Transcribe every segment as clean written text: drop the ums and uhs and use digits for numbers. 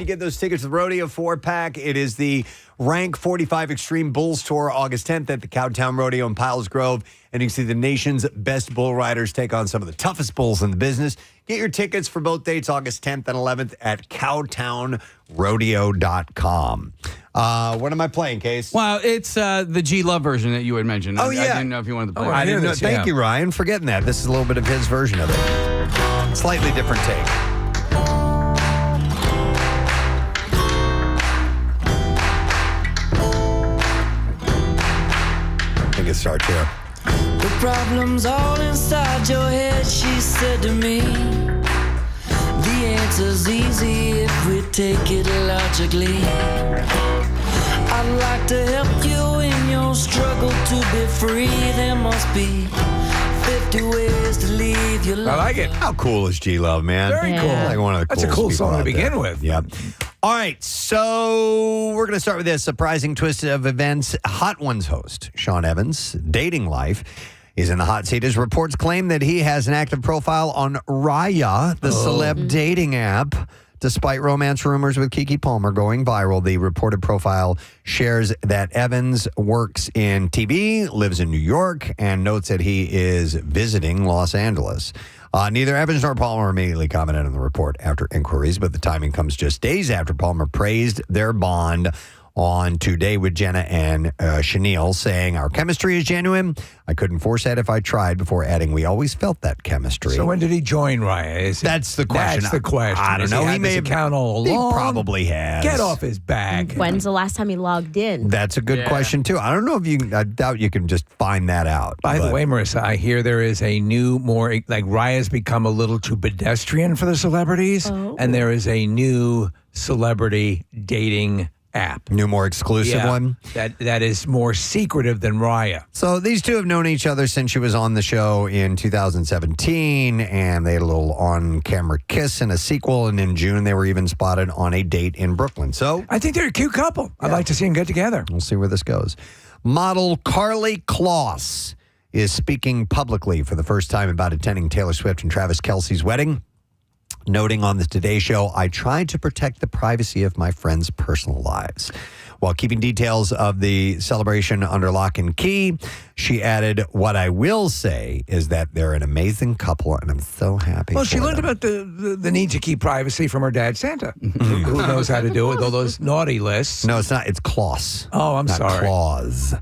Get those tickets to the Rodeo 4-pack. It is the Rank 45 Extreme Bulls Tour, August 10th at the Cowtown Rodeo in Piles Grove. And you can see the nation's best bull riders take on some of the toughest bulls in the business. Get your tickets for both dates, August 10th and 11th at cowtownrodeo.com. What am I playing, Case? Well, it's the G Love version that you had mentioned. Oh, yeah. I didn't know if you wanted to play it. I didn't know. Thank you, Ryan, for getting that. This is a little bit of his version of it. Slightly different take. I think it starts here. The problem's all inside your head, she said to me. The answer's easy if we take it logically. I'd like to help you in your struggle to be free. There must be 50 ways to leave your life. I like it. How cool is G-Love, man? Very cool. Like one of the That's a coolest cool people song to out begin there. with. Yep. All right, so we're going to start with this surprising twist of events. Hot Ones host Sean Evans' dating life is in the hot seat as reports claim that he has an active profile on Raya, the celeb dating app. Despite romance rumors with Keke Palmer going viral, the reported profile shares that Evans works in TV, lives in New York, and notes that he is visiting Los Angeles. Neither Evans nor Palmer immediately commented on the report after inquiries, but the timing comes just days after Palmer praised their bond on Today with Jenna and Chenille, saying, "Our chemistry is genuine. I couldn't force that if I tried," before adding, "We always felt that chemistry." So when did he join Raya? That's the question. That's the question. I don't know. He may have account all along. He probably has. Get off his back. When's the last time he logged in? That's a good question, too. I don't know if you I doubt you can just find that out. By the way, Marissa, I hear there is a new, more, like Raya's become a little too pedestrian for the celebrities, and there is a new celebrity dating app. New, more exclusive one? That is more secretive than Raya. So these two have known each other since she was on the show in 2017, and they had a little on-camera kiss in a sequel, and in June they were even spotted on a date in Brooklyn. So I think they're a cute couple. I'd like to see them get together. We'll see where this goes. Model Carly Kloss is speaking publicly for the first time about attending Taylor Swift and Travis Kelce's wedding. Noting on the Today Show, "I tried to protect the privacy of my friends' personal lives." While keeping details of the celebration under lock and key, she added, "What I will say is that they're an amazing couple, and I'm so happy." Well, she for learned them. about the need to keep privacy from her dad, Santa, who knows how to do it with all those naughty lists. No, it's not. It's Kloss. Oh, I'm not sorry. Claus.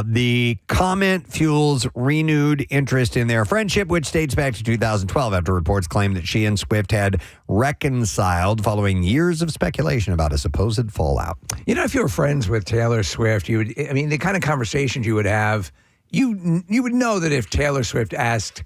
The comment fuels renewed interest in their friendship, which dates back to 2012 after reports claimed that she and Swift had reconciled following years of speculation about a supposed fallout. You know, if you were friends with Taylor Swift, the kind of conversations you would have, you would know that if Taylor Swift asked,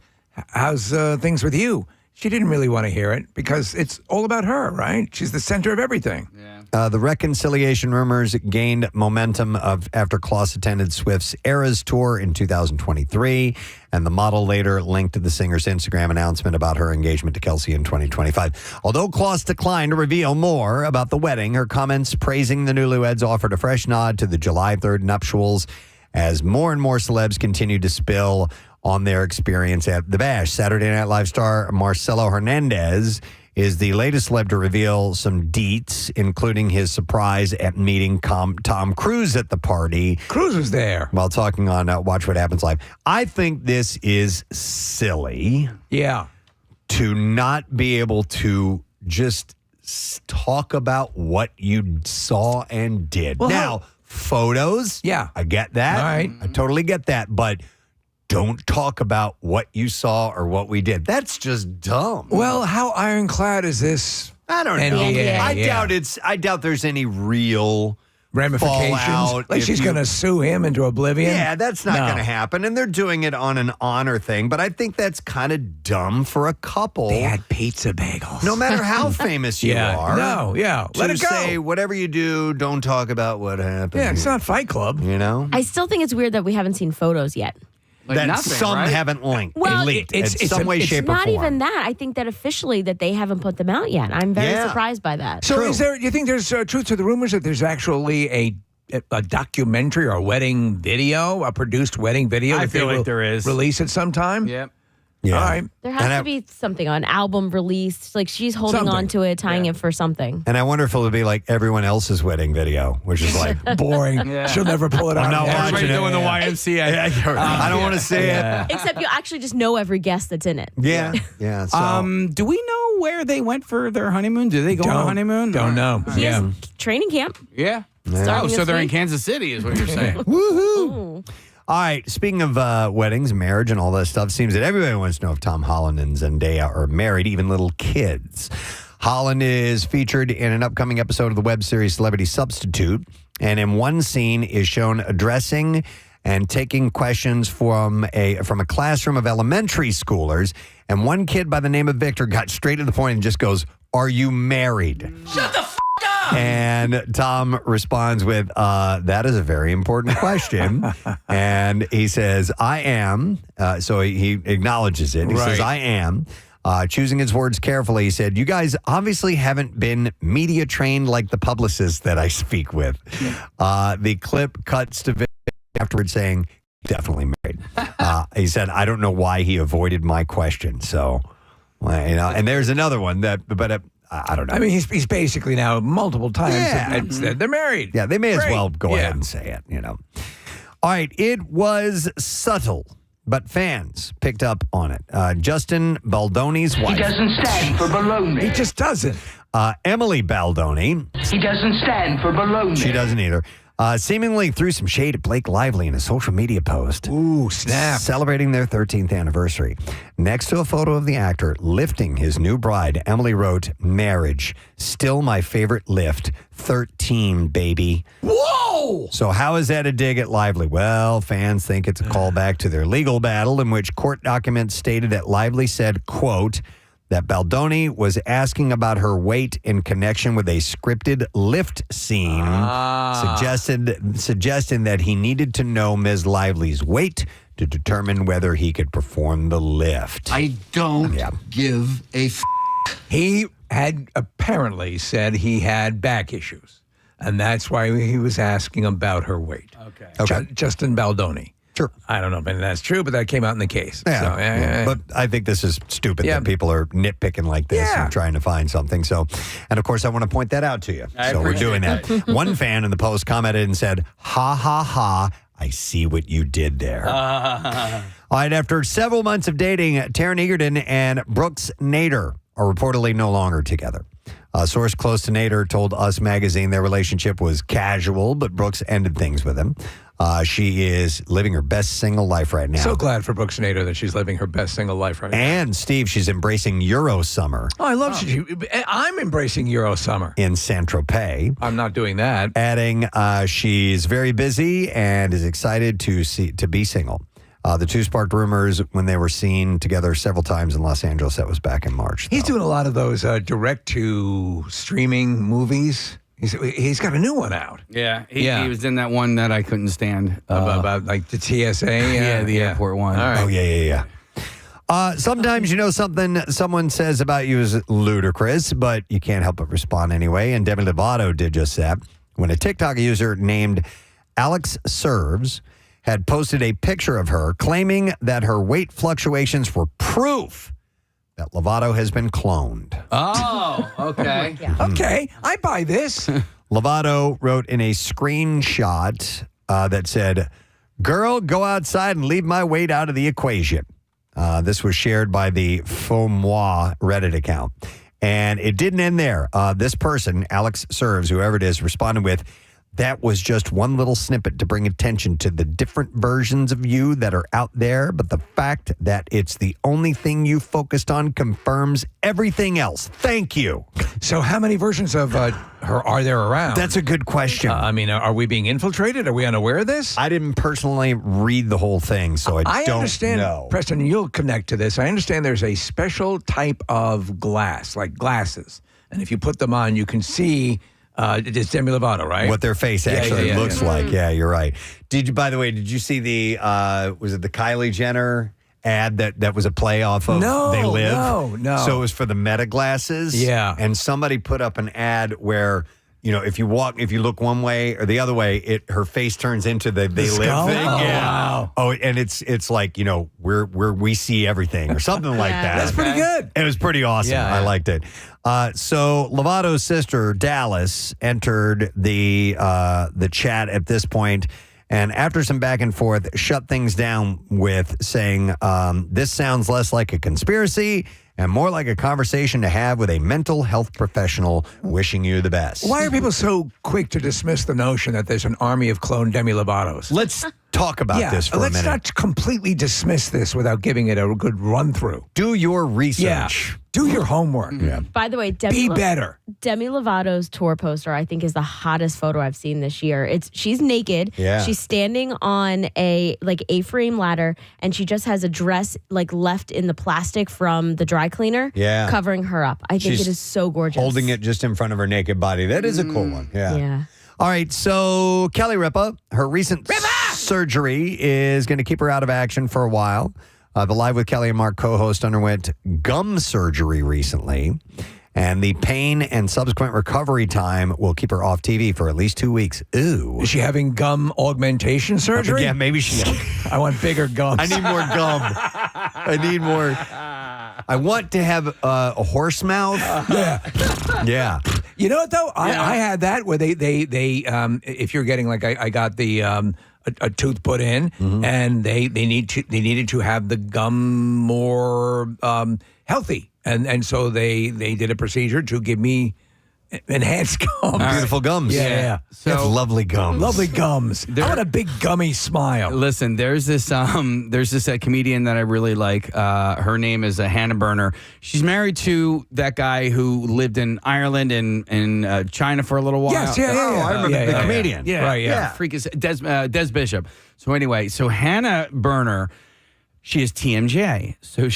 "How's things with you?" she didn't really want to hear it because it's all about her, right? She's the center of everything. The reconciliation rumors gained momentum after Kloss attended Swift's Eras tour in 2023, and the model later linked to the singer's Instagram announcement about her engagement to Kelce in 2025. Although Kloss declined to reveal more about the wedding, her comments praising the newlyweds offered a fresh nod to the July 3rd nuptials as more and more celebs continue to spill on their experience at the bash. Saturday Night Live star Marcelo Hernandez is the latest celeb to reveal some deets, including his surprise at meeting Tom Cruise at the party. Cruise was there. While talking on Watch What Happens Live. I think this is silly. Yeah. To not be able to just talk about what you saw and did. Well, now, photos. Yeah. I get that. All right. I totally get that. But don't talk about what you saw or what we did. That's just dumb. Well, how ironclad is this I don't know. NDA, I doubt there's any real ramifications. fallout Like if she's you- going to sue him into oblivion. Yeah, that's not No. going to happen. And they're doing it on an honor thing. But I think that's kind of dumb for a couple. They had pizza bagels. No matter how famous you are. No, yeah. Let to it go. say, whatever you do, don't talk about what happened. Yeah, it's not Fight Club. You know? I still think it's weird that we haven't seen photos yet. Like that nothing, some right? haven't linked. Well, leaked it's in some way, it's shape, or Not form. even that. I think that officially that they haven't put them out yet. I'm very Yeah. surprised by that. So True. do you think there's truth to the rumors that there's actually a documentary or a wedding video, a produced wedding video? I that they feel like will there is. Release it sometime? Yep. Yeah. All right. There has And to I- be something, an album released. Like she's holding Something. on to it, tying it for something. And I wonder if it'll be like everyone else's wedding video, which is like, Boring. Yeah. She'll never pull it out. I'm not again. watching Everybody it. doing the YMCA. I don't want to see it. Except you actually just know every guest that's in it. Yeah. Yeah. So, Do we know where they went for their honeymoon? Did they go on a honeymoon? Don't know. He Yeah. has training camp. Yeah. Starting Oh, so this they're in week. Kansas City, is what you're saying. woohoo. All right. Speaking of weddings, marriage, and all that stuff, seems that everybody wants to know if Tom Holland and Zendaya are married, even little kids. Holland is featured in an upcoming episode of the web series Celebrity Substitute, and in one scene is shown addressing and taking questions from a classroom of elementary schoolers. And one kid by the name of Victor got straight to the point and just goes, "Are you married?" Shut the f*** up! And Tom responds with, "That is a very important question." And he says, "I am." So he acknowledges it. He says, Right. "I am." Choosing his words carefully, he said, "You guys obviously haven't been media trained like the publicists that I speak with." The clip cuts to Victor afterwards saying, "Definitely married." He said, "I don't know why he avoided my question." So, well, you know, and there's another one but I don't know. I mean, he's basically now multiple times Yeah. said they're married. Yeah, they may as Great. well go Yeah. ahead and say it, you know. All right, it was subtle, but fans picked up on it. Justin Baldoni's wife. He doesn't stand for baloney. He just doesn't. Emily Baldoni. He doesn't stand for baloney. She doesn't either. Seemingly threw some shade at Blake Lively in a social media post. Ooh, snap. Celebrating their 13th anniversary. Next to a photo of the actor lifting his new bride, Emily wrote, "Marriage, still my favorite lift. 13, baby." Whoa! So how is that a dig at Lively? Well, fans think it's a callback to their legal battle in which court documents stated that Lively said, quote, that Baldoni was asking about her weight in connection with a scripted lift scene, suggesting that he needed to know Ms. Lively's weight to determine whether he could perform the lift. I don't give a f***. He had apparently said he had back issues, and that's why he was asking about her weight. Okay. Justin Baldoni. Sure. I don't know if that's true, but that came out in the case. Yeah, So, yeah. but I think this is stupid Yeah. that people are nitpicking like this Yeah. and trying to find something. So, and of course, I want to point that out to you. So we're doing that. One fan in the post commented and said, "Ha ha ha! I see what you did there." All right. After several months of dating, Taron Egerton and Brooks Nader are reportedly no longer together. A source close to Nader told Us Magazine their relationship was casual, but Brooks ended things with him. She is living her best single life right now. So glad for Brooks Nader that she's living her best single life right now. And Steve, she's embracing Euro summer Oh, I love I'm embracing Euro summer. in Saint-Tropez. I'm not doing that. Adding, she's very busy and is excited to be single. The two sparked rumors when they were seen together several times in Los Angeles. That was back in March. He's though. doing a lot of those direct-to-streaming movies. He's got a new one out Yeah, he was in that one that I couldn't stand. about like the TSA. Yeah, the airport one. All right. Oh, yeah. Sometimes something someone says about you is ludicrous, but you can't help but respond anyway. And Demi Lovato did just that when a TikTok user named Alex Serves had posted a picture of her claiming that her weight fluctuations were proof that Lovato has been cloned. Oh, okay. Okay, I buy this. Lovato wrote in a screenshot that said, "Girl, go outside and leave my weight out of the equation." This was shared by the Faux-Moi Reddit account. And it didn't end there. This person, Alex Serves, whoever it is, responded with, that was just one little snippet to bring attention to the different versions of you that are out there. But the fact that it's the only thing you focused on confirms everything else. Thank you. So how many versions of her are there around? That's a good question. I mean, are we being infiltrated? Are we unaware of this? I didn't personally read the whole thing, so I don't understand, know. Preston, you'll connect to this. I understand there's a special type of glass, like glasses. And if you put them on, you can see... it's Demi Lovato, right? What their face actually looks like. Yeah, you're right. By the way, did you see the, was it the Kylie Jenner ad that was a play off of They Live? No. So it was for the Meta glasses. Yeah. And somebody put up an ad where, if you look one way or the other way, her face turns into the They Live skull? thing. Oh, Yeah. wow. Oh, and it's like, we see everything or something like that. That's pretty good. It was pretty awesome. Yeah. I liked it. So Lovato's sister, Dallas, entered the chat at this point, and after some back and forth, shut things down with saying, this sounds less like a conspiracy and more like a conversation to have with a mental health professional, wishing you the best. Why are people so quick to dismiss the notion that there's an army of clone Demi Lovatos? Let's talk about this for a minute. Let's not completely dismiss this without giving it a good run-through. Do your research. Do your homework. Yeah. By the way, Be better. Demi Lovato's tour poster, I think, is the hottest photo I've seen this year. She's naked. Yeah. She's standing on a A-frame ladder, and she just has a dress left in the plastic from the dry cleaner, covering her up. I think it is so gorgeous. Holding it just in front of her naked body. That is a cool one. Yeah. All right, so Kelly Ripa, her recent surgery is going to keep her out of action for a while. The Live with Kelly and Mark co-host underwent gum surgery recently, and the pain and subsequent recovery time will keep her off TV for at least 2 weeks. Ooh. Is she having gum augmentation surgery? Yeah, maybe she... I want bigger gums. I need more gum. I need more... I want to have a horse mouth. Yeah. You know what, though? I had that where they if you're getting, I got the... A tooth put in, and they needed to have the gum more healthy, and so they did a procedure to give me enhanced gums. Beautiful gums. Yeah. So that's lovely gums. Lovely gums. I want a big gummy smile. Listen, there's this comedian that I really like. Her name is Hannah Berner. She's married to that guy who lived in Ireland and China for a little while. Yes, yeah. I remember the comedian. Yeah, right, yeah. Freak is Des Bishop. So anyway, Hannah Berner, she is TMJ. So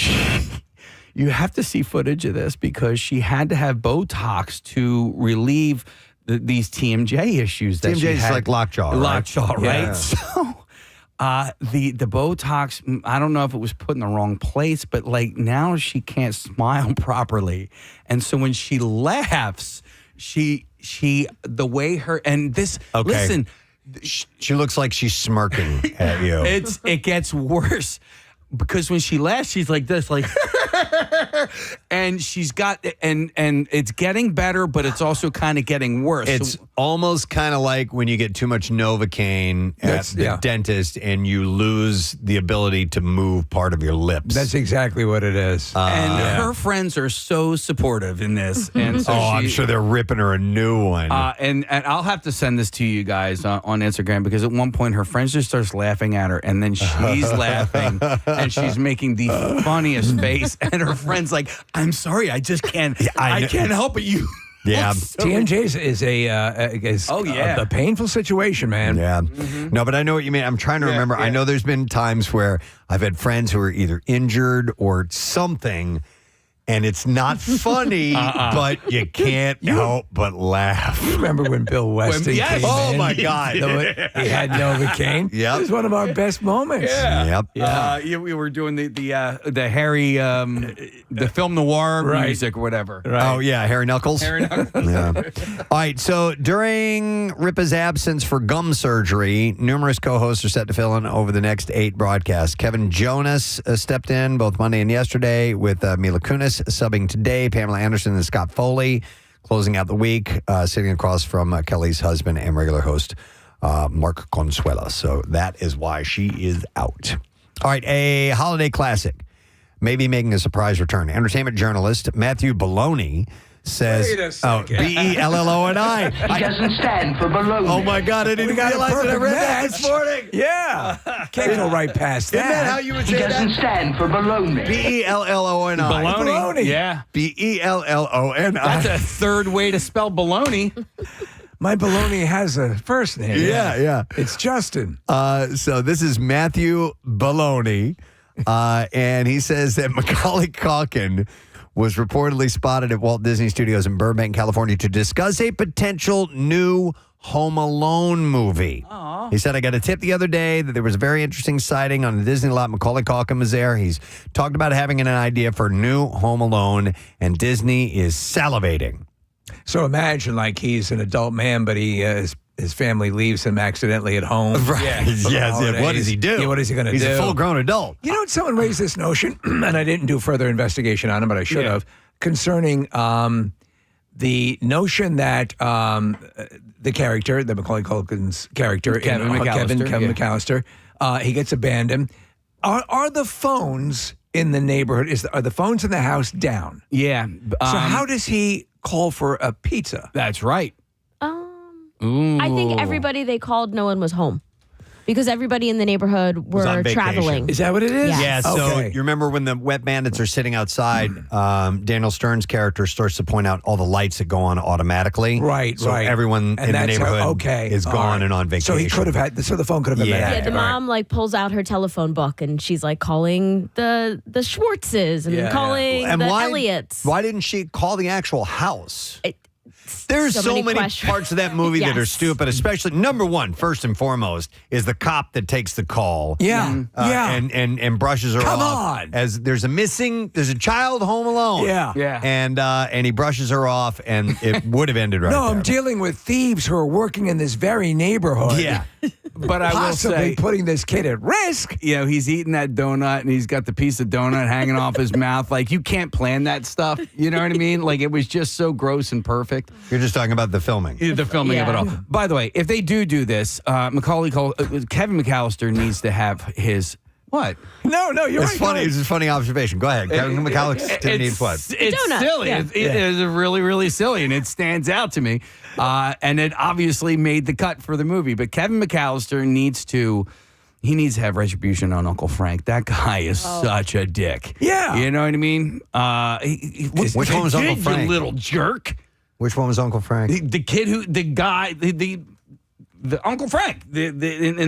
you have to see footage of this because she had to have Botox to relieve these TMJ issues that TMJ she is had. like lockjaw, right? Lockjaw, right? Yeah. So the Botox, I don't know if it was put in the wrong place, but now she can't smile properly. And so when she laughs, she the way her, and this, listen. She looks like she's smirking at you. It gets worse. Because when she laughs, she's like this, and she's got, and it's getting better, but it's also kind of getting worse. It's almost kind of like when you get too much Novocaine at the dentist and you lose the ability to move part of your lips. That's exactly what it is. And her friends are so supportive in this. And so I'm sure they're ripping her a new one. And I'll have to send this to you guys on Instagram because at one point her friends just starts laughing at her, and then she's laughing. And she's making the funniest face, and her friend's like, "I'm sorry, I just can't. I can't help it." You, yeah. TMJ is a painful situation, man. Yeah, no, but I know what you mean. I'm trying to remember. I know there's been times where I've had friends who are either injured or something. And it's not funny, but you can't help but laugh. You remember when Bill Weston came in? Oh, my God. He had Novocaine. Yep. It was one of our best moments. Yeah. Yep. we were doing the Harry, the film noir music or whatever. Right. Oh, yeah, Harry Knuckles. Harry Knuckles. Yeah. All right, so during Ripa's absence for gum surgery, numerous co-hosts are set to fill in over the next 8 broadcasts. Kevin Jonas stepped in both Monday and yesterday with Mila Kunis subbing today, Pamela Anderson and Scott Foley closing out the week, sitting across from Kelly's husband and regular host, Mark Consuela. So that is why she is out. All right, a holiday classic may be making a surprise return. Entertainment journalist Matthew Bologna says, Wait a second. Belloni. He doesn't stand for baloney. Oh my God, I didn't got a realize that I perfect read that match. this morning. Yeah. Can't go right past Isn't that how that. you would He say doesn't that? stand for baloney. Belloni. Baloney. Yeah. Belloni. That's a third way to spell baloney. My baloney has a first name. Yeah. It's Justin. So this is Matthew Baloney, and he says that Macaulay Culkin was reportedly spotted at Walt Disney Studios in Burbank, California, to discuss a potential new Home Alone movie. He said, I got a tip the other day that there was a very interesting sighting on the Disney lot. Macaulay Culkin was there. He's talked about having an idea for a new Home Alone, and Disney is salivating. So imagine like he's an adult man, but his family leaves him accidentally at home. Right. Yes. What does he do? Yeah, what is he going to do? He's a full-grown adult. You know, someone raised this notion, and I didn't do further investigation on it, but I should have, concerning the notion that the character, the Macaulay Culkin's character, Kevin McAllister, he gets abandoned. Are the phones in the neighborhood, are the phones in the house down? Yeah. So how does he call for a pizza? That's right. I think everybody they called, no one was home. Because everybody in the neighborhood were on vacation. traveling. Is that what it is? Yeah. Yeah, so Okay. you remember when the wet bandits are sitting outside, Daniel Stern's character starts to point out all the lights that go on automatically. Right, so right. everyone And in the that's neighborhood is all gone right. and on vacation. So he could have had, so the phone could have been Yeah. bad. Yeah, the mom like pulls out her telephone book and she's like calling the Schwartzes and Yeah. calling And the why, Elliots. why didn't she call the actual house? There's so so many many questions. parts of that movie that are Yes. stupid, especially number one, first and foremost, is the cop that takes the call. Yeah. Yeah. And brushes her Come off. on. As there's a child home alone. Yeah. Yeah. And he brushes her off, and it would have ended right No, there. I'm dealing with thieves who are working in this very neighborhood. Yeah. But I will Possibly say, putting this kid at risk. you know, he's eating that donut and he's got the piece of donut hanging off his mouth. Like, you can't plan that stuff. You know what I mean? Like, it was just so gross and perfect. You're just talking about the filming. The filming of it all. By the way, if they do this, Kevin McAllister needs to have his what? No, you're It's right. funny. Go It's a funny observation. Go ahead. Kevin McAllister needs what? It's donut, silly. yeah. It is really, really silly, and it stands out to me. And it obviously made the cut for the movie. But Kevin McAllister needs to have retribution on Uncle Frank. That guy is such a dick. Yeah. You know what I mean? Which one was Uncle Frank? You little jerk. Which one was Uncle Frank? The kid the Uncle Frank, in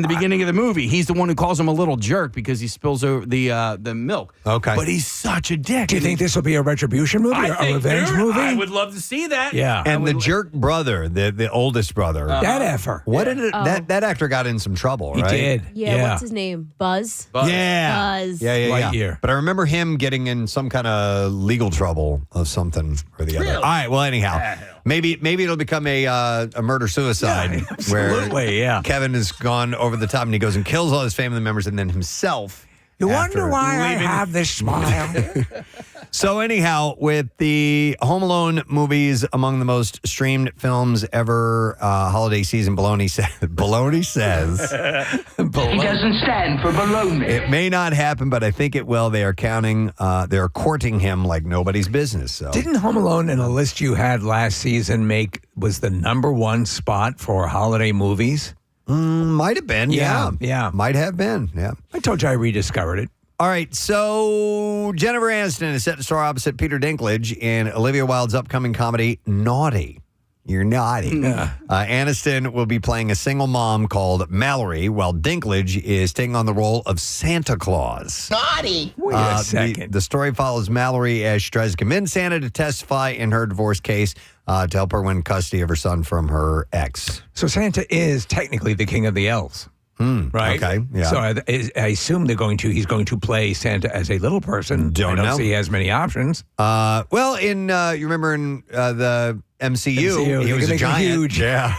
the beginning of the movie, he's the one who calls him a little jerk because he spills over the milk. Okay. But he's such a dick. Do you think this will be a retribution movie or a revenge movie? I would love to see that. Yeah. And the jerk brother, the oldest brother. That effort. What did it? That actor got in some trouble, He right? did. Yeah, what's his name? Buzz? Yeah. Buzz. Yeah. Lightyear. But I remember him getting in some kind of legal trouble of something or the other. Really? All right. Well, anyhow, maybe it'll become a murder suicide absolutely, yeah. Kevin has gone over the top and he goes and kills all his family members and then himself. You wonder after why I leaving. have this smile. So anyhow, with the Home Alone movies among the most streamed films ever, holiday season, Baloney says He doesn't stand for baloney. it may not happen, but I think it will. They are they're courting him like nobody's business. So Didn't Home Alone in a list you had last season was the #1 spot for holiday movies? might have been, Yeah. might have been, yeah. I told you I rediscovered it. All right, so Jennifer Aniston is set to star opposite Peter Dinklage in Olivia Wilde's upcoming comedy, Naughty. You're naughty. Aniston will be playing a single mom called Mallory, while Dinklage is taking on the role of Santa Claus. Naughty. Wait a second. The story follows Mallory as she tries to convince Santa to testify in her divorce case to help her win custody of her son from her ex. So Santa is technically the king of the elves. Right. Okay, yeah. So I assume he's going to play Santa as a little person. Don't I know. see he has many options. Well, you remember in the MCU, he was a Make him giant. huge. Yeah.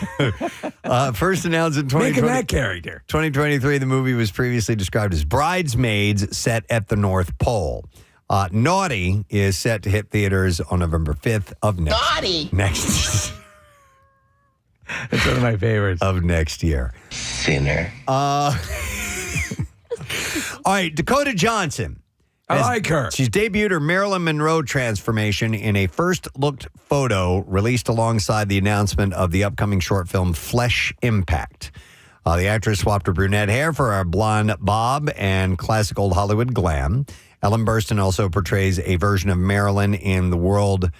First announced in Make him 2020. that character. 2023, the movie was previously described as Bridesmaids set at the North Pole. Naughty is set to hit theaters on November 5th of next That's one of my favorites. of next year. Sinner. All right, Dakota Johnson I like her. She's debuted her Marilyn Monroe transformation in a first-looked photo released alongside the announcement of the upcoming short film Flesh Impact. The actress swapped her brunette hair for a blonde bob and classic old Hollywood glam. Ellen Burstyn also portrays a version of Marilyn in the world...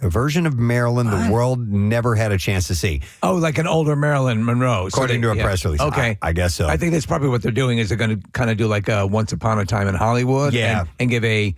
the world never had a chance to see. Oh, like an older Marilyn Monroe. According to a press release. Okay. I guess so. I think that's probably what they're doing is they're going to kind of do like a Once Upon a Time in Hollywood and give a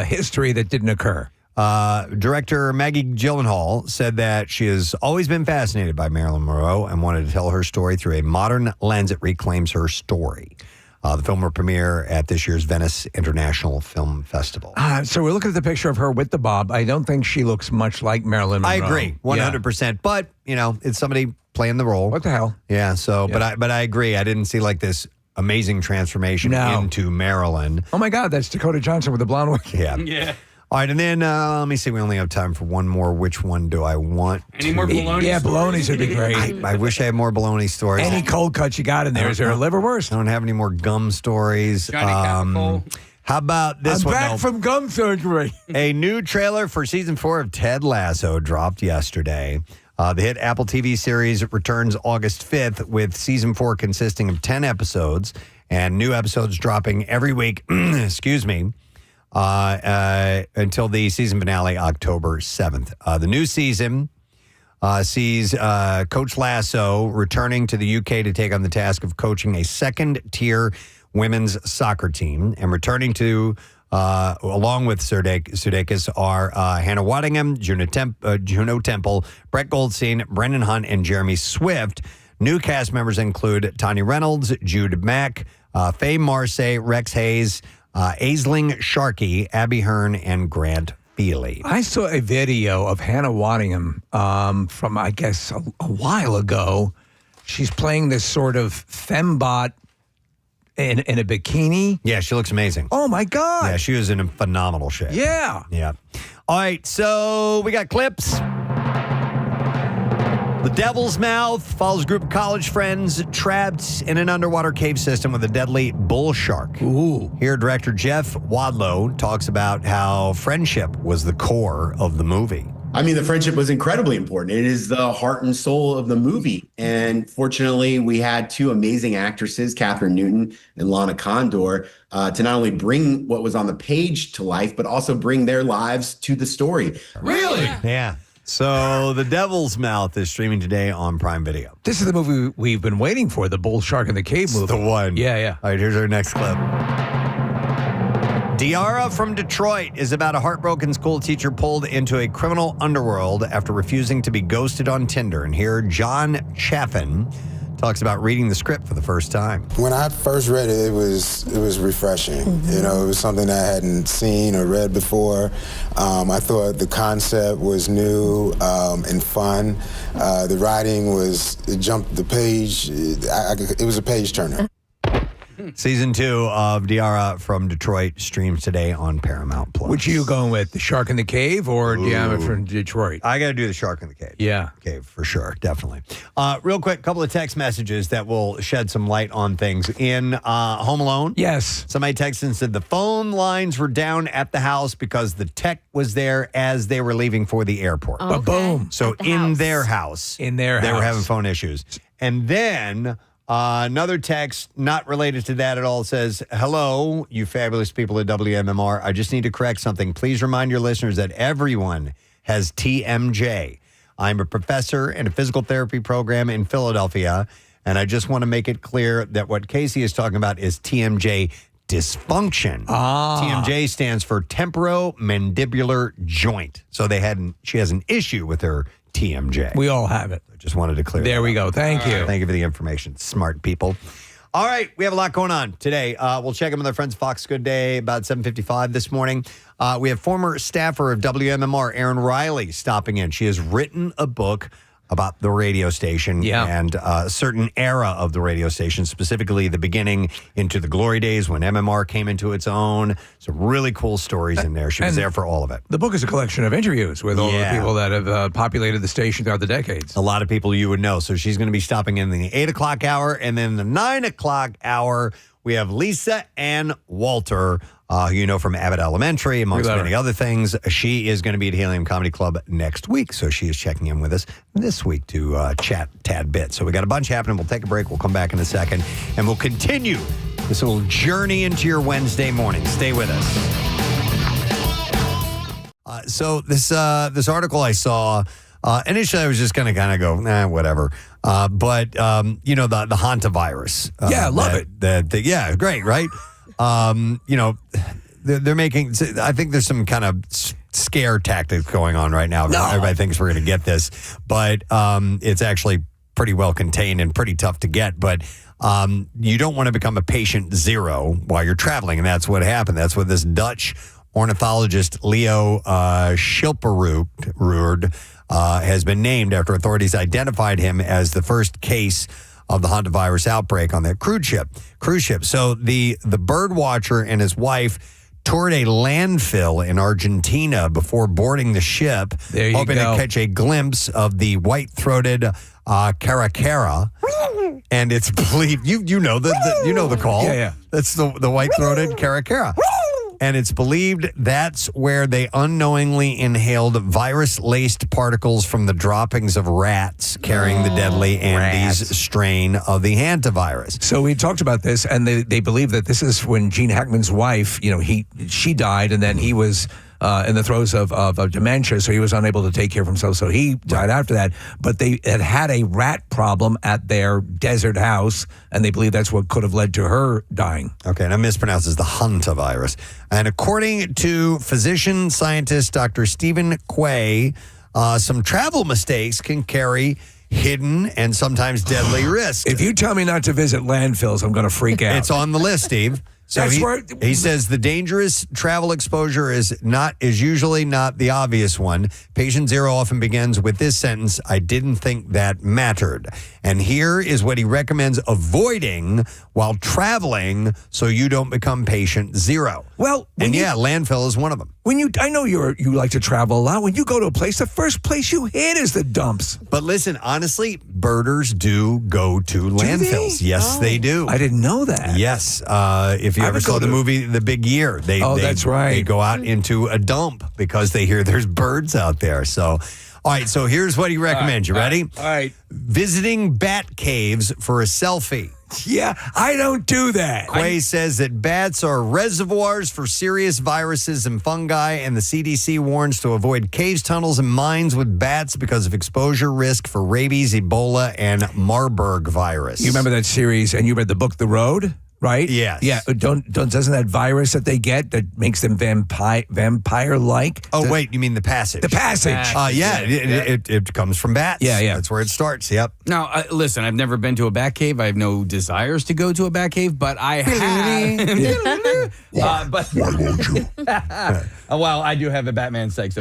history that didn't occur. Director Maggie Gyllenhaal said that she has always been fascinated by Marilyn Monroe and wanted to tell her story through a modern lens that reclaims her story. The film will premiere at this year's Venice International Film Festival. So we're looking at the picture of her with the bob. I don't think she looks much like Marilyn Monroe. I agree, 100%. But, it's somebody playing the role. What the hell? Yeah, so, but I agree. I didn't see like this amazing transformation into Marilyn. Oh, my God, that's Dakota Johnson with the blonde wig. Yeah. All right, and then let me see. We only have time for one more. Which one do I want? Any more baloney? Yeah, baloney's would be great. I wish I had more baloney stories. Any cold cuts you got in there? Is there a liver worse? I don't have any more gum stories. How about this I'm one? back from gum surgery. A new trailer for season 4 of Ted Lasso dropped yesterday. The hit Apple TV series returns August 5th with season 4 consisting of 10 episodes and new episodes dropping every week. Excuse me. Until the season finale, October 7th. The new season sees Coach Lasso returning to the UK to take on the task of coaching a second-tier women's soccer team. And returning to, along with Sudeikis, are Hannah Waddingham, Juno Temple, Brett Goldstein, Brendan Hunt, and Jeremy Swift. New cast members include Tanya Reynolds, Jude Mack, Faye Marseille, Rex Hayes, Aisling Sharkey, Abby Hearn, and Grant Feely. I saw a video of Hannah Waddingham from, I guess, a while ago. She's playing this sort of fembot in a bikini. Yeah, she looks amazing. Oh, my God. Yeah, she was in a phenomenal shape. Yeah. Yeah. All right, so we got clips. The Devil's Mouth follows a group of college friends trapped in an underwater cave system with a deadly bull shark. Ooh. Here, director Jeff Wadlow talks about how friendship was the core of the movie. I mean, the friendship was incredibly important. It is the heart and soul of the movie. And fortunately, we had two amazing actresses, Catherine Newton and Lana Condor, to not only bring what was on the page to life, but also bring their lives to the story. Really? Yeah. So The Devil's Mouth is streaming today on Prime Video. This is the movie we've been waiting for, the Bull Shark in the Cave movie. The one. Yeah. All right, here's our next clip. Diara from Detroit is about a heartbroken school teacher pulled into a criminal underworld after refusing to be ghosted on Tinder. And here, John Chaffin talks about reading the script for the first time. When I first read it, it was refreshing. Mm-hmm. You know, it was something I hadn't seen or read before. I thought the concept was new and fun. The writing it jumped the page. It was a page turner. Season 2 of Diara from Detroit streams today on Paramount Plus. Which are you going with, the Shark in the Cave or Diara from Detroit? I got to do the Shark in the Cave. Yeah. Cave, for sure, definitely. Real quick, couple of text messages that will shed some light on things. In Home Alone, yes, somebody texted and said the phone lines were down at the house because the tech was there as they were leaving for the airport. Okay. Boom. So in their house, they were having phone issues. And then another text, not related to that at all, says, hello, you fabulous people at WMMR. I just need to correct something. Please remind your listeners that everyone has TMJ. I'm a professor in a physical therapy program in Philadelphia, and I just want to make it clear that what Casey is talking about is TMJ dysfunction. TMJ stands for temporomandibular joint. So she has an issue with her TMJ. We all have it. I just wanted to clear that. There we go. Thank you. Thank you for the information, smart people. All right, we have a lot going on today. We'll check in with our friends Fox Good Day about 7:55 this morning. We have former staffer of WMMR, Erin Riley, stopping in. She has written a book about the radio station and a certain era of the radio station, specifically the beginning into the glory days when MMR came into its own. Some really cool stories in there. She was there for all of it. The book is a collection of interviews with all the people that have populated the station throughout the decades. A lot of people you would know. So she's going to be stopping in the 8 o'clock hour, and then the 9 o'clock hour, we have Lisa and Walter who you know from Abbott Elementary, amongst many other things. She is going to be at Helium Comedy Club next week, so she is checking in with us this week to chat tad bit. So we got a bunch happening. We'll take a break. We'll come back in a second, and we'll continue this little journey into your Wednesday morning. Stay with us. So this article I saw, initially I was just going to kind of go, nah, whatever. But you know, the hantavirus. Yeah, love it. Yeah, great, right? You know, they're making, I think there's some kind of scare tactics going on right now. No. Everybody thinks we're going to get this, but it's actually pretty well contained and pretty tough to get. But you don't want to become a patient zero while you're traveling, and that's what happened. That's what this Dutch ornithologist Leo Schilperoerd has been named after authorities identified him as the first case of the hantavirus outbreak on that cruise ship. So the bird watcher and his wife toured a landfill in Argentina before boarding the ship, hoping to catch a glimpse of the white-throated caracara. And it's believed you know the call. Yeah. That's the white-throated caracara. And it's believed that's where they unknowingly inhaled virus-laced particles from the droppings of rats carrying the deadly Andes strain of the hantavirus. So we talked about this, and they believe that this is when Gene Hackman's wife, you know, she died, and then he was in the throes of dementia, so he was unable to take care of himself, so he died after that. But they had a rat problem at their desert house, and they believe that's what could have led to her dying. Okay, and I mispronounced as the hantavirus. And according to physician scientist Dr. Stephen Quay, some travel mistakes can carry hidden and sometimes deadly risks. If you tell me not to visit landfills, I'm going to freak out. It's on the list, Steve. So he says the dangerous travel exposure is usually not the obvious one. Patient zero often begins with this sentence, "I didn't think that mattered." And here is what he recommends avoiding while traveling so you don't become patient zero. Well, landfill is one of them. I know you like to travel a lot. When you go to a place, the first place you hit is the dumps. But listen, honestly, birders do go to landfills. Yes, they do. I didn't know that. Yes. If you ever saw the movie The Big Year, that's right. They go out into a dump because they hear there's birds out there. So, all right, so here's what he recommends. You ready? All right. Visiting bat caves for a selfie. Yeah, I don't do that. Quay says that bats are reservoirs for serious viruses and fungi, and the CDC warns to avoid caves, tunnels, and mines with bats because of exposure risk for rabies, Ebola, and Marburg virus. You remember that series, and you read the book The Road? Right? Yes. Yeah. Doesn't that virus that they get that makes them vampire-like? Oh, wait. You mean The Passage? The Passage. It comes from bats. Yeah. That's where it starts. Yep. Now, listen, I've never been to a bat cave. I have no desires to go to a bat cave, but I have. Why won't you? Well, I do have a Batman sex.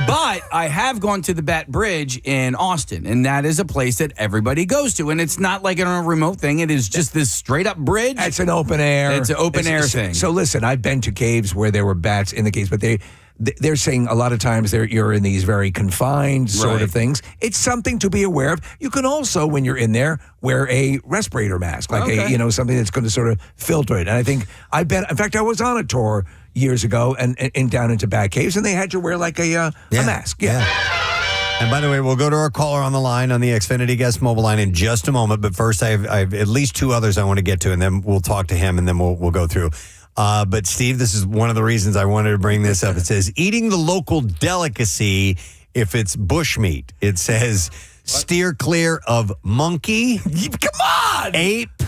But I have gone to the Bat Bridge in Austin, and that is a place that everybody goes to. And it's not like a remote thing. It is just this straight-up bridge. It's an open air. It's an open air thing. So listen, I've been to caves where there were bats in the caves, but they're saying a lot of times you're in these very confined sort of things. It's something to be aware of. You can also, when you're in there, wear a respirator mask, like something that's going to sort of filter it. And I think in fact, I was on a tour years ago and down into bat caves, and they had you wear like a mask. Yeah. And by the way, we'll go to our caller on the line on the Xfinity Guest mobile line in just a moment. But first, I have at least two others I want to get to, and then we'll talk to him, and then we'll go through. But Steve, this is one of the reasons I wanted to bring this up. It says, eating the local delicacy if it's bushmeat. It says, steer clear of monkey, come on, ape,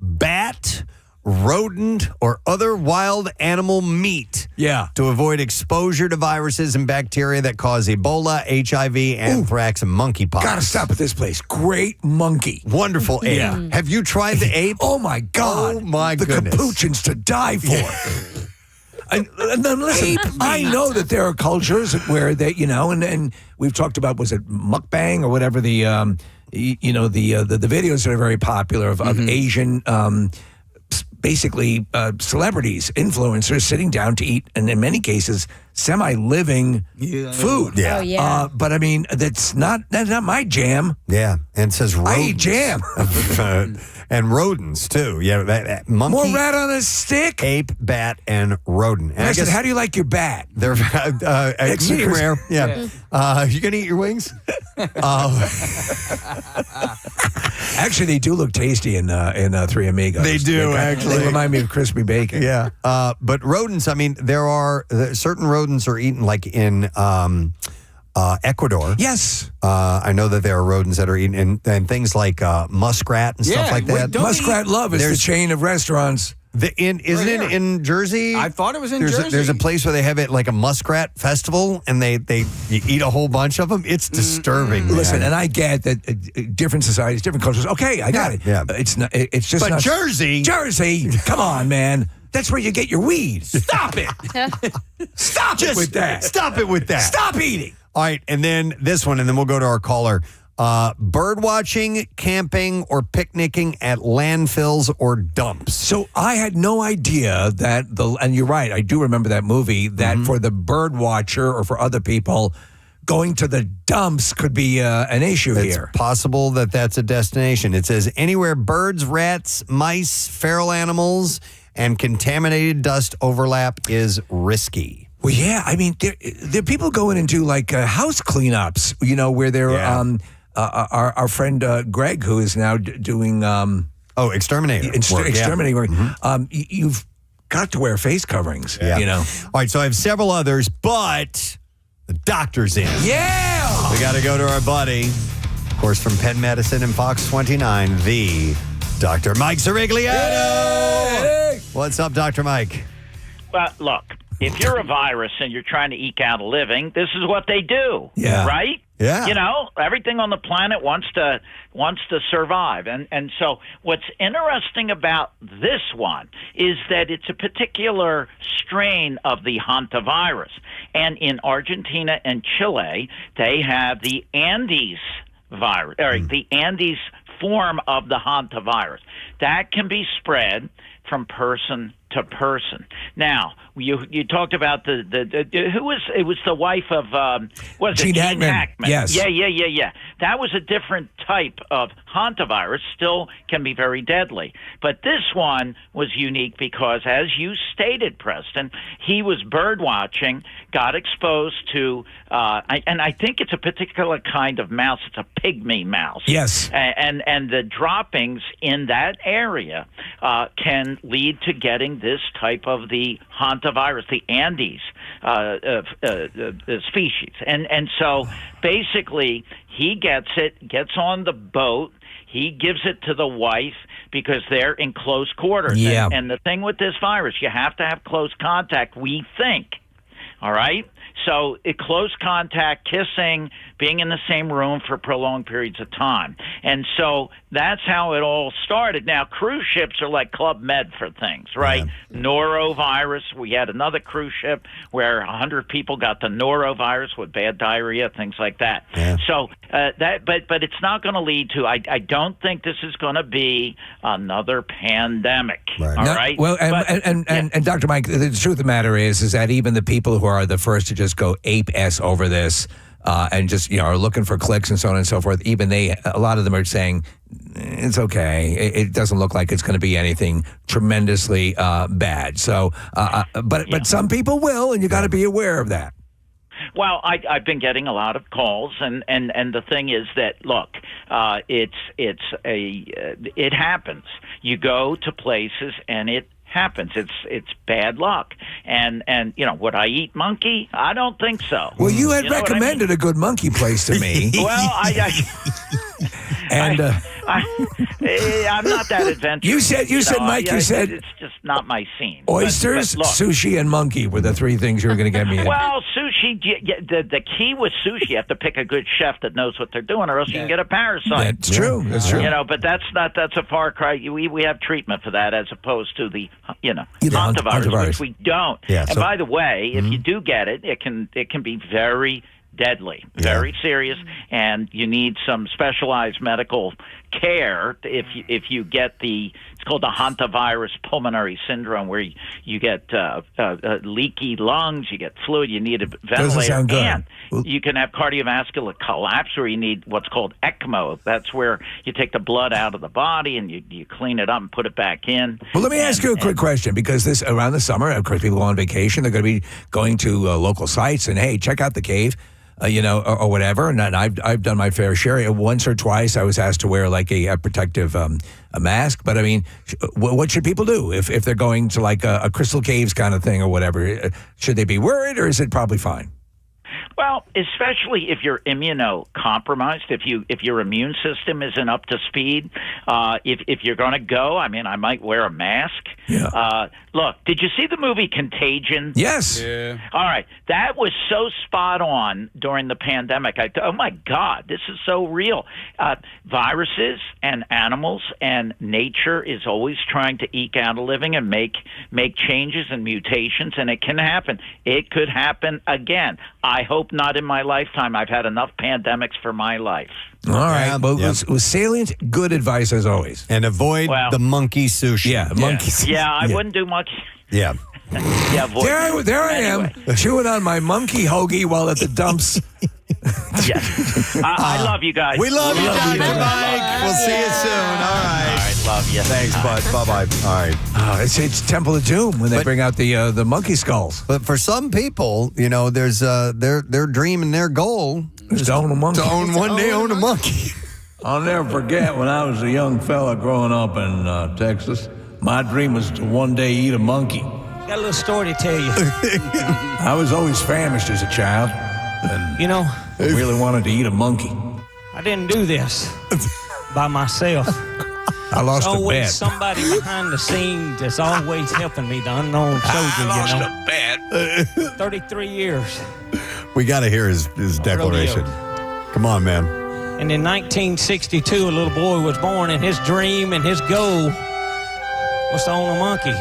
bat, rodent, or other wild animal meat. Yeah. To avoid exposure to viruses and bacteria that cause Ebola, HIV, anthrax, and monkeypox. Gotta stop at this place. Great monkey. Wonderful ape. Yeah. Have you tried the ape? Oh, my God. Oh, my the goodness. The capuchins to die for. And then listen, I know that there are cultures where they, and we've talked about, was it mukbang or whatever, the videos that are very popular of Asian basically celebrities, influencers sitting down to eat, and in many cases, semi-living food. Yeah. Oh, yeah. But I mean, that's not my jam. Yeah, and it says rodents. I eat jam. And rodents, too. Yeah, monkey, More rat on a stick. ape, bat, and rodent. And Preston, how do you like your bat? they're medium rare. Yeah. You going to eat your wings? Actually, they do look tasty in Three Amigos. They do, actually. They remind me of crispy bacon. Yeah. But rodents, I mean, certain rodents are eaten like in Ecuador. Yes. I know that there are rodents that are eaten, and things like muskrat and stuff like that. Muskrat Love is the chain of restaurants. Isn't it in Jersey? I thought it was in Jersey. Jersey. There's a place where they have it like a muskrat festival, and you eat a whole bunch of them. It's disturbing. Man. Listen, and I get that different societies, different cultures. Okay, I got it. Yeah. It's not. It's just. But not, Jersey, come on, man. That's where you get your weed. Stop it. Stop it with that. Stop it with that. Stop eating. All right, and then this one, and then we'll go to our caller. Bird watching, camping, or picnicking at landfills or dumps. So I had no idea that and you're right, I do remember that movie, that for the bird watcher or for other people, going to the dumps could be an issue here. It's possible that that's a destination. It says anywhere birds, rats, mice, feral animals, and contaminated dust overlap is risky. Well, yeah, I mean, there are people going into like house cleanups, where they're our friend Greg, who is now doing exterminating work. You've got to wear face coverings. Yeah. All right, so I have several others, but the doctor's in. Yeah, we got to go to our buddy, of course, from Penn Medicine and Fox 29, the Dr. Mike Sirigliano. Hey! What's up, Dr. Mike? Well, look, if you're a virus and you're trying to eke out a living, this is what they do, right? Yeah. Everything on the planet wants to survive. And so what's interesting about this one is that it's a particular strain of the hantavirus. And in Argentina and Chile, they have the Andes virus, or the Andes form of the hantavirus. That can be spread from person to person. Now, you talked about it was the wife of Gene Hackman. Yes. Yeah. That was a different type of hantavirus, still can be very deadly. But this one was unique because, as you stated, Preston, he was bird watching, got exposed to and I think it's a particular kind of mouse. It's a pygmy mouse. Yes. And the droppings in that area can lead to getting this type of the hantavirus, the Andes species. And so basically he gets on the boat, he gives it to the wife because they're in close quarters. Yeah. And the thing with this virus, you have to have close contact, we think. All right? So close contact, kissing, being in the same room for prolonged periods of time. And so that's how it all started. Now, cruise ships are like Club Med for things, right? Yeah. Norovirus. We had another cruise ship where 100 people got the norovirus with bad diarrhea, things like that. Yeah. So but it's not going to lead to, I don't think this is going to be another pandemic. Right. All right? Well, and Dr. Mike, the truth of the matter is that even the people who are the first to just go ape-s over this and just are looking for clicks and so on and so forth, even a lot of them are saying it's okay. It doesn't look like it's going to be anything tremendously bad. So, but some people will, and you got to be aware of that. Well, I've been getting a lot of calls, and the thing is that, look, it happens. You go to places and it happens. It's bad luck. And would I eat monkey? I don't think so. Well, you had recommended a good monkey place to me. Well, and I'm not that adventurous. You said, Mike, you said it's just not my scene. Oysters, but sushi, and monkey were the three things you were going to get me in. Well, sushi. The key with sushi, you have to pick a good chef that knows what they're doing, or else you can get a parasite. That's true. That's true. But that's a far cry. We have treatment for that as opposed to the hantavirus, which we don't. Yeah, and by the way, if you do get it, it can be very deadly, very serious, and you need some specialized medical care if you get the called the hantavirus pulmonary syndrome, where you get leaky lungs, you get fluid, you need a ventilator, sound good. and you can have cardiovascular collapse, where you need what's called ECMO. That's where you take the blood out of the body and you clean it up and put it back in. Well, let me ask you a quick question, because this around the summer, of course, people go on vacation. They're going to be going to local sites and, hey, check out the cave. Or whatever, and I've done my fair share. Once or twice, I was asked to wear like a protective a mask. But I mean, what should people do if they're going to like a Crystal Caves kind of thing or whatever? Should they be worried, or is it probably fine? Well, especially if you're immunocompromised, if your immune system isn't up to speed, if you're going to go, I mean, I might wear a mask. Yeah. Look, did you see the movie Contagion? Yes. Yeah. All right. That was so spot on during the pandemic. Oh, my God, this is so real. Viruses and animals and nature is always trying to eke out a living and make changes and mutations, and it can happen. It could happen again. I hope not in my lifetime. I've had enough pandemics for my life. All right. Well, it was salient, good advice as always. And avoid the monkey sushi. Yeah, monkey sushi. Yeah, I wouldn't do much. Yeah. Yeah, there I am, chewing on my monkey hoagie while at the dumps. Yes. I love you guys. We love you, Dr. Mike. We'll see you soon. All right. All right, love you. Thanks, bud. Bye-bye. All right. It's Temple of Doom when they bring out the monkey skulls. But for some people, there's their dream and their goal is to own a monkey. To one day own a monkey. I'll never forget when I was a young fella growing up in Texas. My dream was to one day eat a monkey. Got a little story to tell you. I was always famished as a child, and I really wanted to eat a monkey. I didn't do this by myself. I lost There's a always bet. somebody behind the scenes that's always helping me, the unknown soldier. I lost a bet. 33 years. We got to hear his declaration. Come on, man. And in 1962, a little boy was born, and his dream and his goal was to own a monkey.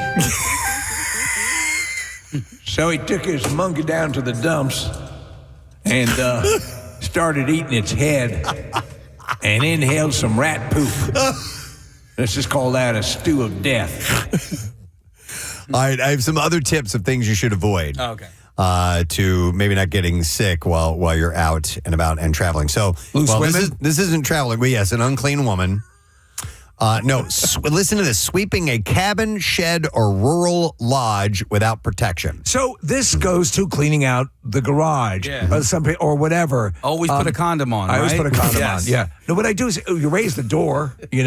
So he took his monkey down to the dumps and started eating its head and inhaled some rat poop. Let's just call that a stew of death. All right, I have some other tips of things you should avoid. Okay. To maybe not getting sick while you're out and about and traveling. So, this isn't traveling. But yes, an unclean woman. Listen to this. Sweeping a cabin, shed, or rural lodge without protection. So this goes to cleaning out the garage or whatever. Always put a condom on, I always right? put a condom Yes. on, yeah. No, what I do is you raise the door, and you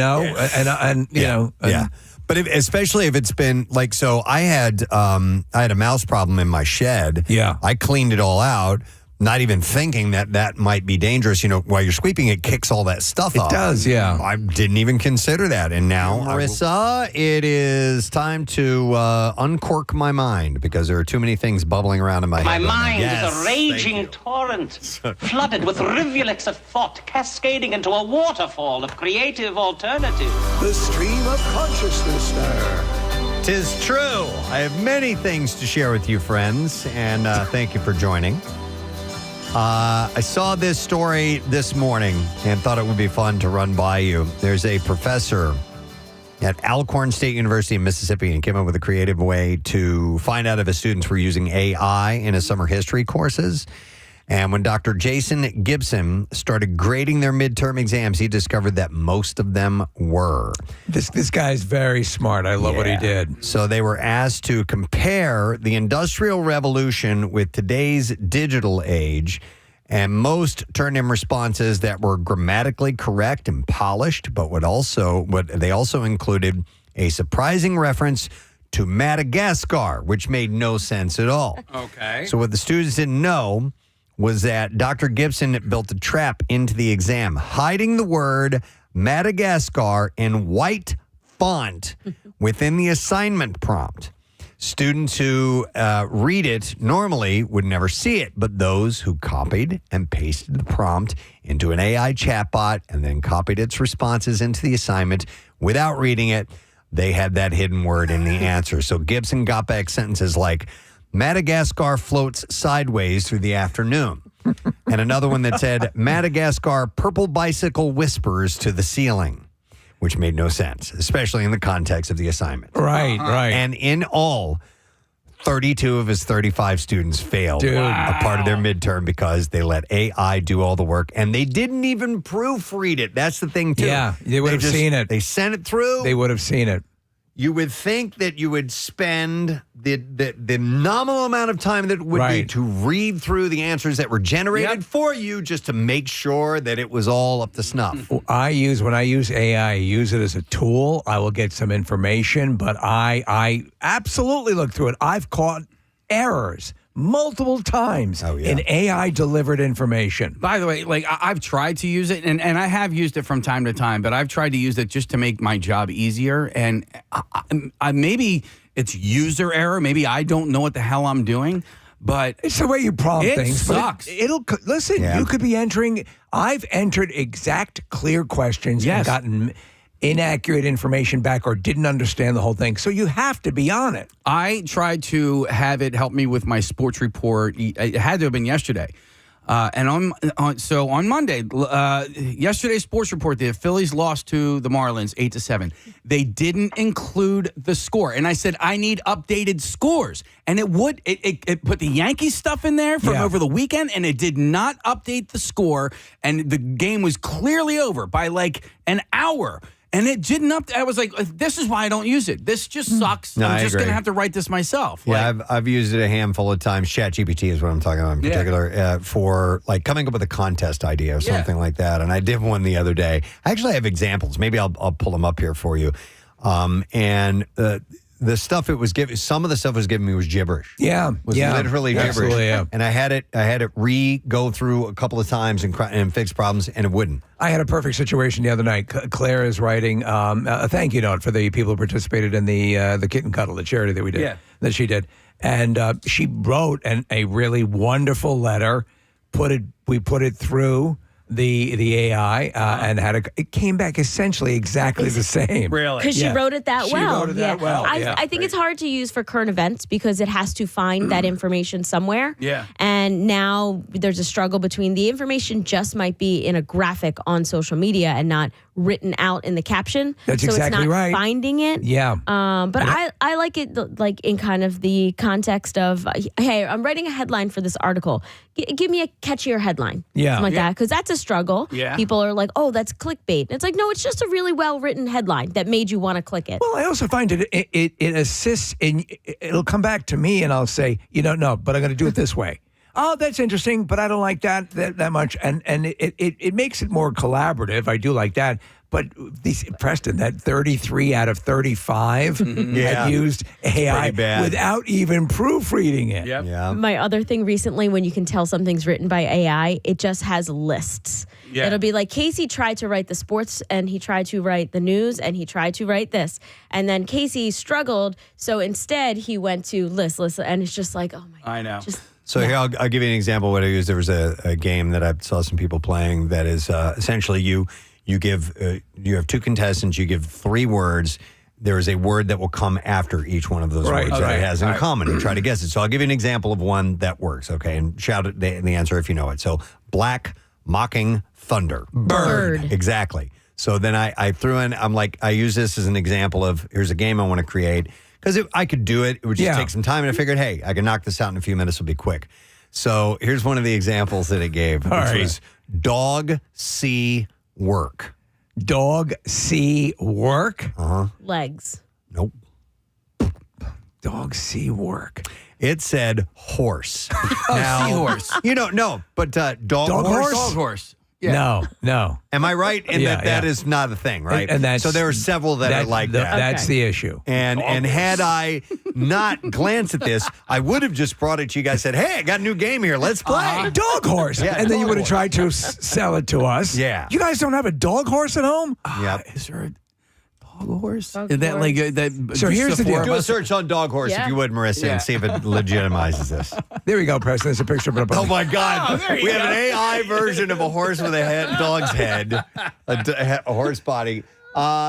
know. Yeah. But especially if it's been like, so I had a mouse problem in my shed. Yeah. I cleaned it all out, not even thinking that might be dangerous. While you're sweeping, it kicks all that stuff up. It does, yeah. I didn't even consider that. And now, Marissa, it is time to uncork my mind because there are too many things bubbling around in my head. My mind is a raging torrent, flooded with rivulets of thought, cascading into a waterfall of creative alternatives. The stream of consciousness, sir. 'Tis true. I have many things to share with you, friends, and thank you for joining. I saw this story this morning and thought it would be fun to run by you. There's a professor at Alcorn State University in Mississippi and came up with a creative way to find out if his students were using AI in his summer history courses. And when Dr. Jason Gibson started grading their midterm exams, he discovered that most of them were. This guy's very smart. I love what he did. So they were asked to compare the Industrial Revolution with today's digital age, and most turned in responses that were grammatically correct and polished, but they also included a surprising reference to Madagascar, which made no sense at all. Okay. So what the students didn't know was that Dr. Gibson built a trap into the exam, hiding the word Madagascar in white font within the assignment prompt. Students who read it normally would never see it, but those who copied and pasted the prompt into an AI chatbot and then copied its responses into the assignment without reading it, they had that hidden word in the answer. So Gibson got back sentences like, Madagascar floats sideways through the afternoon. And another one that said, Madagascar purple bicycle whispers to the ceiling. which made no sense, especially in the context of the assignment. Right, right. And in all, 32 of his 35 students failed a part of their midterm because they let AI do all the work, and they didn't even proofread it. That's the thing, too. Yeah, they would have seen it. They sent it through. They would have seen it. You would think that you would spend the nominal amount of time that would be to read through the answers that were generated for you just to make sure that it was all up to snuff. When I use AI, I use it as a tool. I will get some information, but I absolutely look through it. I've caught errors multiple times in AI delivered information. By the way, like I've tried to use it, and I have used it from time to time, but I've tried to use it just to make my job easier. And I maybe it's user error. Maybe I don't know what the hell I'm doing. But it's the way you prompt things. Sucks. It'll listen. Yeah. You could be entering. I've entered exact, clear questions and gotten inaccurate information back or didn't understand the whole thing. So you have to be on it. I tried to have it help me with my sports report. It had to have been yesterday. And on Monday, yesterday's sports report, the Phillies lost to the Marlins 8-7. They didn't include the score. And I said, I need updated scores. And it put the Yankees stuff in there from over the weekend, and it did not update the score. And the game was clearly over by like an hour. And it didn't I was like, this is why I don't use it. This just sucks. No, I'm just going to have to write this myself. Yeah, I've used it a handful of times. ChatGPT is what I'm talking about in particular for like coming up with a contest idea or something like that. And I did one the other day. I actually have examples. Maybe I'll pull them up here for you. The stuff it was giving, some of the stuff it was giving me was gibberish. Yeah, was literally gibberish. Absolutely, yeah. And I had it go through a couple of times and fix problems, and it wouldn't. I had a perfect situation the other night. Claire is writing a thank you note for the people who participated in the kitten cuddle, the charity that we did, that she did, and she wrote a really wonderful letter. We put it through the AI and it came back essentially exactly the same. Really? Because she wrote it that well. She wrote it that well. I think it's hard to use for current events because it has to find that information somewhere. Yeah. And now there's a struggle between the information just might be in a graphic on social media and not written out in the caption. That's so exactly it's not right. finding it. Yeah. But I like it like in kind of the context of, hey, I'm writing a headline for this article. Give me a catchier headline. Yeah. Something like that. Because that's a struggle. Yeah. People are like, oh, that's clickbait. And it's like, no, it's just a really well-written headline that made you want to click it. Well, I also find it assists it'll come back to me and I'll say, no, but I'm going to do it this way. Oh, that's interesting, but I don't like that much. And it makes it more collaborative. I do like that. But Preston, that 33 out of 35 had used AI without even proofreading it. Yep. Yeah. My other thing recently, when you can tell something's written by AI, it just has lists. Yeah. It'll be like, Casey tried to write the sports, and he tried to write the news, and he tried to write this. And then Casey struggled, so instead he went to list, and it's just like, oh my God. I know. So here, I'll give you an example of what I used. There was a game that I saw some people playing that is essentially you have two contestants, you give 3 words. There is a word that will come after each one of those words that it has in common. And try to guess it. So I'll give you an example of one that works, okay? And shout the answer if you know it. So black, mocking, thunder. Bird. Exactly. So then I threw in, I'm like, I use this as an example of, here's a game I want to create. Because I could do it. It would just take some time. And I figured, hey, I can knock this out in a few minutes. It'll be quick. So here's one of the examples that it gave, which was dog see work. Dog see work? Legs. Nope. Dog see work. It said horse. Seahorse. No, but dog horse? horse? Dog horse. Yeah. No. Am I right in that is not a thing, right? And that's, so there are several that are like that. That's the issue. And had I not glanced at this, I would have just brought it to you guys and said, hey, I got a new game here. Let's play. Dog horse. Yeah, and then you dog would have tried to sell it to us. Yeah. You guys don't have a dog horse at home? Yeah. Is there a dog horse? Dog Is that horse. like that? So here's the deal. Do a search on dog horse if you would, Marissa, and see if it legitimizes this. There we go, Preston. There's a picture of it up on Oh my God! We have an AI version of a horse with a dog's head, a horse body.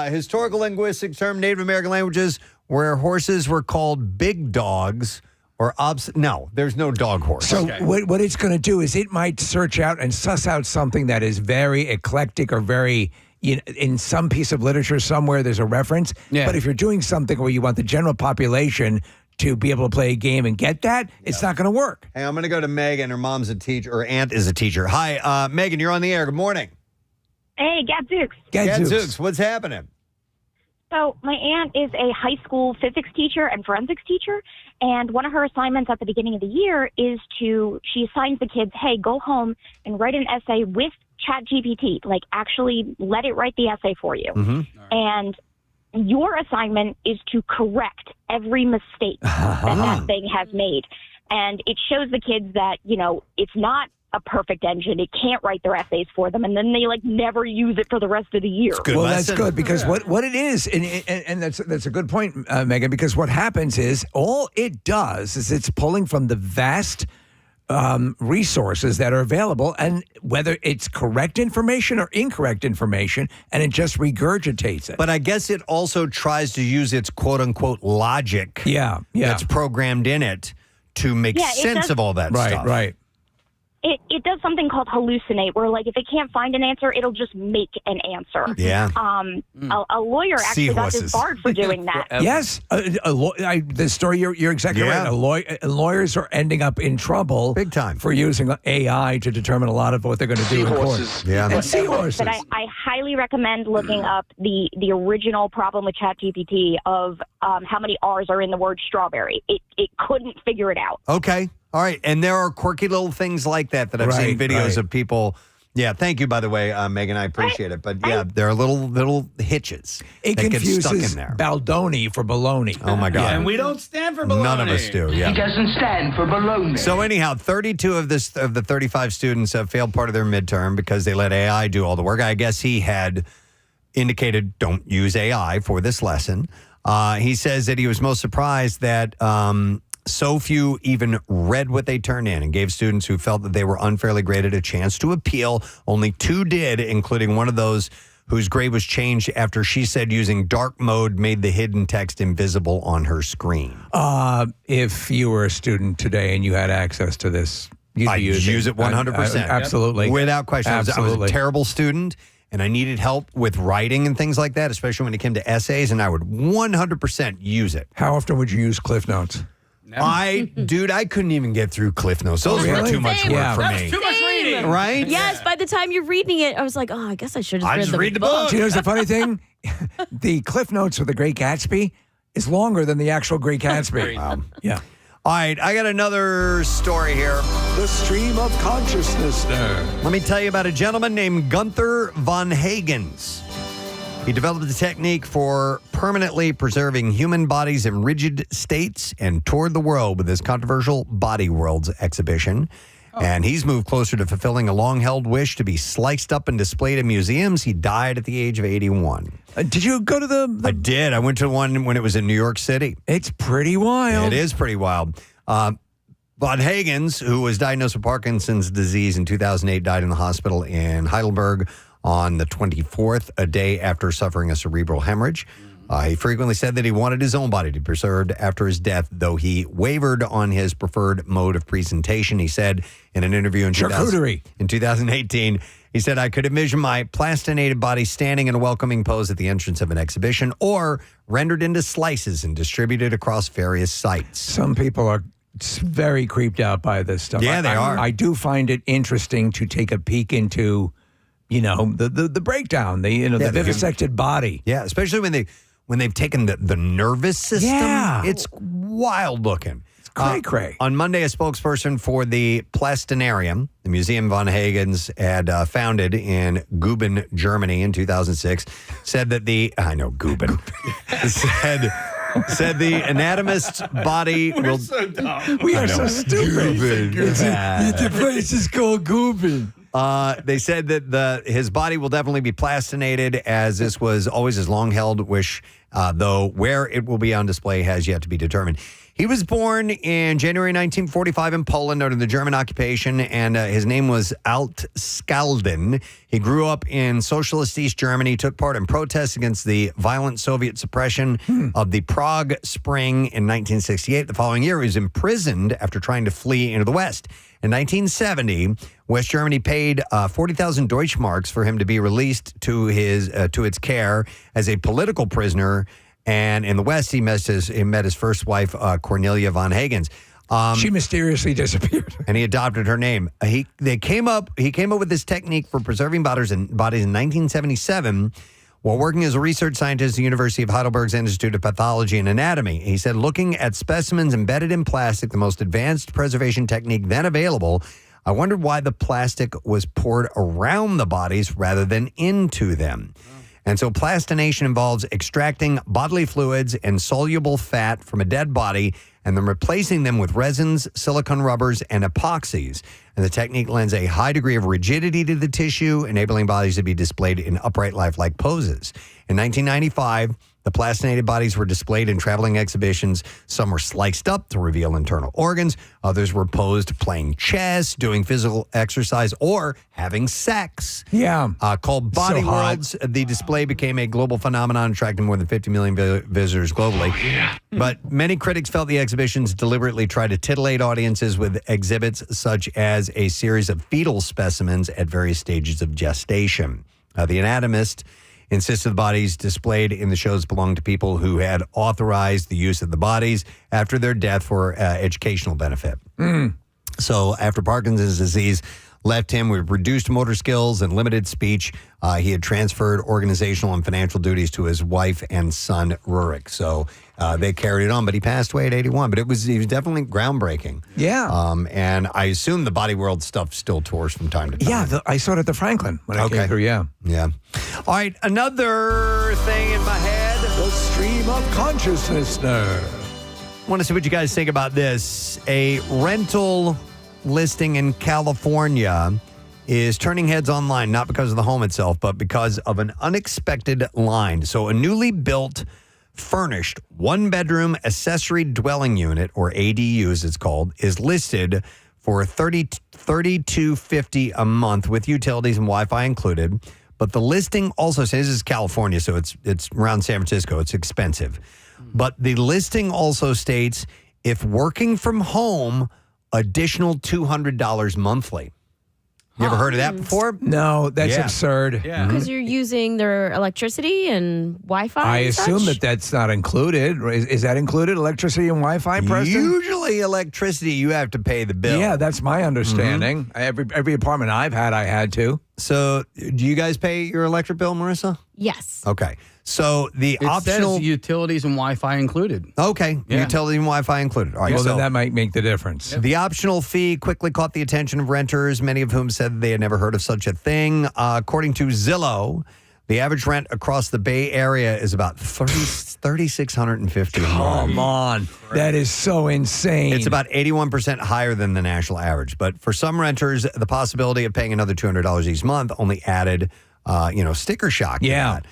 Historical linguistic term, Native American languages, where horses were called big dogs or no, there's no dog horse. So what it's going to do is it might search out and suss out something that is very eclectic or very in some piece of literature somewhere there's a reference. Yeah. But if you're doing something where you want the general population to be able to play a game and get that, it's not going to work. Hey, I'm going to go to Megan. Her mom's a teacher. Her aunt is a teacher. Hi, Megan, you're on the air. Good morning. Hey, Gadzooks. Gadzooks, what's happening? So my aunt is a high school physics teacher and forensics teacher, and one of her assignments at the beginning of the year is she assigns the kids, hey, go home and write an essay with ChatGPT, like actually let it write the essay for you. Mm-hmm. And your assignment is to correct every mistake that thing has made. And it shows the kids that, it's not a perfect engine. It can't write their essays for them. And then they never use it for the rest of the year. Well, that's good because what it is, and that's a good point, Megan, because what happens is all it does is it's pulling from the vast resources that are available, and whether it's correct information or incorrect information, and it just regurgitates it. But I guess it also tries to use its quote-unquote logic that's programmed in it to make sense of all that stuff. Right. It does something called hallucinate, where if it can't find an answer, it'll just make an answer. Yeah. A lawyer actually got disbarred for doing that. Yes, the story you're exactly right. Lawyers are ending up in trouble big time for using AI to determine a lot of what they're going to do in court. Yeah, and seahorses. But I highly recommend looking up the original problem with ChatGPT of how many R's are in the word strawberry. It couldn't figure it out. Okay. All right. And there are quirky little things like that I've seen videos of people. Yeah. Thank you, by the way, Megan. I appreciate it. But yeah, there are little hitches. It that confuses get stuck in there. Baldoni for baloney. Oh, my God. And we don't stand for baloney. None of us do. Yeah. He doesn't stand for baloney. So anyhow, 32 of the 35 students have failed part of their midterm because they let AI do all the work. I guess he had indicated don't use AI for this lesson. He says that he was most surprised that so few even read what they turned in and gave students who felt that they were unfairly graded a chance to appeal. Only 2 did, including one of those whose grade was changed after she said using dark mode made the hidden text invisible on her screen. If you were a student today and you had access to this, I'd use it 100%. Absolutely. Without question. I was a terrible student, and I needed help with writing and things like that, especially when it came to essays, and I would 100% use it. How often would you use Cliff Notes? I couldn't even get through Cliff Notes. Those were too much work for me. Too much reading. Right? Yes, by the time you're reading it, I was like, I guess I should have read the book. Do you know the funny thing? The Cliff Notes for The Great Gatsby is longer than the actual Great Gatsby. Wow. Yeah. All right, I got another story here. The stream of consciousness there. Let me tell you about a gentleman named Gunther von Hagens. He developed a technique for permanently preserving human bodies in rigid states and toured the world with his controversial Body Worlds exhibition. And he's moved closer to fulfilling a long-held wish to be sliced up and displayed in museums. He died at the age of 81. Did you go to the... I did. I went to one when it was in New York City. It's pretty wild. It is pretty wild. Von Hagens, who was diagnosed with Parkinson's disease in 2008, died in the hospital in Heidelberg on the 24th, a day after suffering a cerebral hemorrhage. He frequently said that he wanted his own body to be preserved after his death, though he wavered on his preferred mode of presentation. He said in an interview in 2018, he said, I could envision my plastinated body standing in a welcoming pose at the entrance of an exhibition or rendered into slices and distributed across various sites. Some people are very creeped out by this stuff. Yeah, they are. I do find it interesting to take a peek into... the breakdown, the vivisected body. Yeah, especially when they've taken the nervous system. Yeah. It's wild looking. It's cray-cray. On Monday, a spokesperson for the Plastinarium, the museum von Hagens had founded in Guben, Germany in 2006, said that said the anatomist's body will... so dumb. We are so stupid. The place is called Guben. They said that his body will definitely be plastinated, as this was always his long-held wish, though where it will be on display has yet to be determined. He was born in January 1945 in Poland under the German occupation, and his name was Alt Skalden. He grew up in socialist East Germany, took part in protests against the violent Soviet suppression of the Prague Spring in 1968. The following year, he was imprisoned after trying to flee into the West. In 1970, West Germany paid 40,000 Deutschmarks for him to be released to its care as a political prisoner. And in the West, he met his first wife, Cornelia von Hagens. She mysteriously disappeared, and he adopted her name. He came up with this technique for preserving bodies in 1977 while working as a research scientist at the University of Heidelberg's Institute of Pathology and Anatomy. He said, looking at specimens embedded in plastic, the most advanced preservation technique then available, I wondered why the plastic was poured around the bodies rather than into them. And so plastination involves extracting bodily fluids and soluble fat from a dead body and then replacing them with resins, silicone rubbers, and epoxies. And the technique lends a high degree of rigidity to the tissue, enabling bodies to be displayed in upright, lifelike poses. In 1995, the plastinated bodies were displayed in traveling exhibitions. Some were sliced up to reveal internal organs. Others were posed playing chess, doing physical exercise, or having sex. Yeah. Called Body So hot. Worlds, the display became a global phenomenon, attracting more than 50 million visitors globally. Oh, yeah. But many critics felt the exhibitions deliberately tried to titillate audiences with exhibits such as a series of fetal specimens at various stages of gestation. The anatomist insisted the bodies displayed in the shows belonged to people who had authorized the use of the bodies after their death for educational benefit. So after Parkinson's disease left him with reduced motor skills and limited speech, he had transferred organizational and financial duties to his wife and son, Rurik. So they carried it on, but he passed away at 81. But he was definitely groundbreaking. Yeah. And I assume the Body World stuff still tours from time to time. Yeah, I saw it at the Franklin when I came through, yeah. Yeah. All right, another thing in my head. The stream of consciousness nerd. Want to see what you guys think about this. A rental listing in California is turning heads online, not because of the home itself, but because of an unexpected line. So a newly built, furnished, one-bedroom accessory dwelling unit, or ADU as it's called, is listed for $32.50 a month with utilities and Wi-Fi included. But the listing also says, this is California, so it's around San Francisco. It's expensive. But the listing also states, if working from home, additional $200 monthly. You ever heard of that before? No, that's absurd. Yeah. Because you're using their electricity and Wi-Fi. I and assume such? that's not included. Is that included, electricity and Wi-Fi, Preston? Usually electricity, you have to pay the bill. Yeah, that's my understanding. Every apartment I've had, I had to. So do you guys pay your electric bill, Marissa? Yes. Okay. So the It optional says utilities and Wi-Fi included. Okay, Yeah. utility and Wi-Fi included. All right, Well, so then that might make the difference. the optional fee quickly caught the attention of renters, many of whom said they had never heard of such a thing. According to Zillow, the average rent across the Bay Area is about $3,650 a month. Come on. That is so insane. It's about 81% higher than the national average. But for some renters, the possibility of paying another $200 each month only added, sticker shock to that.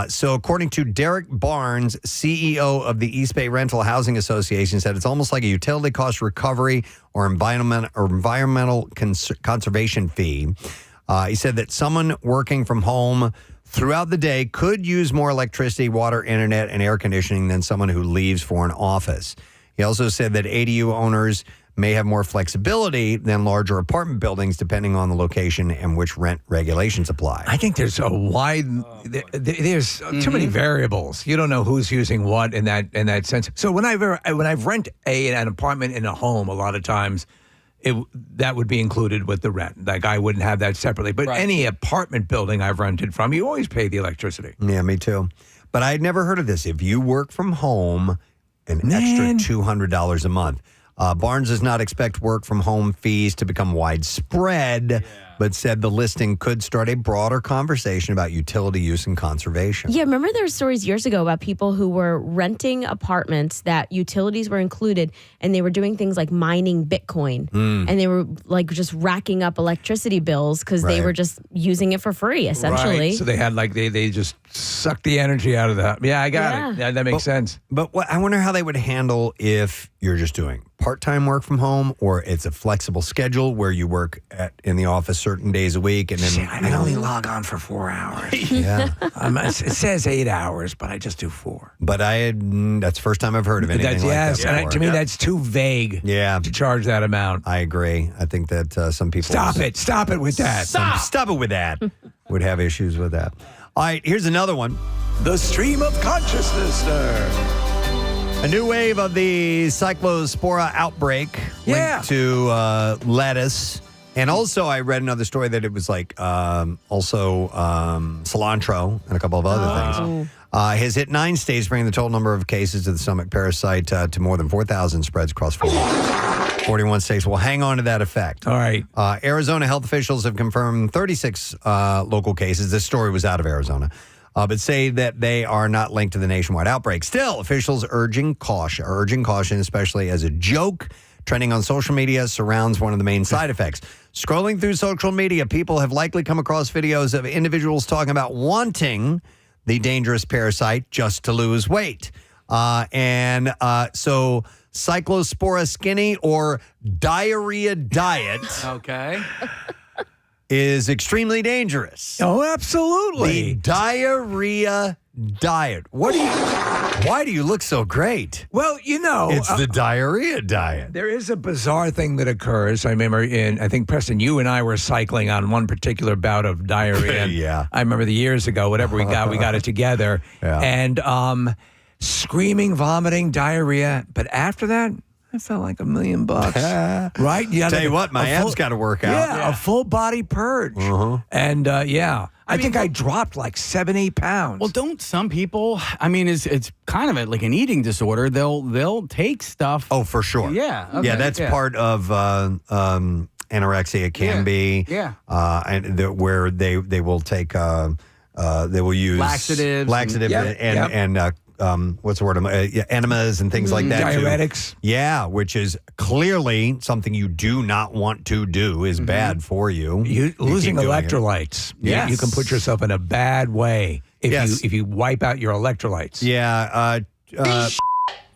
So according to Derek Barnes, CEO of the East Bay Rental Housing Association, said it's almost like a utility cost recovery or environmental conservation fee. He said that someone working from home throughout the day could use more electricity, water, internet, and air conditioning than someone who leaves for an office. He also said that ADU owners may have more flexibility than larger apartment buildings depending on the location and which rent regulations apply. I think there's a wide, there's too many variables. You don't know who's using what in that sense. So when I rent an apartment in a home, a lot of times that would be included with the rent. Like I wouldn't have that separately. But any apartment building I've rented from, you always pay the electricity. Yeah, me too. But I had never heard of this. If you work from home, an extra $200 a month. Barnes does not expect work from home fees to become widespread, but said the listing could start a broader conversation about utility use and conservation. Yeah, remember there were stories years ago about people who were renting apartments that utilities were included, and they were doing things like mining Bitcoin, and they were like just racking up electricity bills because they were just using it for free, essentially. Right. So they had they just sucked the energy out of that. Yeah, I got it. Yeah, that makes sense. But I wonder how they would handle if you're just doing part-time work from home, or it's a flexible schedule where you work in the office certain days a week, and then I only log on for 4 hours. Yeah. It says 8 hours, but I just do 4. But that's the first time I've heard of anything like that. Yes, and to me that's too vague. Yeah, to charge that amount. I agree. I think that some people stop it with that. Stop it with that. Would have issues with that. All right, here's another one. The stream of consciousness, sir. A new wave of the Cyclospora outbreak linked to lettuce. And also, I read another story that it was like cilantro and a couple of other things. Has hit 9 states, bringing the total number of cases of the stomach parasite to more than 4,000, spreads across 41 states. Well, hang on to that effect. All right. Arizona health officials have confirmed 36 local cases. This story was out of Arizona. But say that they are not linked to the nationwide outbreak. Still, officials urging caution, especially as a joke trending on social media surrounds one of the main side effects. Scrolling through social media, people have likely come across videos of individuals talking about wanting the dangerous parasite just to lose weight. So Cyclospora skinny or diarrhea diet. Okay. Is extremely dangerous. Oh, absolutely. The diarrhea diet. Why do you look so great? Well, it's the diarrhea diet. There is a bizarre thing that occurs. I remember I think, Preston, you and I were cycling on one particular bout of diarrhea. Yeah. I remember the years ago, whatever we got it together. Yeah. And screaming, vomiting, diarrhea. But after that, I felt like $1 million, right? Tell you what, my abs got to work out. Yeah, a full body purge, and I think I dropped like 7-8 pounds. Well, don't some people? I mean, it's kind of like an eating disorder. They'll take stuff. Oh, for sure. Yeah. Okay, yeah, that's part of anorexia. Can be. Yeah. And where they will take they will use laxative and what's the word? Enemas and things like that. Diuretics. Too. Yeah, which is clearly something you do not want to do, is bad for you. Losing electrolytes. Yes. You can put yourself in a bad way if you wipe out your electrolytes. Yeah.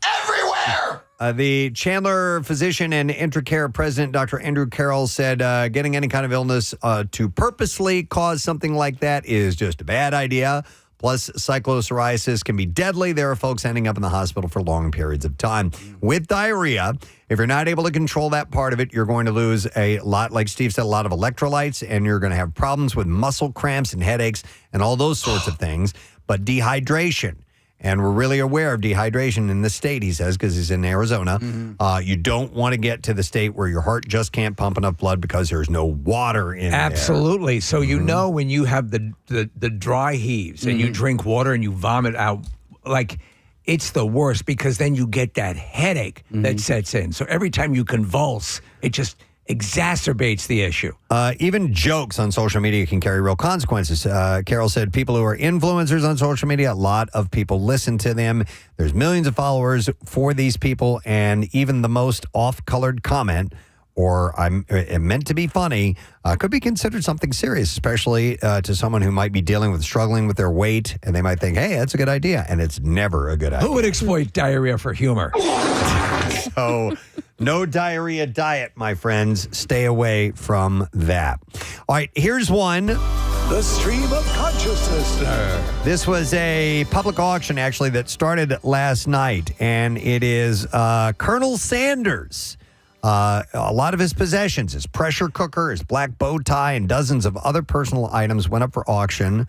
Everywhere! The Chandler physician and Intracare president, Dr. Andrew Carroll, said getting any kind of illness to purposely cause something like that is just a bad idea. Plus, cyclopsoriasis can be deadly. There are folks ending up in the hospital for long periods of time. With diarrhea, if you're not able to control that part of it, you're going to lose a lot, like Steve said, a lot of electrolytes, and you're going to have problems with muscle cramps and headaches and all those sorts of things. But dehydration, and we're really aware of dehydration in this state, he says, because he's in Arizona. You don't want to get to the state where your heart just can't pump enough blood because there's no water in there. Absolutely. So when you have the dry heaves and you drink water and you vomit out, like it's the worst, because then you get that headache that sets in. So every time you convulse, it just exacerbates the issue. Even jokes on social media can carry real consequences. Carol said people who are influencers on social media, a lot of people listen to them. There's millions of followers for these people, and even the most off-colored comment or I'm meant to be funny could be considered something serious, especially to someone who might be struggling with their weight, and they might think, hey, that's a good idea, and it's never a good idea. Who would exploit diarrhea for humor? So no diarrhea diet, my friends. Stay away from that. All right, here's one. The stream of consciousness. This was a public auction, actually, that started last night, and it is Colonel Sanders. A lot of his possessions, his pressure cooker, his black bow tie, and dozens of other personal items went up for auction,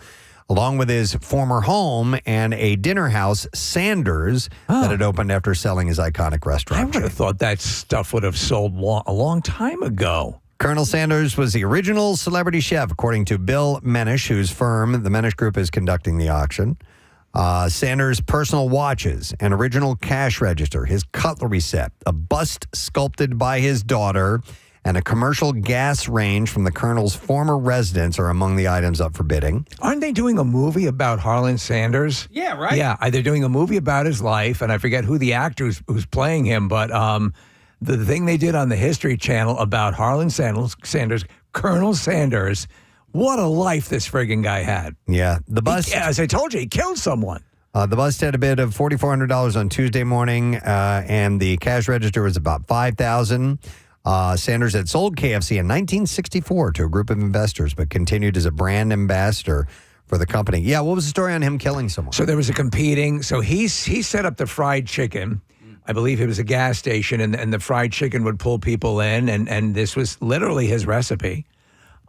along with his former home and a dinner house, Sanders, that had opened after selling his iconic restaurant. I would have thought that stuff would have sold a long time ago. Colonel Sanders was the original celebrity chef, according to Bill Menish, whose firm, the Menish Group, is conducting the auction. Sanders' personal watches, an original cash register, his cutlery set, a bust sculpted by his daughter, and a commercial gas range from the Colonel's former residence are among the items up for bidding. Aren't they doing a movie about Harlan Sanders? Yeah, right. Yeah, they're doing a movie about his life, and I forget who the actor who's playing him, but the thing they did on the History Channel about Harlan Sanders, Colonel Sanders, what a life this friggin' guy had. Yeah. The bust, as I told you, he killed someone. The bust had a bid of $4,400 on Tuesday morning, and the cash register was about $5,000. Sanders had sold KFC in 1964 to a group of investors, but continued as a brand ambassador for the company. Yeah, what was the story on him killing someone? So there was so he set up the fried chicken. I believe it was a gas station, and the fried chicken would pull people in, and this was literally his recipe.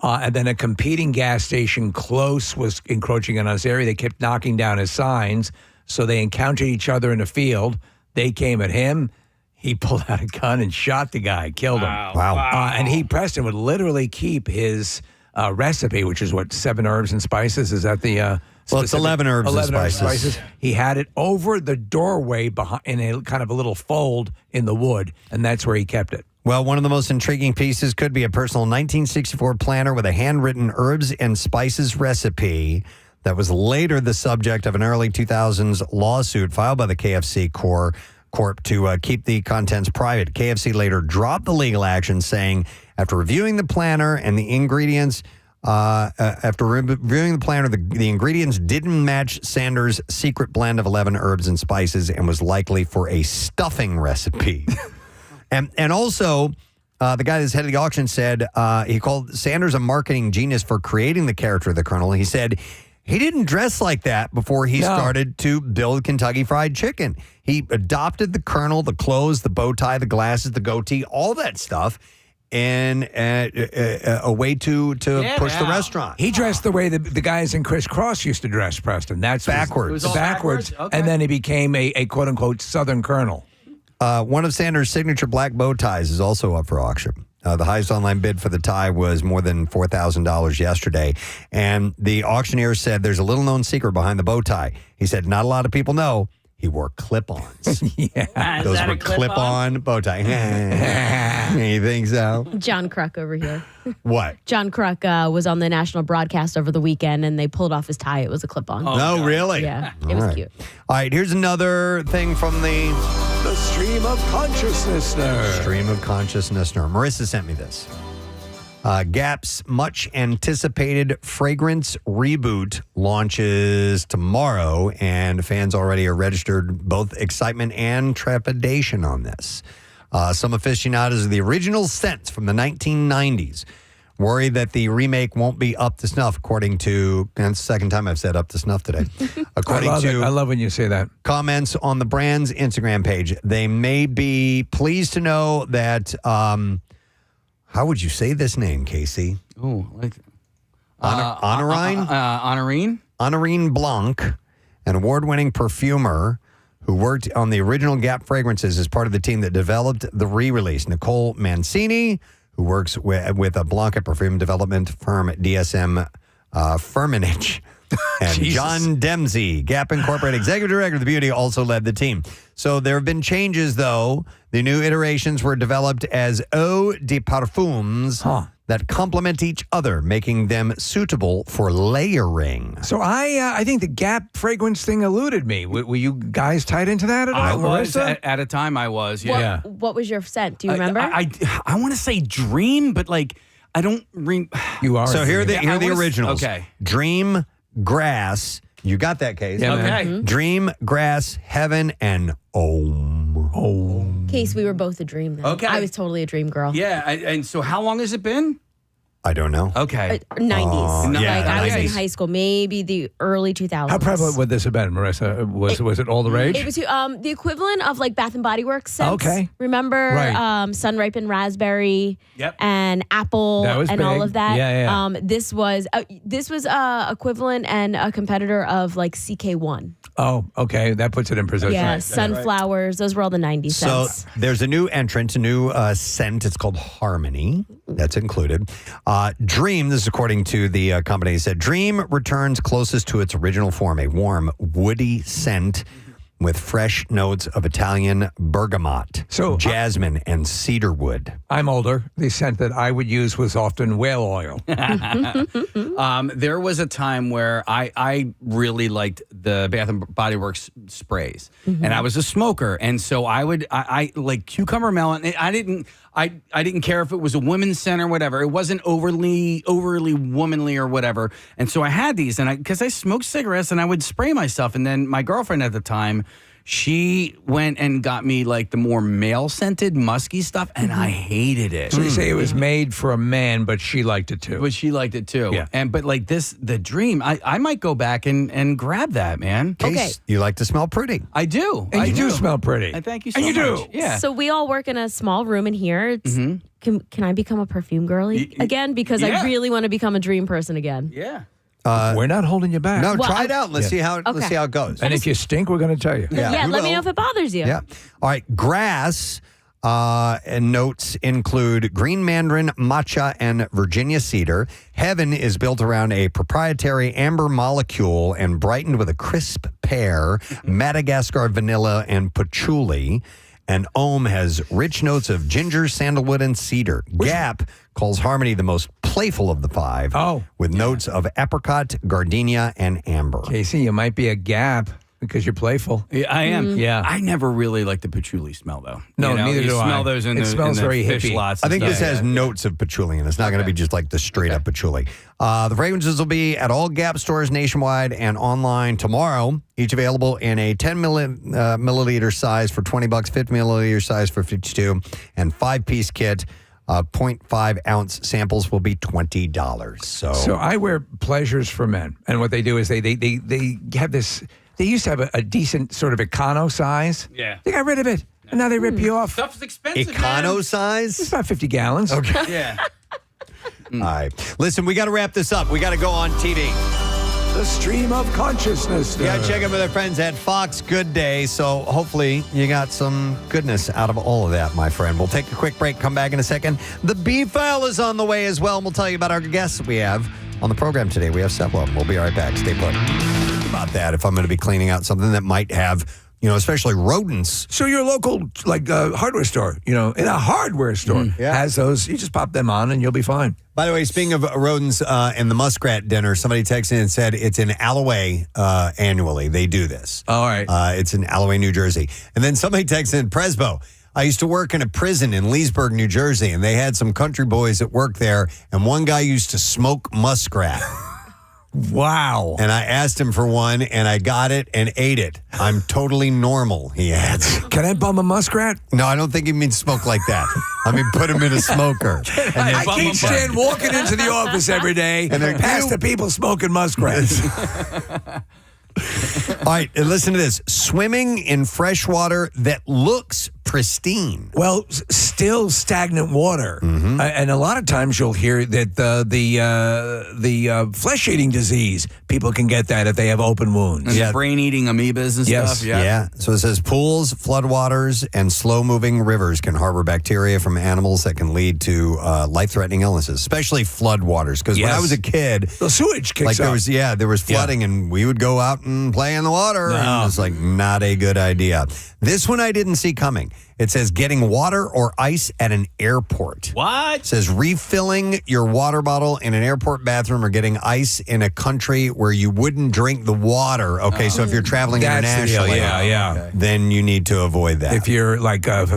And then a competing gas station close was encroaching on his area. They kept knocking down his signs, so they encountered each other in a field. They came at him. He pulled out a gun and shot the guy, killed him. Wow. And Preston would literally keep his recipe, which is 7 herbs and spices. Is that the... Well, it's 11 herbs and spices. He had it over the doorway behind in a kind of a little fold in the wood, and that's where he kept it. Well, one of the most intriguing pieces could be a personal 1964 planner with a handwritten herbs and spices recipe that was later the subject of an early 2000s lawsuit filed by the KFC Corp to keep the contents private. KFC later dropped the legal action, saying after reviewing the planner and the ingredients, the ingredients didn't match Sanders' secret blend of 11 herbs and spices and was likely for a stuffing recipe. And also, the guy that's head of the auction said he called Sanders a marketing genius for creating the character of the Colonel. He said he didn't dress like that before he started to build Kentucky Fried Chicken. He adopted the Colonel, the clothes, the bow tie, the glasses, the goatee, all that stuff, and a way to push the restaurant. He dressed the way the guys in Criss Cross used to dress, Preston. That's backwards. Backwards. Okay. And then he became a quote-unquote Southern Colonel. One of Sanders' signature black bow ties is also up for auction. The highest online bid for the tie was more than $4,000 yesterday. And the auctioneer said there's a little-known secret behind the bow tie. He said not a lot of people know he wore clip-ons. Yeah. Those were clip-on bow tie. You think so? John Kruk over here. What? John Kruk was on the national broadcast over the weekend, and they pulled off his tie. It was a clip-on. Oh, really? Yeah, it was cute. All right, here's another thing from the Stream of Consciousness. Stream of Consciousness. Marissa sent me this. Gap's much-anticipated fragrance reboot launches tomorrow, and fans already are registered both excitement and trepidation on this. Some aficionados of the original scents from the 1990s worry that the remake won't be up to snuff, according to, and it's the second time I've said up to snuff today. According I love when you say that. Comments on the brand's Instagram page. They may be pleased to know that, how would you say this name, Casey? Oh, like Honorine? Honorine? Honorine Blanc, an award-winning perfumer who worked on the original Gap fragrances as part of the team that developed the re-release. Nicole Mancini, who works with a Blanca perfume development firm DSM Firmenich. And John Dempsey, Gap Incorporated Executive Director of the Beauty, also led the team. So there have been changes, though. The new iterations were developed as eau de parfums that complement each other, making them suitable for layering. So I think the Gap fragrance thing eluded me. Were you guys tied into that at all? I was. Marissa? At a time, I was, yeah. What was your scent? Do you remember? I want to say Dream, but like, I don't... You are. So here are the originals. Okay. Dream, Grass. You got that, Case. Yeah, okay. man. Dream, Grass, Heaven, and Om. Case, we were both a dream then. Okay. I was totally a dream girl. Yeah, and so how long has it been? I don't know. Okay. 90s. yeah, Like I was in 90s. high school, maybe the early 2000s. How prevalent would this have been, Marissa? Was it all the rage? It was the equivalent of like Bath and Body Works scents. Okay. Remember Right. Sun Ripened Raspberry Yep. and Apple That was and all big. of that. Yeah. This was equivalent and a competitor of like CK1. Oh, okay. That puts it in perspective. Yeah, Sunflowers. Those were all the 90s So scents. there's a new entrant, a new scent. It's called Harmony. That's included. Dream, this is according to the company, said Dream returns closest to its original form, a warm, woody scent with fresh notes of Italian bergamot, jasmine, and cedarwood. I'm older. The scent that I would use was often whale oil. There was a time where I really liked the Bath and Body Works sprays, and I was a smoker, and so I like cucumber melon. I didn't care if it was a women's scent or whatever. It wasn't overly womanly or whatever. And so I had these, and because I smoked cigarettes, and I would spray myself. And then my girlfriend at the time, she went and got me like the more male scented musky stuff, and I hated it. So you say it was made for a man, but she liked it too. Yeah. But like the dream, I might go back and grab that, man. Okay. You like to smell pretty. I do. And you do smell pretty. Thank you so much. And you do. Yeah. So we all work in a small room in here. It's, can I become a perfume girly again? Because I really want to become a dream person again. Yeah. We're not holding you back. No, try it out. Let's see how it goes. And if you stink, we're going to tell you. Yeah, let me know if it bothers you. Yeah. All right. Grass and notes include green mandarin, matcha, and Virginia cedar. Heaven is built around a proprietary amber molecule and brightened with a crisp pear, Madagascar vanilla, and patchouli. And Ohm has rich notes of ginger, sandalwood, and cedar. Gap calls Harmony the most playful of the five, with notes of apricot, gardenia, and amber. Casey, you might be a Gap because you're playful. Yeah, I am. Yeah. I never really liked the patchouli smell, though. No, neither do I. You smell those in it the smells in the very fish hippie. lots. I think and this stuff. has notes of patchouli, and it's not going to be just like the straight up patchouli. The fragrances will be at all Gap stores nationwide and online tomorrow, each available in a 10 milliliter size for $20, 50 milliliter size for $52, and 5-piece kit. 0.5 ounce samples will be $20. So I wear Pleasures for Men, and what they do is they have this. They used to have a decent sort of econo size. Yeah. They got rid of it, and now they rip you off. Stuff's expensive. Econo size? It's about 50 gallons. Okay. Yeah. All right. Listen, we got to wrap this up. We got to go on TV. The stream of consciousness. You got to check in with our friends at Fox Good Day. So hopefully you got some goodness out of all of that, my friend. We'll take a quick break, come back in a second. The B-File is on the way as well, and we'll tell you about our guests we have on the program today. We have several of them. We'll be right back. Stay put. About that, if I'm going to be cleaning out something that might have, especially rodents. So your local hardware store, in a hardware store has those. You just pop them on and you'll be fine. By the way, speaking of rodents and the muskrat dinner, somebody texted in and said it's in Alloway annually. They do this. All right. It's in Alloway, New Jersey. And then somebody texted in, Presbo, I used to work in a prison in Leesburg, New Jersey, and they had some country boys that worked there, and one guy used to smoke muskrat. Wow. And I asked him for one, and I got it and ate it. I'm totally normal, he adds. Can I bum a muskrat? No, I don't think he means smoke like that. I mean, put him in a smoker. I can't stand walking into the office every day and past the people smoking muskrats. All right, and listen to this. Swimming in fresh water that looks pristine. Well, still stagnant water. And a lot of times you'll hear that the flesh-eating disease, people can get that if they have open wounds. And brain-eating amoebas and stuff. Yeah. So it says pools, floodwaters, and slow-moving rivers can harbor bacteria from animals that can lead to life-threatening illnesses, especially floodwaters. Because when I was a kid, the sewage kicks up. There was flooding, and we would go out and play in the water. And it was like not a good idea. This one I didn't see coming. It says getting water or ice at an airport. What? It says refilling your water bottle in an airport bathroom or getting ice in a country where you wouldn't drink the water. Okay, so if you're traveling internationally, then you need to avoid that. If you're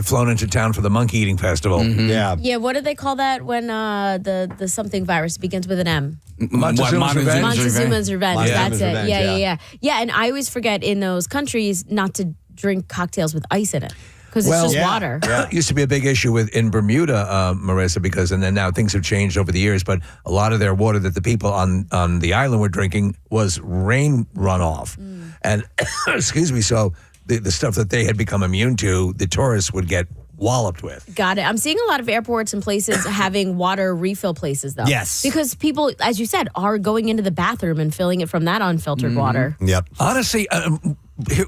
flown into town for the monkey eating festival. Yeah. Yeah, what do they call that when the something virus begins with an M? Montezuma's Revenge. Montezuma's Revenge. That's it. Revenge, Yeah. Yeah, and I always forget in those countries not to drink cocktails with ice in it. Because it's just water. It used to be a big issue in Bermuda, Marissa, and then now things have changed over the years, but a lot of their water that the people on the island were drinking was rain runoff. And, excuse me, so the stuff that they had become immune to, the tourists would get walloped with. Got it. I'm seeing a lot of airports and places having water refill places, though. Yes. Because people, as you said, are going into the bathroom and filling it from that unfiltered water. Yep. Honestly,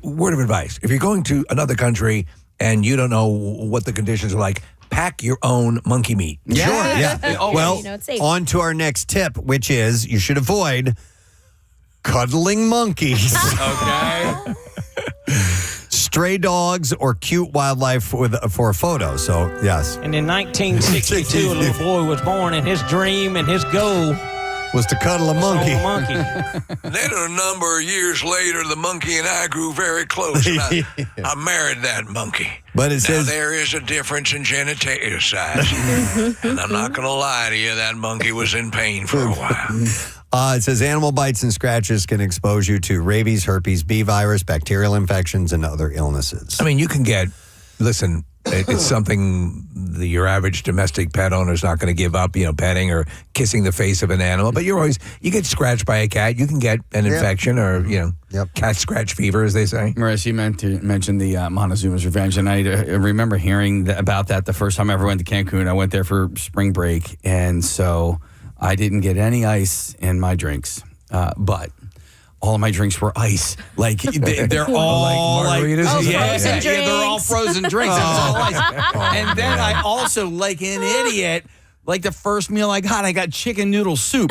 word of advice, if you're going to another country and you don't know what the conditions are like, pack your own monkey meat. Sure, yeah. Well, it's safe. on to our next tip, which is you should avoid cuddling monkeys. Okay. stray dogs or cute wildlife for a photo. So, yes. And in 1962, a little boy was born, and his dream and his goal was to cuddle a monkey. Then a number of years later, the monkey and I grew very close. And I married that monkey. But it says there is a difference in genitalia size. And I'm not going to lie to you, that monkey was in pain for a while. It says animal bites and scratches can expose you to rabies, herpes, B virus, bacterial infections, and other illnesses. I mean, you can get, listen, it's something your average domestic pet owner is not going to give up, petting or kissing the face of an animal. But you get scratched by a cat, you can get an infection or, cat scratch fever, as they say. Marissa, you mentioned the Montezuma's Revenge, and I remember hearing about that the first time I ever went to Cancun. I went there for spring break, and so I didn't get any ice in my drinks, but all of my drinks were ice. Like they're all like frozen drinks. They're all frozen drinks. All ice. And then I also, like an idiot, like the first meal I got chicken noodle soup,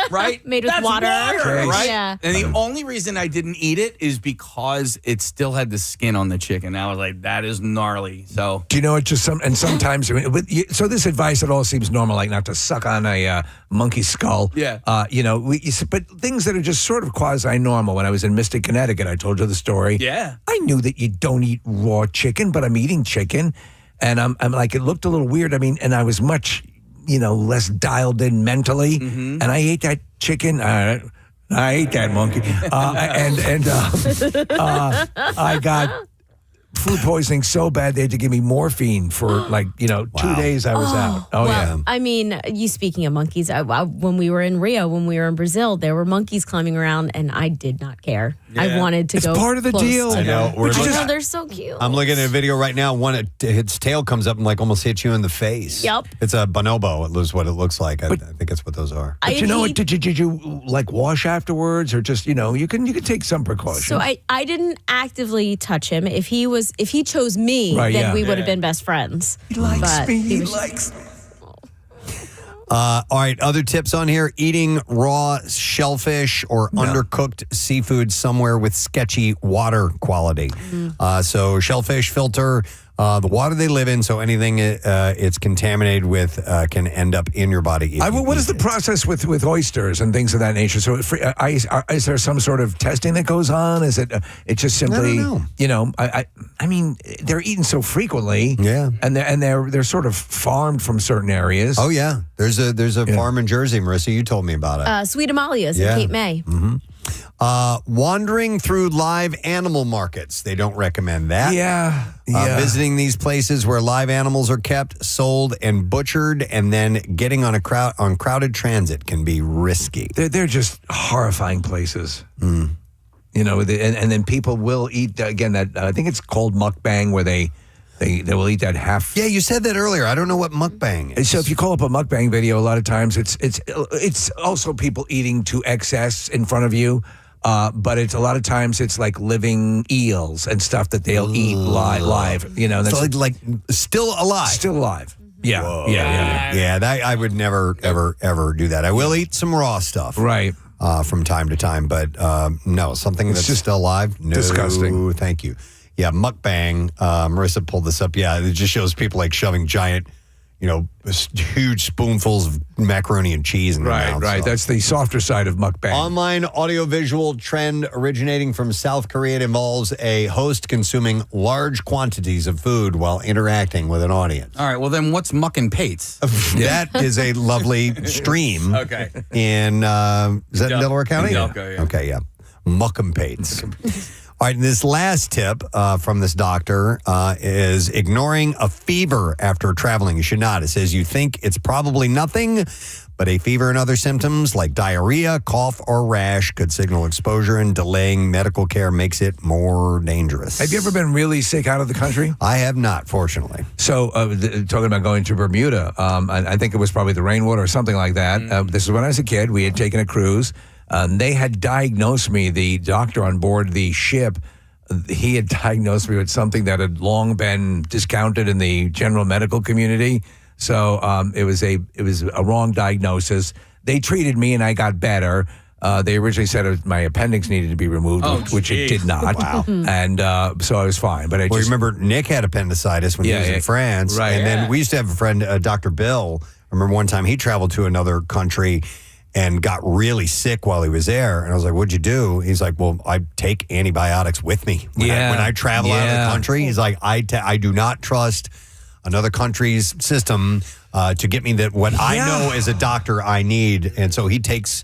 right? Made with That's water. right? Yeah. And the only reason I didn't eat it is because it still had the skin on the chicken. I was like, that is gnarly. So, do you know, sometimes, so this advice, it all seems normal, like not to suck on a monkey skull. Yeah. But things that are just sort of quasi-normal. When I was in Mystic, Connecticut, I told you the story. Yeah. I knew that you don't eat raw chicken, but I'm eating chicken. And I'm like, it looked a little weird. I mean, and I was much, less dialed in mentally. And I ate that chicken. I ate that monkey. I got food poisoning so bad they had to give me morphine for 2 days I was out. I mean, speaking of monkeys, when we were in Rio, when we were in Brazil, there were monkeys climbing around, and I did not care. Yeah. I wanted to go. It's part of the deal. I know. They're so cute. I'm looking at a video right now. Its tail comes up and almost hits you in the face. Yep. It's a bonobo. It is what it looks like. I think that's what those are. But did you wash afterwards, or just you can take some precautions? So I didn't actively touch him. If he chose me, then we would have been best friends. He likes me. He likes. All right, other tips on here: eating raw shellfish or undercooked seafood somewhere with sketchy water quality. So shellfish filter the water they live in, so anything it's contaminated with can end up in your body. What is the process with oysters and things of that nature? So is there some sort of testing that goes on? Is it just simply, I don't know. I mean, they're eaten so frequently, and they're sort of farmed from certain areas. Oh yeah, there's a farm in Jersey, Marissa. You told me about it. Sweet Amalia's in Cape May. Mm-hmm. Wandering through live animal markets. They don't recommend that. Visiting these places where live animals are kept, sold, and butchered, and then getting on crowded transit can be risky. They're just horrifying places. And then people will eat, again, that I think it's called mukbang, where they will eat that half. Yeah, you said that earlier. I don't know what mukbang is. So if you call up a mukbang video, a lot of times it's also people eating to excess in front of you. But it's a lot of times it's like living eels and stuff that they'll eat live. So like still alive. Still alive. Yeah. Whoa. Yeah. That I would never ever do that. I will eat some raw stuff. Right. From time to time, but no, something that's just still alive. No, disgusting. Thank you. Yeah, mukbang. Marissa pulled this up. Yeah, it just shows people like shoving giant, huge spoonfuls of macaroni and cheese in their mouth. Right. So. That's the softer side of mukbang. Online audiovisual trend originating from South Korea. It involves a host consuming large quantities of food while interacting with an audience. All right, well then what's muck and pates? That is a lovely stream. Okay. In, is that in Delaware County? Delco, yeah. Okay, yeah. Muck and pates. All right, and this last tip from this doctor is ignoring a fever after traveling. You should not. It says you think it's probably nothing, but a fever and other symptoms like diarrhea, cough, or rash could signal exposure, and delaying medical care makes it more dangerous. Have you ever been really sick out of the country? I have not, fortunately. So talking about going to Bermuda, I think it was probably the rainwater or something like that. This is when I was a kid. We had taken a cruise. They had diagnosed me, the doctor on board the ship, he had diagnosed me with something that had long been discounted in the general medical community. So it was a wrong diagnosis. They treated me and I got better. They originally said my appendix needed to be removed, which it did not. Wow. And so I was fine. But I just remember Nick had appendicitis when he was in France. Right. And then we used to have a friend, Dr. Bill. I remember one time he traveled to another country and got really sick while he was there. And I was like, what'd you do? He's like, well, I take antibiotics with me. When I travel out of the country, he's like, I do not trust another country's system to get me what I know as a doctor I need. And so he takes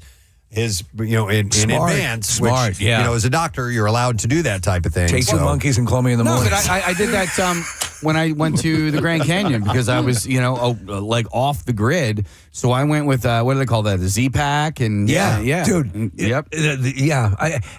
his, in advance. Smart, which, as a doctor, you're allowed to do that type of thing. Take two monkeys and call me in the morning. No, but I did that when I went to the Grand Canyon because I was, like off the grid. So I went with, what do they call that? The Z-Pack and dude. Yep.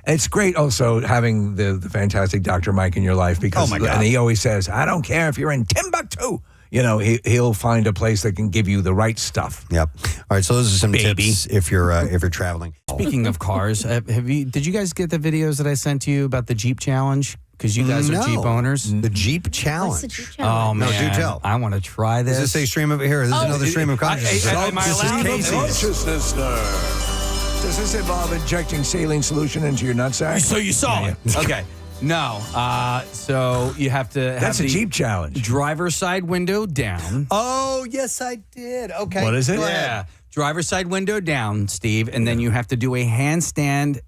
It's great also having the fantastic Dr. Mike in your life because and he always says, I don't care if you're in Timbuktu. He'll find a place that can give you the right stuff. Yep. All right. So those are some tips if you're traveling. Speaking of cars, did you guys get the videos that I sent to you about the Jeep Challenge? Because you guys are Jeep owners. The Jeep Challenge. What's the Jeep Challenge? Oh man, no, do tell. I want to try this. Does this say stream over here? This is another stream of consciousness. Am I allowed? Consciousness. Does this involve injecting saline solution into your nutsack? So you saw it. Okay. No. So you have to have That's a Jeep Challenge. Driver's side window down. Oh, yes, I did. Okay. What is it? Yeah. Driver's side window down, Steve, and then you have to do a handstand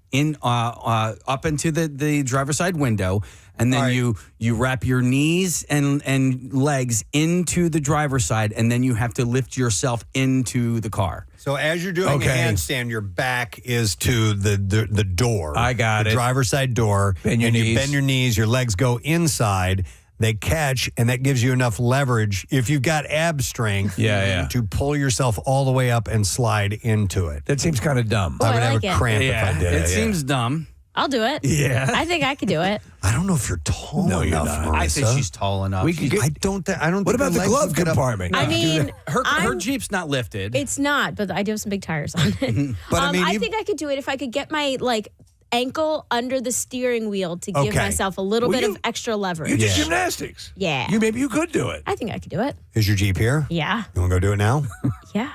up into the driver's side window, and then you wrap your knees and legs into the driver's side, and then you have to lift yourself into the car. So as you're doing a handstand, your back is to the door. I got the driver's side door. Bend your knees. You bend your knees, your legs go inside. They catch, and that gives you enough leverage if you've got ab strength to pull yourself all the way up and slide into it. That seems kind of dumb. Oh, I would I have like a it. cramp if I did it. It seems dumb. I'll do it. Yeah. I think I could do it. I don't know if you're tall enough, you're not. Marissa. I think she's tall enough. I don't. What about the glove compartment? I mean, her Jeep's not lifted. It's not, but I do have some big tires on it. But I think I could do it if I could get my ankle under the steering wheel to give myself a little bit of extra leverage. You did gymnastics. Yeah. Maybe you could do it. I think I could do it. Is your Jeep here? Yeah. You want to go do it now? Yeah.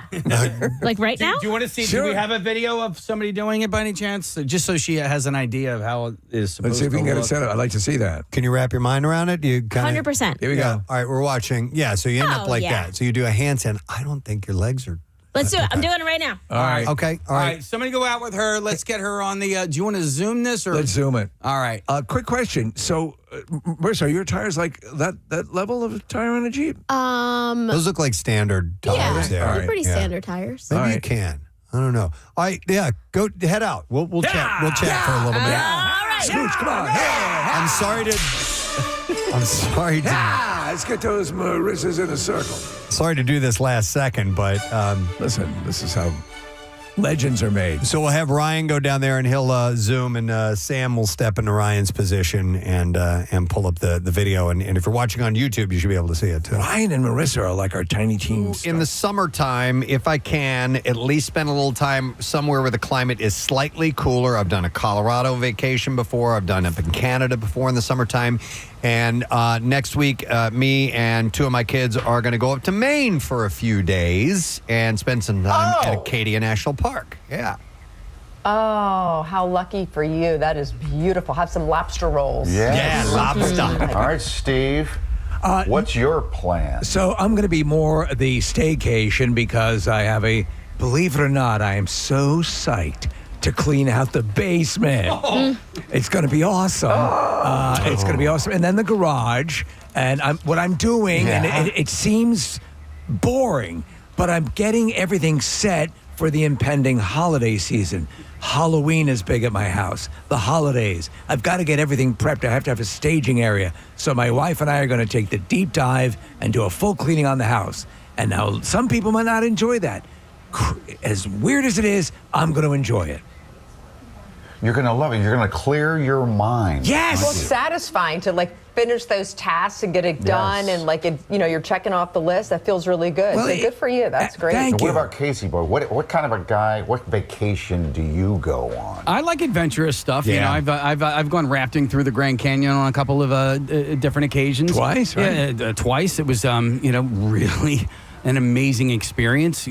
Like right now? Do you want to see? Sure. Do we have a video of somebody doing it by any chance? Just so she has an idea of how it is supposed Let's see if we can get it set up. I'd like to see that. Can you wrap your mind around it? You 100%. Here we go. All right, we're watching. Yeah, so you end up like that. So you do a handstand. I don't think your legs are. Let's do it. I'm doing it right now. All right. Okay. All right. Somebody go out with her. Let's get her on the. Do you want to zoom this or? Let's zoom it. All right. Quick question. So, Marissa, are your tires like that level of tire on a Jeep? Those look like standard tires there. They're pretty standard tires. Maybe you can. I don't know. All right. Yeah. Go head out. We'll chat. We'll chat for a little bit. All right. Scooch, come on. I'm sorry to. Let's get those Marissas in a circle. Sorry to do this last second, but listen, this is how legends are made. So we'll have Ryan go down there and he'll zoom, and Sam will step into Ryan's position and pull up the video. And if you're watching on YouTube, you should be able to see it too. Ryan and Marissa are like our tiny teams. In the summertime, if I can, at least spend a little time somewhere where the climate is slightly cooler. I've done a Colorado vacation before. I've done up in Canada before in the summertime. And next week, me and two of my kids are going to go up to Maine for a few days and spend some time at Acadia National Park. Yeah. Oh, how lucky for you. That is beautiful. Have some lobster rolls. Yeah, lobster. All right, Steve. What's your plan? So I'm going to be more the staycation because I have believe it or not, I am so psyched to clean out the basement. It's going to be awesome. It's going to be awesome. And then the garage. And what I'm doing, and it seems boring, but I'm getting everything set for the impending holiday season. Halloween is big at my house. The holidays. I've got to get everything prepped. I have to have a staging area. So my wife and I are going to take the deep dive and do a full cleaning on the house. And now some people might not enjoy that. As weird as it is, I'm going to enjoy it. You're going to love it. You're going to clear your mind. Yes. Well, it's satisfying to finish those tasks and get it done, and you're checking off the list. That feels really good. Well, so good for you. That's great. So what about Casey boy? What kind of a guy? What vacation do you go on? I like adventurous stuff. Yeah. You know, I've gone rafting through the Grand Canyon on a couple of different occasions. Twice, right? Yeah, twice. It was really. an amazing experience.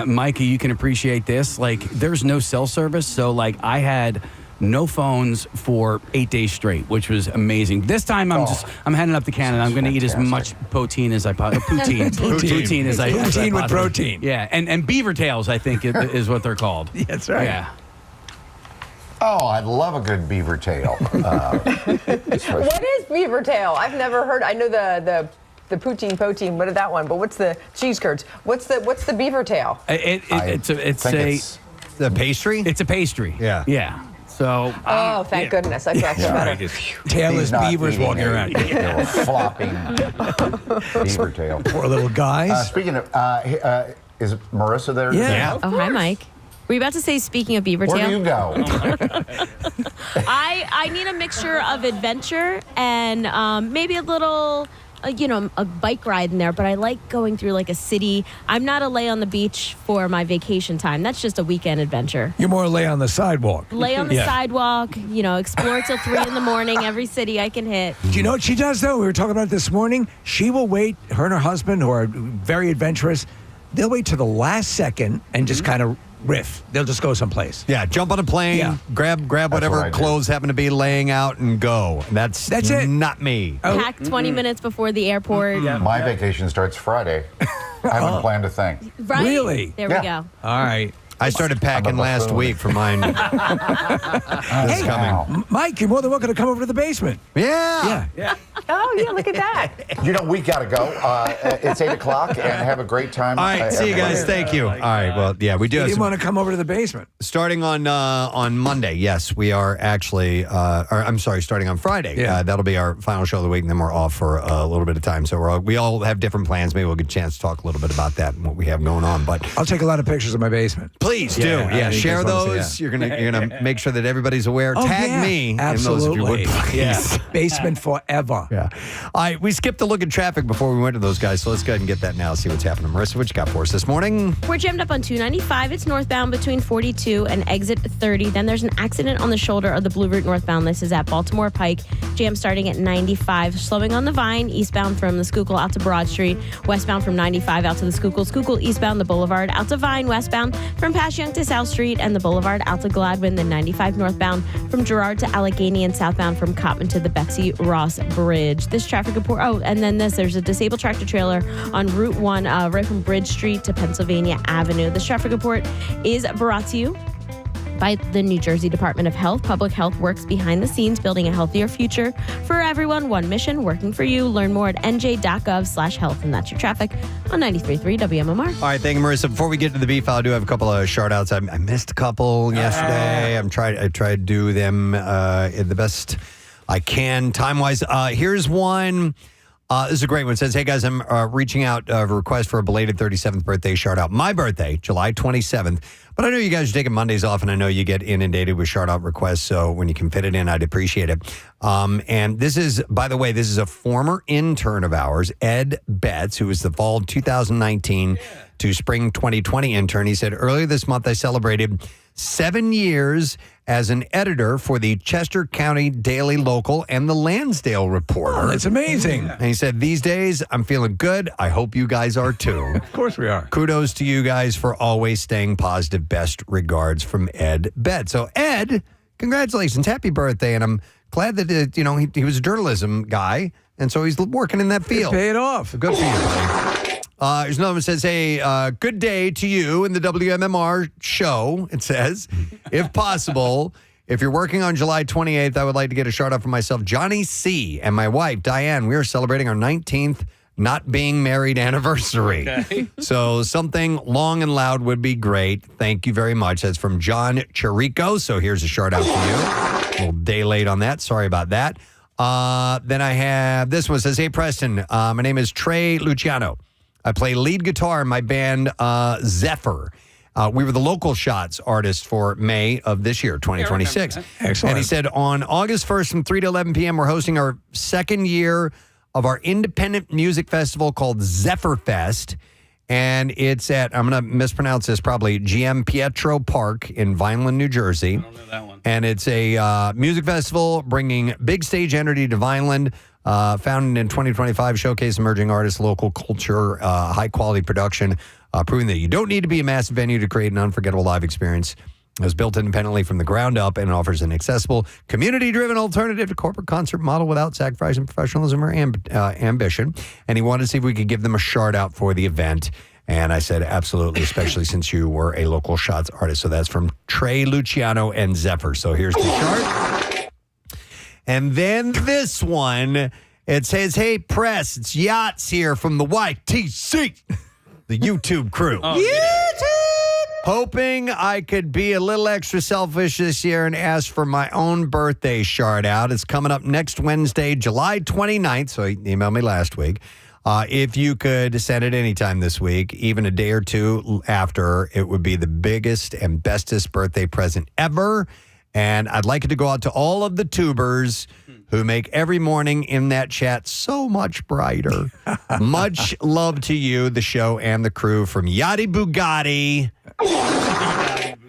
Micah, you can appreciate this. Like, there's no cell service, so like I had no phones for 8 days straight, which was amazing. This time I'm heading up to Canada. I'm going to eat as much poutine as I possibly poutine as I Poutine with protein. Yeah, and beaver tails, I think, is what they're called. Yeah, that's right. Yeah. Oh, I love a good beaver tail. What is beaver tail? I've never heard. I know the poutine. What is that one? But what's the cheese curds? What's the beaver tail? It's a pastry. It's a pastry. Yeah. Yeah. So. Thank goodness. Okay, that's better. Tailless beavers walking around. They were flopping beaver tail. Poor little guys. Speaking of, is Marissa there? Yeah. Oh, hi, Mike. Were you about to say, speaking of beaver Where tail? do you go? I need a mixture of adventure and maybe a little, a bike ride in there, but I like going through like a city. I'm not a lay on the beach for my vacation time. That's just a weekend adventure. You're more lay on the sidewalk. Lay on the sidewalk, explore till 3 a.m, every city I can hit. Do you know what she does, though? We were talking about it this morning. She will wait, her and her husband, who are very adventurous, they'll wait to the last second and just kind of riff. They'll just go someplace. Yeah, jump on a plane, grab whatever clothes happen to be laying out and go. That's it. Not me. Pack 20 minutes before the airport. My vacation starts Friday. I haven't planned a thing. Right? Really? There we go. All right. I started packing last week for mine. This coming. Mike, you're more than welcome to come over to the basement. Yeah. Oh, yeah, look at that. We got to go. It's 8 o'clock, and have a great time. All right, see you guys. Thank you. All right, well, yeah, we do have You some, want to come over to the basement? starting on Monday. Yes, we are actually. Starting on Friday. Yeah. That'll be our final show of the week, and then we're off for a little bit of time. So we all have different plans. Maybe we'll get a chance to talk a little bit about that and what we have going on. But I'll take a lot of pictures of my basement. please do. Yeah, share those. You're gonna make sure that everybody's aware. Tag me Absolutely. in those if you would, please. Yeah. Basement forever. Yeah. All right, we skipped a look at traffic before we went to those guys, so let's go ahead and get that now. See what's happening. Marissa, what you got for us this morning? We're jammed up on 295. It's northbound between 42 and exit 30. Then there's an accident on the shoulder of the Blue Route northbound. This is at Baltimore Pike. Jam starting at 95. Slowing on the Vine, eastbound from the Schuylkill out to Broad Street. Westbound from 95 out to the Schuylkill. Schuylkill eastbound the Boulevard out to Vine. Westbound from Passyunk to South Street and the Boulevard out to Gladwin. Then 95 northbound from Girard to Allegheny and southbound from Cottman to the Betsy Ross Bridge. This traffic report. Oh, and then there's a disabled tractor trailer on Route 1 right from Bridge Street to Pennsylvania Avenue. This traffic report is brought to you by the New Jersey Department of Health. Public health works behind the scenes, building a healthier future for everyone. One mission, working for you. Learn more at nj.gov/health. And that's your traffic on 93.3 WMMR. All right, thank you, Marissa. Before we get to the beef, I do have a couple of shout outs. I missed a couple yesterday. I tried to do them the best I can time-wise. Here's one. This is a great one. It says, hey, guys, I'm reaching out a request for a belated 37th birthday shout-out. My birthday, July 27th. But I know you guys are taking Mondays off, and I know you get inundated with shout-out requests, so when you can fit it in, I'd appreciate it. And this is, by the way, this is a former intern of ours, Ed Betts, who was the fall 2019 to spring 2020 intern. He said, earlier this month, I celebrated 7 years as an editor for the Chester County Daily Local and the Lansdale Reporter. Oh, that's amazing. And he said, these days, I'm feeling good. I hope you guys are too. Of course we are. Kudos to you guys for always staying positive. Best regards from Ed Betts. So, Ed, congratulations. Happy birthday. And I'm glad that, he was a journalism guy. And so he's working in that field. Pay it off. Good for you, buddy. There's another one that says, hey, good day to you in the WMMR show. It says, if possible, if you're working on July 28th, I would like to get a shout out for myself, Johnny C., and my wife, Diane. We are celebrating our 19th not being married anniversary. Okay. So something long and loud would be great. Thank you very much. That's from John Chirico. So here's a shout out for you. A little day late on that. Sorry about that. Then I have this one. Says, hey, Preston, my name is Trey Luciano. I play lead guitar in my band, Zephyr. We were the local shots artist for May of this year, 2026. Excellent. And he said, on August 1st from 3 to 11 p.m., we're hosting our second year of our independent music festival called Zephyr Fest. And it's at, I'm going to mispronounce this probably, GM Pietro Park in Vineland, New Jersey. I don't know that one. And it's a music festival bringing big stage energy to Vineland. Founded in 2025, showcase emerging artists, local culture, high-quality production, proving that you don't need to be a massive venue to create an unforgettable live experience. It was built independently from the ground up and offers an accessible, community-driven alternative to corporate concert model without sacrificing professionalism or ambition. And he wanted to see if we could give them a shout-out for the event. And I said, absolutely, especially since you were a local Shots artist. So that's from Trey, Luciano, and Zephyr. So here's the chart. And then this one, it says, hey, press, it's Yachts here from the YTC, the YouTube crew. Hoping I could be a little extra selfish this year and ask for my own birthday shout out. It's coming up next Wednesday, July 29th. So he emailed me last week. If you could send it anytime this week, even a day or two after, it would be the biggest and bestest birthday present ever. And I'd like it to go out to all of the tubers who make every morning in that chat so much brighter. Much love to you, the show, and the crew from Yachty Bugatti.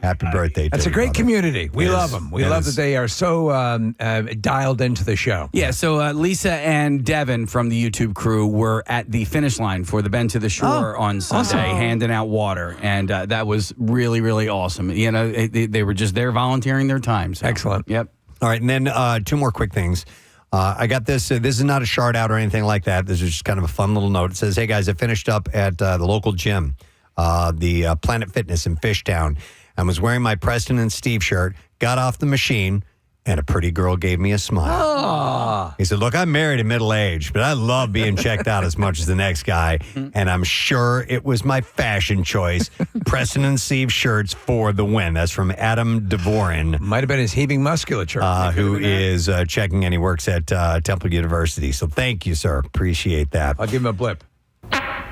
Happy birthday to That's a you, great brother. community. We It love is. them. We It love is. that they are so dialed into the show. Yeah, so Lisa and Devin from the YouTube crew were at the finish line for the Bend to the Shore on Sunday, handing out water, and that was really, really awesome. You know, they were just there volunteering their time. So. Excellent. Yep. All right, and then two more quick things. I got this. This is not a shout out or anything like that. This is just kind of a fun little note. It says, hey, guys, I finished up at the local gym, the Planet Fitness in Fishtown. I was wearing my Preston and Steve shirt, got off the machine, and a pretty girl gave me a smile. Oh. He said, look, I'm married and middle-aged, but I love being checked out as much as the next guy, and I'm sure it was my fashion choice. Preston and Steve shirts for the win. That's from Adam Dvorin. Might have been his heaving musculature. Who is checking, and he works at Temple University. So thank you, sir. Appreciate that. I'll give him a blip.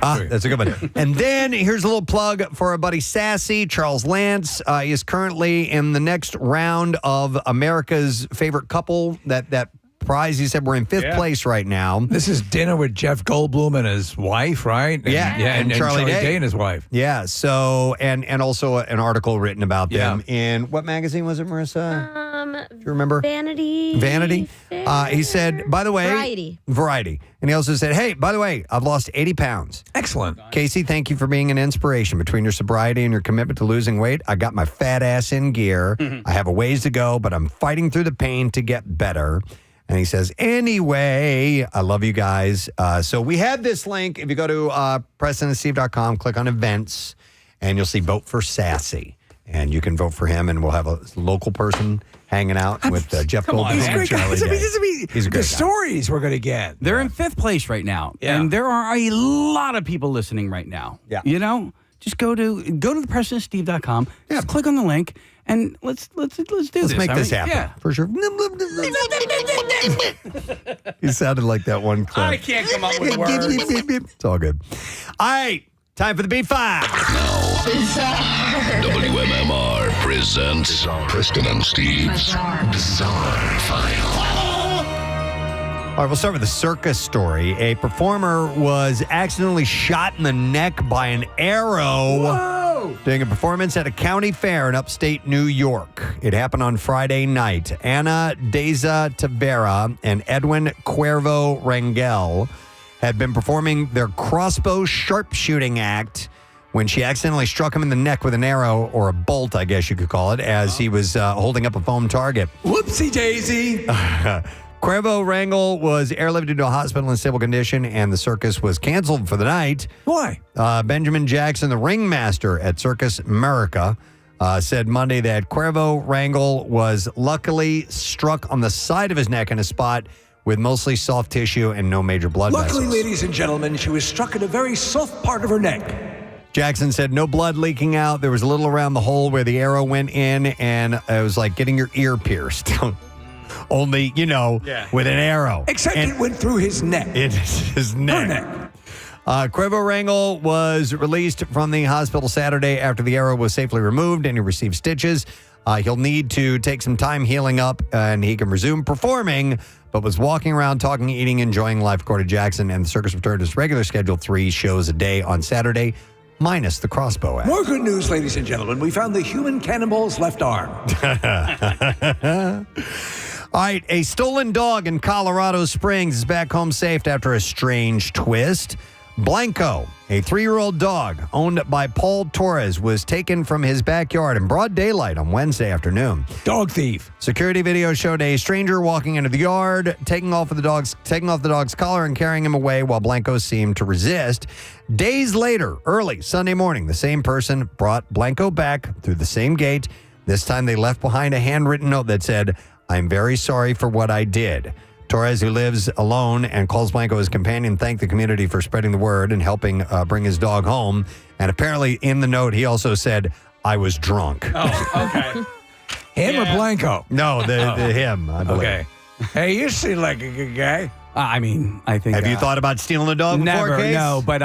That's a good one. And then here's a little plug for our buddy Sassy, Charles Lance. He is currently in the next round of America's Favorite Couple. That prize, he said, we're in fifth place right now. This is dinner with Jeff Goldblum and his wife, right? And Charlie Day and his wife. Yeah. So and also an article written about them in what magazine was it, Marissa? Do you remember? Vanity. He said, by the way, Variety. And he also said, hey, by the way, I've lost 80 pounds. Excellent. Casey, thank you for being an inspiration. Between your sobriety and your commitment to losing weight, I got my fat ass in gear. I have a ways to go, but I'm fighting through the pain to get better. And he says, anyway, I love you guys. So we have this link. If you go to PrestonandSteve.com, click on events, and you'll see Vote for Sassy. And you can vote for him, and we'll have a local person hanging out with Jeff Goldblum He's a and great guy. Charlie Day. He's a great the guy. stories we're going to get. They're in fifth place right now, and there are a lot of people listening right now. Yeah, you know, just go to the PrestonandSteve.com. Just click on the link, and let's do this. Let's make this happen. Yeah, for sure. You sounded like that one clip. I can't come up with words. It's all good. All right, time for the B5. WMMR presents Preston and Steve's Bizarre File. All right, we'll start with a circus story. A performer was accidentally shot in the neck by an arrow during a performance at a county fair in upstate New York. It happened on Friday night. Ana Deza Tavera and Edwin Cuervo Rangel had been performing their crossbow sharpshooting act when she accidentally struck him in the neck with an arrow, or a bolt, I guess you could call it, as he was holding up a foam target. Whoopsie daisy. Cuervo Rangel was airlifted to a hospital in stable condition, and the circus was canceled for the night. Why? Benjamin Jackson, the ringmaster at Circus America, said Monday that Cuervo Rangel was luckily struck on the side of his neck in a spot with mostly soft tissue and no major blood Luckily, vessels. ladies and gentlemen, she was struck in a very soft part of her neck. Jackson said no blood leaking out. There was a little around the hole where the arrow went in, and it was like getting your ear pierced. Only, with an arrow. Except it went through his neck. It is his neck. Cuervo Rangel was released from the hospital Saturday after the arrow was safely removed, and he received stitches. He'll need to take some time healing up, and he can resume performing, but was walking around, talking, eating, enjoying life, according to Jackson, and the circus returned to its regular schedule, 3 shows a day on Saturday. minus the crossbow act. More good news, ladies and gentlemen. We found the human cannonball's left arm. All right, a stolen dog in Colorado Springs is back home safe after a strange twist. Blanco, a 3-year-old dog owned by Paul Torres, was taken from his backyard in broad daylight on Wednesday afternoon. Dog thief. Security video showed a stranger walking into the yard, taking off the dog's collar and carrying him away while Blanco seemed to resist. Days later, early Sunday morning, the same person brought Blanco back through the same gate. This time they left behind a handwritten note that said, "I'm very sorry for what I did." Torres, who lives alone and calls Blanco his companion, thanked the community for spreading the word and helping bring his dog home. And apparently in the note, he also said, "I was drunk." Oh, okay. Him or Blanco? No, him, I believe. Okay. Hey, you seem like a good guy. I mean, I think. Have you thought about stealing a dog before, Never, Case? no. But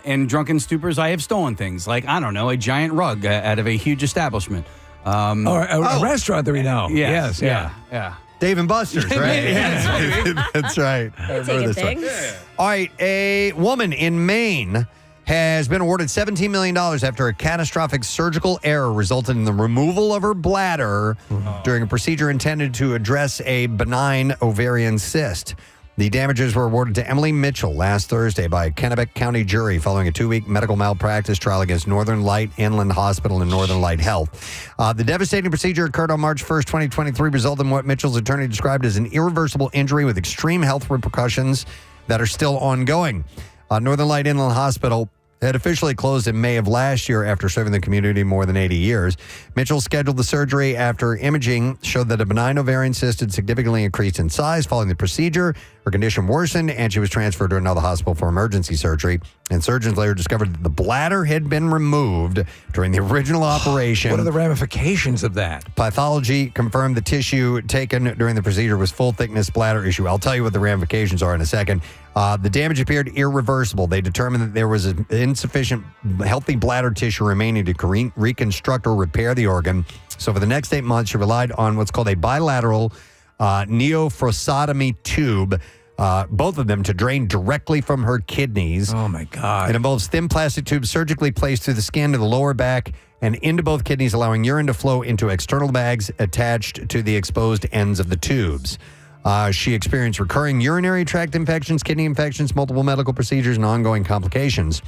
in drunken stupors, I have stolen things. Like, I don't know, a giant rug out of a huge establishment. Or a restaurant that we know. Yes, yeah. Dave and Buster's, right? Yeah. That's right. I remember Taking this one. things. All right, a woman in Maine has been awarded $17 million after a catastrophic surgical error resulted in the removal of her bladder during a procedure intended to address a benign ovarian cyst. The damages were awarded to Emily Mitchell last Thursday by a Kennebec County jury following a 2-week medical malpractice trial against Northern Light Inland Hospital and Northern Light Health. The devastating procedure occurred on March 1st, 2023, resulting in what Mitchell's attorney described as an irreversible injury with extreme health repercussions that are still ongoing. Northern Light Inland Hospital had officially closed in May of last year after serving the community more than 80 years. Mitchell scheduled the surgery after imaging showed that a benign ovarian cyst had significantly increased in size. Following the procedure, her condition worsened, and she was transferred to another hospital for emergency surgery. And surgeons later discovered that the bladder had been removed during the original operation. What are the ramifications of that? Pathology confirmed the tissue taken during the procedure was full-thickness bladder issue. I'll tell you what the ramifications are in a second. The damage appeared irreversible. They determined that there was insufficient healthy bladder tissue remaining to reconstruct or repair the organ. So for the next 8 months, she relied on what's called a bilateral neophrosotomy tube, both of them to drain directly from her kidneys. Oh, my God. It involves thin plastic tubes surgically placed through the skin to the lower back and into both kidneys, allowing urine to flow into external bags attached to the exposed ends of the tubes. She experienced recurring urinary tract infections, kidney infections, multiple medical procedures, and ongoing complications.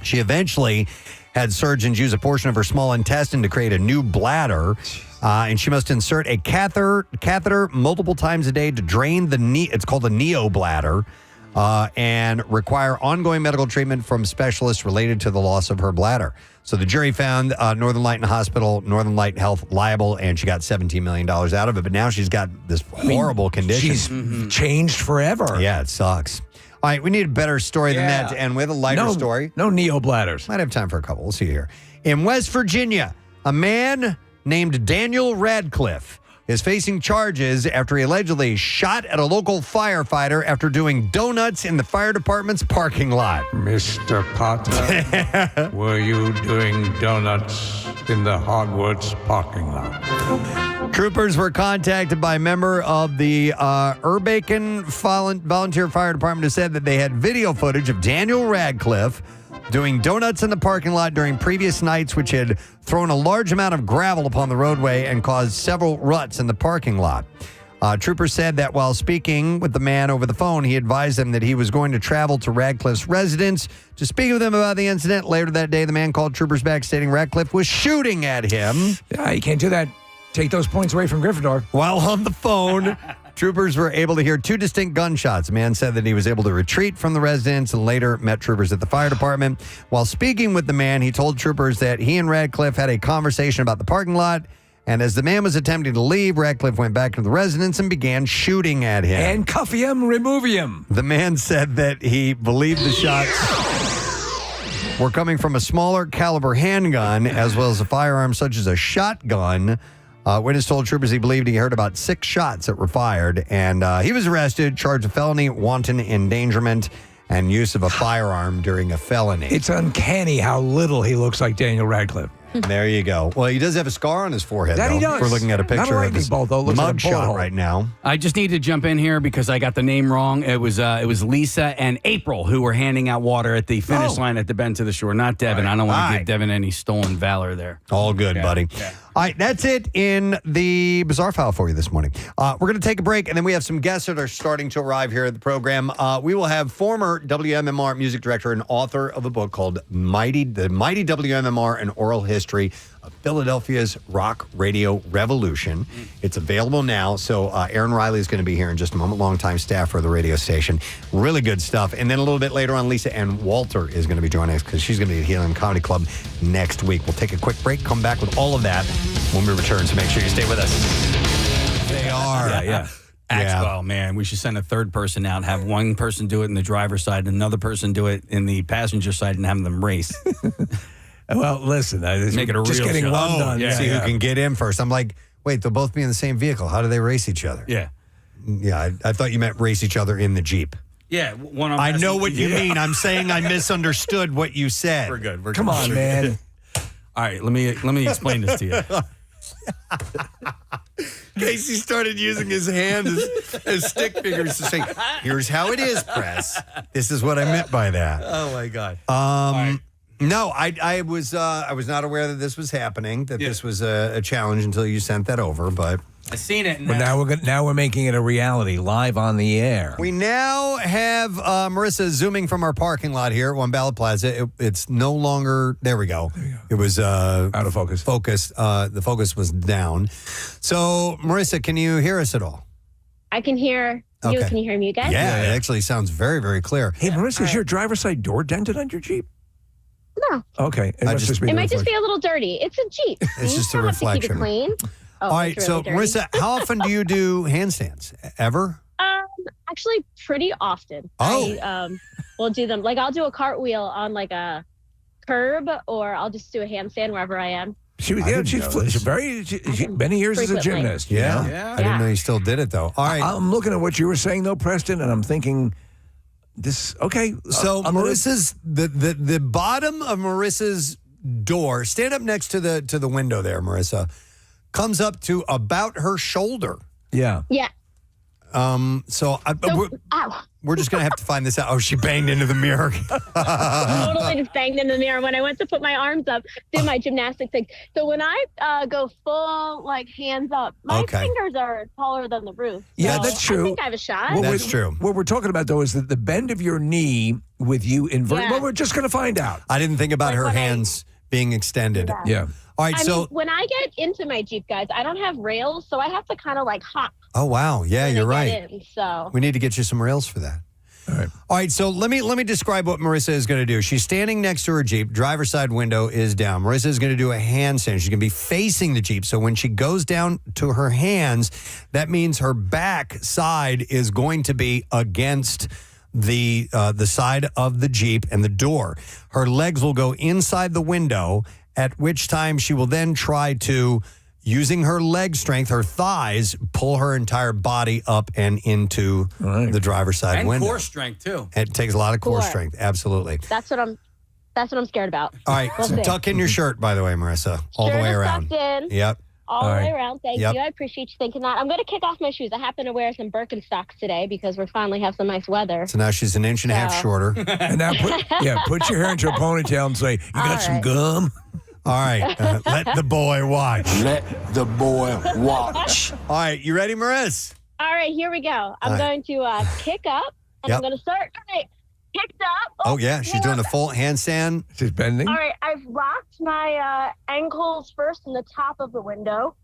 She eventually had surgeons use a portion of her small intestine to create a new bladder, and she must insert a catheter multiple times a day to drain it's called a neobladder, and require ongoing medical treatment from specialists related to the loss of her bladder. So the jury found Northern Light Hospital, Northern Light Health liable, and she got $17 million out of it. But now she's got this horrible condition. She's changed forever. Yeah, it sucks. All right, we need a better story than that to end with, a lighter story. No neobladders. Might have time for a couple. We'll see here. In West Virginia, a man named Daniel Radcliffe is facing charges after he allegedly shot at a local firefighter after doing donuts in the fire department's parking lot. Mr. Potter, were you doing donuts in the Hogwarts parking lot? Troopers were contacted by a member of the Urbacon Volunteer Fire Department who said that they had video footage of Daniel Radcliffe doing donuts in the parking lot during previous nights, which had thrown a large amount of gravel upon the roadway and caused several ruts in the parking lot. Troopers said that while speaking with the man over the phone, he advised them that he was going to travel to Radcliffe's residence to speak with them about the incident. Later that day, the man called troopers back, stating Radcliffe was shooting at him. Yeah, you can't do that. Take those points away from Gryffindor. While on the phone, troopers were able to hear 2 distinct gunshots. The man said that he was able to retreat from the residence and later met troopers at the fire department. While speaking with the man, he told troopers that he and Radcliffe had a conversation about the parking lot. And as the man was attempting to leave, Radcliffe went back to the residence and began shooting at him. And cuff him, remove him. The man said that he believed the shots were coming from a smaller caliber handgun as well as a firearm such as a shotgun. Witness told troopers he believed he heard about 6 shots that were fired, and he was arrested, charged with felony wanton endangerment and use of a firearm during a felony. It's uncanny how little he looks like Daniel Radcliffe. There you go. Well, he does have a scar on his forehead, That he though. does. We're looking at a Not a picture of lightning his bolt, though. It looks like a bullet mugshot hole. right now. I just need to jump in here because I got the name wrong. It was Lisa and April who were handing out water at the finish line at the Bend to the Shore, not Devin. I don't want to give Devin any stolen valor there. All good, buddy. Yeah. All right, that's it in the Bizarre File for you this morning. We're going to take a break, and then we have some guests that are starting to arrive here at the program. We will have former WMMR music director and author of a book called The Mighty WMMR, An Oral History of Philadelphia's Rock Radio Revolution. It's available now, so Erin Riley is going to be here in just a moment, longtime staffer of the radio station. Really good stuff. And then a little bit later on, Lisa Ann Walter is going to be joining us because she's going to be at Helium Comedy Club next week. We'll take a quick break, come back with all of that when we return, so make sure you stay with us. They are. Yeah. Axwell, man, we should send a third person out, have one person do it in the driver's side, and another person do it in the passenger side, and have them race. Well, listen, Make it a just real getting show. one done. See who can get in first. I'm like, wait, they'll both be in the same vehicle. How do they race each other? Yeah. Yeah, I thought you meant race each other in the Jeep. Yeah, one of I know what you mean. I'm saying I misunderstood what you said. We're good. Come on, man. All right, let me explain this to you. Casey started using his hand as stick figures to say, here's how it is, press. This is what I meant by that. Oh, my God. No, I was not aware that this was happening, that this was a challenge until you sent that over, but I seen it. But now we're making it a reality, live on the air. we now have Marissa zooming from our parking lot here at One Ballot Plaza. It's no longer, there we go. It was out of focus. The focus was down. So, Marissa, can you hear us at all? I can hear you. Okay. Can you hear me, you guys? Yeah, it actually sounds very, very clear. Hey, Marissa, is your driver's side door dented on your Jeep? No. Okay. It must just be It the might just reflection. be a little dirty. It's a Jeep. It's just a You don't have to keep it reflection. clean. Oh, All right, it's so really dirty. Marissa, how often do you do handstands? Ever? Actually, pretty often. Oh. I will do them. Like, I'll do a cartwheel on like a curb, or I'll just do a handstand wherever I am. She was, she's many years as a Frequently. gymnast. you Yeah. know? I didn't know you still did it, though. All right. I'm looking at what you were saying, though, Preston, and I'm thinking, okay. So Marissa's the bottom of Marissa's door, stand up next to the window there, Marissa, comes up to about her shoulder. Yeah. Yeah. We're just gonna have to find this out. Oh, she banged into the mirror. Totally just banged in the mirror when I went to put my arms up, do my gymnastic thing. So when I go full, like, hands up, my fingers are taller than the roof. Yeah, So that's true. I think I have a shot. What we're talking about, though, is that the bend of your knee with you inverted. Yeah. Well, we're just going to find out. I didn't think about Like her when hands being extended. Yeah. All right. I So. mean, when I get into my Jeep, guys, I don't have rails, so I have to kind of like hop. Oh wow. Yeah, when you're I right. get in, so We need to get you some rails for that. All right, so let me describe what Marissa is going to do. She's standing next to her Jeep. Driver's side window is down. Marissa is going to do a handstand. She's going to be facing the Jeep. So when she goes down to her hands, that means her back side is going to be against the side of the Jeep and the door. Her legs will go inside the window, at which time she will then try to, using her leg strength, her thighs, pull her entire body up and into the driver's side And window. core strength, too. It takes a lot of core Core. strength. Absolutely. that's what I'm scared about. All right. We'll see. Tuck in your shirt, by the way, Marissa. All the Shirt way is around. tucked in. Yep. All the way around. Thank Yep. you. I appreciate you thinking that. I'm going to kick off my shoes. I happen to wear some Birkenstocks today because we finally have some nice weather. So now she's an inch and a half So- shorter. And now put your hair into a ponytail and say, you got some gum? All right. Let the boy watch. Let the boy watch. All right. You ready, Marissa? All right, here we go. I'm All going to kick up, and Yep. I'm going to start. All right, kicked up. Oh, yeah. She's doing a full handstand. She's bending. All right, I've locked my ankles first in the top of the window.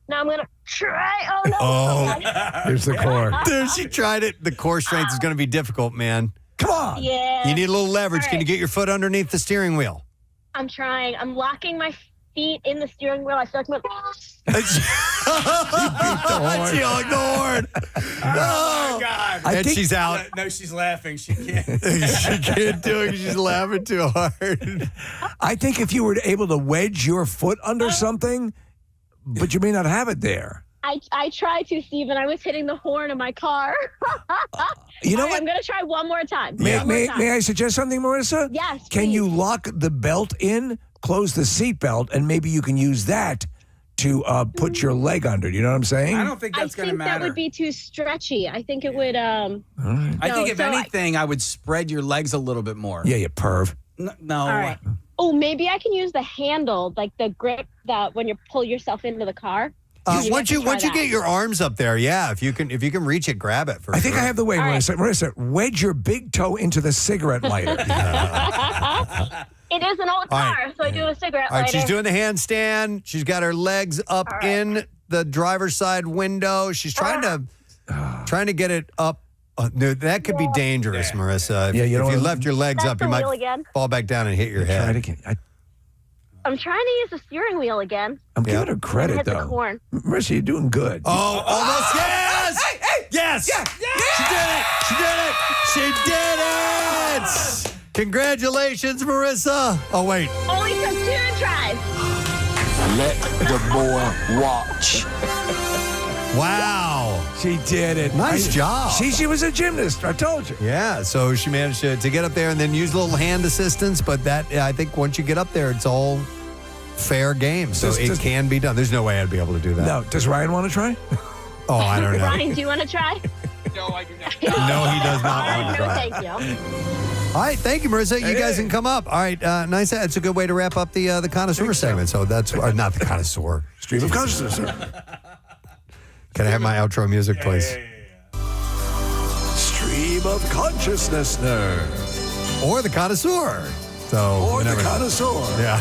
Now I'm going to try. Oh, no. Oh, here's the core. There, she tried it. The core strength is going to be difficult, man. Come on. Yeah. You need a little leverage. All Can you right. get your foot underneath the steering wheel? I'm trying. I'm locking my feet in the steering wheel. I feel like She honked the horn. Oh, God. And she's out. No, she's laughing. She can't. She can't do it 'cause she's laughing too hard. I think if you were able to wedge your foot under something, but you may not have it there. I tried to, Stephen. I was hitting the horn of my car. You know All right, what? I'm going to try one more time. May One more time. I suggest something, Marissa? Yes, Can please. you lock the belt in close the seatbelt, and maybe you can use that to put your leg under. Do you know what I'm saying? I don't think that's going to matter. That would be too stretchy. I think it would. I think if anything, I would spread your legs a little bit more. Yeah, you perv. No. All right. Oh, maybe I can use the handle, like the grip that when you pull yourself into the car. Once you get your arms up there, if you can reach it, grab it. I think I have the way, Marissa. Marissa, wedge your big toe into the cigarette lighter. It is an old car, so I do a cigarette All right, lighter. she's doing the handstand. She's got her legs up in the driver's side window. She's trying to get it up. No, that could be dangerous, Marissa. If you left your legs up, you might fall back down and hit your head. Try it again. I'm trying to use the steering wheel again. I'm giving her credit, hit the though. corn. Marissa, you're doing good. Oh, almost. Yes! Yes! She did it! Congratulations, Marissa. Oh, wait. Only took 2 tries. Let the boy watch. Wow. She did it. Nice job. She was a gymnast. I told you. Yeah, so she managed to get up there and then use a little hand assistance. But I think once you get up there, it's all fair game. So it can be done. There's no way I'd be able to do that. No. Does Ryan want to try? Oh, I don't know. Ryan, do you want to try? No, I do not. No, he does not want to try. Thank you. All right, thank you, Marissa. You guys can come up. All right, nice. It's a good way to wrap up the connoisseur segment. So that's not the connoisseur. Stream of consciousness, sir. Can I have my outro music, please? Stream of consciousness, nerd. Or the connoisseur. So Or the connoisseur. Yeah.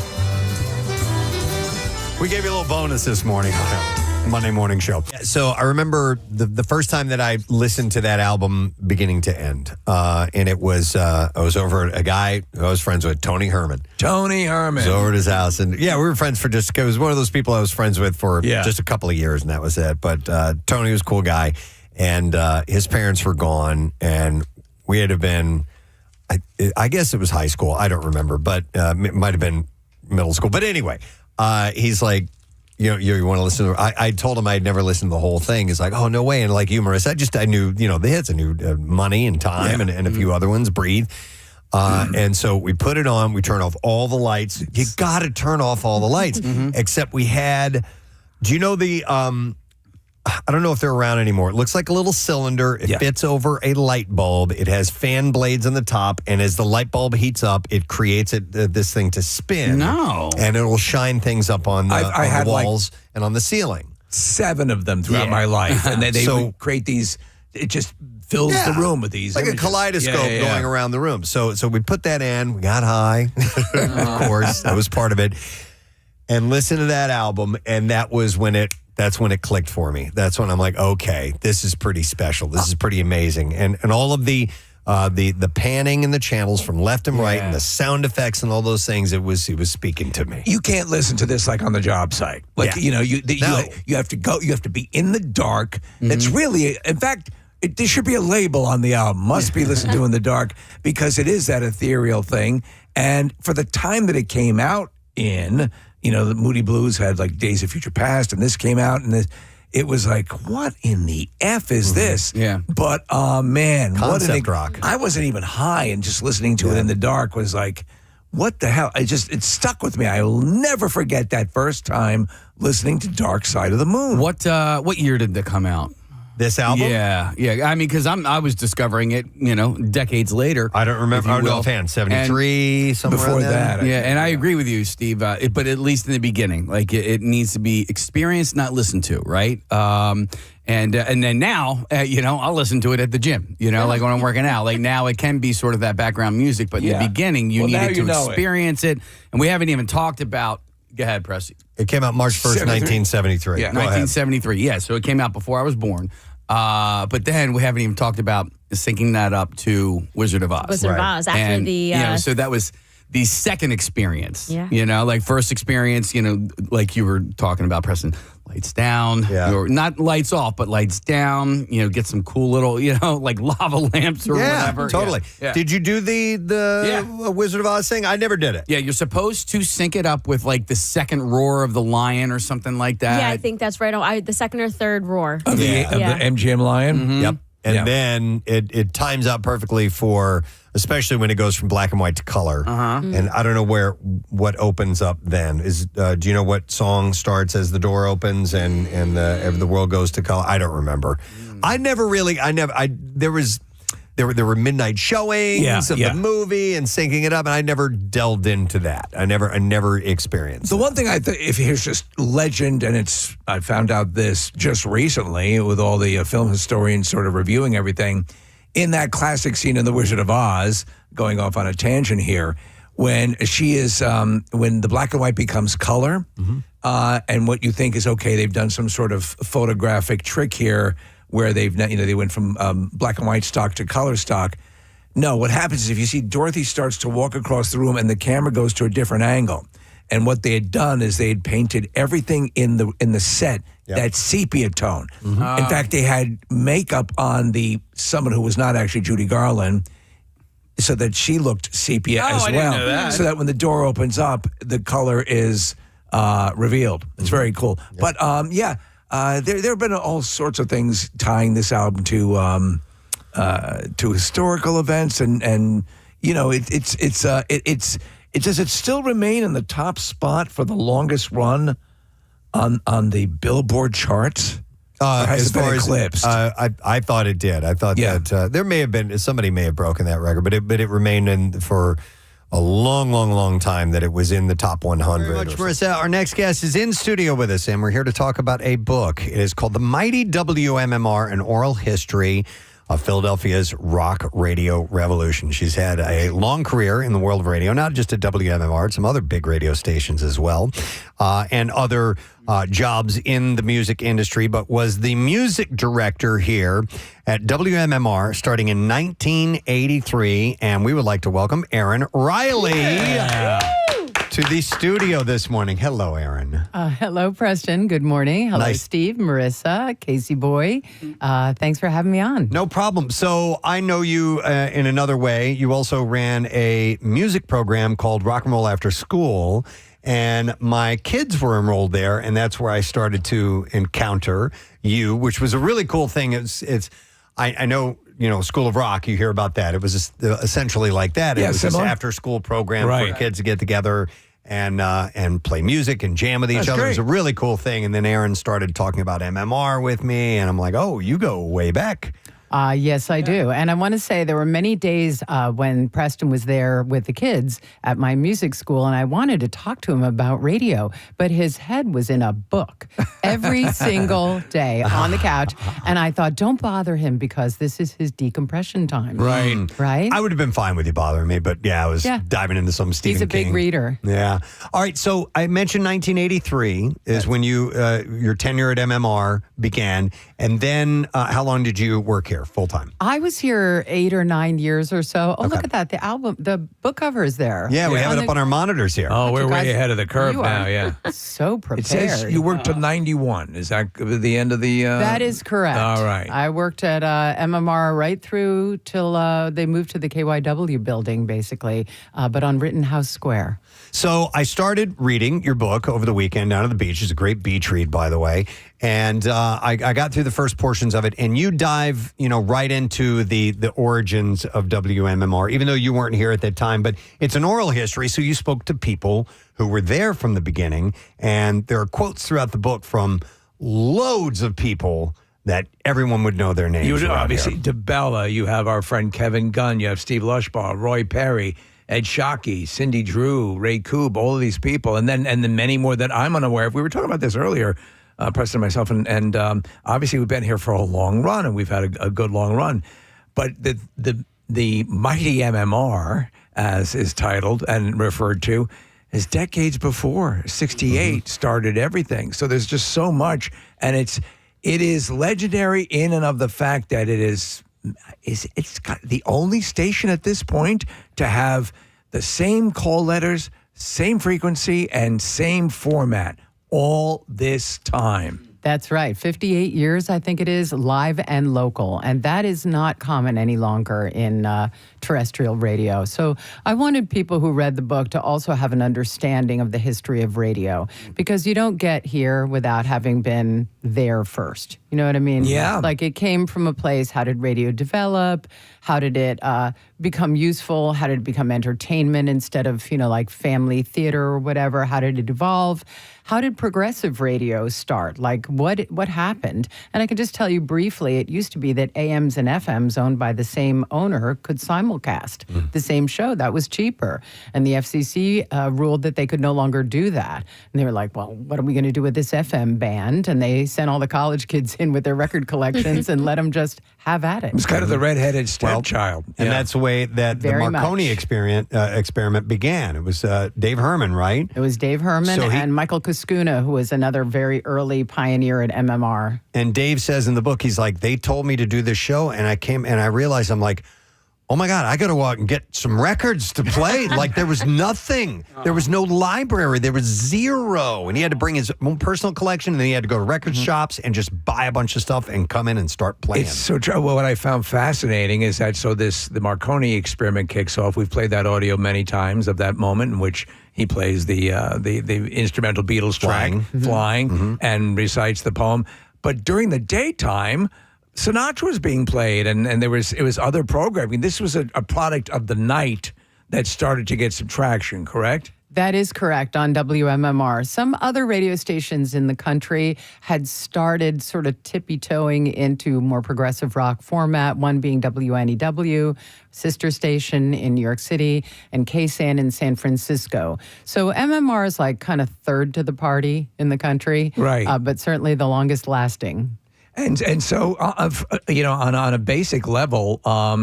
We gave you a little bonus this morning on the Monday morning show. So I remember the first time that I listened to that album beginning to end. And it was, I was over at a guy who I was friends with, Tony Herman. Tony Herman. I was over at his house. And we were friends for it was one of those people I was friends with for just a couple of years, and that was it. But Tony was a cool guy. And his parents were gone. And we had been, I guess it was high school. I don't remember. But it might have been middle school. But anyway, he's like, you want to listen to I told him I'd never listened to the whole thing. He's like, oh, no way. And like you, Marissa, I knew, the hits. I knew Money and Time and a few other ones, Breathe. And so we put it on. We turn off all the lights. You got to turn off all the lights. Except we had, do you know the, I don't know if they're around anymore. It looks like a little cylinder. It fits over a light bulb. It has fan blades on the top. And as the light bulb heats up, it creates this thing to spin. No. And it will shine things up on the, I had the walls and on the ceiling. 7 of them throughout my life. And they would create these, it just fills the room with these. Like images. a kaleidoscope going around the room. So we put that in. We got high. Of course. That was part of it. And listen to that album. And that's when it clicked for me. That's when I'm like, okay, this is pretty special. This is pretty amazing. And all of the panning and the channels from left and right and the sound effects and all those things, it was speaking to me. You can't listen to this like on the job site. Like, you have to go, you have to be in the dark. It's really, in fact, there should be a label on the album, must be listened to in the dark, because it is that ethereal thing. And for the time that it came out in, the Moody Blues had like Days of Future Past, and this came out, and it was like, what in the F is this? Yeah. But, man. Concept rock. I wasn't even high, and just listening to it in the dark was like, what the hell? It stuck with me. I will never forget that first time listening to Dark Side of the Moon. What year did that come out? This album? Yeah. I mean, because I was discovering it, decades later. I don't remember. I don't know offhand. 73, somewhere before around that. And I agree with you, Steve. But at least in the beginning, like it needs to be experienced, not listened to, right? And then now, I'll listen to it at the gym. Like when I'm working out. Like now, it can be sort of that background music. But in the beginning, you needed to experience it. And we haven't even talked about. Go ahead, Preston. It came out March 1st, 1973. Yeah, 1973. Yeah, so it came out before I was born. But then we haven't even talked about syncing that up to Wizard of Oz. Wizard of Oz after the. So that was the second experience. Yeah. Like first experience. Like you were talking about, Preston. Lights down. Or not lights off, but lights down. Get some cool little, like lava lamps or whatever. Totally. Yeah. Did you do the Wizard of Oz thing? I never did it. Yeah, you're supposed to sync it up with like the second roar of the lion or something like that. Yeah, I think that's right. The second or third roar Of the MGM Lion? Yep. And then it times out perfectly for, especially when it goes from black and white to color. And I don't know what opens up then. Do you know what song starts as the door opens and the world goes to color? I don't remember. There were midnight showings of the movie and syncing it up, and I never delved into that. I never experienced The one thing if here's just legend, and I found out this just recently with all the film historians sort of reviewing everything, in that classic scene in The Wizard of Oz, going off on a tangent here, when she is, when the black and white becomes color, and what you think is, okay, they've done some sort of photographic trick here, where they went from black and white stock to color stock. No, what happens is if you see Dorothy starts to walk across the room and the camera goes to a different angle, and what they had done is they had painted everything in the set that sepia tone. In fact, they had makeup on someone who was not actually Judy Garland, so that she looked sepia as well. I didn't know that. So that when the door opens up, the color is revealed. It's very cool. But there have been all sorts of things tying this album to historical events, and does it still remain in the top spot for the longest run on the Billboard charts? Has it been eclipsed? I thought it did. I thought that there may have been somebody may have broken that record, but it remained for a long time that it was in the top 100. Very much, Marissa. Our next guest is in studio with us, and we're here to talk about a book. It is called The Mighty WMMR, An Oral History of Philadelphia's Rock Radio Revolution. She's had a long career in the world of radio, not just at WMMR, at some other big radio stations as well, and other jobs in the music industry, but was the music director here at WMMR starting in 1983. And we would like to welcome Erin Riley to the studio this morning. Hello, Erin. Hello, Preston. Good morning. Hello, Nice. Steve, Marissa, Casey Boy. Thanks for having me on. No problem. So I know you in another way. You also ran a music program called Rock and Roll After School, and my kids were enrolled there, and that's where I started to encounter you, which was a really cool thing. I know, School of Rock, you hear about that. It was essentially like that. It was this after-school program for kids to get together and play music and jam with each other. It was a really cool thing. And then Erin started talking about MMR with me, and I'm like, oh, you go way back. Yes, I do. And I want to say there were many days when Preston was there with the kids at my music school, and I wanted to talk to him about radio, but his head was in a book every single day on the couch. And I thought, don't bother him because this is his decompression time. Right? I would have been fine with you bothering me, but I was diving into some Stephen King. He's a big reader. Yeah. All right. So I mentioned 1983 is when your tenure at MMR began. And then how long did you work here full time? I was here 8 or 9 years or so. Oh, look at that. The book cover is there. Yeah, we have it up on our monitors here. Oh, we're way ahead of the curve now, So prepared. It says you worked till 91. Is that the end of the... That is correct. All right. I worked at MMR right through till they moved to the KYW building, basically, but on Rittenhouse Square. So I started reading your book over the weekend down at the beach. It's a great beach read, by the way. And I got through the first portions of it, and you dive, right into the origins of WMMR, even though you weren't here at that time. But it's an oral history, so you spoke to people who were there from the beginning. And there are quotes throughout the book from loads of people that everyone would know their names. You would obviously, here. DeBella, you have our friend Kevin Gunn, you have Steve Lushbaugh, Roy Perry, Ed Shockey, Cindy Drew, Ray Koob, all of these people, and then many more that I'm unaware of. We were talking about this earlier, Preston and myself, and obviously we've been here for a long run, and we've had a good long run. But the Mighty MMR, as is titled and referred to, is decades before. 68 started everything. So there's just so much, and it is legendary in and of the fact that it's got the only station at this point to have the same call letters, same frequency, and same format all this time. That's right. 58 years, I think it is, live and local. And that is not common any longer in terrestrial radio. So I wanted people who read the book to also have an understanding of the history of radio, because you don't get here without having been there first. You know what I mean? Yeah. Like, it came from a place. How did radio develop? How did it become useful? How did it become entertainment instead of, like family theater or whatever? How did it evolve? How did progressive radio start? Like, what happened? And I can just tell you briefly, it used to be that AMs and FMs owned by the same owner could simulcast the same show. That was cheaper. And the FCC ruled that they could no longer do that. And they were like, well, what are we going to do with this FM band? And they sent all the college kids in with their record collections and let them just have at it. It was kind of the redheaded stepchild. And that's the way that Very the Marconi experiment began. It was Dave Herman, right? It was Dave Herman and Michael Kuskuna, who was another very early pioneer at MMR. And Dave says in the book, he's like, they told me to do this show, and I came and I realized, I'm like, oh my God, I got to go out and get some records to play. Like, there was nothing. There was no library. There was zero. And he had to bring his own personal collection, and then he had to go to record shops and just buy a bunch of stuff and come in and start playing. It's so true. Well, what I found fascinating is that the Marconi experiment kicks off. We've played that audio many times of that moment in which he plays the instrumental Beatles track, Flying, and recites the poem. But during the daytime, Sinatra was being played, and it was other programming. This was a product of the night that started to get some traction, correct? That is correct, on WMMR. Some other radio stations in the country had started sort of tippy-toeing into more progressive rock format, one being WNEW, sister station in New York City, and KSAN in San Francisco. So MMR is like kind of third to the party in the country, right? But certainly the longest lasting. And so, on a basic level, how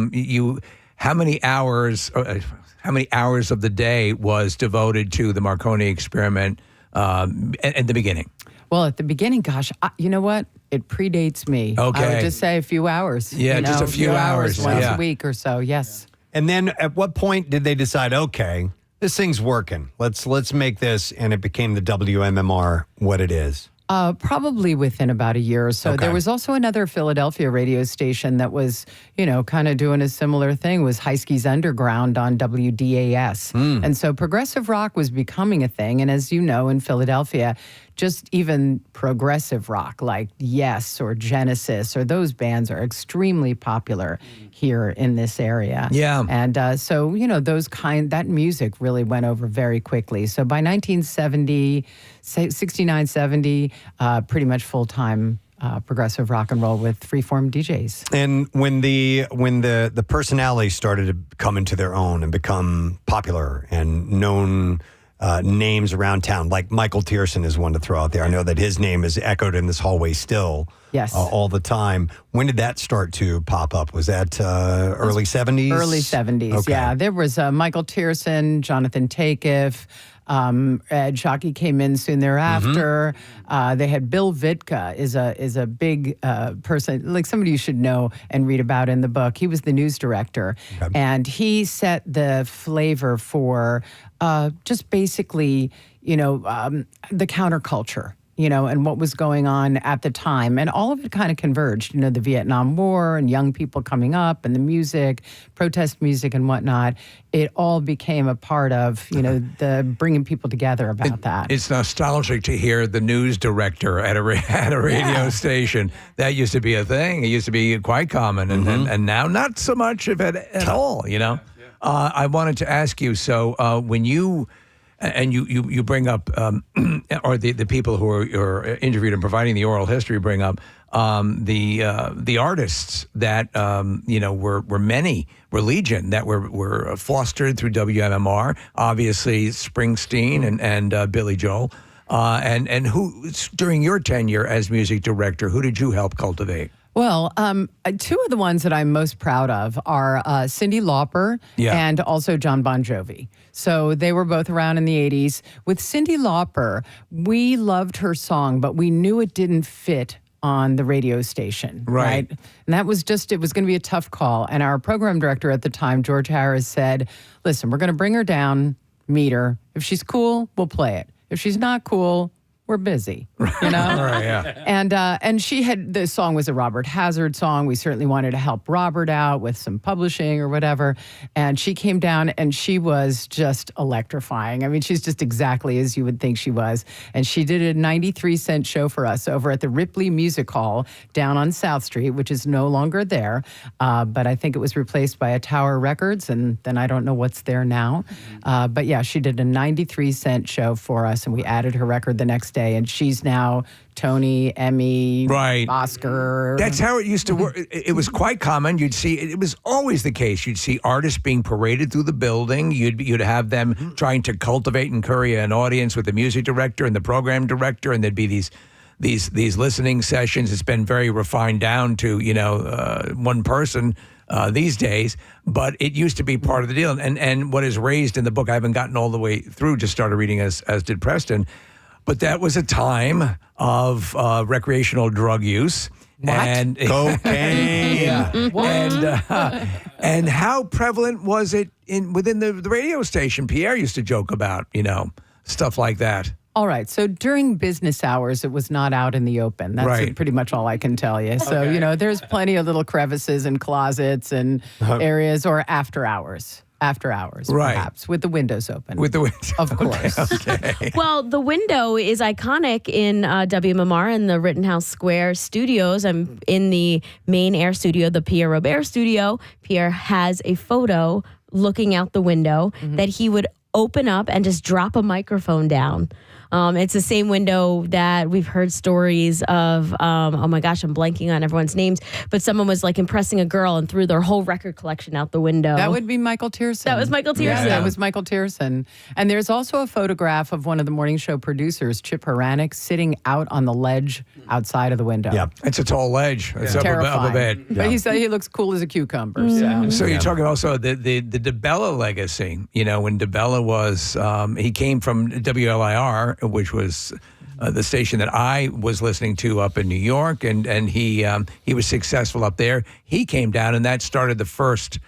many hours of the day was devoted to the Marconi experiment at the beginning? Well, at the beginning, gosh, you know what? It predates me. Okay. I would just say a few hours. Yeah, just a few hours. Once a week or so, yes. And then at what point did they decide, okay, this thing's working. Let's make this, and it became the WMMR what it is? Probably within about a year or so. Okay. There was also another Philadelphia radio station that was, kind of doing a similar thing, was Heiski's Underground on WDAS. And so progressive rock was becoming a thing. And as you know, in Philadelphia, just even progressive rock like Yes or Genesis or those bands are extremely popular here in this area. Yeah. And so, that music really went over very quickly. So by 1970, 69, 70, pretty much full-time progressive rock and roll with freeform DJs. And when the personalities started to come into their own and become popular and known names around town, like Michael Tierson is one to throw out there. I know that his name is echoed in this hallway still. Yes. All the time. When did that start to pop up? Was that early 70s? Early 70s, okay. Yeah. There was Michael Tierson, Jonathan Takeif, Ed Shockey came in soon thereafter. They had Bill Vitka is a big person, like somebody you should know and read about in the book. He was the news director, and he set the flavor for just basically, the counterculture. And what was going on at the time. And all of it kind of converged, the Vietnam War and young people coming up and the music, protest music and whatnot. It all became a part of, the bringing people together about that. It's nostalgic to hear the news director at a radio station. That used to be a thing. It used to be quite common. And now not so much of it at all, I wanted to ask you, so when you... And you bring up, or the people who are interviewed and providing the oral history bring up the artists that were many, were legion, that were fostered through WMMR. Obviously, Springsteen and Billy Joel, and who during your tenure as music director, who did you help cultivate? Well, two of the ones that I'm most proud of are Cyndi Lauper and also John Bon Jovi. So they were both around in the 80s. With Cyndi Lauper, we loved her song, but we knew it didn't fit on the radio station, right? And that was it was going to be a tough call. And our program director at the time, George Harris, said, listen, we're going to bring her down, meet her. If she's cool, we'll play it. If she's not cool, we're busy, you know? Right, yeah. And she had, the song was a Robert Hazard song. We certainly wanted to help Robert out with some publishing or whatever. And she came down and she was just electrifying. I mean, she's just exactly as you would think she was. And she did a 93-cent show for us over at the Ripley Music Hall down on South Street, which is no longer there. But I think it was replaced by a Tower Records, and then I don't know what's there now. But yeah, she did a 93-cent show for us, and we added her record the next day, and she's now Tony, Emmy, Oscar. That's how it used to work. It was quite common. You'd see, it was always the case. You'd see artists being paraded through the building. You'd have them trying to cultivate and curry an audience with the music director and the program director, and there'd be these listening sessions. It's been very refined down to, one person these days, but it used to be part of the deal. And what is raised in the book, I haven't gotten all the way through, just started reading as did Preston, but that was a time of recreational drug use. What? And cocaine. And how prevalent was it within the radio station? Pierre used to joke about, stuff like that. All right. So during business hours, it was not out in the open. That's pretty much all I can tell you. So, there's plenty of little crevices and closets and areas, or after hours. Perhaps, with the windows open. With the windows, of course. Okay. Well, the window is iconic in WMMR in the Rittenhouse Square studios. I'm in the main air studio, the Pierre Robert studio. Pierre has a photo looking out the window that he would open up and just drop a microphone down. It's the same window that we've heard stories of, oh my gosh, I'm blanking on everyone's names, but someone was like impressing a girl and threw their whole record collection out the window. That would be Michael Tierson. That was Michael Tierson. Yeah, that was Michael Tierson. And there's also a photograph of one of the morning show producers, Chip Horanek, sitting out on the ledge outside of the window. Yeah, it's a tall ledge. It's up a bit. But he looks cool as a cucumber. So you're talking also the DeBella legacy. When DeBella was, he came from WLIR, which was the station that I was listening to up in New York, and he was successful up there. He came down, and that started the first.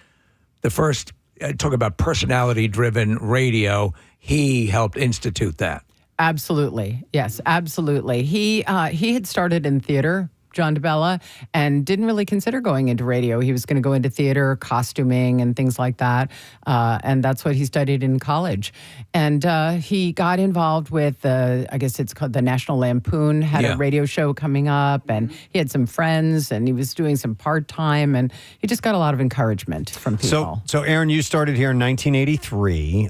Talk about personality-driven radio. He helped institute that. Absolutely, yes, absolutely. He had started in theater, John DeBella, and didn't really consider going into radio. He was going to go into theater, costuming, and things like that. And that's what he studied in college. And he got involved with, I guess it's called the National Lampoon, had a radio show coming up, and he had some friends, and he was doing some part-time, and he just got a lot of encouragement from people. So Erin, you started here in 1983.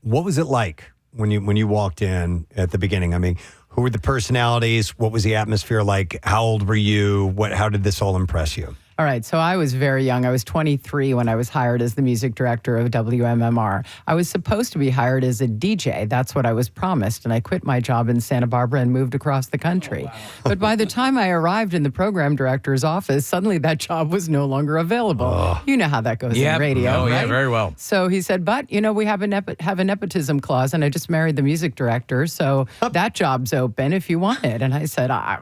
What was it like when you walked in at the beginning? I mean, who were the personalities? What was the atmosphere like? How old were you? How did this all impress you? All right, so I was very young. I was 23 when I was hired as the music director of WMMR. I was supposed to be hired as a DJ. That's what I was promised, and I quit my job in Santa Barbara and moved across the country. Oh, wow. But by the time I arrived in the program director's office, suddenly that job was no longer available. Oh. You know how that goes in radio, right? Yeah, very well. So he said, but, we have a nepotism clause, and I just married the music director, so that job's open if you want it. And I said, I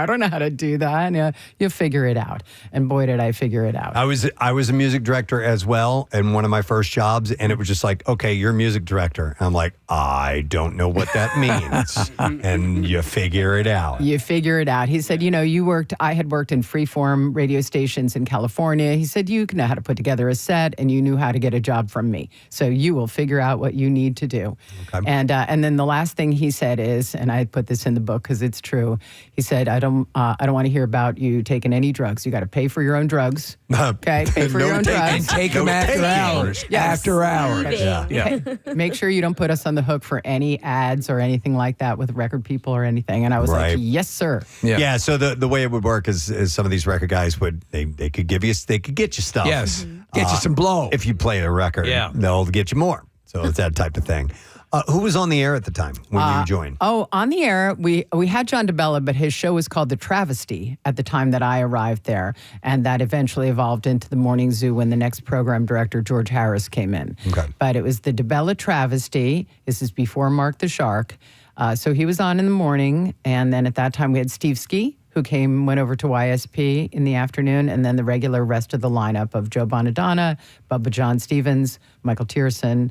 don't know how to do that. And, you figure it out. And boy, did I figure it out. I was a music director as well in one of my first jobs, and it was just like, okay, you're a music director. And I'm like, I don't know what that means. And you figure it out. You figure it out. He said, I had worked in freeform radio stations in California. He said, you know how to put together a set, and you knew how to get a job from me. So you will figure out what you need to do. Okay. And then the last thing he said is, and I put this in the book because it's true. He said, I don't want to hear about you taking any drugs. You got to pay for your own drugs. Okay, pay for your own drugs. And take them after hours. Yes. After hours. Yeah. Make sure you don't put us on the hook for any ads or anything like that with record people or anything. And I was like, yes, sir. Yeah. So the way it would work is some of these record guys they could get you stuff. Yes. Get you some blow. If you play a record, they'll get you more. So it's that type of thing. Who was on the air at the time when you joined? On the air, we had John DeBella, but his show was called The Travesty at the time that I arrived there. And that eventually evolved into the Morning Zoo when the next program director, George Harris, came in. Okay. But it was the DeBella Travesty. This is before Mark the Shark. So he was on in the morning. And then at that time, we had Steve Ski, who went over to YSP in the afternoon, and then the regular rest of the lineup of Joe Bonadonna, Bubba John Stevens, Michael Tierson,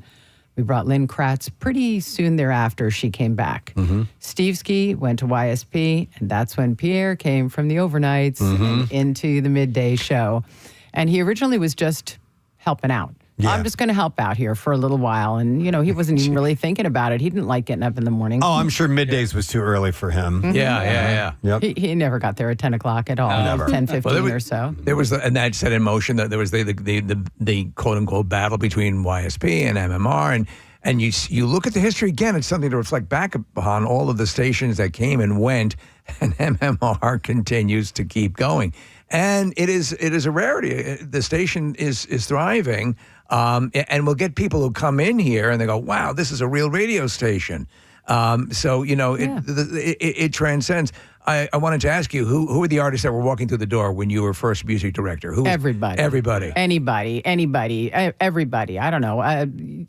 We brought Lynn Kratz pretty soon thereafter. She came back. Steve Ski went to YSP, and that's when Pierre came from the overnights and into the midday show. And he originally was just helping out. Yeah. I'm just going to help out here for a little while. And, you know, he wasn't even really thinking about it. He didn't like getting up in the morning. Oh, I'm sure middays was too early for him. Yeah. Yep. He never got there at 10 o'clock at all. Never. 10:15 or so. There was, and that set in motion that there was the quote unquote battle between YSP and MMR, and you look at the history again. It's something to reflect back upon all of the stations that came and went, and MMR continues to keep going. And it is a rarity. The station is thriving, and we'll get people who come in here and they go, "Wow, this is a real radio station." So you know, it transcends. I wanted to ask you, who were the artists that were walking through the door when you were first music director? Everybody. Anybody. Everybody. I don't know.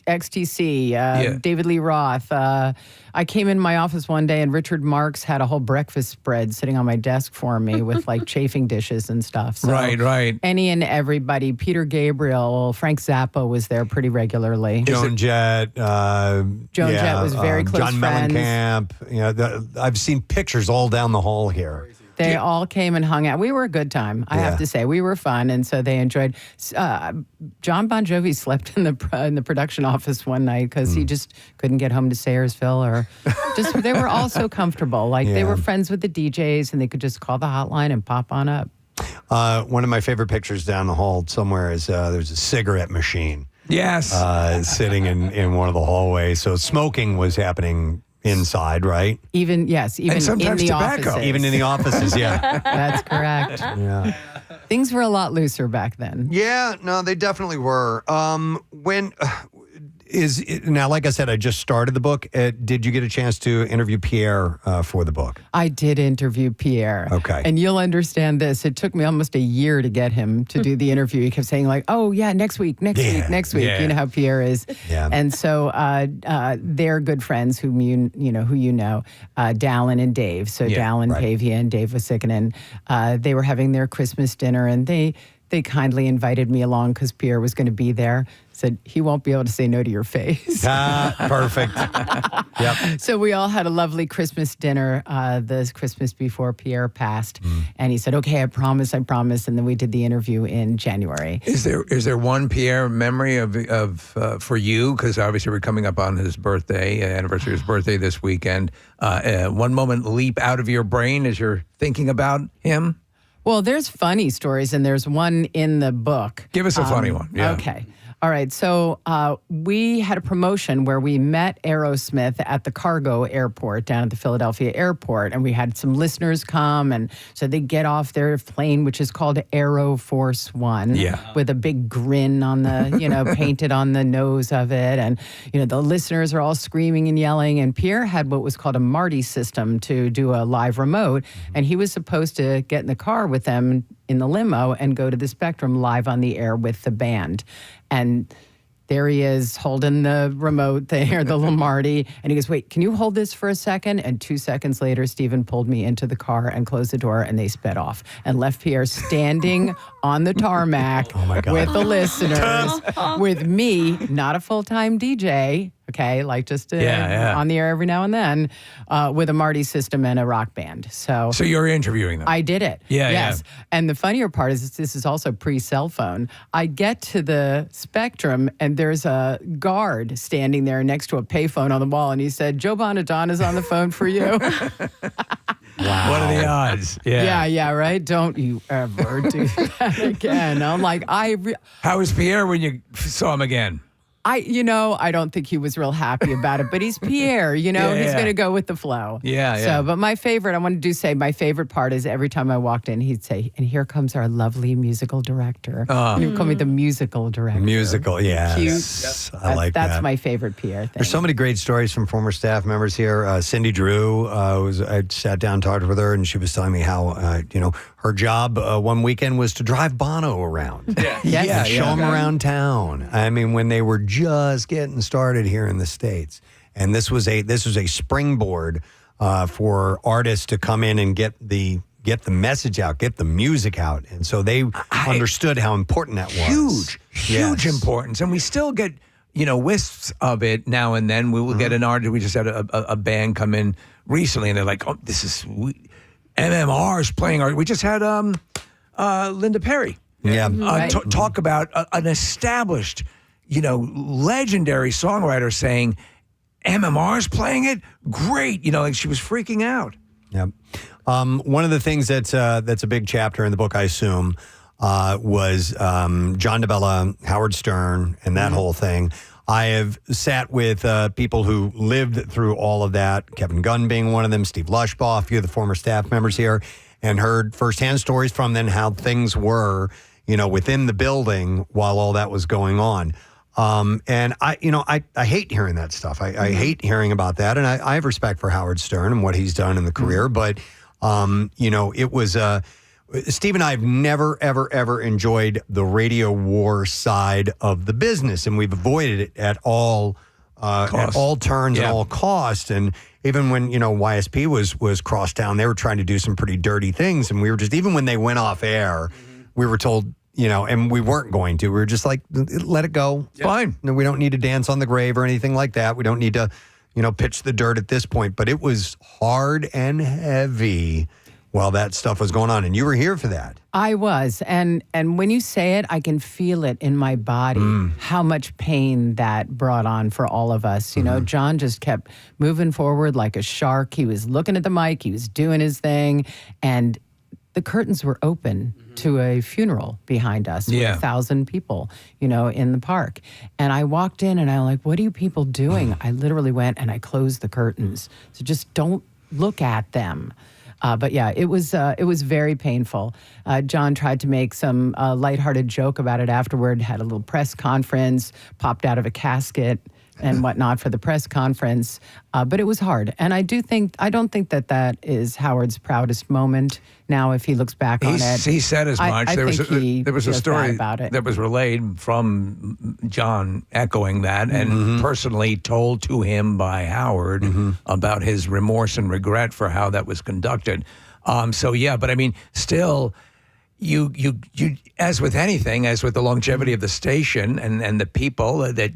XTC, David Lee Roth. I came in my office one day and Richard Marx had a whole breakfast spread sitting on my desk for me with like chafing dishes and stuff. So right. Any and everybody. Peter Gabriel, Frank Zappa was there pretty regularly. Joan Jett. Joan Jett was very close John friends. Mellencamp. You know, I've seen pictures all down the hall here. They all came and hung out. We were a good time, I have to say. We were fun, and so they enjoyed. John Bon Jovi slept in the production office one night because he just couldn't get home to Sayersville, or just they were all so comfortable. Like they were friends with the DJs, and they could just call the hotline and pop on up. One of my favorite pictures down the hall somewhere is there's a cigarette machine. Yes. Sitting in one of the hallways. So smoking was happening inside, right? Even and sometimes in the tobacco. offices. Even in the offices, yeah. That's correct. Yeah. Things were a lot looser back then. Yeah, no, they definitely were. Now, like I said, I just started the book. Did you get a chance to interview Pierre for the book? I did interview Pierre. Okay. And you'll understand this. It took me almost a year to get him to do the interview. He kept saying like, "Oh yeah, next week. You know how Pierre is. Yeah. And so they're good friends who you know, Dallin and Dave. So Dallin, Pavia, and Dave Wasikanen. They were having their Christmas dinner, and they kindly invited me along because Pierre was going to be there. Said he won't be able to say no to your face. Perfect. Yep. So we all had a lovely Christmas dinner this Christmas before Pierre passed. And he said, "Okay, I promise. And then we did the interview in January. Is there one Pierre memory of for you? Because obviously we're coming up on his birthday, anniversary of his birthday this weekend. One moment leap out of your brain as you're thinking about him? Well, there's funny stories, and there's one in the book. Give us a funny one. Yeah. Okay. All right. So we had a promotion where we met Aerosmith at the cargo airport down at the Philadelphia airport. And we had some listeners come. And so they get off their plane, which is called Aero Force One. Yeah. With a big grin on the, painted on the nose of it. And, the listeners are all screaming and yelling. And Pierre had what was called a Marty system to do a live remote. And he was supposed to get in the car with them in the limo and go to the Spectrum live on the air with the band. And there he is holding the remote there, the little Marty. And he goes, "Wait, can you hold this for a second?" And 2 seconds later, Stephen pulled me into the car and closed the door, and they sped off and left Pierre standing on the tarmac with the listeners, with me, not a full-time DJ, okay, like just on the air every now and then, with a Marty system and a rock band. So you're interviewing them? I did it. Yeah, yes. yeah. And the funnier part is this is also pre-cell phone. I get to the Spectrum, and there's a guard standing there next to a payphone on the wall, and he said, "Joe Bonadonna's on the phone for you." Wow. What are the odds? Yeah, right? Don't you ever do that again. I'm like, How was Pierre when you saw him again? I don't think he was real happy about it, but he's Pierre, he's going to go with the flow. Yeah. So, but my favorite part is every time I walked in, he'd say, "And here comes our lovely musical director." He would call me the musical director. Musical, yes. Cute. I like that. That's my favorite Pierre thing. There's so many great stories from former staff members here. Cindy Drew, I sat down and talked with her, and she was telling me how, her job one weekend was to drive Bono around. Show him around town. I mean, when they were just getting started here in the States. And this was a springboard for artists to come in and get the message out, get the music out. And so they understood how important that was. Huge importance. And we still get, wisps of it now and then. We will get an artist. We just had a band come in recently, and they're like, "Oh, this is MMR's playing art." We just had Linda Perry. Yeah. Talk about an established, legendary songwriter saying, MMR's playing it? Great. Like she was freaking out. Yeah. One of the things that's a big chapter in the book, I assume, was John DeBella, Howard Stern, and that whole thing. I have sat with people who lived through all of that, Kevin Gunn being one of them, Steve Lushbaugh, a few of the former staff members here, and heard firsthand stories from them how things were, within the building while all that was going on. And I hate hearing that stuff. I hate hearing about that. And I have respect for Howard Stern and what he's done in the career. But, it was, Steve and I have never, ever, ever enjoyed the radio war side of the business. And we've avoided it at all turns and all costs. And even when, YSP was crossed down, they were trying to do some pretty dirty things. And we were just, even when they went off air, we were told, and we weren't going to. We were just like, let it go. It's fine. We don't need to dance on the grave or anything like that. We don't need to, pitch the dirt at this point. But it was hard and heavy while that stuff was going on. And you were here for that. I was. And when you say it, I can feel it in my body, how much pain that brought on for all of us. John just kept moving forward like a shark. He was looking at the mic. He was doing his thing. And the curtains were open to a funeral behind us with 1,000 people, in the park. And I walked in and I'm like, what are you people doing? I literally went and I closed the curtains. So just don't look at them. But yeah, it was very painful. John tried to make some lighthearted joke about it afterward, had a little press conference, popped out of a casket and whatnot for the press conference. But it was hard. And I don't think that is Howard's proudest moment now if he looks back on it. He said as much. There was a story about it. that was relayed from John echoing that and personally told to him by Howard about his remorse and regret for how that was conducted. But I mean, still, you as with anything, as with the longevity of the station and the people that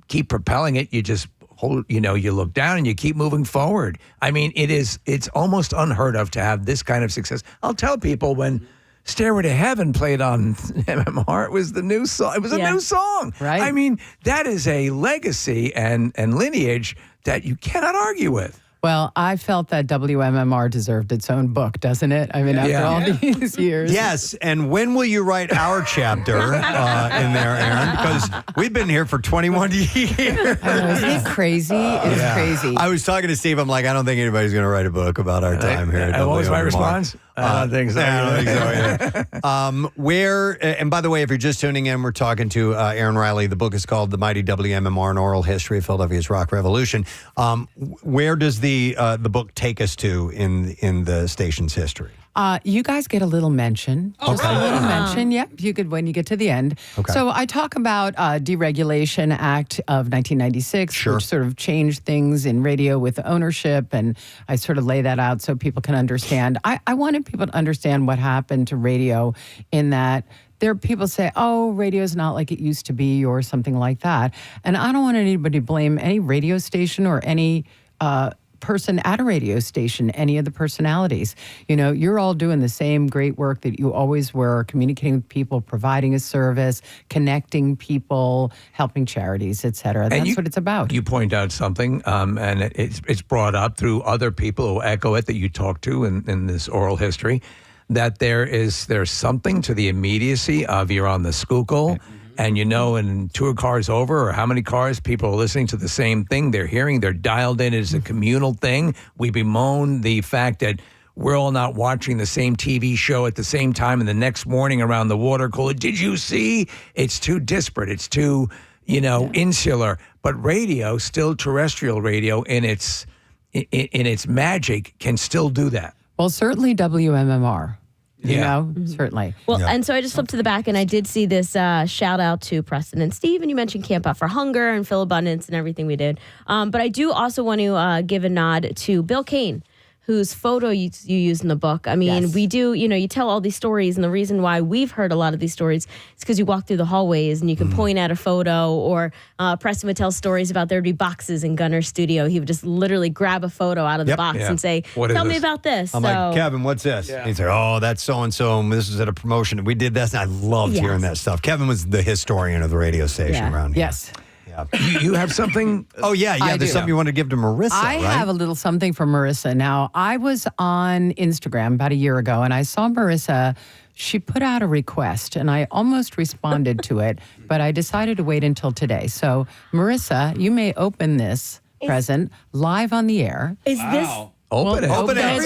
keep propelling it, you just hold, you look down and you keep moving forward. I mean, it's almost unheard of to have this kind of success. I'll tell people when Stairway to Heaven played on MMR, it was the new song. It was a new song. Right. I mean, that is a legacy and lineage that you cannot argue with. Well, I felt that WMMR deserved its own book, doesn't it? I mean, after all these years. Yes, and when will you write our chapter in there, Erin? Because we've been here for 21 years. I know, isn't it crazy? It's crazy. I was talking to Steve. I'm like, I don't think anybody's going to write a book about our time here at And what was my WMMR. response? I don't think so. And by the way, if you're just tuning in, we're talking to Erin Riley. The book is called The Mighty WMMR, an Oral History of Philadelphia's Rock Revolution. Where does the book take us to in the station's history? You guys get a little mention. Just a little mention. Yep, you could when you get to the end. Okay. So I talk about Deregulation Act of 1996, which sort of changed things in radio with ownership, and I sort of lay that out so people can understand. I wanted people to understand what happened to radio in that there are people say, oh, radio's not like it used to be or something like that. And I don't want anybody to blame any radio station or any person at a radio station, any of the personalities. You're all doing the same great work that you always were, communicating with people, providing a service, connecting people, helping charities, et cetera. That's what it's about. You point out something, and it's brought up through other people who echo it that you talk to in this oral history, that there's something to the immediacy of you're on the Schuylkill, and in 2 cars over, or how many cars, people are listening to the same thing. They're hearing, they're dialed in. It's a communal thing. We bemoan the fact that we're all not watching the same TV show at the same time and the next morning around the water cooler. Did you see? It's too disparate. It's too, insular. But radio, still terrestrial radio in its magic, can still do that. Well, certainly WMMR. Certainly. Well, and so I just flipped to the back and I did see this shout out to Preston and Steve, and you mentioned Camp Out for Hunger and Phil Abundance and everything we did. But I do also want to give a nod to Bill Kane, whose photo you use in the book. I mean, we do, you tell all these stories, and the reason why we've heard a lot of these stories is because you walk through the hallways and you can point at a photo, or Preston would tell stories about there'd be boxes in Gunner's studio. He would just literally grab a photo out of the box and say, tell me about this. I'm like, Kevin, what's this? Yeah. He'd say, oh, that's so-and-so, and this was at a promotion. We did this, and I loved hearing that stuff. Kevin was the historian of the radio station around here. Yes. You have something? Oh, yeah. There's something you want to give to Marissa, I have a little something for Marissa. Now, I was on Instagram about a year ago, and I saw Marissa. She put out a request, and I almost responded to it, but I decided to wait until today. So, Marissa, you may open this present live on the air. Is this... Open it.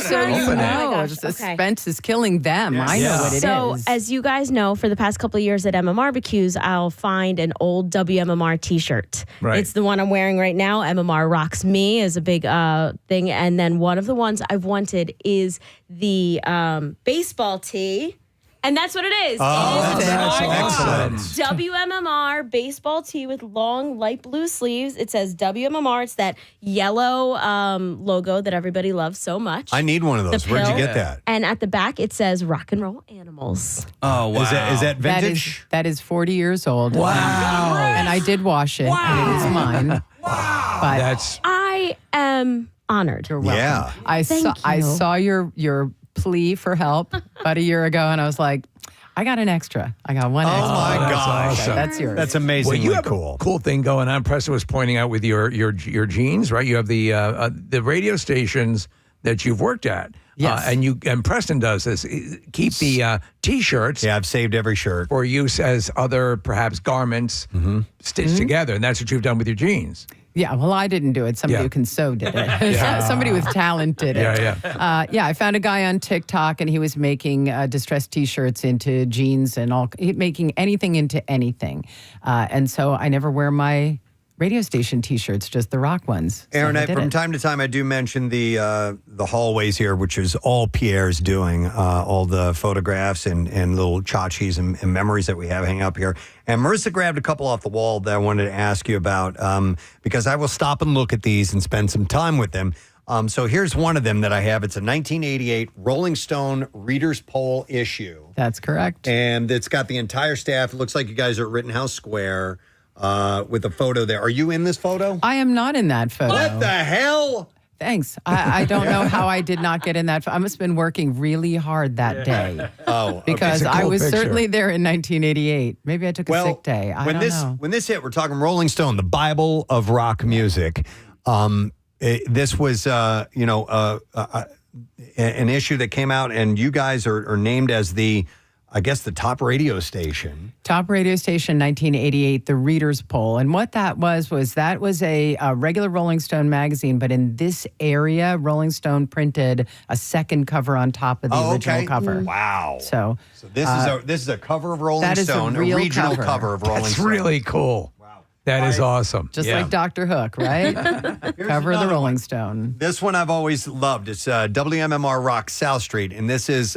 So you know, suspense is killing them. Yes. I know what it is. So, as you guys know, for the past couple of years at MMRBQs, I'll find an old WMMR T-shirt. Right. It's the one I'm wearing right now. MMR Rocks Me is a big thing. And then one of the ones I've wanted is the baseball tee. And that's what it is. Oh, that's excellent. WMMR baseball tee with long light blue sleeves. It says WMMR. It's that yellow logo that everybody loves so much. I need one of those. Where'd you get that? And at the back, it says Rock and Roll Animals. Oh, wow. Is that vintage? That is 40 years old. Wow. And I did wash it. And it is mine. Wow. But I am honored. You're welcome. Yeah. I saw your plea for help about a year ago, and I was like, I got an extra. I got one extra. Oh my gosh, awesome. That's yours. That's amazingly you have cool. A cool thing going on. Preston was pointing out with your genes, right? You have the radio stations that you've worked at. Yes. And Preston does this. Keep the T-shirts. Yeah, I've saved every shirt for use as other perhaps garments stitched together, and that's what you've done with your jeans. Yeah, well, I didn't do it. Somebody who can sew did it. Somebody with talent did it. I found a guy on TikTok, and he was making distressed T-shirts into jeans and making anything into anything. And so I never wear my radio station T-shirts, just the rock ones. So Erin, from time to time, I do mention the hallways here, which is all Pierre's doing, all the photographs and little tchotchkes and memories that we have hanging up here. And Marissa grabbed a couple off the wall that I wanted to ask you about, because I will stop and look at these and spend some time with them. So here's one of them that I have. It's a 1988 Rolling Stone Reader's Poll issue. That's correct. And it's got the entire staff. It looks like you guys are at Rittenhouse Square. With a photo there. Are you in this photo? I am not in that photo. What the hell? Thanks. I don't know how I did not get in that. I must have been working really hard that day. Oh, because okay. I was certainly there in 1988. Maybe I took a sick day. I don't know. When this hit, we're talking Rolling Stone, the Bible of rock music. This was, an issue that came out, and you guys are named as the top radio station. Top radio station, 1988, the Reader's Poll. And what that was a regular Rolling Stone magazine, but in this area, Rolling Stone printed a second cover on top of the original cover. Wow. So this is a cover of Rolling Stone, a real regional cover of Rolling Stone. That's really cool. Wow. That is awesome. Just like Dr. Hook, right? Cover of the Rolling Stone. This one I've always loved. It's WMMR Rock South Street, and this is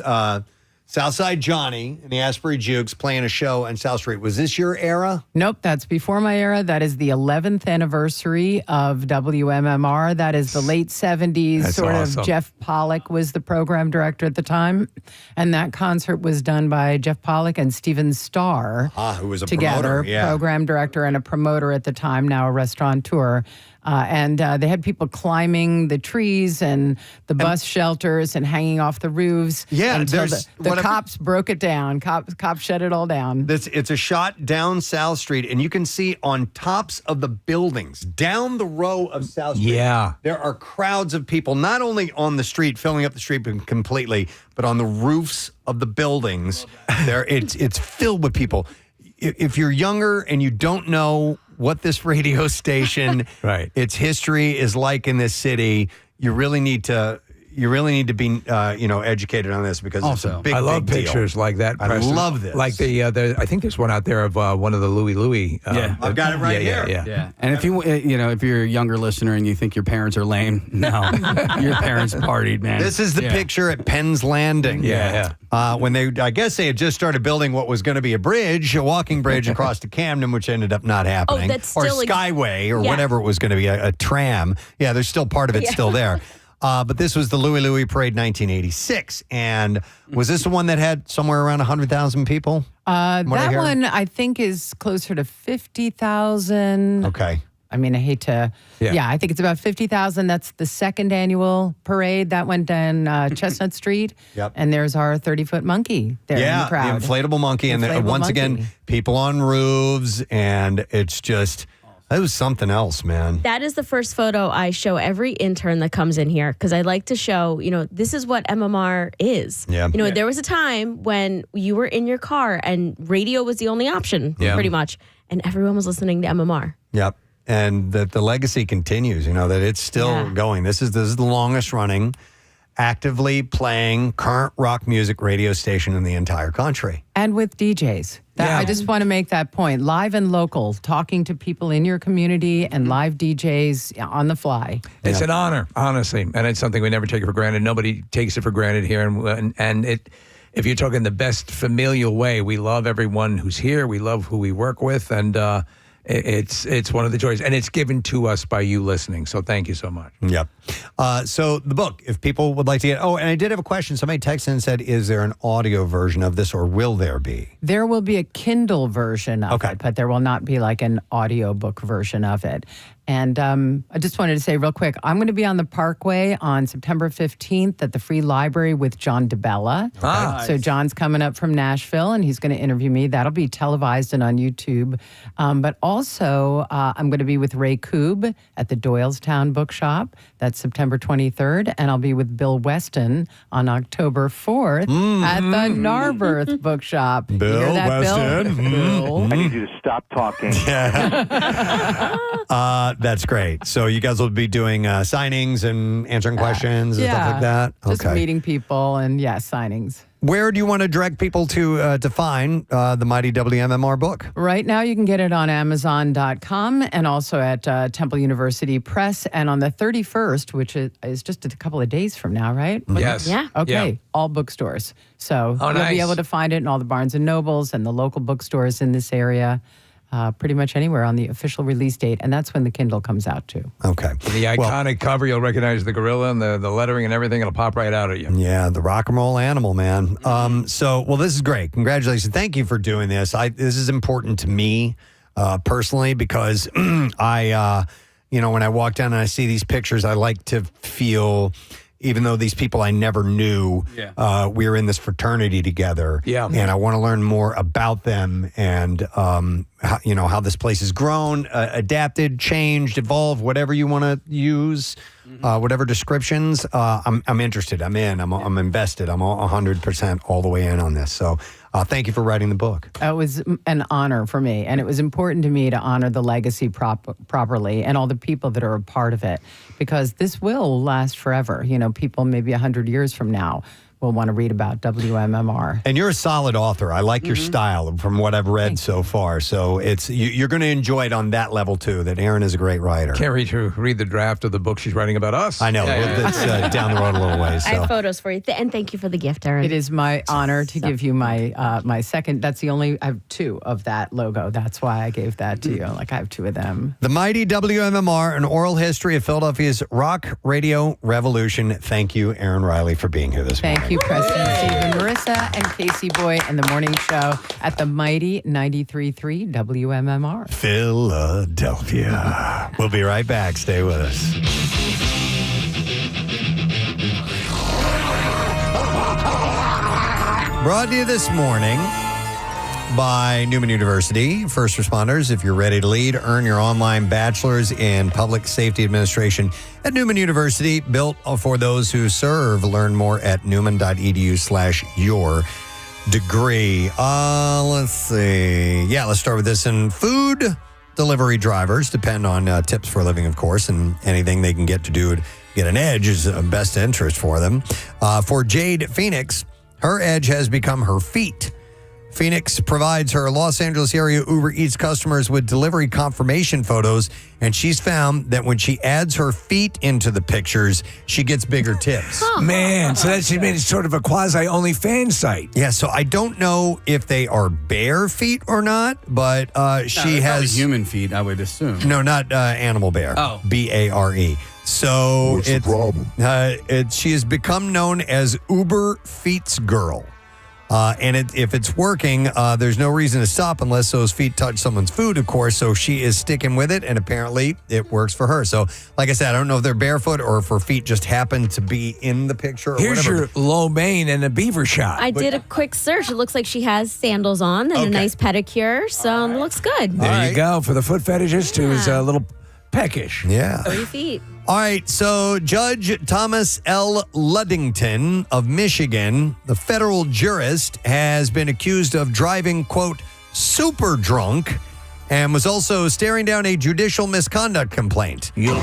Southside Johnny and the Asbury Jukes playing a show on South Street. Was this your era? Nope, that's before my era. That is the 11th anniversary of WMMR. That is the late 70s. That's awesome. Of Jeff Pollock was the program director at the time. And that concert was done by Jeff Pollock and Steven Starr. Who was a together, promoter. Program director and a promoter at the time, now a restaurateur. And they had people climbing the trees and the bus shelters and hanging off the roofs. Yeah, until the cops broke it down. Cops shut it all down. It's a shot down South Street, and you can see on tops of the buildings down the row of South Street. Yeah, there are crowds of people, not only on the street, filling up the street completely, but on the roofs of the buildings. It's filled with people. If you're younger and you don't know what this radio station, its history is like in this city, you really need to be educated on this, because it's a big, I love big pictures deal. like that. I Preston. love this. Like I think there's one out there of one of the Louis. I've got it right here. Yeah. And if if you're a younger listener and you think your parents are lame, no, your parents partied, man. This is the picture at Penn's Landing. When I guess they had just started building what was going to be a walking bridge across to Camden, which ended up not happening. That's still Skyway or whatever it was going to be, a tram. Yeah, there's still part of it still there. But this was the Louie Louie Parade 1986. And was this the one that had somewhere around 100,000 people? That one, I think, is closer to 50,000. Okay. I mean, I hate to. Yeah, I think it's about 50,000. That's the second annual parade. That went down Chestnut Street. Yep. And there's our 30-foot monkey there in the crowd. The inflatable monkey. And Inflatable once monkey. again, people on roofs. And it's just, it was something else, man. That is the first photo I show every intern that comes in here because I like to show, this is what MMR is. Yeah. There was a time when you were in your car and radio was the only option, pretty much, and everyone was listening to MMR. Yep. And that the legacy continues, that it's still going. This is the longest running, actively playing current rock music radio station in the entire country. And with DJs. I just want to make that point. Live and local, talking to people in your community and live DJs on the fly. It's an honor, honestly, and it's something we never take it for granted. Nobody takes it for granted here, and if you're talking the best familial way, we love everyone who's here. We love who we work with, and it's one of the joys, and it's given to us by you listening. So thank you so much. Yep. So the book, if people would like to get, and I did have a question. Somebody texted in and said, is there an audio version of this or will there be? There will be a Kindle version of it, but there will not be like an audiobook version of it. And I just wanted to say real quick, I'm going to be on the Parkway on September 15th at the Free Library with John DeBella. Ah. So John's coming up from Nashville, and he's going to interview me. That'll be televised and on YouTube. But also, I'm going to be with Ray Koob at the Doylestown Bookshop. That's September 23rd. And I'll be with Bill Weston on October 4th at the Narberth Bookshop. You hear that, Weston. Bill? I need you to stop talking. That's great. So you guys will be doing signings and answering questions and stuff like that? Just meeting people and, signings. Where do you want to direct people to find the Mighty WMMR book? Right now, you can get it on Amazon.com and also at Temple University Press. And on the 31st, which is just a couple of days from now, right? Yes. Yeah. Okay. Yeah. All bookstores. So you'll nice. be able to find it in all the Barnes & Nobles and the local bookstores in this area. Pretty much anywhere on the official release date. And that's when the Kindle comes out, too. Okay. The iconic cover, you'll recognize the gorilla and the lettering and everything. It'll pop right out at you. Yeah, the rock and roll animal, man. This is great. Congratulations. Thank you for doing this. This is important to me personally because when I walk down and I see these pictures, I like to feel, even though these people I never knew, we're in this fraternity together. Yeah. And I want to learn more about them and, how this place has grown, adapted, changed, evolved, whatever you want to use, whatever descriptions. I'm interested. I'm in. I'm invested. I'm 100% all the way in on this. So thank you for writing the book. It was an honor for me, and it was important to me to honor the legacy properly and all the people that are a part of it, because this will last forever. People maybe 100 years from now will want to read about WMMR. And you're a solid author. I like your style from what I've read so far. So you're going to enjoy it on that level too, that Erin is a great writer. Can't read the draft of the book she's writing about us. I know. It's down the road a little ways. I So. have photos for you. And thank you for the gift, Erin. It is my honor to give you my second. That's the only, I have two of that logo. That's why I gave that to you. I have two of them. The Mighty WMMR, an oral history of Philadelphia's rock radio revolution. Thank you, Erin Riley, for being here this morning. Thank you, Preston, Steve, Marissa, and Casey Boy, and the morning show at the Mighty 93.3 WMMR. Philadelphia. We'll be right back. Stay with us. Brought to you this morning by Neumann University. First responders, if you're ready to lead, earn your online bachelor's in public safety administration at Neumann University, built for those who serve. Learn more at newman.edu/your degree. Let's see. Yeah, let's start with this. In food delivery drivers depend on tips for a living, of course, and anything they can get to do to get an edge is best interest for them. For Jade Phoenix, her edge has become her feet. Phoenix provides her Los Angeles area Uber Eats customers with delivery confirmation photos, and she's found that when she adds her feet into the pictures, she gets bigger tips. Man, so that's made it sort of a quasi OnlyFans site. Yeah, so I don't know if they are bare feet or not, but she has human feet, I would assume. No, not animal bear. Oh. BARE. So What's the problem? She has become known as Uber Feets Girl. And if it's working, there's no reason to stop unless those feet touch someone's food, of course. So she is sticking with it, and apparently it works for her. So, like I said, I don't know if they're barefoot or if her feet just happen to be in the picture or Here's whatever. your lo mein and a beaver shot. I did a quick search. It looks like she has sandals on and a nice pedicure, so it looks good. There you go. For the foot fetishist who's a little peckish. Yeah. 3 feet. All right, so Judge Thomas L. Ludington of Michigan, the federal jurist, has been accused of driving, quote, super drunk, and was also staring down a judicial misconduct complaint. You'll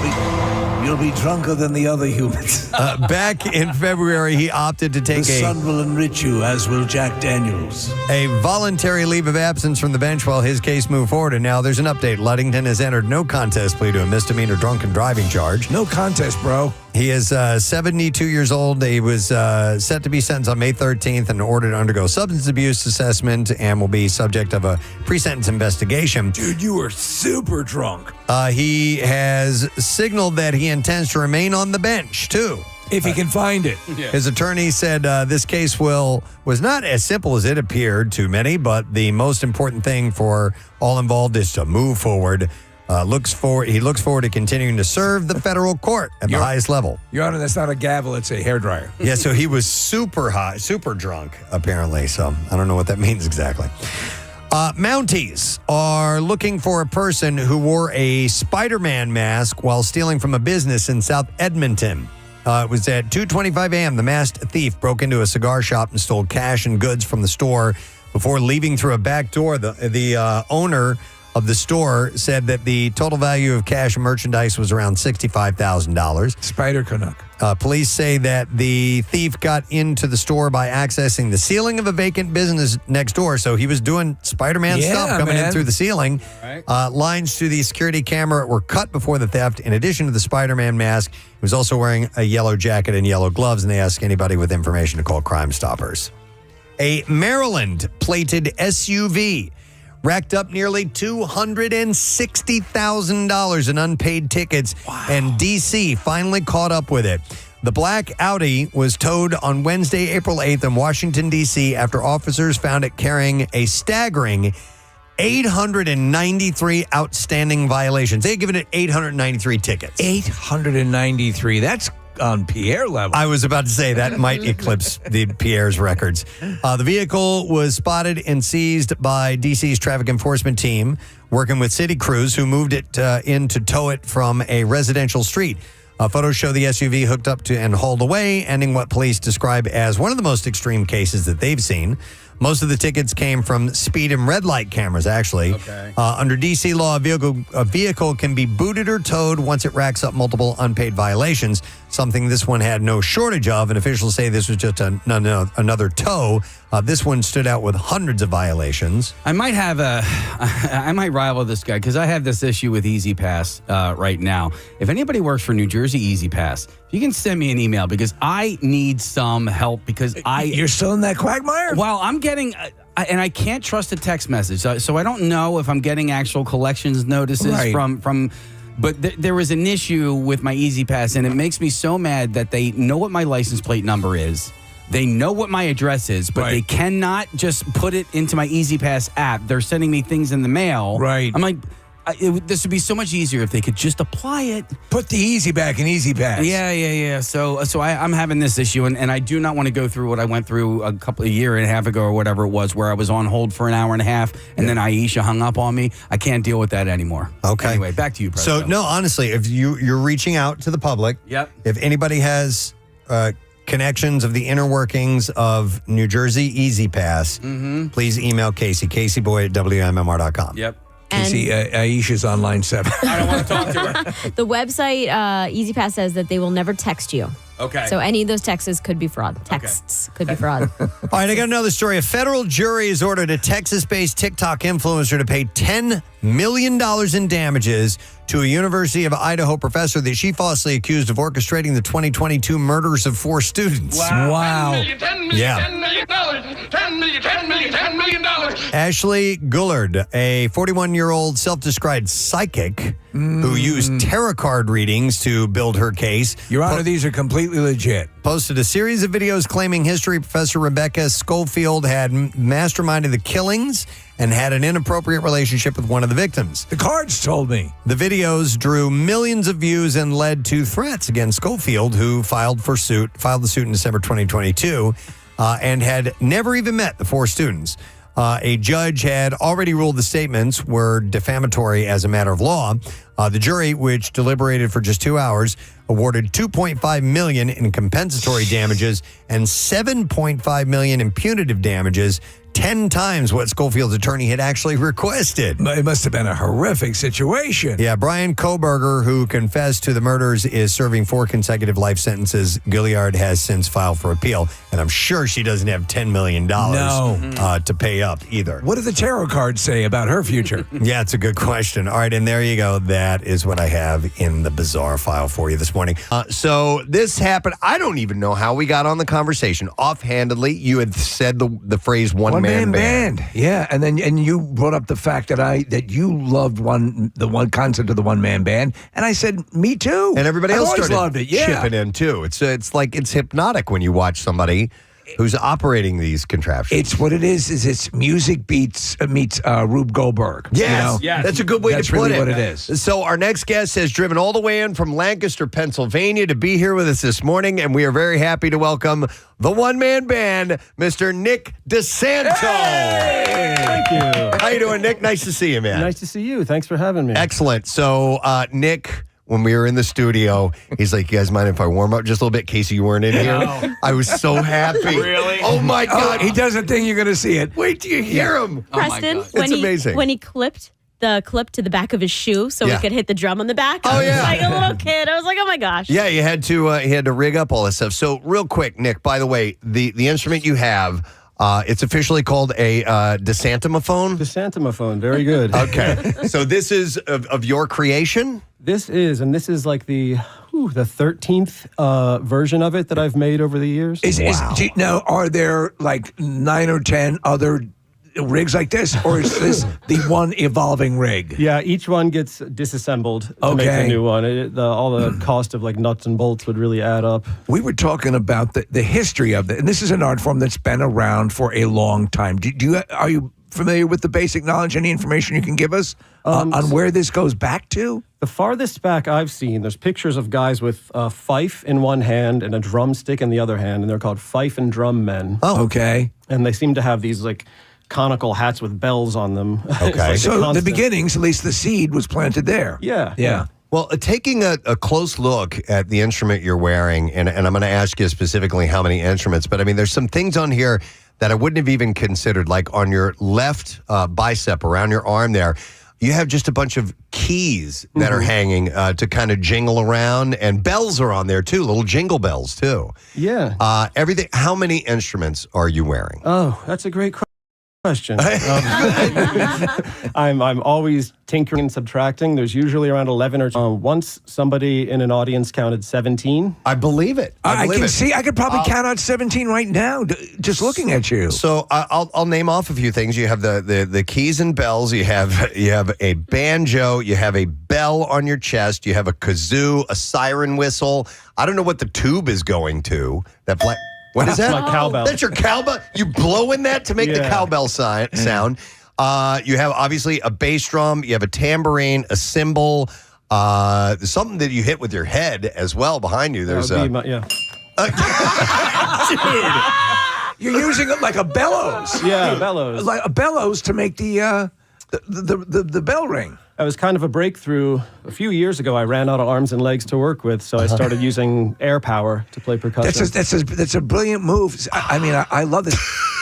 be drunker than the other humans. Back in February, he opted to take The sun will enrich you, as will Jack Daniels. a voluntary leave of absence from the bench while his case moved forward. And now there's an update. Ludington has entered no contest plea to a misdemeanor drunken driving charge. No contest, bro. He is 72 years old. He was set to be sentenced on May 13th and ordered to undergo substance abuse assessment and will be subject of a pre-sentence investigation. Dude, you were super drunk. He has signaled that he intends to remain on the bench, too. If he can find it. His attorney said this case was not as simple as it appeared to many, but the most important thing for all involved is to move forward. He looks forward to continuing to serve the federal court at the highest level. Your Honor, that's not a gavel, it's a hairdryer. Yeah, so he was super high, super drunk, apparently. So I don't know what that means exactly. Mounties are looking for a person who wore a Spider-Man mask while stealing from a business in South Edmonton. It was at 2:25 a.m. The masked thief broke into a cigar shop and stole cash and goods from the store before leaving through a back door. The owner of the store said that the total value of cash and merchandise was around $65,000. Spider Canuck. Police say that the thief got into the store by accessing the ceiling of a vacant business next door. So he was doing Spider-Man stuff coming in through the ceiling. Right. Lines to the security camera were cut before the theft. In addition to the Spider-Man mask, he was also wearing a yellow jacket and yellow gloves, and they asked anybody with information to call Crime Stoppers. A Maryland plated SUV racked up nearly $260,000 in unpaid tickets, and D.C. finally caught up with it. The black Audi was towed on Wednesday, April 8th in Washington, D.C. after officers found it carrying a staggering 893 outstanding violations. They had given it 893 tickets. 893. That's on Pierre level. I was about to say that might eclipse the Pierre's records. The vehicle was spotted and seized by DC's traffic enforcement team, working with city crews who moved it in to tow it from a residential street. Photos show the SUV hooked up to and hauled away, ending what police describe as one of the most extreme cases that they've seen. Most of the tickets came from speed and red light cameras, actually. Okay. Under D.C. law, a vehicle can be booted or towed once it racks up multiple unpaid violations, something this one had no shortage of, and officials say this was just another tow. This one stood out with hundreds of violations. I might rival this guy because I have this issue with Easy Pass right now. If anybody works for New Jersey Easy Pass, you can send me an email because I need some help because You're still in that quagmire? Well, I'm getting... and I can't trust a text message. So I don't know if I'm getting actual collections notices from but there was an issue with my Easy Pass, and it makes me so mad that they know what my license plate number is. They know what my address is, but they cannot just put it into my Easy Pass app. They're sending me things in the mail. Right. I'm like... this would be so much easier if they could just apply it. Put the Easy back in Easy Pass. Yeah. So I'm having this issue, and I do not want to go through what I went through a year and a half ago or whatever it was, where I was on hold for an hour and a half, and then Aisha hung up on me. I can't deal with that anymore. Okay. Anyway, back to you, Preston. So, no, honestly, if you're reaching out to the public, if anybody has connections of the inner workings of New Jersey Easy Pass, please email Casey, CaseyBoy@WMMR.com. Yep. Casey, Aisha's on line 7. I don't want to talk to her. The website, Easy Pass, says that they will never text you. Okay. So any of those texts could be fraud. Texts could be fraud. All right, I got another story. A federal jury has ordered a Texas-based TikTok influencer to pay $10 million in damages to a University of Idaho professor that she falsely accused of orchestrating the 2022 murders of 4 students. Wow. $10 million, Yeah. $10 million, $10 million. Ashley Gullard, a 41-year-old self-described psychic who used tarot card readings to build her case. Your Honor, these are completely legit. Posted a series of videos claiming history professor Rebecca Schofield had masterminded the killings and had an inappropriate relationship with one of the victims. The cards told me. The videos drew millions of views and led to threats against Schofield, who filed the suit in December 2022 and had never even met the 4 students. A judge had already ruled the statements were defamatory as a matter of law. The jury, which deliberated for just 2 hours, awarded $2.5 million in compensatory damages and $7.5 million in punitive damages, 10 times what Schofield's attorney had actually requested. It must have been a horrific situation. Yeah, Brian Koberger, who confessed to the murders, is serving 4 consecutive life sentences. Gilliard has since filed for appeal, and I'm sure she doesn't have $10 million to pay up either. What do the tarot cards say about her future? Yeah, it's a good question. All right, and there you go. That is what I have in the bizarre file for you this morning. So this happened. I don't even know how we got on the conversation. Offhandedly, you had said the phrase one man band. Yeah, and you brought up the fact that you loved the one concept of the one man band, and I said me too. And everybody else always started loved it. Yeah, chipping in too. It's like it's hypnotic when you watch somebody who's operating these contraptions. It's what it is it's music meets Rube Goldberg. Yes, that's a good way to put really it. what it is. So our next guest has driven all the way in from Lancaster, Pennsylvania to be here with us this morning, and we are very happy to welcome the one-man band, Mr. Nick DeSanto. Hey! Thank you. How you doing, Nick? Nice to see you, man. Nice to see you. Thanks for having me. Excellent. So, Nick, when we were in the studio, he's like, you guys mind if I warm up just a little bit, Casey, you weren't in here? No. I was so happy. Really? Oh, my God. He does a thing, you're going to see it. Wait till you hear him. Preston, It's amazing. when he clipped the clip to the back of his shoe so he could hit the drum on the back. Oh, yeah. Like a little kid. I was like, oh my gosh. Yeah, he had to rig up all this stuff. So real quick, Nick, by the way, the instrument you have, it's officially called a DeSantomophone? DeSantomophone, very good. Okay. So this is of your creation? This is like the 13th version of it that I've made over the years. Now, are there like 9 or 10 other rigs like this, or is this the one evolving rig? Yeah, each one gets disassembled to make a new one. All the cost of like nuts and bolts would really add up. We were talking about the history of it, and this is an art form that's been around for a long time. Are you familiar with the basic knowledge? Any information you can give us on where this goes back to? The farthest back I've seen, there's pictures of guys with a fife in one hand and a drumstick in the other hand, and they're called fife and drum men. Oh, okay. And they seem to have these like conical hats with bells on them. Okay. So the beginnings, at least the seed was planted there. Yeah. Well, taking a close look at the instrument you're wearing, and I'm going to ask you specifically how many instruments, but I mean, there's some things on here that I wouldn't have even considered, like on your left bicep, around your arm there, you have just a bunch of keys that are hanging to kind of jingle around, and bells are on there too, little jingle bells too. Yeah. Everything. How many instruments are you wearing? Oh, that's a great question. I'm always tinkering and subtracting. There's usually around 11 or once somebody in an audience counted 17. I believe it. I could probably count out 17 right now, just looking at you. So I'll name off a few things. You have the keys and bells. You have a banjo. You have a bell on your chest. You have a kazoo, a siren whistle. I don't know what the tube is going to. What is that? That's my cowbell. That's your cowbell? You blow in that to make the cowbell sound. You have obviously a bass drum. You have a tambourine, a cymbal, something that you hit with your head as well behind you. There's Dude. You're using it like a bellows. Yeah, bellows. Like a bellows to make the bell ring. That was kind of a breakthrough. A few years ago, I ran out of arms and legs to work with, so I started using air power to play percussion. That's a brilliant move. I mean, I love this.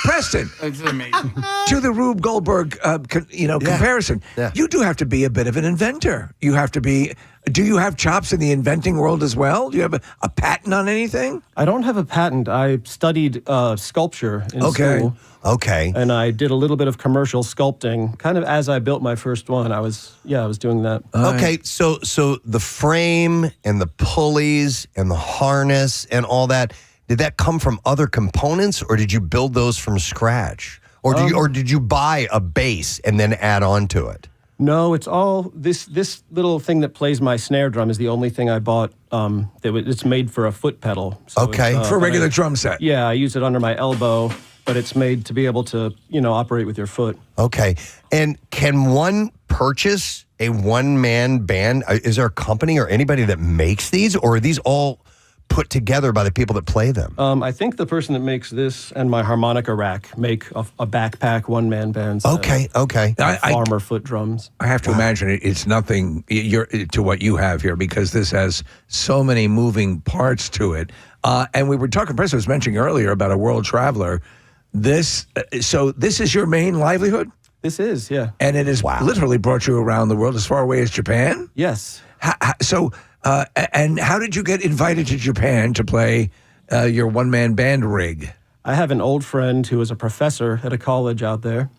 Preston, It's amazing. to the Rube Goldberg, comparison, you do have to be a bit of an inventor. You have to be. Do you have chops in the inventing world as well? Do you have a patent on anything? I don't have a patent. I studied sculpture in school. Okay. And I did a little bit of commercial sculpting, kind of as I built my first one. I was doing that. Okay, so the frame and the pulleys and the harness and all that, did that come from other components, or did you build those from scratch? Or did you buy a base and then add on to it? No, it's all this little thing that plays my snare drum is the only thing I bought. It's made for a foot pedal. So Okay. For a regular drum set. Yeah, I use it under my elbow, but it's made to be able to, operate with your foot. Okay. And can one purchase a one-man band? Is there a company or anybody that makes these, or are these all put together by the people that play them? I think the person that makes this and my harmonica rack make a backpack one-man band. Okay. Farmer foot drums. I have to imagine it's nothing to what you have here, because this has so many moving parts to it. And we were talking, Preston was mentioning earlier about a world traveler. This is your main livelihood? This is, yeah. And it has literally brought you around the world as far away as Japan? Yes. And how did you get invited to Japan to play your one-man band rig? I have an old friend who was a professor at a college out there,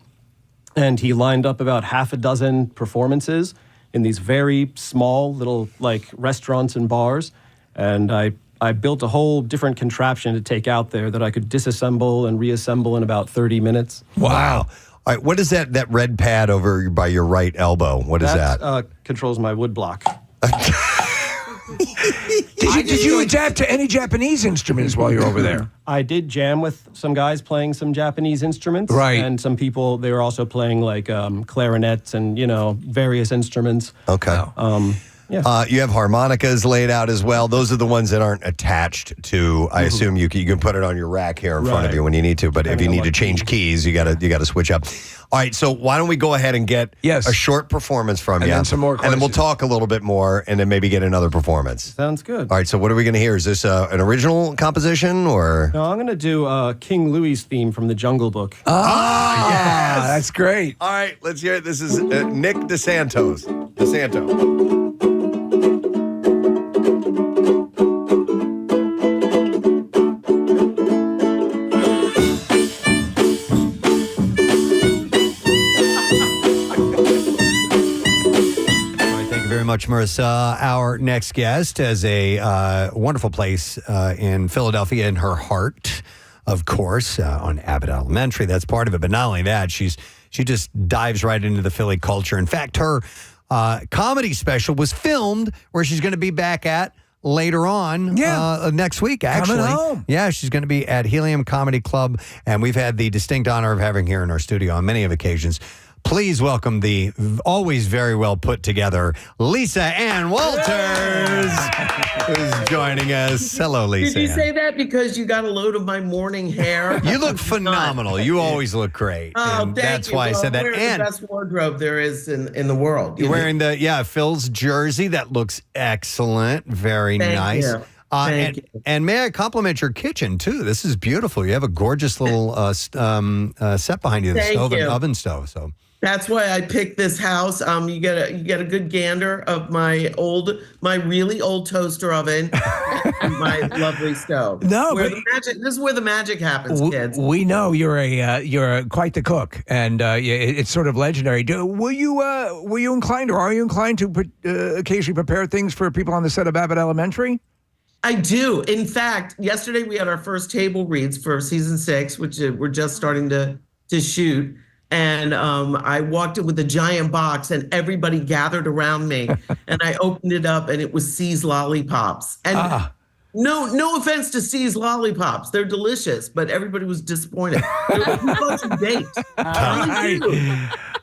and he lined up about half a dozen performances in these very small little restaurants and bars, and I built a whole different contraption to take out there that I could disassemble and reassemble in about 30 minutes. Wow. All right, what is that red pad over by your right elbow? What is that? Controls my wood block. Did you adapt to any Japanese instruments while you're over there? I did jam with some guys playing some Japanese instruments. Right. And some people, they were also playing clarinets and, various instruments. Okay. You have harmonicas laid out as well. Those are the ones that aren't attached to. I assume you can put it on your rack here in front of you when you need to. But if you need to change keys, you got to switch up. All right. So why don't we go ahead and get a short performance from you, then some more and then we'll talk a little bit more, and then maybe get another performance. Sounds good. All right. So what are we going to hear? Is this an original composition or? No, I'm going to do King Louie's theme from the Jungle Book. Yes, that's great. All right. Let's hear it. This is Nick DeSanto. Much, Marissa. Our next guest has a wonderful place in Philadelphia in her heart, of course, on Abbott Elementary. That's part of it. But not only that, she just dives right into the Philly culture. In fact, her comedy special was filmed where she's going to be back at later on next week, actually. Coming home. Yeah, she's going to be at Helium Comedy Club, and we've had the distinct honor of having her here in our studio on many of occasions. Please welcome the always very well put together Lisa Ann Walters, who's joining us. Hello, Lisa. Did you say that because you got a load of my morning hair? You look phenomenal. You always look great. Oh, and thank that's you. why I Well, said that. I'm wearing And the best wardrobe there is in the world. you're wearing Phil's jersey. That looks excellent. Very Thank nice. you. Thank you. And may I compliment your kitchen too? This is beautiful. You have a gorgeous little set behind you, the Thank stove you. and oven stove. So That's why I picked this house. You get a good gander of my really old toaster oven and my lovely stove. No, this is where the magic happens, kids. We know you're quite the cook, and it's sort of legendary. Were you inclined, or are you inclined to occasionally prepare things for people on the set of Abbott Elementary? I do. In fact, yesterday we had our first table reads for season 6, which we're just starting to shoot. And I walked in with a giant box, and everybody gathered around me. And I opened it up, and it was C's lollipops. And no offense to C's lollipops, they're delicious, but everybody was disappointed. Who got you baked?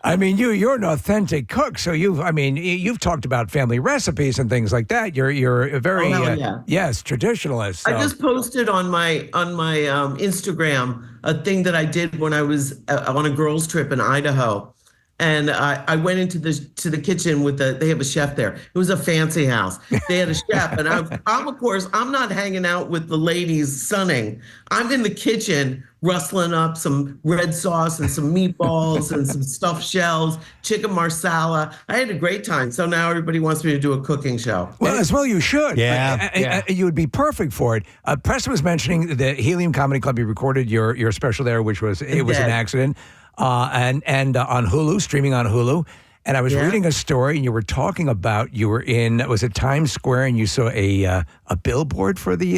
I mean, you're an authentic cook, so you've talked about family recipes and things like that. You're a very traditionalist. So. I just posted on my Instagram a thing that I did when I was on a girls' trip in Idaho, And I went into the kitchen with they have a chef there. It was a fancy house. They had a chef, and I'm of course I'm not hanging out with the ladies sunning. I'm in the kitchen rustling up some red sauce and some meatballs and some stuffed shells, chicken marsala. I had a great time. So now everybody wants me to do a cooking show. Well, as well you should. Yeah. You would be perfect for it. Preston was mentioning the Helium Comedy Club. You recorded your special there, which was an accident. And on Hulu, streaming on Hulu. And I was reading a story, and you were talking about you were in, was it Times Square, and you saw a billboard for the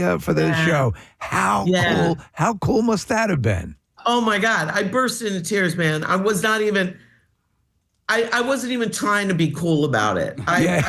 show. How cool must that have been? Oh my God, I burst into tears, man. I was not even. I wasn't even trying to be cool about it. I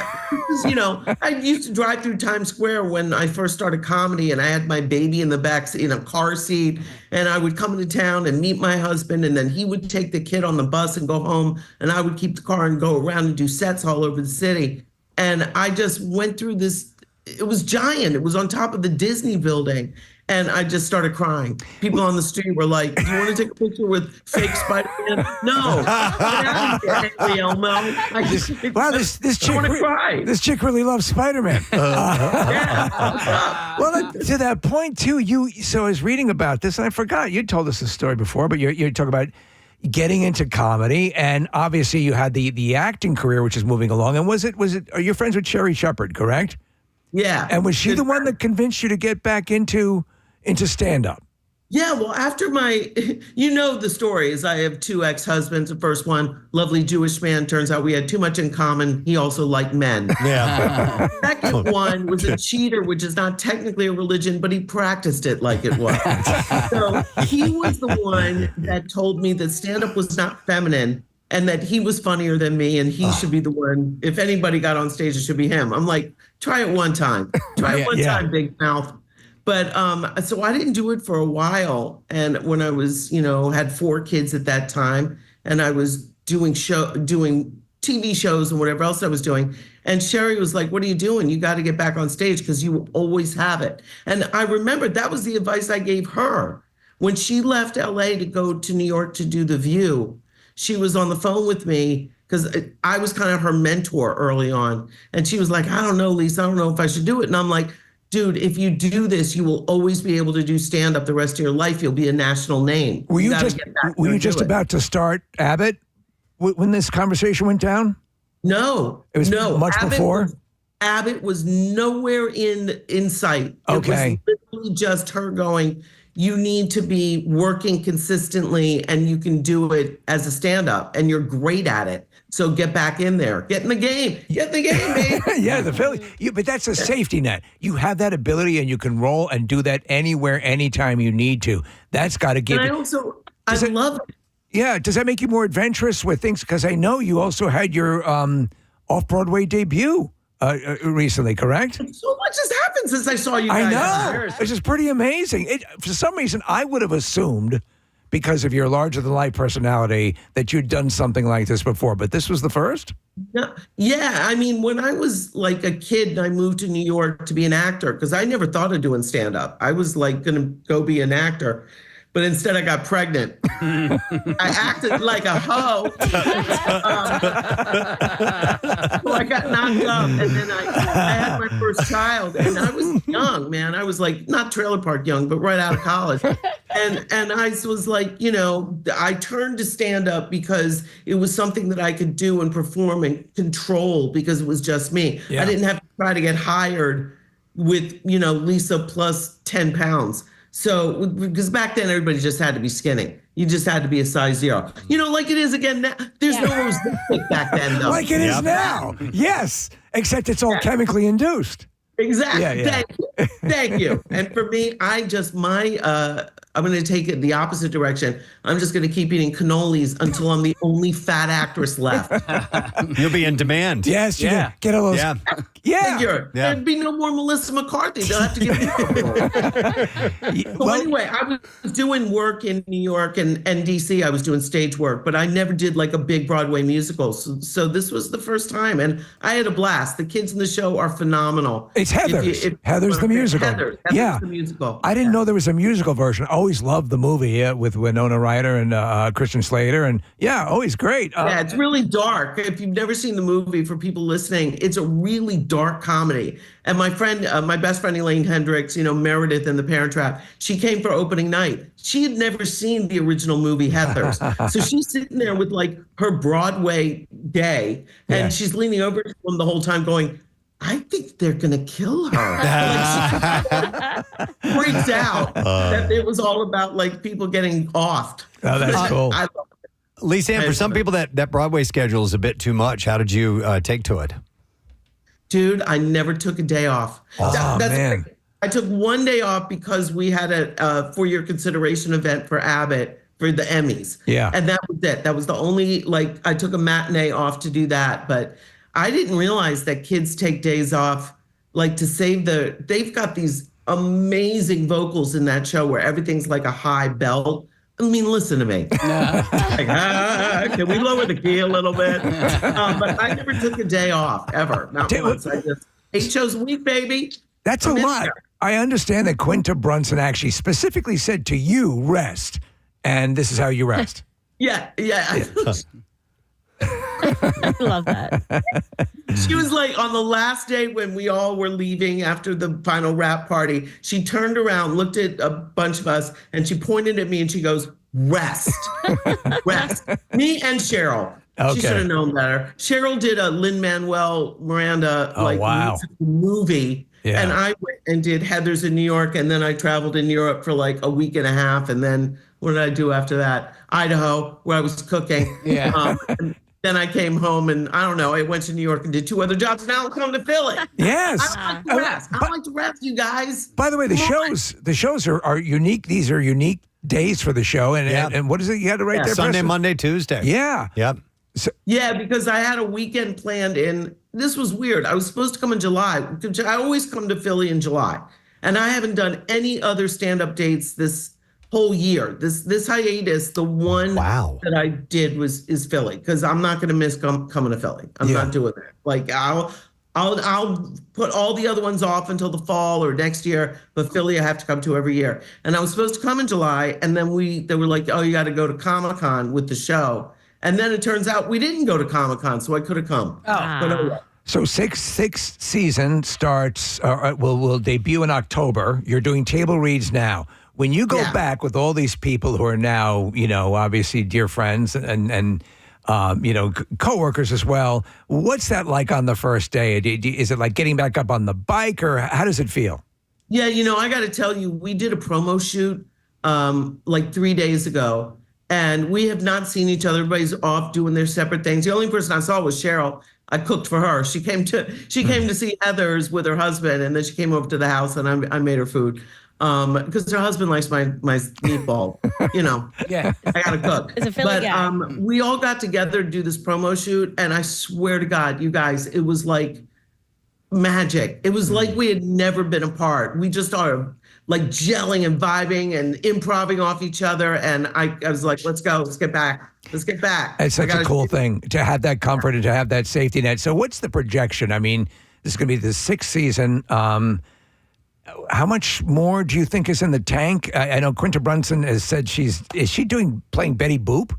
used to drive through Times Square when I first started comedy, and I had my baby in the back in a car seat, and I would come into town and meet my husband, and then he would take the kid on the bus and go home, and I would keep the car and go around and do sets all over the city. And I just went through this. It was giant. It was on top of the Disney building. And I just started crying. People on the street were like, "Do you want to take a picture with fake Spider-Man?" No. Wow, this chick really loves Spider-Man. Well, to that point too, so I was reading about this, and I forgot you told us this story before, but you're talking about getting into comedy, and obviously you had the acting career, which is moving along. And was it? Are you friends with Sherry Shepherd? Correct. Yeah. And was she the one that convinced you to get back into stand-up? Yeah, well, after the story is I have 2 ex-husbands. The first one, lovely Jewish man. Turns out we had too much in common. He also liked men. Yeah. The second one was a cheater, which is not technically a religion, but he practiced it like it was. So he was the one that told me that stand-up was not feminine, and that he was funnier than me, and he should be the one. If anybody got on stage, it should be him. I'm like, try it one time. Try it one time, big mouth. But so I didn't do it for a while. And when I was, had 4 kids at that time, and I was doing TV shows and whatever else I was doing. And Sherry was like, "What are you doing? You got to get back on stage because you will always have it." And I remember that was the advice I gave her. When she left LA to go to New York to do The View, she was on the phone with me because I was kind of her mentor early on. And she was like, "I don't know, Lisa, I don't know if I should do it." And I'm like, "Dude, if you do this, you will always be able to do stand-up the rest of your life. You'll be a national name." Were you just about to start Abbott when this conversation went down? No. It was much before? Abbott was nowhere in sight. Okay. It was literally just her going, "You need to be working consistently, and you can do it as a stand-up, and you're great at it. So get back in there. Get in the game. Get in the game, baby." Yeah, the Philly. But that's a safety net. You have that ability, and you can roll and do that anywhere, anytime you need to. That's got to give. And I love it. Yeah. Does that make you more adventurous with things? Because I know you also had your off-Broadway debut recently, correct? So much has happened since I saw you guys. I know. It's just pretty amazing. For some reason, I would have assumed, because of your larger-than-life personality, that you'd done something like this before, but this was the first? Yeah, I mean, when I was like a kid and I moved to New York to be an actor, because I never thought of doing stand-up. I was like going to go be an actor, but instead I got pregnant. I acted like a hoe. So I got knocked up, and then I had my first child, and I was young, man. I was like, not trailer park young, but right out of college. And I was like, I turned to stand up because it was something that I could do and perform and control because it was just me. Yeah. I didn't have to try to get hired with, Lisa plus 10 pounds. So, because back then everybody just had to be skinny. You just had to be a size 0. Like it is again now. There's no Ozempic back then, though. Like it is now. Yes, except it's all chemically induced. Exactly. Yeah. Thank you. And for me, I'm going to take it the opposite direction. I'm just going to keep eating cannolis until I'm the only fat actress left. You'll be in demand. Yes, you get all those. Yeah. figure. There'd be no more Melissa McCarthy. They'll have to give me So anyway, I was doing work in New York and DC. I was doing stage work, but I never did like a big Broadway musical. So this was the first time, and I had a blast. The kids in the show are phenomenal. It's Heathers. Heathers the musical. Heathers the musical. I didn't know there was a musical version. I always loved the movie with Winona Ryder and Christian Slater, and always great. Yeah, it's really dark. If you've never seen the movie, for people listening, it's a really dark comedy. And my friend, my best friend Elaine Hendricks, Meredith in The Parent Trap, she came for opening night. She had never seen the original movie Heathers. So she's sitting there with like her Broadway day, and she's leaning over to him the whole time going, I think they're going to kill her. Like, she freaks out that it was all about like people getting offed. Oh, that's cool. I love it. Lisa Ann, for some people that Broadway schedule is a bit too much. How did you take to it? Dude, I never took a day off. Oh, man. Crazy. I took one day off because we had a for-year consideration event for Abbott for the Emmys. Yeah. And that was it. That was the only, I took a matinee off to do that. But I didn't realize that kids take days off, to save they've got these amazing vocals in that show where everything's like a high belt. I mean, listen to me. Can we lower the key a little bit? But I never took a day off, ever. Not once. I just 8 shows a week, baby. That's a lot. There. I understand that Quinta Brunson actually specifically said to you, rest. And this is how you rest. Yeah. I love that. She was like, on the last day when we all were leaving after the final wrap party, she turned around, looked at a bunch of us, and she pointed at me and she goes, rest. Rest. Me and Cheryl. Okay. She should have known better. Cheryl did a Lin-Manuel Miranda movie. Yeah. And I went and did Heathers in New York, and then I traveled in Europe for like a week and a half. And then what did I do after that? Idaho, where I was cooking. Yeah. Then I came home and I don't know, I went to New York and did 2 other jobs. Now I'm coming to Philly. Yes. I like to rest. I like to rest, you guys. By the way, the shows are unique. These are unique days for the show. And what is it you had to write there? Sunday, Preston? Monday, Tuesday. Yeah. Yep. Yeah, because I had a weekend planned in, this was weird. I was supposed to come in July. I always come to Philly in July. And I haven't done any other stand-up dates this whole year. This hiatus, the one that I did is Philly, because I'm not going to miss coming to Philly. I'm not doing that. Like I'll put all the other ones off until the fall or next year, but Philly I have to come to every year. And I was supposed to come in July, and then they were like, oh, you got to go to Comic-Con with the show. And then it turns out we didn't go to Comic-Con, so I could have come. So sixth season starts, will debut in October. You're doing table reads now. When you go back with all these people who are now, obviously dear friends and coworkers as well, what's that like on the first day? Is it like getting back up on the bike, or how does it feel? Yeah, I got to tell you, we did a promo shoot like 3 days ago, and we have not seen each other. Everybody's off doing their separate things. The only person I saw was Cheryl. I cooked for her. She came to see Heathers with her husband, and then she came over to the house, and I made her food. Because her husband likes my meatball, Yeah, I gotta cook. It's a Philly guy. We all got together to do this promo shoot, and I swear to God, you guys, it was like magic. It was like we had never been apart. We just are like gelling and vibing and improvising off each other. And I was like, let's go, let's get back. It's such a cool thing to have that comfort and to have that safety net. So what's the projection? I mean, this is going to be the 6th season. How much more do you think is in the tank? I know Quinta Brunson has said is she playing Betty Boop?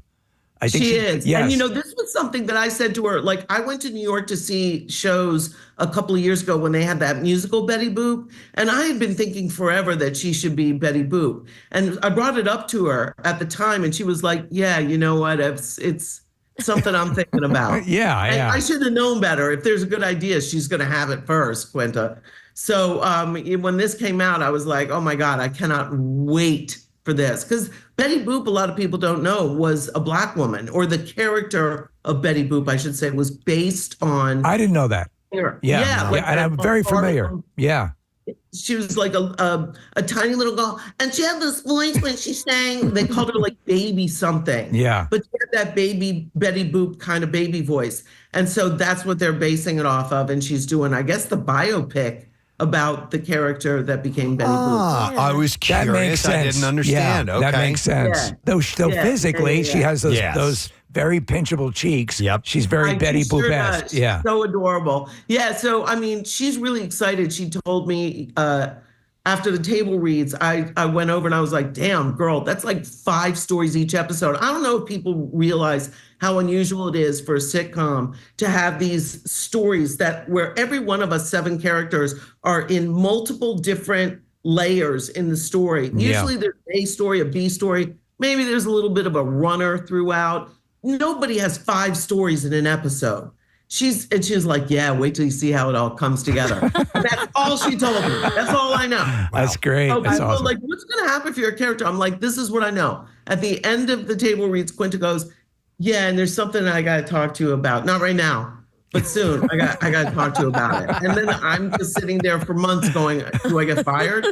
I think she is. Yes. And this was something that I said to her. Like, I went to New York to see shows a couple of years ago when they had that musical Betty Boop. And I had been thinking forever that she should be Betty Boop. And I brought it up to her at the time, and she was like, yeah, you know what? It's something I'm thinking about. Yeah. I should have known better. If there's a good idea, she's going to have it first, Quinta. So when this came out, I was like, oh my God, I cannot wait for this. Because Betty Boop, a lot of people don't know, was a Black woman, or the character of Betty Boop, I should say, was based on. I didn't know that. Yeah. And I'm very familiar. Yeah. she was like a tiny little girl, and she had this voice when she sang. They called her like baby something. Yeah. But she had that baby Betty Boop kind of baby voice, and so that's what they're basing it off of. And she's doing, I guess, the biopic about the character that became Betty Boop. I was That makes curious. I sense. didn't understand. Yeah, Okay. that makes sense. Yeah. Though Yeah, physically, she has those Yes. those very pinchable cheeks. Yep. She's very Betty She sure Boop-esque. does. Yeah. She's so adorable. Yeah, so I mean, she's really excited. She told me after the table reads, I went over and I was like, damn, girl, that's like 5 stories each episode. I don't know if people realize how unusual it is for a sitcom to have these stories that where every one of us 7 characters are in multiple different layers in the story. Usually there's a story, a B story. Maybe there's a little bit of a runner throughout. Nobody has 5 stories in an episode. She was like, yeah, wait till you see how it all comes together. That's all she told me. That's all I know. That's great. So That's people are awesome. like, what's going to happen for your character? I'm like, this is what I know. At the end of the table reads, Quinta goes, yeah, and there's something I got to talk to you about. Not right now, but soon. I got to talk to you about it. And then I'm just sitting there for months going, do I get fired?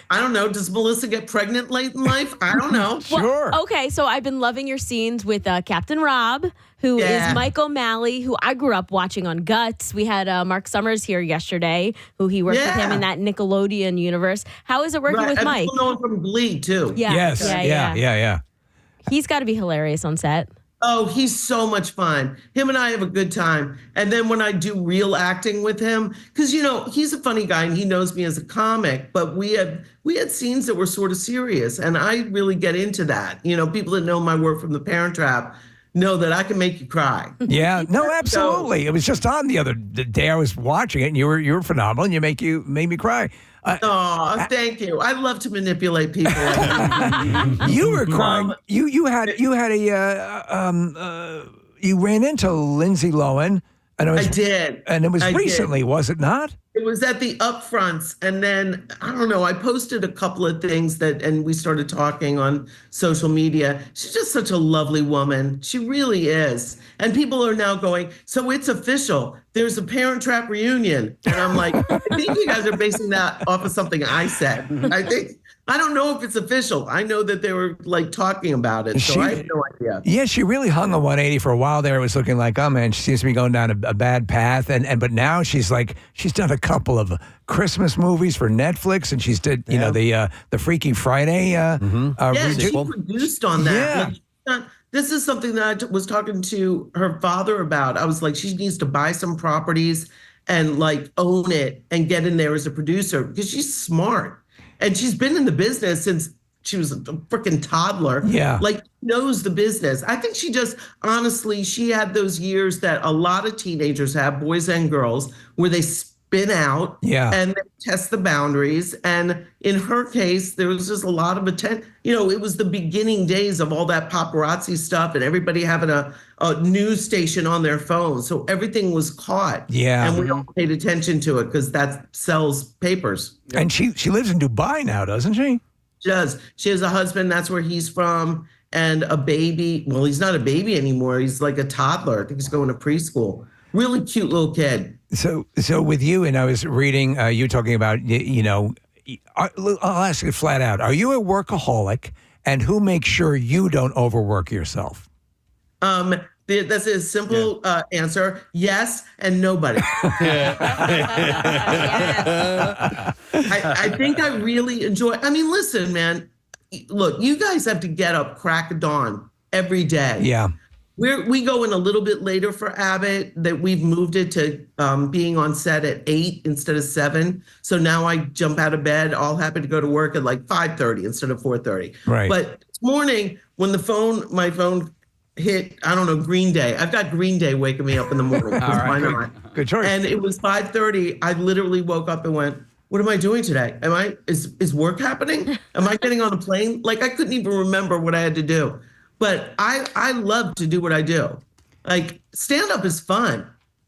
I don't know. Does Melissa get pregnant late in life? I don't know. Sure. Okay, so I've been loving your scenes with Captain Rob, who is Mike O'Malley, who I grew up watching on Guts. We had Mark Summers here yesterday, who he worked with him in that Nickelodeon universe. How is it working with and Mike? people know him from Glee, too. Yeah. Yes. Yeah. He's got to be hilarious on set. Oh, he's so much fun. Him and I have a good time. And then when I do real acting with him, because, you know, he's a funny guy and he knows me as a comic, but we had scenes that were sort of serious. And I really get into that. You know, people that know my work from The Parent Trap know that I can make you cry. Yeah, no, absolutely. It was just on the other day I was watching it, and you were phenomenal, and made me cry. Oh, thank you. I love to manipulate people. You were crying. You ran into Lindsay Lohan, and I did. and it was I recently, did. was it not? It was at the upfronts, and then I don't know. I posted a couple of things and we started talking on social media. She's just such a lovely woman. She really is. And people are now going, so it's official. There's a Parent Trap reunion, and I'm like, I think you guys are basing that off of something I said. I don't know if it's official. I know that they were like talking about it, so I have no idea. Yeah, she really hung a 180 for a while there. It was looking like, oh man, she seems to be going down a bad path. But now she's done a couple of Christmas movies for Netflix, and she's did you know the Freaky Friday. She produced on that. Yeah. Like, this is something that I was talking to her father about. I was like, she needs to buy some properties and like own it and get in there as a producer because she's smart. And she's been in the business since she was a freaking toddler. Yeah. Like, knows the business. I think honestly, she had those years that a lot of teenagers have, boys and girls, where they spin out and they test the boundaries. And in her case, there was just a lot of attention. You know, it was the beginning days of all that paparazzi stuff and everybody having a news station on their phone. So everything was caught. Yeah. And we all paid attention to it because that sells papers. And she lives in Dubai now, doesn't she? She does. She has a husband. That's where he's from. And a baby. Well, he's not a baby anymore. He's like a toddler. I think he's going to preschool. Really cute little kid. So with you, and I was reading you talking about, you know, I'll ask you flat out. Are you a workaholic? And who makes sure you don't overwork yourself? That's a simple answer. Yes, and nobody. I think I really enjoy. I mean, listen, man. Look, you guys have to get up crack of dawn every day. Yeah. We go in a little bit later for Abbott. That we've moved it to being on set at 8 instead of 7. So now I jump out of bed, all happy to go to work at like 5:30 instead of 4:30. Right. But this morning when my phone hit, I don't know, Green Day. I've got Green Day waking me up in the morning. All right, Why good, not? good choice. And it was 5:30. I literally woke up and went, what am I doing today? Is work happening? Am I getting on a plane? Like, I couldn't even remember what I had to do. But I love to do what I do. Like, stand-up is fun.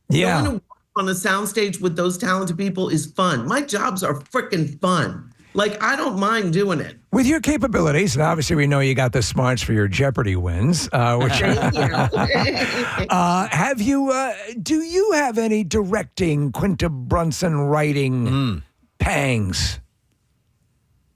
Yeah. Going to work on a soundstage with those talented people is fun. My jobs are freaking fun. Like, I don't mind doing it. With your capabilities, and obviously we know you got the smarts for your Jeopardy wins. Which, do you have any directing, Quinta Brunson writing pangs.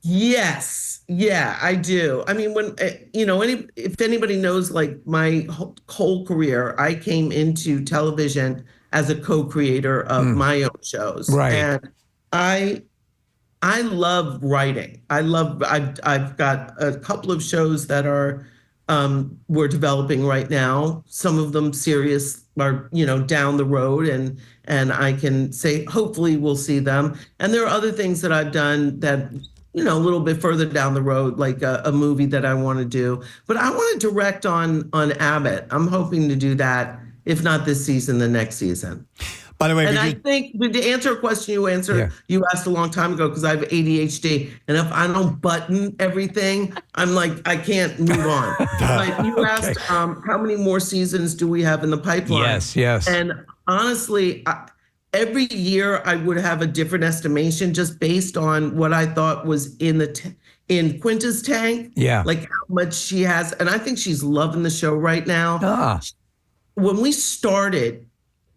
Yes. Yeah, I do. I mean, when, if anybody knows, like my whole career, I came into television as a co-creator of my own shows. Right. And I love writing. I've got a couple of shows that we're developing right now. Some of them serious are, down the road, and I can say, hopefully we'll see them. And there are other things that I've done that, a little bit further down the road, like a movie that I want to do. But I want to direct on Abbott. I'm hoping to do that, if not this season, the next season. By the way, and I think to answer a question you asked a long time ago, because I have ADHD, and if I don't button everything, I'm like, I can't move on. But you asked how many more seasons do we have in the pipeline? Yes. And honestly, every year I would have a different estimation just based on what I thought was in Quinta's tank. Yeah. Like how much she has. And I think she's loving the show right now. When we started,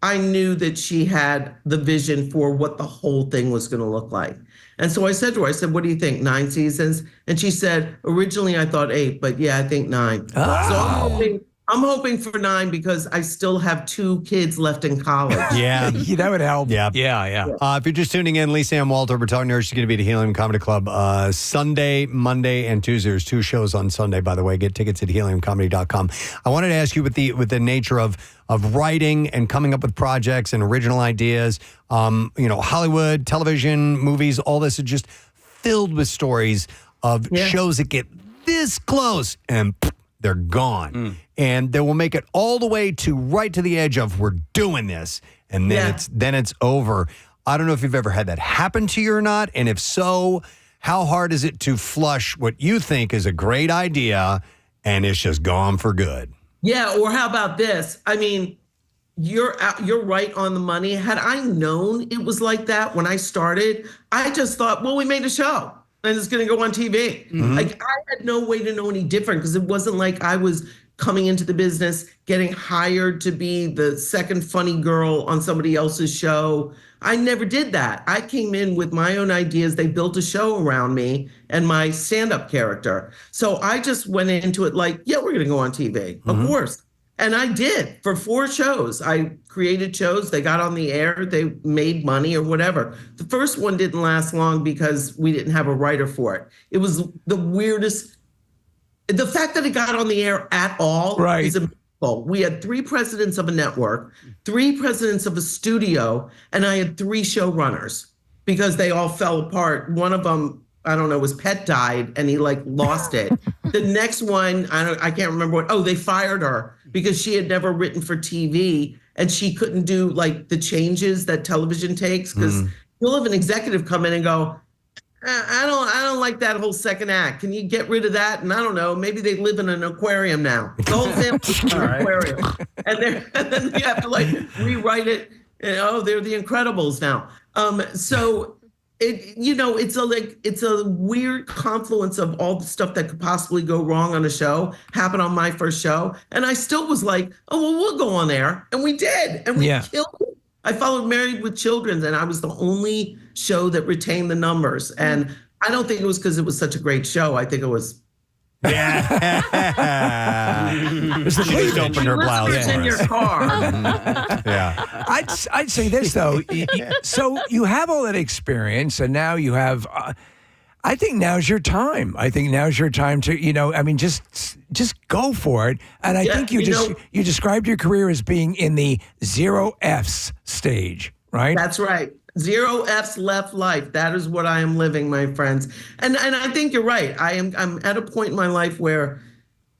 I knew that she had the vision for what the whole thing was going to look like. And so I said to her, what do you think, 9 seasons? And she said, originally I thought 8, but yeah, I think 9. So I'm hoping for 9 because I still have 2 kids left in college. Yeah. That would help. Yeah. Yeah. If you're just tuning in, Lisa Ann Walter, we're talking to her. She's going to be at Helium Comedy Club Sunday, Monday, and Tuesday. There's 2 shows on Sunday, by the way. Get tickets at heliumcomedy.com. I wanted to ask you with the nature of writing and coming up with projects and original ideas, Hollywood, television, movies, all this is just filled with stories of shows that get this close and they're gone. And they will make it all the way right to the edge of we're doing this. And then it's over. I don't know if you've ever had that happen to you or not. And if so, how hard is it to flush what you think is a great idea and it's just gone for good? Yeah. Or how about this? I mean, you're right on the money. Had I known it was like that when I started, I just thought, well, we made a show and it's going to go on TV. Like I had no way to know any different because it wasn't like I was coming into the business, getting hired to be the second funny girl on somebody else's show. I never did that. I came in with my own ideas. They built a show around me and my stand-up character. So I just went into it like, yeah, we're going to go on TV, of course. And I did for 4 shows. I created shows. They got on the air. They made money or whatever. The first one didn't last long because we didn't have a writer for it. It was the weirdest. The fact that it got on the air at all is a miracle. We had 3 presidents of a network, 3 presidents of a studio, and I had 3 showrunners because they all fell apart. One of them, I don't know, his pet died and he lost it. The next one, I can't remember what. Oh, they fired her because she had never written for TV and she couldn't do the changes that television takes because you'll have an executive come in and go, I don't like that whole second act. Can you get rid of that? And I don't know, maybe they live in an aquarium now. The whole family's in an aquarium. And then you have to rewrite it. And, they're the Incredibles now. So it's a weird confluence of all the stuff that could possibly go wrong on a show happened on my first show. And I still was like, oh, well, we'll go on there. And we did. And we killed it. I followed Married with Children, and I was the only show that retained the numbers. And I don't think it was because it was such a great show. I think it was. Yeah. She opened her blouse in your car. Yeah. I'd say this, though. So you have all that experience, and now you have. I think now's your time. I think now's your time to, just go for it. And I think you described your career as being in the 0 Fs stage, right? That's right. 0 Fs left life. That is what I am living, my friends. And I think you're right. I'm at a point in my life where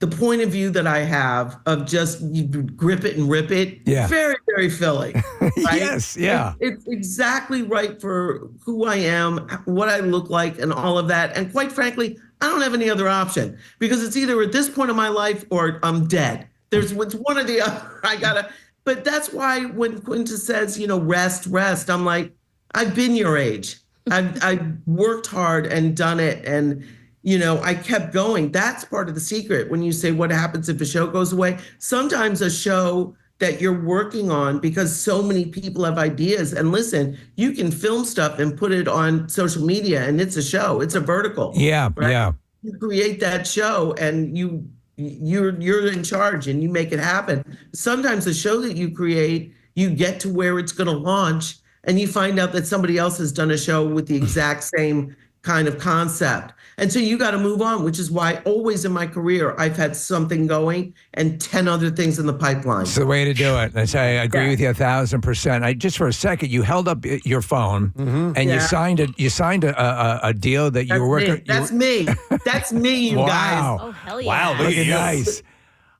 the point of view that I have of just you grip it and rip it, very, very filling. Right? Yes, yeah. It's exactly right for who I am, what I look like, and all of that. And quite frankly, I don't have any other option because it's either at this point in my life or I'm dead. It's one or the other. But that's why when Quinta says, rest, I'm like, I've been your age. I've worked hard and done it. And I kept going. That's part of the secret. When you say what happens if a show goes away, sometimes a show that you're working on, because so many people have ideas. And listen, you can film stuff and put it on social media, and it's a show. It's a vertical. Yeah, right? yeah. You create that show, and you're in charge, and you make it happen. Sometimes the show that you create, you get to where it's going to launch, and you find out that somebody else has done a show with the exact same kind of concept. And so you got to move on, which is why always in my career, I've had something going and 10 other things in the pipeline. It's the way to do it. I agree with you 1,000%. Just for a second, you held up your phone and you signed a deal that you were working. That's me. That's me, you guys. Oh, hell yeah. Wow, look at you. Nice.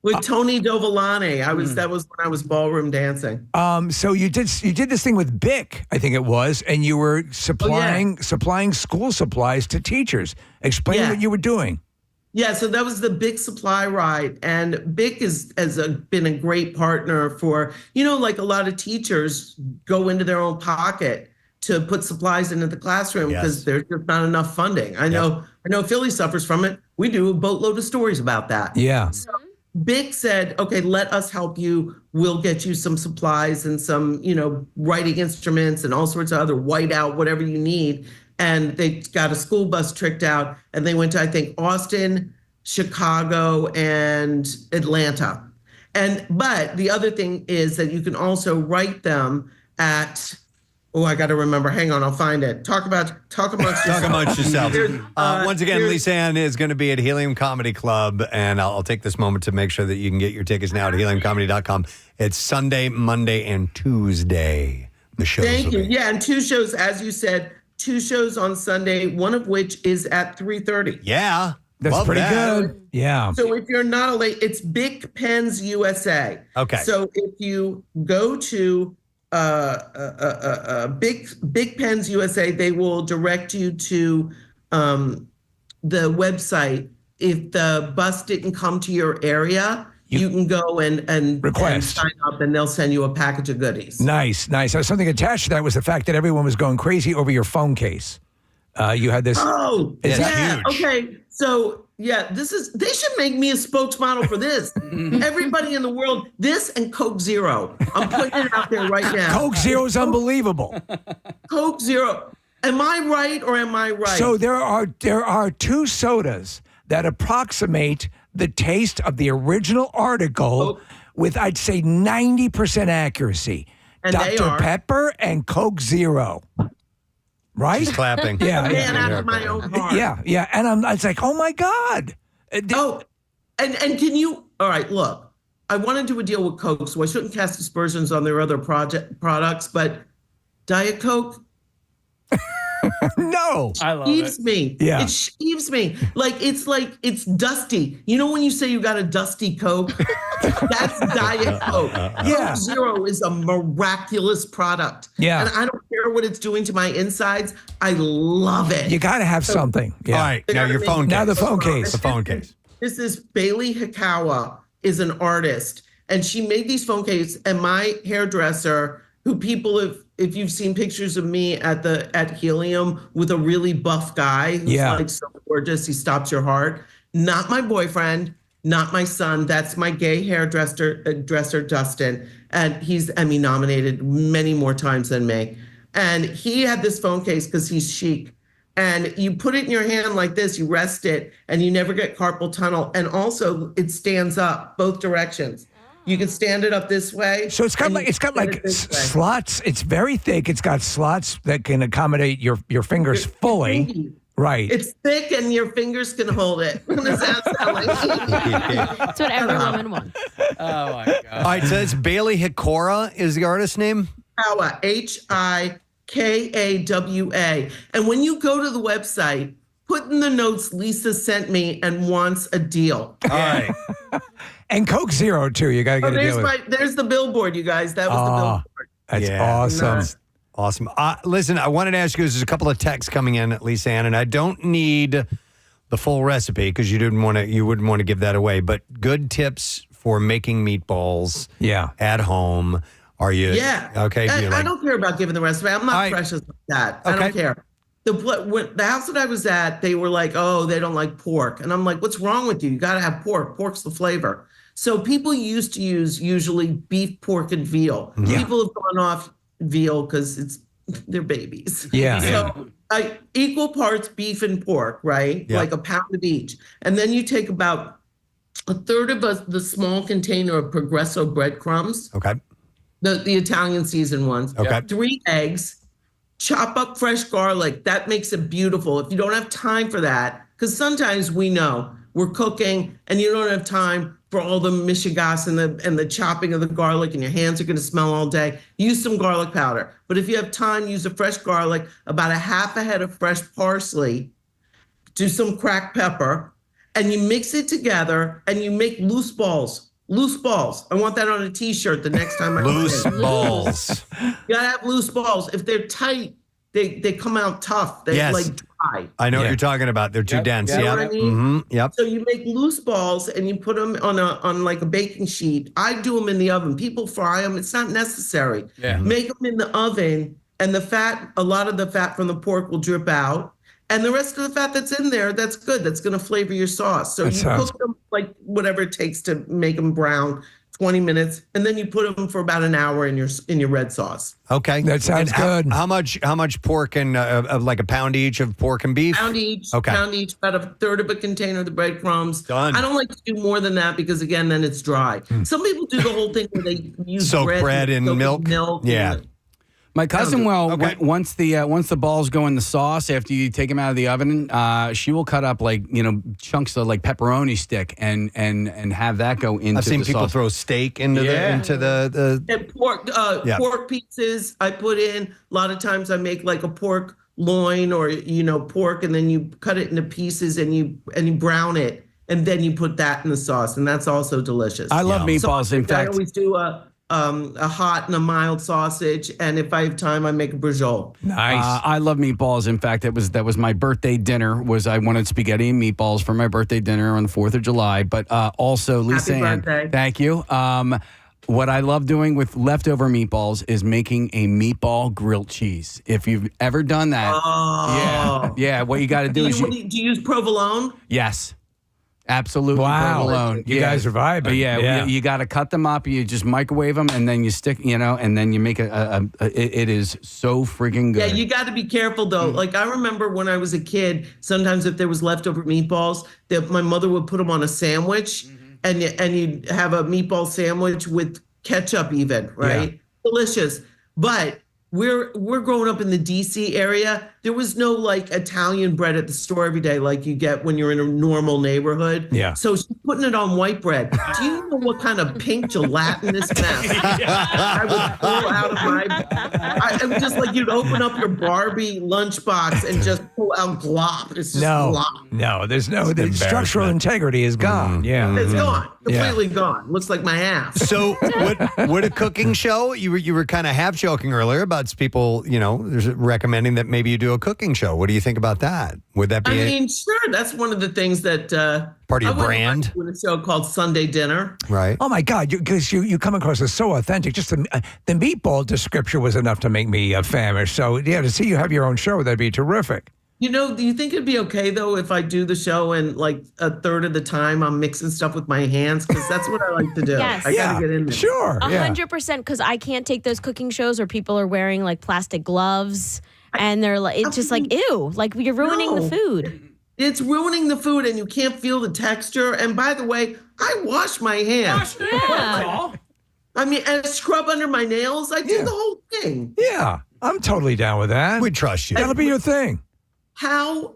With Tony Dovolani. That was when I was ballroom dancing. So you did this thing with Bic, I think it was, and you were supplying school supplies to teachers. Explain what you were doing. Yeah, so that was the Bic supply ride, and Bic has been a great partner for, like a lot of teachers go into their own pocket to put supplies into the classroom because there's just not enough funding. I know Philly suffers from it. We do a boatload of stories about that. Yeah. So Bic said, okay, let us help you. We'll get you some supplies and some, writing instruments and all sorts of other whiteout, whatever you need. And they got a school bus tricked out, and they went to, I think, Austin, Chicago, and Atlanta. But the other thing is that you can also write them at, I got to remember. Hang on, I'll find it. Talk amongst yourself. Once again, Lisa Ann is going to be at Helium Comedy Club, and I'll take this moment to make sure that you can get your tickets now at heliumcomedy.com. It's Sunday, Monday, and Tuesday. The shows. Thank you. Yeah, and 2 shows, as you said, 2 shows on Sunday, one of which is at 3:30. Yeah. That's pretty good. Yeah. So if you're not late, it's Bic Pens USA. Okay. So if you go to Bic Pens USA, they will direct you to the website. If the bus didn't come to your area, you can go and request and sign up, and they'll send you a package of goodies. Nice. Something attached to that was the fact that everyone was going crazy over your phone case. You had this. Oh, huge. Okay. So they should make me a spokesmodel for this. Everybody in the world, this and Coke Zero. I'm putting it out there right now. Coke Zero is unbelievable. Coke Zero. Am I right or am I right? So there are 2 sodas that approximate the taste of the original article with, I'd say, 90% accuracy. And Dr. Pepper and Coke Zero. Right? She's clapping. Yeah. Man after my own heart. Yeah. And it's like, oh my God. And can you, all right, look, I want to do a deal with Coke, so I shouldn't cast aspersions on their other products, but Diet Coke, no. I love it. Me. Yeah. It sheaves me. It's dusty. You know when you say you got a dusty Coke? That's Diet Coke. Coke Zero is a miraculous product. Yeah. And I don't care what it's doing to my insides. I love it. You got to have something. Yeah. All right. Now your phone case. Now the phone case. The phone case. This is Bailey Hikawa is an artist, and she made these phone cases, and my hairdresser, who people if you've seen pictures of me at Helium with a really buff guy who's like so gorgeous, he stops your heart. Not my boyfriend, not my son. That's my gay hairdresser, Dustin. And he's Emmy nominated many more times than me. And he had this phone case because he's chic. And you put it in your hand like this, you rest it, and you never get carpal tunnel. And also it stands up both directions. You can stand it up this way. So it's got like slots. It's very thick. It's got slots that can accommodate your fingers fully. Right. It's thick and your fingers can hold it. What does that sound like? That's what every woman wants. Oh my God. All right, so it's Bailey Hikawa is the artist name? Hikawa, Hikawa. And when you go to the website, put in the notes Lisa sent me and wants a deal. All right. And Coke Zero, too. You got to get a deal with. There's the billboard, you guys. That was the billboard. That's awesome. Awesome. Listen, I wanted to ask you, there's a couple of texts coming in, Lisa Ann, and I don't need the full recipe because you wouldn't want to give that away, but good tips for making meatballs at home. Are you? Yeah. Okay. I don't care about giving the recipe. I'm not precious like that. I don't care. The house that I was at, they were like, oh, they don't like pork. And I'm like, what's wrong with you? You got to have pork. Pork's the flavor. So people used to use usually beef, pork, and veal. Yeah. People have gone off veal because they're babies. Yeah. So equal parts beef and pork, right? Yeah. Like a pound of each. And then you take about a third of the small container of Progresso breadcrumbs. Okay. The Italian seasoned ones. Okay. 3 eggs. Chop up fresh garlic. That makes it beautiful. If you don't have time for that, because sometimes we know we're cooking and you don't have time for all the mishigas and the chopping of the garlic, and your hands are going to smell all day. Use some garlic powder. But if you have time, use a fresh garlic, about a half a head of fresh parsley, do some cracked pepper, and you mix it together and you make loose balls. Loose balls. I want that on a T-shirt the next time I Loose balls. You gotta have loose balls. If they're tight, they come out tough. They Yes. like dry. I know what you're talking about. They're too dense. You know Yep. what I mean? Yep. So you make loose balls and you put them on like a baking sheet. I do them in the oven. People fry them. It's not necessary. Yeah. Make them in the oven, and a lot of the fat from the pork will drip out. And the rest of the fat that's in there, that's good. That's going to flavor your sauce. So you cook them like whatever it takes to make them brown, 20 minutes, and then you put them for about an hour in your red sauce. Okay. That sounds good. How much pork and like a pound each of pork and beef? Pound each. Okay. Pound each. About a third of a container of the breadcrumbs. Done. I don't like to do more than that because again, then it's dry. Some people do the whole thing where they use Soak bread in soak milk? Yeah. My cousin once the balls go in the sauce after you take them out of the oven, she will cut up chunks of like pepperoni stick and have that go into. I've seen the people sauce. throw steak into the and pork pieces I put in. A lot of times I make like a pork loin or pork, and then you cut it into pieces and you brown it, and then you put that in the sauce, and that's also delicious. I love meatballs. In fact, I always do a hot and a mild sausage, and if I have time, I make a brujol. Nice. I love meatballs. In fact, that was my birthday dinner. I wanted spaghetti and meatballs for my birthday dinner on the 4th of July. But also, Lisa Ann, thank you. What I love doing with leftover meatballs is making a meatball grilled cheese. If you've ever done that, yeah. What you got to do is do you use provolone? Yes. Absolutely. Wow. Provolone. You guys are vibing. Yeah. You got to cut them up. You just microwave them, and then you stick, and then you make it is so freaking good. Yeah, you got to be careful though. Like I remember when I was a kid, sometimes if there was leftover meatballs, that my mother would put them on a sandwich, and you'd have a meatball sandwich with ketchup even, right? Yeah. Delicious. But we're growing up in the DC area. There was no like Italian bread at the store every day like you get when you're in a normal neighborhood. Yeah. So she's putting it on white bread. Do you know what kind of pink gelatinous mess I would pull out of I was just like you'd open up your Barbie lunchbox and just pull out glop. It's just glop. No, the structural integrity is gone. Yeah. It's gone. Completely gone. Looks like my ass. So would a cooking show, you were kind of half joking earlier about people, recommending that maybe you do a cooking show. What do you think about that? Would that be sure. That's one of the things that part of your brand? With a show called Sunday Dinner. Right. Oh my God, because you come across as so authentic. Just the meatball description was enough to make me famished. So yeah, to see you have your own show, that'd be terrific. Do you think it'd be okay though if I do the show and like a third of the time I'm mixing stuff with my hands? Because that's what I like to do. Yes. I gotta get in there. Sure. 100%, because I can't take those cooking shows where people are wearing like plastic gloves and they're like, it's just like, ew, like you're ruining the food. It's ruining the food and you can't feel the texture. And by the way, I wash my hands. Yeah. I mean, and scrub under my nails. I do the whole thing. Yeah, I'm totally down with that. We trust you. That'll be your thing. How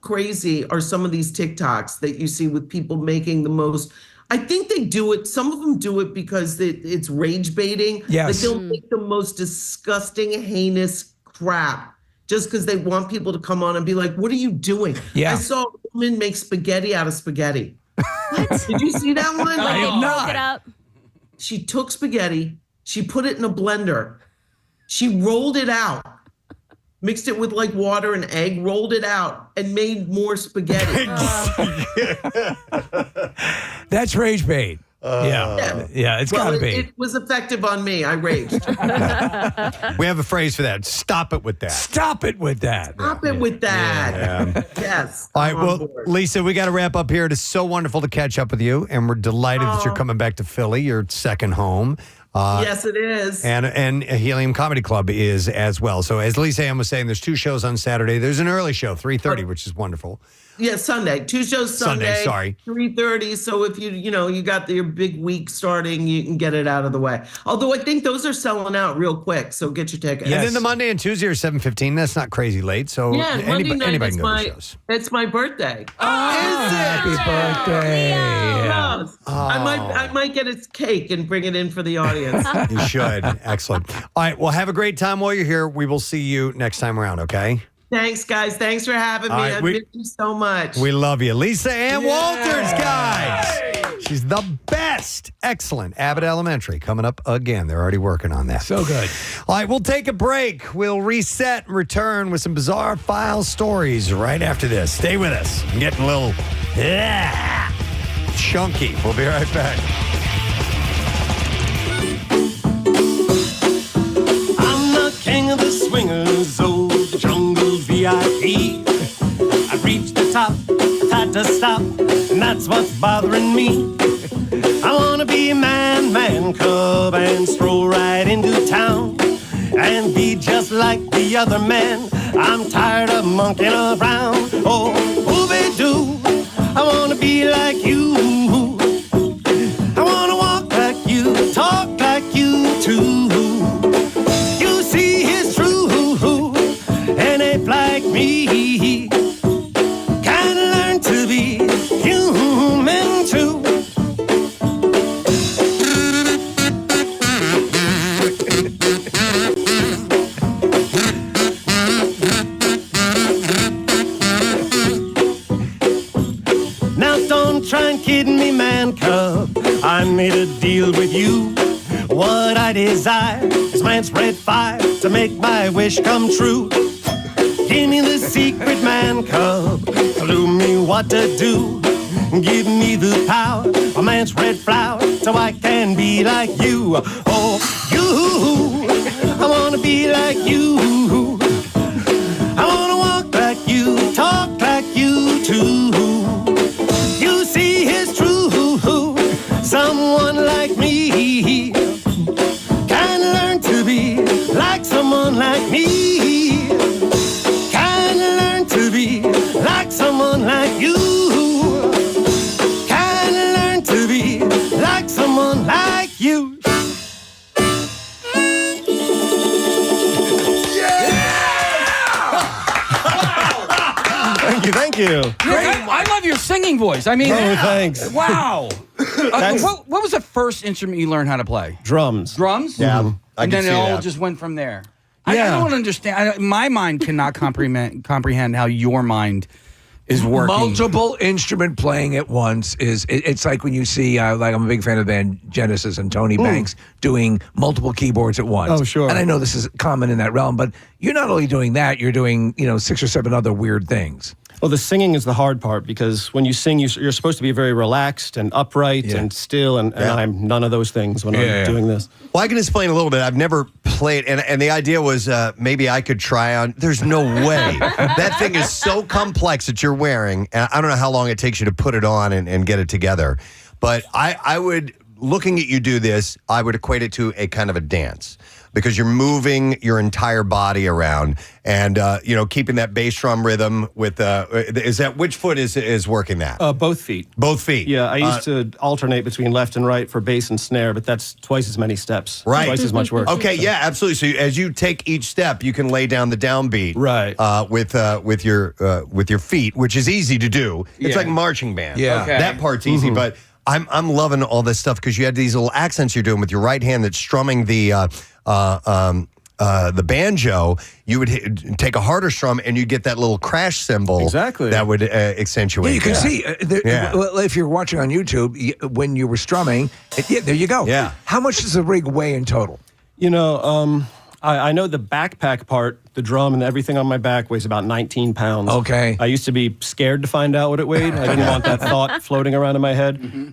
crazy are some of these TikToks that you see with people making the most? I think they do it. Some of them do it because it's rage baiting. Yes. Like they'll make the most disgusting, heinous crap just because they want people to come on and be like, what are you doing? Yeah. I saw a woman make spaghetti out of spaghetti. What? Did you see that one? Like they broke it up. She took spaghetti. She put it in a blender. She rolled it out. Mixed it with like water and egg, rolled it out, and made more spaghetti. That's rage bait. It's well, got to be. It was effective on me. I raged. We have a phrase for that. Stop it with that. Stop it with that. Stop it with that. Yeah. Yes. All right, I'm on well, board. Lisa, we got to wrap up here. It is so wonderful to catch up with you, and we're delighted that you're coming back to Philly, your second home. Yes, it is. And Helium Comedy Club is as well. So as Lisa Ann was saying, there's 2 shows on Saturday. There's an early show, 3:30, which is wonderful. Yeah, Sunday. 2 shows Sunday. Sorry. 3:30. So if you got your big week starting, you can get it out of the way. Although I think those are selling out real quick. So get your tickets. And then the Monday and Tuesday are 7:15. That's not crazy late. So Yeah, Monday night anybody is can go to the shows. it's my birthday. Happy birthday. Yes. I might get a cake and bring it in for the audience. You should. Excellent. All right. Well, have a great time while you're here. We will see you next time around, okay? Thanks, guys. Thanks for having me. All right, I miss you so much. We love you. Lisa Ann Walters, guys. She's the best. Excellent. Abbott Elementary coming up again. They're already working on that. So good. All right, we'll take a break. We'll reset and return with some bizarre file stories right after this. Stay with us. I'm getting a little chunky. We'll be right back. I'm the king of the swingers, old jungle VIP. I reached the top, had to stop, and that's what's bothering me. I wanna be a man cub and stroll right into town and be just like the other men. I'm tired of monkeying around. Oh, ooby-doo, I wanna be like you. I wanna walk like you, talk like you too. You see, it's true, and ape like me can learn to be human too. Now don't try and kid me, man cub. I made a deal with you. What I desire is man's red fire to make my wish come true. Give me the secret, man cub. Clue me what to do. Give me the power, a man's red flower, so I can be like you. Oh, you, I wanna be like you. I wanna walk like you, talk like you too. You see, it's true, someone like me can learn to be like someone like me. Can learn to be like someone like you. Can learn to be like someone like you. Thank you. Great. I love your singing voice. I mean, thanks. Wow. What was the first instrument you learned how to play? Drums. Drums? Yeah. I And can then see it all that. just went from there. I Yeah. don't understand. My mind cannot comprehend how your mind is working. Multiple instrument playing at once it's like when you see like I'm a big fan of the band Genesis and Tony Banks doing multiple keyboards at once. Oh, sure. And I know this is common in that realm, but you're not only doing that, you're doing 6 or 7 other weird things. Well, the singing is the hard part because when you sing, you're supposed to be very relaxed and upright and still, and I'm none of those things when I'm doing this. Well, I can explain a little bit. I've never played, and the idea was maybe I could try on. There's no way. That thing is so complex that you're wearing, and I don't know how long it takes you to put it on and get it together. But I would, looking at you do this, I would equate it to a kind of a dance. Because you're moving your entire body around and, keeping that bass drum rhythm with, which foot is working that? Both feet. Both feet. Yeah, I used to alternate between left and right for bass and snare, but that's twice as many steps. Right. Twice as much work. Okay, yeah, absolutely. So as you take each step, you can lay down the downbeat. Right. With your feet, which is easy to do. It's Yeah. like marching band. Yeah. Okay. That part's easy, but I'm loving all this stuff because you had these little accents you're doing with your right hand that's strumming the banjo. You would take a harder strum and you get that little crash cymbal. Exactly. That would accentuate. Yeah, you can see, Yeah. well, if you're watching on YouTube, when you were strumming, there you go. Yeah. How much does the rig weigh in total? I know the backpack part, the drum and everything on my back weighs about 19 pounds. Okay. I used to be scared to find out what it weighed. I didn't want that thought floating around in my head.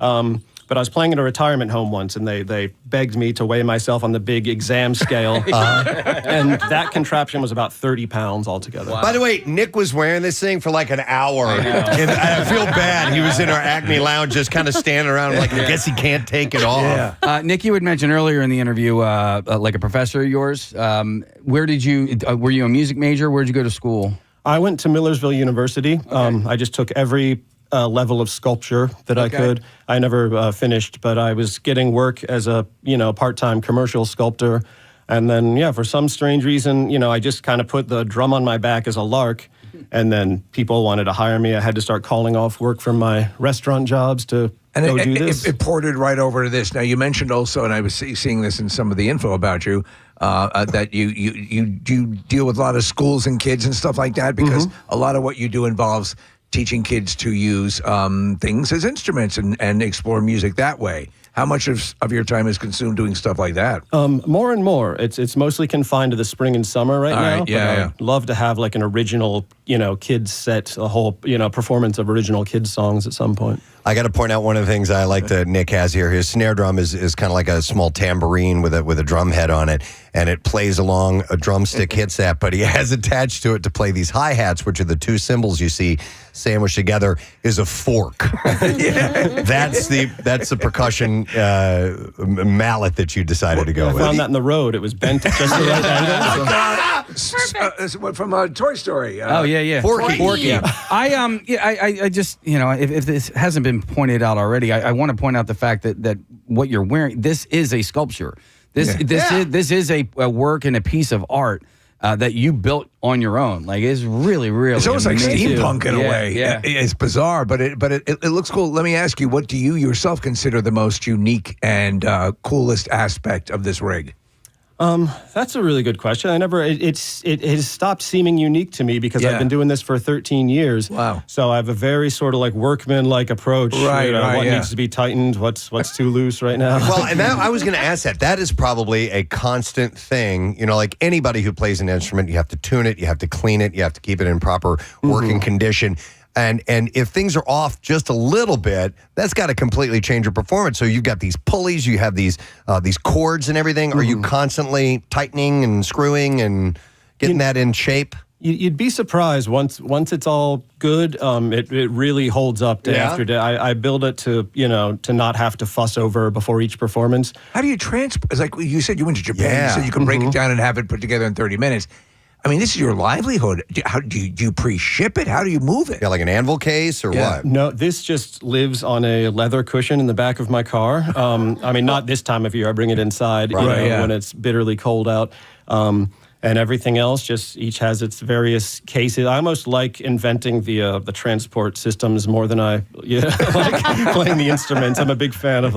But I was playing at a retirement home once, and they begged me to weigh myself on the big exam scale. And that contraption was about 30 pounds altogether. By the way, Nick was wearing this thing for like an hour. And I feel bad. He was in our Acme Lounge just kind of standing around like, I guess he can't take it off. Nick, you had mentioned earlier in the interview, like a professor of yours. Where did you, were you a music major? Where did you go to school? I went to Millersville University. I just took every level of sculpture that I could. I never finished, but I was getting work as a part-time commercial sculptor. And then, for some strange reason, I just kind of put the drum on my back as a lark. And then people wanted to hire me. I had to start calling off work from my restaurant jobs to go do this. It ported right over to this. Now, you mentioned also, and I was seeing this in some of the info about you, that you deal with a lot of schools and kids and stuff like that, because a lot of what you do involves teaching kids to use things as instruments and explore music that way. How much of your time is consumed doing stuff like that? More and more. It's mostly confined to the spring and summer right now. I'd love to have like an original, kids set, a whole, performance of original kids songs at some point. I got to point out one of the things I like that Nick has here. His snare drum is kind of like a small tambourine with a drum head on it, and it plays along. A drumstick hits that, but he has attached to it to play these hi-hats, which are the two cymbals you see sandwiched together, is a fork. That's the percussion mallet that you decided to go with. I found that in the road. It was bent at just the right angle. From Toy Story. Forky. I just, if this hasn't been pointed out already, I want to point out the fact that what you're wearing, this is a sculpture. This is a work and a piece of art that you built on your own. Like, it's really, really It's almost like amazing. steampunk in a way. Yeah. It's bizarre, but it looks cool. Let me ask you, what do you yourself consider the most unique and coolest aspect of this rig? That's a really good question. It has stopped seeming unique to me because I've been doing this for 13 years. Wow. So I have a very sort of like workman-like approach. What needs to be tightened, what's too loose right now. Well, and I was going to ask that. That is probably a constant thing. Like anybody who plays an instrument, you have to tune it, you have to clean it, you have to keep it in proper working condition. And if things are off just a little bit, that's got to completely change your performance. So you've got these pulleys, you have these cords and everything. Are you constantly tightening and screwing and getting that in shape? You'd be surprised once it's all good. It really holds up day after day. I build it to not have to fuss over before each performance. How do you transport? It's like you said, you went to Japan. You said you could break it down and have it put together in 30 minutes. I mean, this is your livelihood. How do you pre-ship it? How do you move it? Yeah, like an anvil case or what? No, this just lives on a leather cushion in the back of my car. I mean, not this time of year. I bring it inside when it's bitterly cold out. And everything else just each has its various cases. I almost like inventing the transport systems more than I like playing the instruments. I'm a big fan of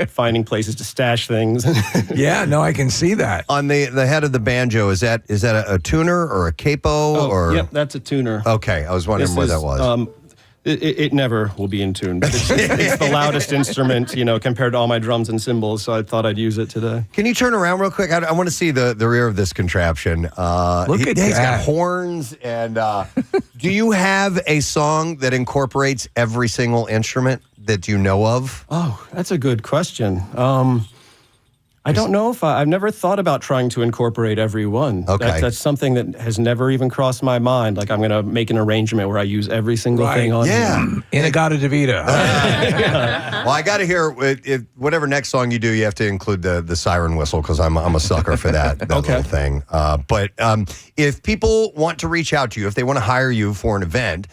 finding places to stash things. I can see that. On the head of the banjo, is that a tuner or a capo? Yep, that's a tuner. Okay, I was wondering where that was. It never will be in tune, but it's the loudest instrument, compared to all my drums and cymbals, so I thought I'd use it today. Can you turn around real quick? I want to see the rear of this contraption. Look at that. He's got horns. And do you have a song that incorporates every single instrument that you know of? Oh, that's a good question. I don't know if I've never thought about trying to incorporate every one. Okay. That's something that has never even crossed my mind. Like, I'm going to make an arrangement where I use every single thing on it. Inagata Davida. Well, I got to hear, whatever next song you do, you have to include the siren whistle, because I'm a sucker for that little thing. But if people want to reach out to you, if they want to hire you for an event,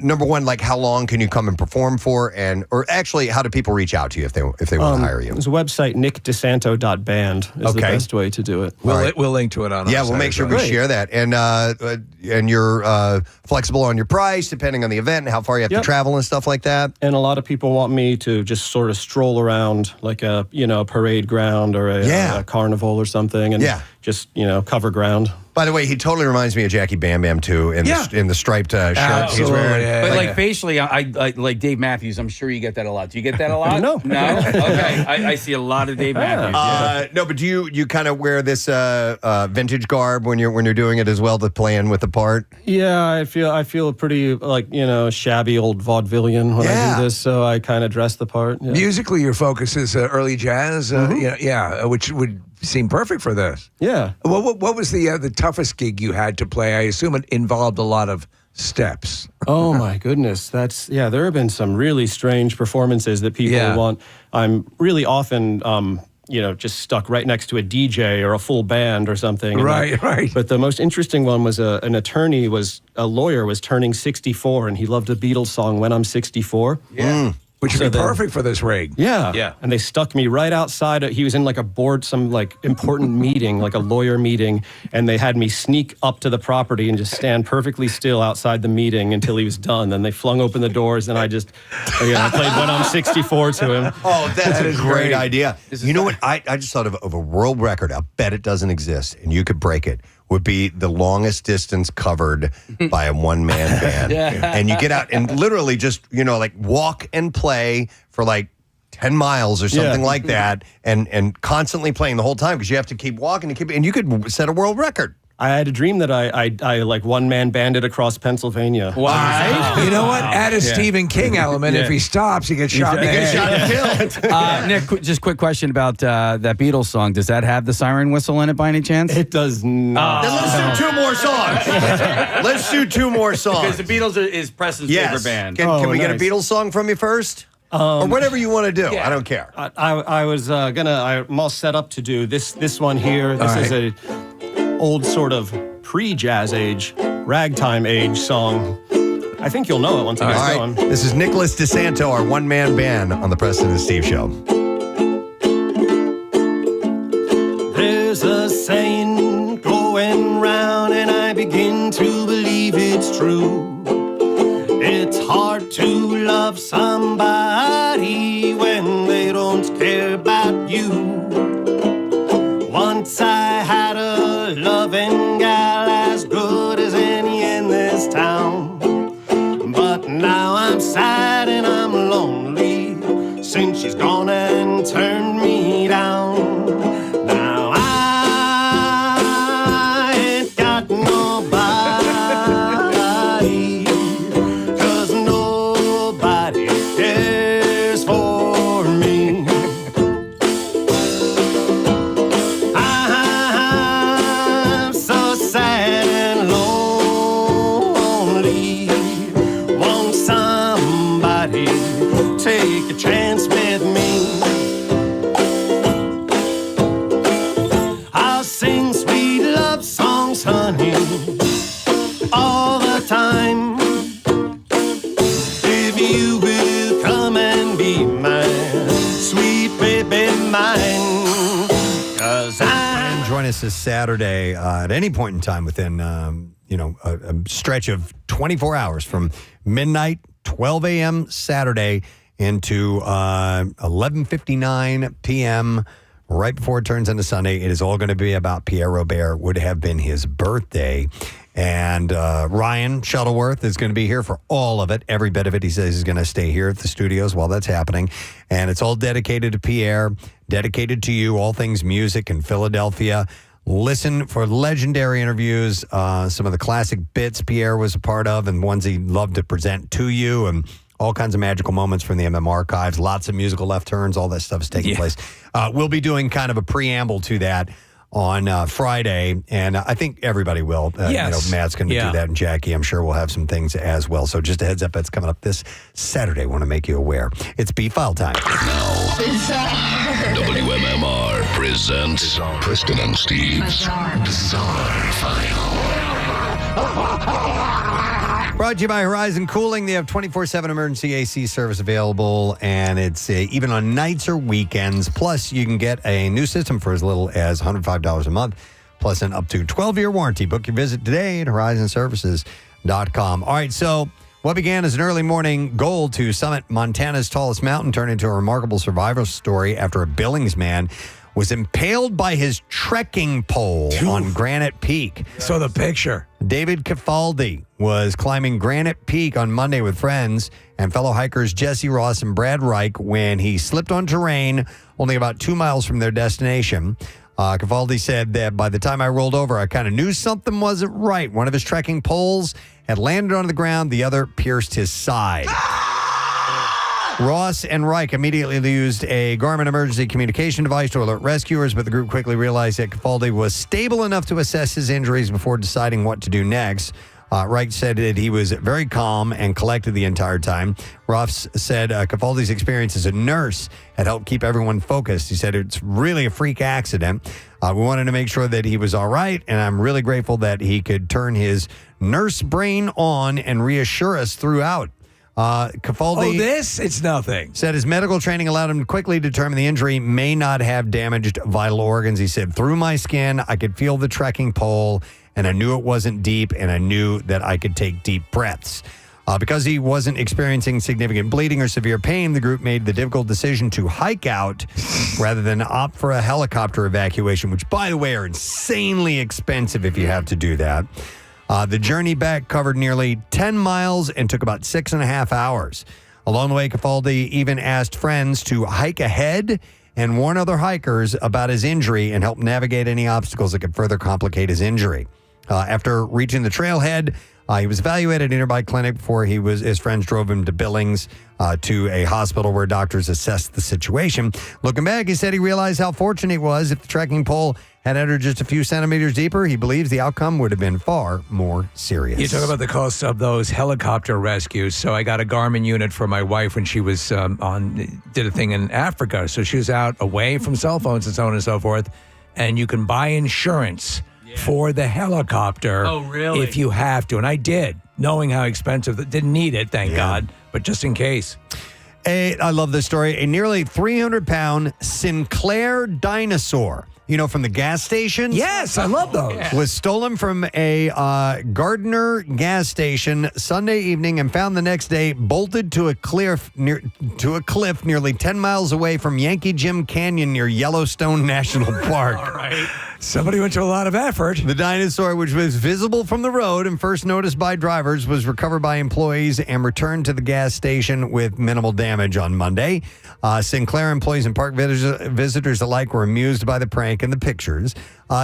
number one, like how long can you come and perform for, or actually, how do people reach out to you if they want to hire you? There's a website, nickdesanto.band is the best way to do it. We'll link to it on our site. We'll make sure we share that. And you're flexible on your price depending on the event and how far you have to travel and stuff like that. And a lot of people want me to just sort of stroll around like a parade ground or a carnival or something, and just cover ground. By the way, he totally reminds me of Jackie Bam Bam too in the striped shirt he's wearing. But like facially, I like Dave Matthews. I'm sure you get that a lot. Do you get that a lot? No. Okay, I see a lot of Dave Matthews. No, but do you kind of wear this vintage garb when you're doing it as well to play in with the part? Yeah, I feel pretty shabby old vaudevillian when I do this, so I kind of dress the part. Yeah. Musically, your focus is early jazz, which would seem perfect for this. Yeah. What was the toughest gig you had to play? I assume it involved a lot of steps. Oh my goodness, there have been some really strange performances that people want. I'm really often just stuck right next to a DJ or a full band or something. Right. But the most interesting one was a lawyer was turning 64, and he loved a Beatles song, When I'm 64. Yeah. Which would be perfect for this rig. Yeah. And they stuck me right outside. He was in like a board, some like important meeting, like a lawyer meeting. And they had me sneak up to the property and just stand perfectly still outside the meeting until he was done. Then they flung open the doors and I just I played When I'm 64 to him. Oh, that's a great idea. You know what? I just thought of a world record. I'll bet it doesn't exist and you could break it. Would be the longest distance covered by a one-man band. And you get out and literally just, walk and play for like 10 miles or something like that and constantly playing the whole time because you have to keep walking and you could set a world record. I had a dream that I like one-man banded across Pennsylvania. Wow. You know what? Add a Stephen King element. If he stops, he gets shot in the head. Nick, just quick question about that Beatles song. Does that have the siren whistle in it by any chance? It does not. Then let's do 2 more songs. Let's do 2 more songs. Because the Beatles is Preston's favorite band. Can we get a Beatles song from you first? Or whatever you want to do. I don't care. I was I'm all set up to do this one here. This is a old sort of pre-jazz age, ragtime age song. I think you'll know it once it gets going. This is Nicholas DeSanto, our one-man band on the Preston and Steve Show. There's a saying going round and I begin to believe it's true. It's hard to love somebody when they don't care about you. Once I had a loving gal as good as any in this town. But now I'm sad and I'm lonely since she's gone and turned me down. Now I ain't got nobody, 'cause nobody cares for me. I'm so sad and lonely. Won't somebody take a chance with me? I'll sing sweet love songs, honey, all the time. If you will come and be mine, sweet baby mine, 'cause Join us this Saturday at any point in time within, a stretch of 24 hours from midnight, 12 a.m. Saturday into 11:59 p.m. right before it turns into Sunday. It is all going to be about Pierre Robert. Would have been his birthday. And Ryan Shuttleworth is going to be here for all of it, every bit of it. He says he's going to stay here at the studios while that's happening. And it's all dedicated to Pierre, dedicated to you, all things music in Philadelphia. Listen for legendary interviews, some of the classic bits Pierre was a part of and ones he loved to present to you, and all kinds of magical moments from the MM archives, lots of musical left turns, all that stuff is taking place. We'll be doing kind of a preamble to that on Friday, and I think everybody will. Matt's going to do that, and Jackie, I'm sure, will have some things as well. So just a heads up, that's coming up this Saturday. Want to make you aware. It's B-File time. WMMR presents Preston and Steve's Bizarre File. Brought to you by Horizon Cooling. They have 24/7 emergency AC service available, and it's even on nights or weekends. Plus, you can get a new system for as little as $105 a month, plus an up to 12-year warranty. Book your visit today at horizonservices.com. All right, so what began as an early morning goal to summit Montana's tallest mountain turned into a remarkable survival story after a Billings man was impaled by his trekking pole on Granite Peak. So the picture. David Cifaldi was climbing Granite Peak on Monday with friends and fellow hikers Jesse Ross and Brad Reich when he slipped on terrain only about 2 miles from their destination. Cifaldi said that by the time I rolled over, I kind of knew something wasn't right. One of his trekking poles had landed on the ground. The other pierced his side. Ross and Reich immediately used a Garmin emergency communication device to alert rescuers, but the group quickly realized that Cifaldi was stable enough to assess his injuries before deciding what to do next. Reich said that he was very calm and collected the entire time. Ross said Cifaldi's experience as a nurse had helped keep everyone focused. He said it's really a freak accident. We wanted to make sure that he was all right, and I'm really grateful that he could turn his nurse brain on and reassure us throughout. Cifaldi it's nothing. Said his medical training allowed him to quickly determine the injury may not have damaged vital organs. He said, through my skin, I could feel the trekking pole, and I knew it wasn't deep, and I knew that I could take deep breaths. Because he wasn't experiencing significant bleeding or severe pain, the group made the difficult decision to hike out rather than opt for a helicopter evacuation, which, by the way, are insanely expensive if you have to do that. The journey back covered nearly 10 miles and took about 6.5 hours. Along the way, Cifaldi even asked friends to hike ahead and warn other hikers about his injury and help navigate any obstacles that could further complicate his injury. After reaching the trailhead, he was evaluated at a nearby clinic before his friends drove him to Billings to a hospital where doctors assessed the situation. Looking back, he said he realized how fortunate he was. If the trekking pole had entered just a few centimeters deeper, he believes the outcome would have been far more serious. You talk about the cost of those helicopter rescues. So I got a Garmin unit for my wife when she was did a thing in Africa. So she was out away from cell phones and so on and so forth. And you can buy insurance for the helicopter. Oh, really? If you have to. And I did, knowing how expensive. Didn't need it, thank God, but just in case. I love this story. A nearly 300-pound Sinclair dinosaur, from the gas stations? Yes, I love those. Was stolen from a Gardner gas station Sunday evening and found the next day bolted to a cliff nearly 10 miles away from Yankee Jim Canyon near Yellowstone National Park. All right. Somebody went to a lot of effort. The dinosaur, which was visible from the road and first noticed by drivers, was recovered by employees and returned to the gas station with minimal damage on Monday. Sinclair employees and park visitors alike were amused by the prank and the pictures.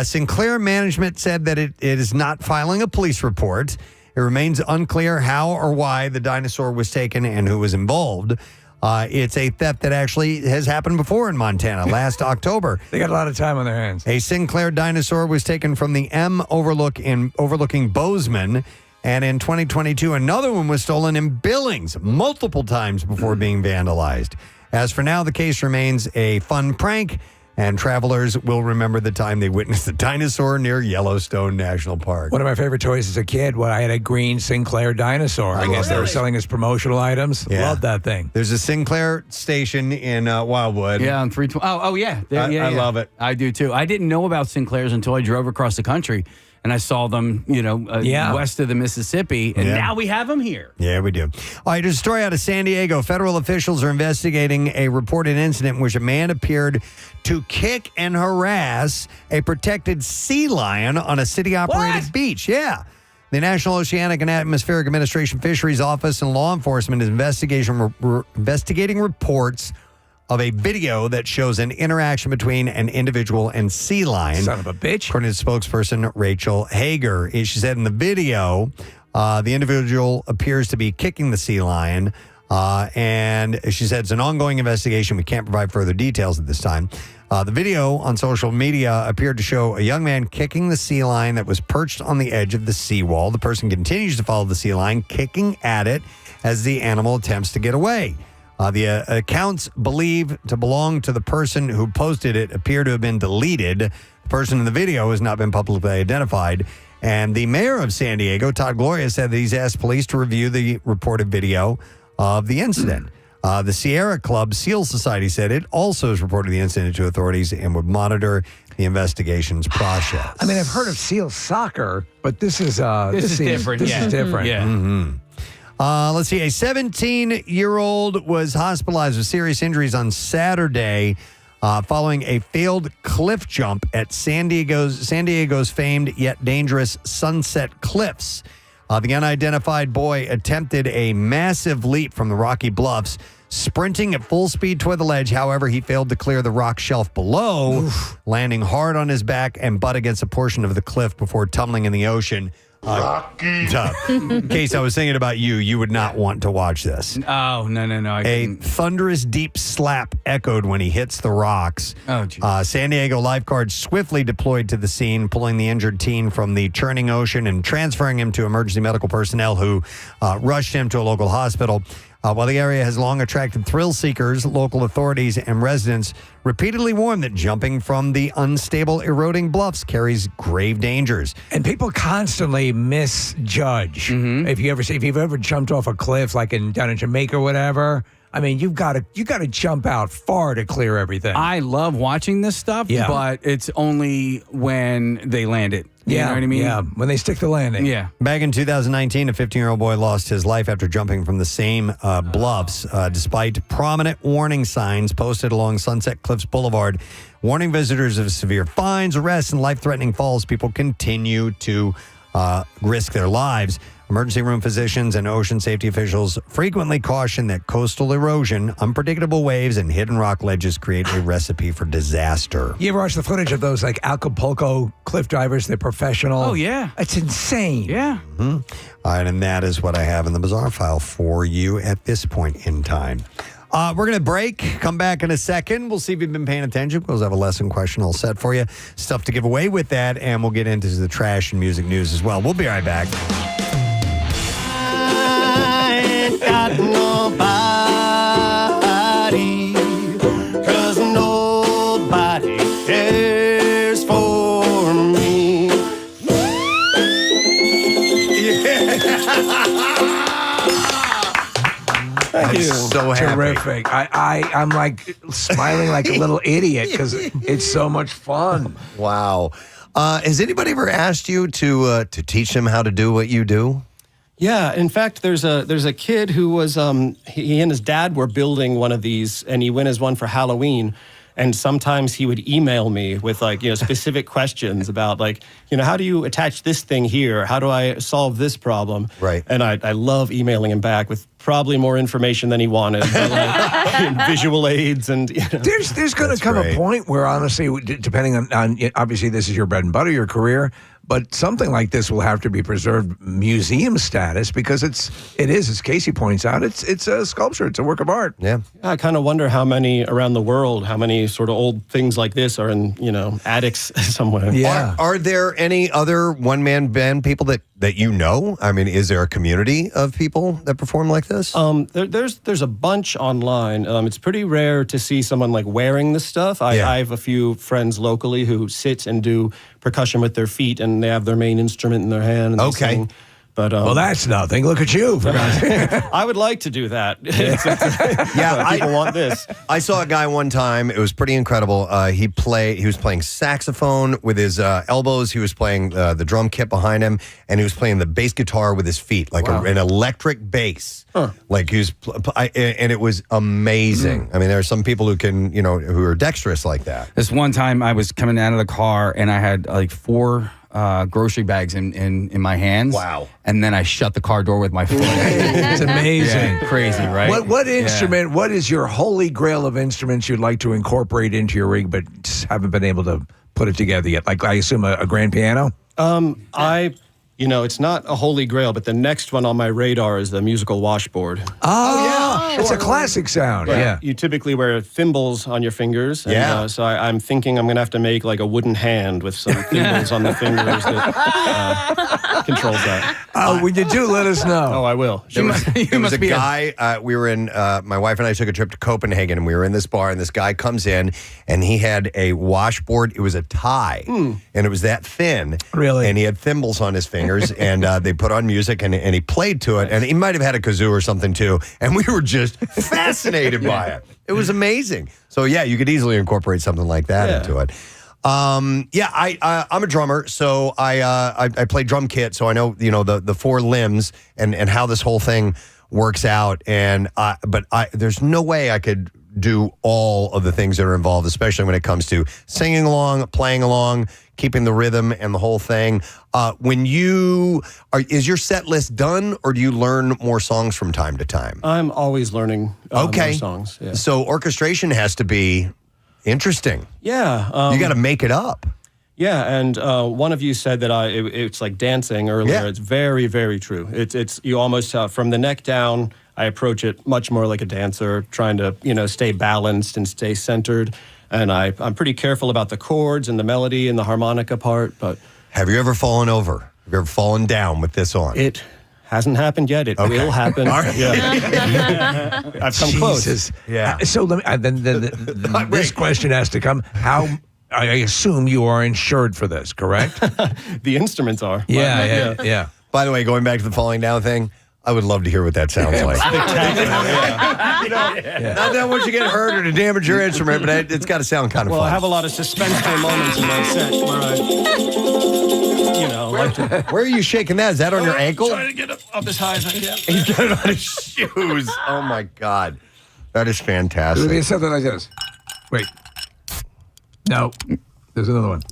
Sinclair management said that it is not filing a police report. It remains unclear how or why the dinosaur was taken and who was involved. It's a theft that actually has happened before in Montana last October. They got a lot of time on their hands. A Sinclair dinosaur was taken from the M overlooking Bozeman. And in 2022, another one was stolen in Billings multiple times before being vandalized. As for now, the case remains a fun prank, and travelers will remember the time they witnessed the dinosaur near Yellowstone National Park. One of my favorite toys as a kid, I had a green Sinclair dinosaur. I guess they were selling as promotional items. Yeah. Love that thing. There's a Sinclair station in Wildwood. Yeah, on 320. Oh, yeah. I love it. I do, too. I didn't know about Sinclairs until I drove across the country. And I saw them, west of the Mississippi. And now we have them here. Yeah, we do. All right, there's a story out of San Diego. Federal officials are investigating a reported incident in which a man appeared to kick and harass a protected sea lion on a city-operated beach. Yeah. The National Oceanic and Atmospheric Administration Fisheries Office and law enforcement is investigating reports of a video that shows an interaction between an individual and sea lion. Son of a bitch. According to spokesperson Rachel Hager. She said in the video, the individual appears to be kicking the sea lion. And she said it's an ongoing investigation. We can't provide further details at this time. The video on social media appeared to show a young man kicking the sea lion that was perched on the edge of the seawall. The person continues to follow the sea lion, kicking at it as the animal attempts to get away. The accounts believed to belong to the person who posted it appear to have been deleted. The person in the video has not been publicly identified. And the mayor of San Diego, Todd Gloria, said that he's asked police to review the reported video of the incident. The Sierra Club Seal Society said it also has reported the incident to authorities and would monitor the investigation's process. I mean, I've heard of seal soccer, but this is different. This is different. Yeah. Mm-hmm. Let's see. A 17-year-old was hospitalized with serious injuries on Saturday following a failed cliff jump at San Diego's famed yet dangerous Sunset Cliffs. The unidentified boy attempted a massive leap from the rocky bluffs, sprinting at full speed toward the ledge. However, he failed to clear the rock shelf below, landing hard on his back and butt against a portion of the cliff before tumbling in the ocean. In case I was thinking about you, you would not want to watch this. Oh, no. A thunderous deep slap echoed when he hits the rocks. Oh, geez. San Diego lifeguards swiftly deployed to the scene, pulling the injured teen from the churning ocean and transferring him to emergency medical personnel who rushed him to a local hospital. While the area has long attracted thrill seekers, local authorities and residents repeatedly warn that jumping from the unstable, eroding bluffs carries grave dangers. And people constantly misjudge. If you've ever jumped off a cliff, like down in Jamaica or whatever, I mean, you got to jump out far to clear everything. I love watching this stuff, but it's only when they land it. You know what I mean? Yeah, when they stick the landing. Yeah. Back in 2019, a 15-year-old boy lost his life after jumping from the same bluffs, despite prominent warning signs posted along Sunset Cliffs Boulevard. Warning visitors of severe fines, arrests, and life-threatening falls. People continue to risk their lives. Emergency room physicians and ocean safety officials frequently caution that coastal erosion, unpredictable waves, and hidden rock ledges create a recipe for disaster. You ever watch the footage of those like Acapulco cliff divers? They're professional. Oh, yeah. It's insane. Yeah. All right, and that is what I have in the bizarre file for you at this point in time. We're going to break, come back in a second. We'll see if you've been paying attention because I have a lesson question all set for you. Stuff to give away with that, and we'll get into the trash and music news as well. We'll be right back. Got nobody, 'cause nobody cares for me. Thank you. So happy. Terrific. I'm like smiling like a little idiot because it's so much fun. Wow. Has anybody ever asked you to teach them how to do what you do? Yeah, in fact, there's a kid who was he and his dad were building one of these, and he went as one for Halloween. And sometimes he would email me with specific questions about how do you attach this thing here? How do I solve this problem? Right. And I love emailing him back with probably more information than he wanted, visual aids and. There's going to come a point where honestly, depending on obviously this is your bread and butter, your career. But something like this will have to be preserved museum status because it is, as Casey points out, it's a sculpture, it's a work of art. Yeah. I kind of wonder how many around the world, how many sort of old things like this are in, attics somewhere. Yeah. Are there any other one-man band people that you know? I mean, is there a community of people that perform like this? There's a bunch online. It's pretty rare to see someone wearing this stuff. I have a few friends locally who sit and do percussion with their feet, and they have their main instrument in their hand. And they sing. But well, that's nothing. Look at you. I would like to do that. People want this. I saw a guy one time. It was pretty incredible. He was playing saxophone with his elbows. He was playing the drum kit behind him, and he was playing the bass guitar with his feet, an electric bass. Huh. And it was amazing. I mean, there are some people who can, who are dexterous like that. This one time I was coming out of the car and I had 4 grocery bags in my hands. Wow. And then I shut the car door with my foot. It's amazing. Yeah, crazy, right? What instrument, what is your holy grail of instruments you'd like to incorporate into your rig but just haven't been able to put it together yet? I assume a grand piano? It's not a holy grail, but the next one on my radar is the musical washboard. Oh, yeah. It's a classic sound. Yeah. You typically wear thymballs on your fingers. And, so I'm thinking I'm going to have to make a wooden hand with some thymballs on the fingers that controls that. When you do, let us know. Oh, I will. There was a guy, we were in, my wife and I took a trip to Copenhagen, and we were in this bar, and this guy comes in, and he had a washboard. It was a tie, and it was that thin. Really? And he had thimbles on his fingers, and they put on music, and he played to it, and he might have had a kazoo or something, too, and we were just fascinated by it. It was amazing. So, yeah, you could easily incorporate something like that into it. I'm a drummer, so I play drum kit, so I know the 4 limbs and how this whole thing works out. And but there's no way I could do all of the things that are involved, especially when it comes to singing along, playing along, keeping the rhythm and the whole thing. Is your set list done, or do you learn more songs from time to time? I'm always learning more songs. Yeah. So orchestration has to be interesting. Yeah. You got to make it up. Yeah, and one of you said that it's like dancing earlier. Yeah. It's very, very true. It's you almost from the neck down. I approach it much more like a dancer, trying to stay balanced and stay centered. And I'm pretty careful about the chords and the melody and the harmonica part. But have you ever fallen over? Have you ever fallen down with this on? It hasn't happened yet. It will happen. All right. Yeah. I've come close. Yeah. So let me, then this question has to come. How? I assume you are insured for this, correct? The instruments are. Yeah. By the way, going back to the falling down thing, I would love to hear what that sounds like. Not that once you get hurt or to damage your instrument, but it's got to sound kind of fun. Well, I have a lot of suspenseful moments in my set where Where are you shaking that? Is that on your ankle? Trying to get up as high as I can. He's got it on his shoes. Oh, my God. That is fantastic. It'll be something like this. Wait. No. There's another one.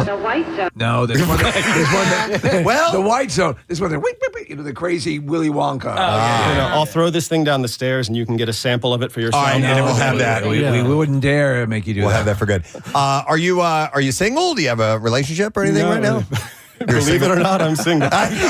The white zone. No, there's one. Well, the white zone. This one. The crazy Willy Wonka. I'll throw this thing down the stairs, and you can get a sample of it for yourself. All right, and we'll have that. We wouldn't dare make you do that. We'll have that for good. Are you single? Do you have a relationship or anything right now? Believe it or not, I'm single. Believe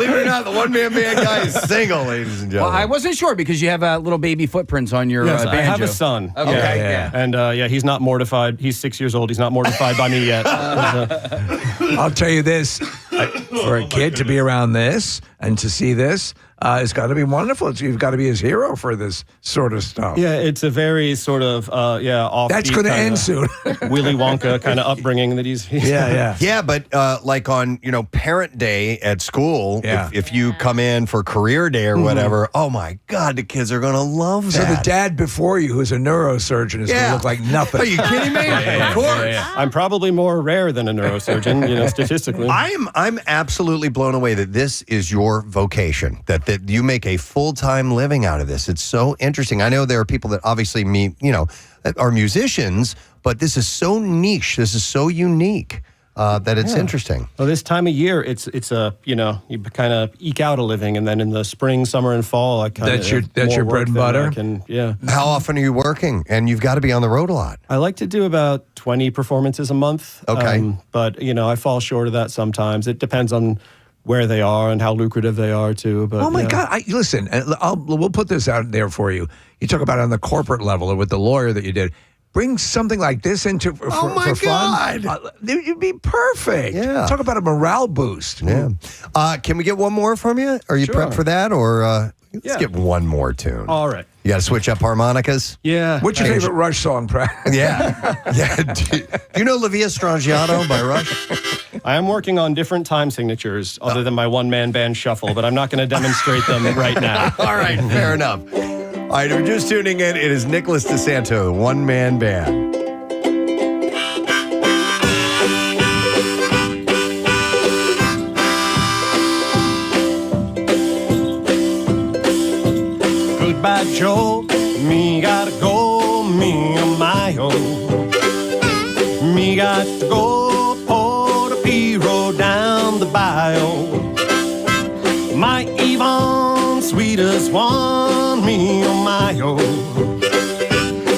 it or not, the one-man band guy is single, ladies and Well, gentlemen. I wasn't sure because you have little baby footprints on your Yes, banjo. I have a son. Okay. Yeah. And he's not mortified. He's 6 years old. He's not mortified by me yet. I'll tell you this: for a kid to be around this and to see this, it's got to be wonderful. You've got to be his hero for this sort of stuff. Yeah, it's a very sort of offbeat. That's going to end soon. Willy Wonka kind of upbringing that he's Yeah, but like on Parent Day at school, if you come in for career day or whatever, oh my God, the kids are gonna love that. So the dad before you, who's a neurosurgeon, is gonna look like nothing. Are you kidding me? Of course. I'm probably more rare than a neurosurgeon, statistically. I'm absolutely blown away that this is your vocation. That you make a full-time living out of this. It's so interesting. I know there are people that obviously are musicians, but this is so niche. This is so unique. That it's interesting. Well, this time of year, it's a you kind of eke out a living, and then in the spring, summer, and fall, I kind of that's your bread and butter. How often are you working? And you've got to be on the road a lot. I like to do about 20 performances a month. Okay, but I fall short of that sometimes. It depends on where they are and how lucrative they are too. But oh my God! Listen, we'll put this out there for you. You talk about it on the corporate level or with the lawyer that you did. Bring something like this into for fun. You'd be perfect. Yeah. Talk about a morale boost. Yeah. Can we get one more from you? Are you prepped for that? Or let's get one more tune. All right. You got to switch up harmonicas? Yeah. What's your favorite Rush song, Pratt? Yeah. Do you know La Via Strangiato by Rush? I am working on different time signatures other than my one-man band shuffle, but I'm not going to demonstrate them right now. All right. Fair enough. All right, if you're just tuning in, it is Nicholas DeSanto, the one-man band. Goodbye, Joe. Me gotta go, me and my own. Me got to go, Port Piro down the bayou. My Yvonne, sweetest one, me on my own.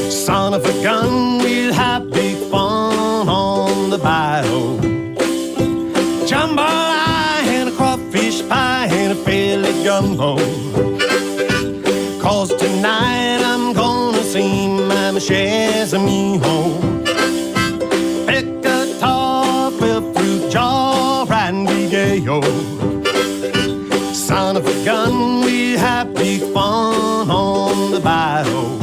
Son of a gun, we'll have big fun on the bayou. Jambalaya and a crawfish pie and a Philly gumbo. 'Cause tonight I'm gonna see my Michelle's me home. Pick a tall fruit jar and be gay, yo. Son of a gun, we have big fun on the bayou.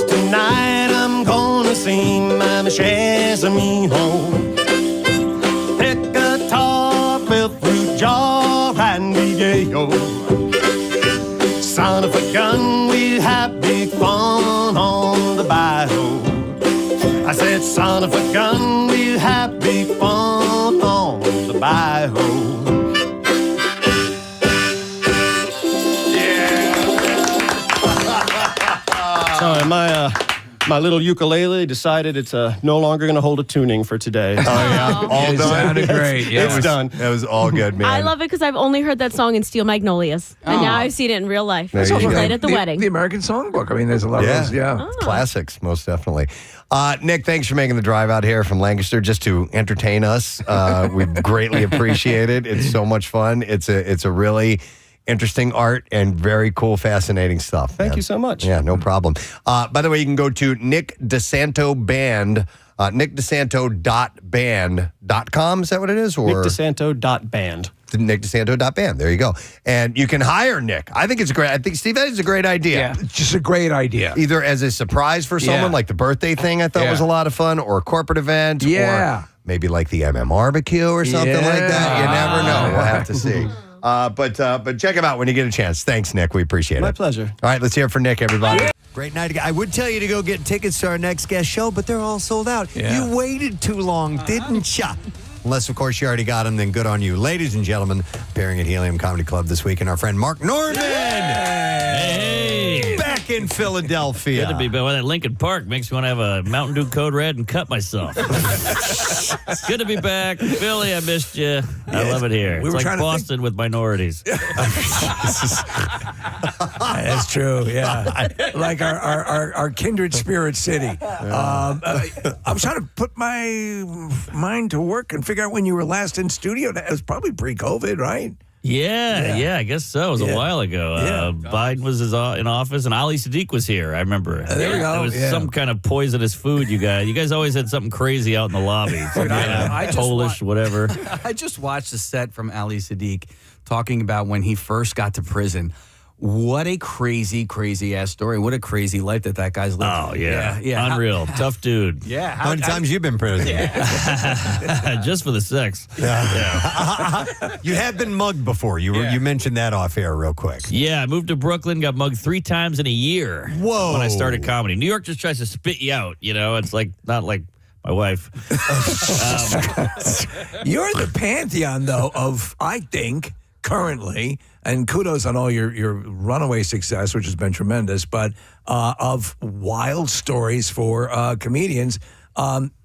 tonight I'm gonna sing my chaise me home. Pick a top with fruit jar and be gay, oh. Son of a gun, we have big fun on the bayou. I said, son of a gun, we have big fun on the bayou. Sorry, my little ukulele decided it's no longer going to hold a tuning for today. Oh, yeah. All It done. sounded great. Yeah, It's done. That was all good, man. I love it because I've only heard that song in Steel Magnolias. And now I've seen it in real life. There They you go. played at the wedding. The American Songbook. I mean, there's a lot of those. Yeah. Classics, most definitely. Nick, thanks for making the drive out here from Lancaster just to entertain us. We greatly appreciate it. It's so much fun. It's a really interesting art and very cool, fascinating stuff. Thank you so much. Yeah, no problem. By the way, you can go to Nick DeSanto Band, nickdesanto.band.com. Is that what it is? Or NickDesanto.band. NickDesanto.band. There you go. And you can hire Nick. I think Steve, that is a great idea. Yeah, it's just a great idea. Either as a surprise for someone, like the birthday thing I thought was a lot of fun, or a corporate event, or maybe like the MM barbecue or something like that. You never know. We'll have to see. But check him out when you get a chance. Thanks, Nick. We appreciate it. My pleasure. All right, let's hear it for Nick, everybody. Great night again. I would tell you to go get tickets to our next guest show, but they're all sold out. Yeah. You waited too long, didn't ya? Unless, of course, you already got them, then good on you. Ladies and gentlemen, appearing at Helium Comedy Club this week, and our friend Mark Norman. Hey. Back in Philadelphia. Good to be back. Well, that Lincoln Park makes me want to have a Mountain Dew Code Red and cut myself. It's good to be back. Philly, I missed you. I love it here. We It's were like trying to Boston with minorities. That's true. Yeah, like our kindred spirit city. I was trying to put my mind to work and figure out when you were last in studio. That was probably pre-COVID, right? Yeah, I guess so. It was a while ago. Biden was in office, and Ali Sadiq was here. I remember. There we go. There was some kind of poisonous food. You guys always had something crazy out in the lobby. Some kind of Polish, whatever. I just watched a set from Ali Sadiq talking about when he first got to prison. What a crazy, crazy ass story. What a crazy life that guy's living. Oh, yeah. Unreal. Tough dude. Yeah. How many times you been in prison? Just for the sex. You have been mugged before. You mentioned that off air real quick. Yeah, I moved to Brooklyn, got mugged 3 times in a year. Whoa. When I started comedy. New York just tries to spit you out, It's like, not like my wife. You're the pantheon, though, of, I think, currently, and kudos on all your runaway success, which has been tremendous, but of wild stories for comedians.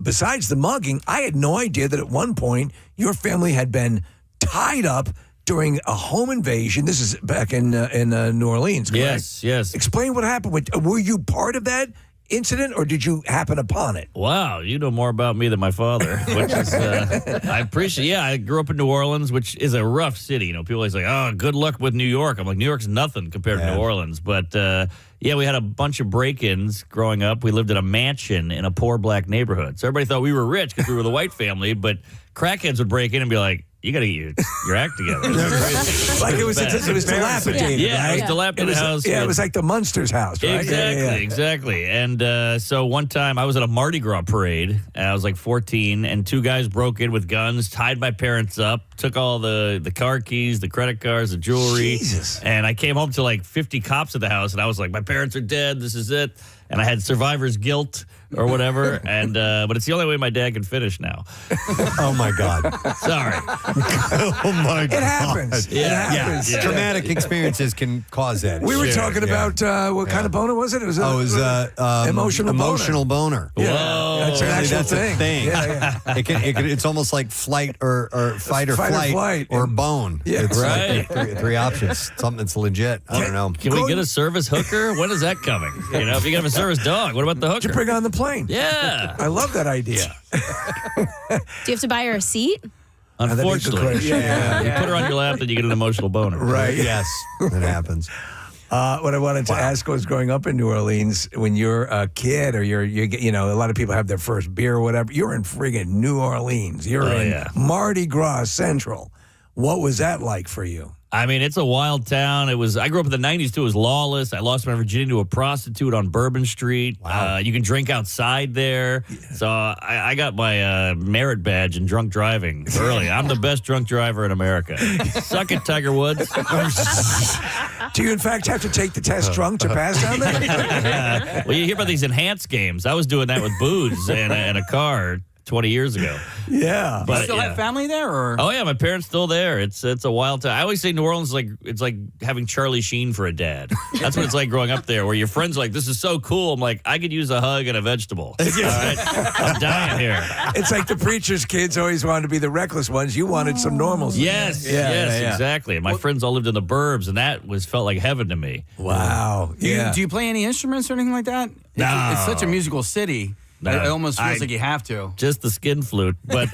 Besides the mugging, I had no idea that at one point your family had been tied up during a home invasion. This is back in New Orleans, correct? Yes. Explain what happened. Were you part of that incident, or did you happen upon it? Wow, you know more about me than my father, which is, I appreciate. Yeah, I grew up in New Orleans, which is a rough city. People always say, oh, good luck with New York. I'm like, New York's nothing compared to New Orleans. But, yeah, we had a bunch of break-ins growing up. We lived in a mansion in a poor black neighborhood. So everybody thought we were rich because we were the white family, but crackheads would break in and be like, you got to get your act together. Like it was dilapidated. Yeah, right? it was dilapidated house. Yeah, it was like the Munsters house, right? Exactly. And so one time I was at a Mardi Gras parade. And I was like 14, and 2 guys broke in with guns, tied my parents up, took all the car keys, the credit cards, the jewelry. Jesus. And I came home to like 50 cops at the house, and I was like, my parents are dead. This is it. And I had survivor's guilt or whatever. And but it's the only way my dad can finish now. Oh, my God. Sorry. Oh, my God. It happens. Yeah. It happens. Yeah. Traumatic experiences can cause that. We were talking about what kind of boner was it? It was emotional boner. Yeah. Whoa. That's an actual That's a thing. Yeah. It's almost like flight or fight or flight or bone. Yeah. It's Right. like three options. Something that's legit. I don't know. Can we get a service hooker? When is that coming? If you got a service dog, what about the hooker? You bring on the plane. Yeah. I love that idea. Do you have to buy her a seat? Unfortunately. You put her on your lap, then you get an emotional boner. Right. Yes, it happens. What I wanted to ask was, growing up in New Orleans, when you're a kid or you're a lot of people have their first beer or whatever, you're in friggin' New Orleans. You're in Mardi Gras Central. What was that like for you? I mean, it's a wild town. I grew up in the 90s, too. It was lawless. I lost my virginity to a prostitute on Bourbon Street. Wow. You can drink outside there. Yeah. So I got my merit badge in drunk driving early. I'm the best drunk driver in America. Suck it, Tiger Woods. Do you, in fact, have to take the test drunk to pass down there? Well, you hear about these enhanced games. I was doing that with booze and a car 20 years ago. Yeah. You still have family there? Or? Oh, yeah. My parents still there. It's a wild time. I always say New Orleans is like having Charlie Sheen for a dad. That's what it's like growing up there, where your friends are like, this is so cool. I'm like, I could use a hug and a vegetable. All right? I'm dying here. It's like the preacher's kids always wanted to be the reckless ones. You wanted some normals. Yes, exactly. And my friends all lived in the burbs, and that felt like heaven to me. Wow. Do you play any instruments or anything like that? No. It's such a musical city. No, it almost feels like you have to. Just the skin flute. But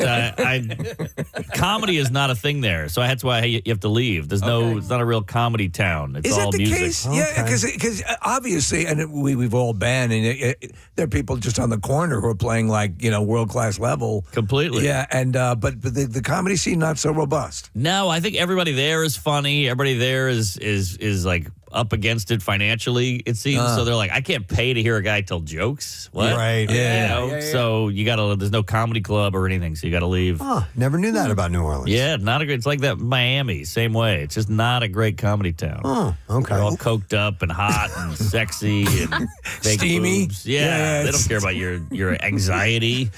comedy is not a thing there. So that's why you have to leave. It's not a real comedy town. It's is all that the music. case? Okay. Yeah, because obviously, and we've all been, and there are people just on the corner who are playing like, world-class level. Completely. Yeah, and but the comedy scene not so robust. No, I think everybody there is funny. Everybody there is like up against it financially, it seems. So they're like, I can't pay to hear a guy tell jokes. What? Right. Yeah. So you gotta. There's no comedy club or anything. So you gotta leave. Oh, never knew that about New Orleans. Yeah, not a great. It's like that Miami, same way. It's just not a great comedy town. Oh, okay. They're all coked up and hot and sexy and fake steamy. boobs. Yeah, they don't care about your anxiety.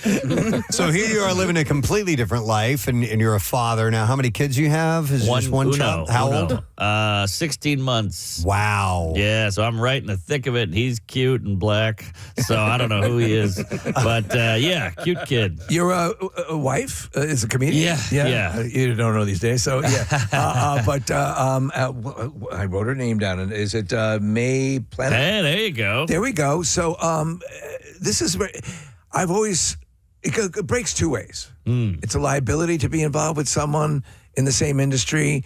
So here you are living a completely different life, and you're a father now. How many kids you have? Is it just one child? How old? 16 months. Wow. Yeah, so I'm right in the thick of it. He's cute and black, so I don't know who he is. But, yeah, cute kid. Your wife is a comedian? Yeah. You don't know these days, so yeah. But I wrote her name down. And is it May Planet? Hey, there you go. There we go. So this is where I've always, it breaks two ways. It's a liability to be involved with someone in the same industry,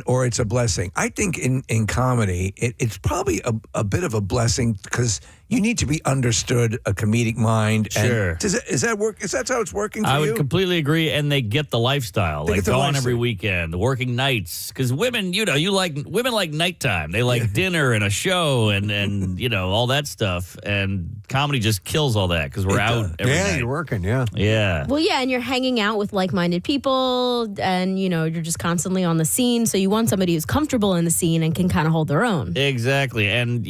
or it's a blessing. I think in comedy, it's probably a bit of a blessing because you need to be understood, a comedic mind. Sure. And is that work? Is that how it's working for you? I would completely agree, and they get the lifestyle. They like get the gone lifestyle. every weekend, working nights. Because women, women like nighttime. They like dinner and a show and all that stuff. And comedy just kills all that because we're out every night. You're working, yeah. Yeah. Well, yeah, and you're hanging out with like-minded people, and you're just constantly on the scene. So you want somebody who's comfortable in the scene and can kind of hold their own. Exactly. And,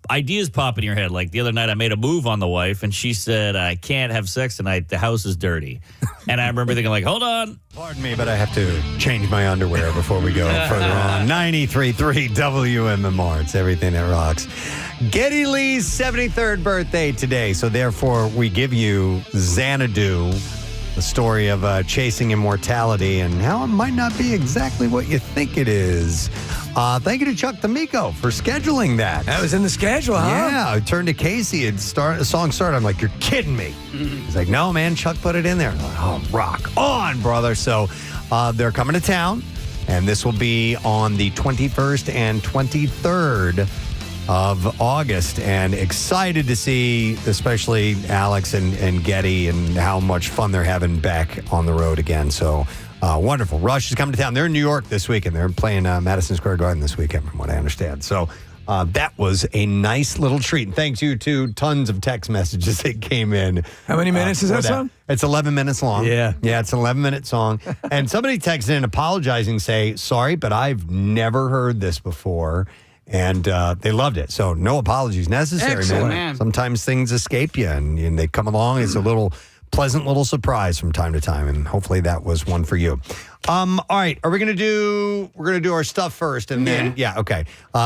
ideas pop in your head. Like the other night I made a move on the wife and she said, I can't have sex tonight. The house is dirty. And I remember thinking like, hold on. Pardon me, but I have to change my underwear before we go further on. 93.3 WMMR. It's everything that rocks. Geddy Lee's 73rd birthday today. So therefore, we give you Xanadu, the story of chasing immortality and how it might not be exactly what you think it is. Thank you to Chuck D'Amico for scheduling that. That was in the schedule, huh? Yeah, I turned to Casey. The song started. I'm like, you're kidding me. He's like, no, man, Chuck put it in there. I'm like, oh, rock on, brother. So they're coming to town, and this will be on the 21st and 23rd of August, and excited to see especially Alex and Geddy and how much fun they're having back on the road again. So wonderful. Rush is coming to town. They're in New York this weekend. They're playing Madison Square Garden this weekend, from what I understand. So that was a nice little treat. And thanks you to tons of text messages that came in. How many minutes is that song? It's 11 minutes long. Yeah. Yeah, it's an 11-minute song. And somebody texted in apologizing, say, sorry, but I've never heard this before. And they loved it. So no apologies necessary, man. Sometimes things escape you and they come along as a little pleasant little surprise from time to time. And hopefully that was one for you. All right. We're going to do our stuff first. And then, okay.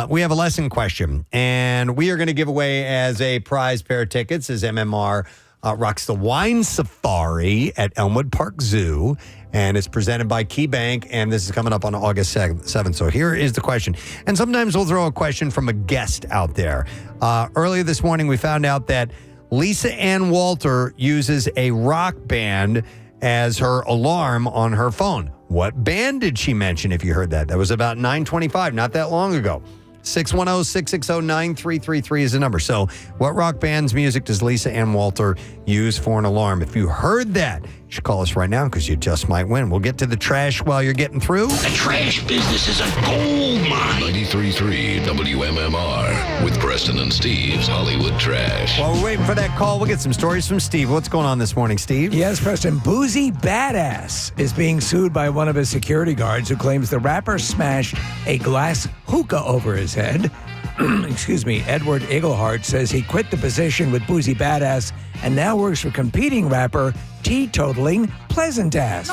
We have a lesson question. And we are going to give away as a prize pair of tickets as MMR rocks the Wine Safari at Elmwood Park Zoo. And it's presented by KeyBank, and this is coming up on August 7th. So here is the question. And sometimes we'll throw a question from a guest out there. Earlier this morning, we found out that Lisa Ann Walter uses a rock band as her alarm on her phone. What band did she mention, if you heard that? That was about 9:25, not that long ago. 610-660-9333 is the number. So what rock band's music does Lisa Ann Walter use for an alarm? If you heard that, you should call us right now because you just might win. We'll get to the trash while you're getting through. The trash business is a gold mine. 93.3 WMMR with Preston and Steve's Hollywood Trash. While we're waiting for that call, we'll get some stories from Steve. What's going on this morning, Steve? Yes, Preston. Boozy Badass is being sued by one of his security guards who claims the rapper smashed a glass hookah over his head. Excuse me. Edward Eaglehart says he quit the position with Boozy Badass and now works for competing rapper Teetotaling Pleasant Ass.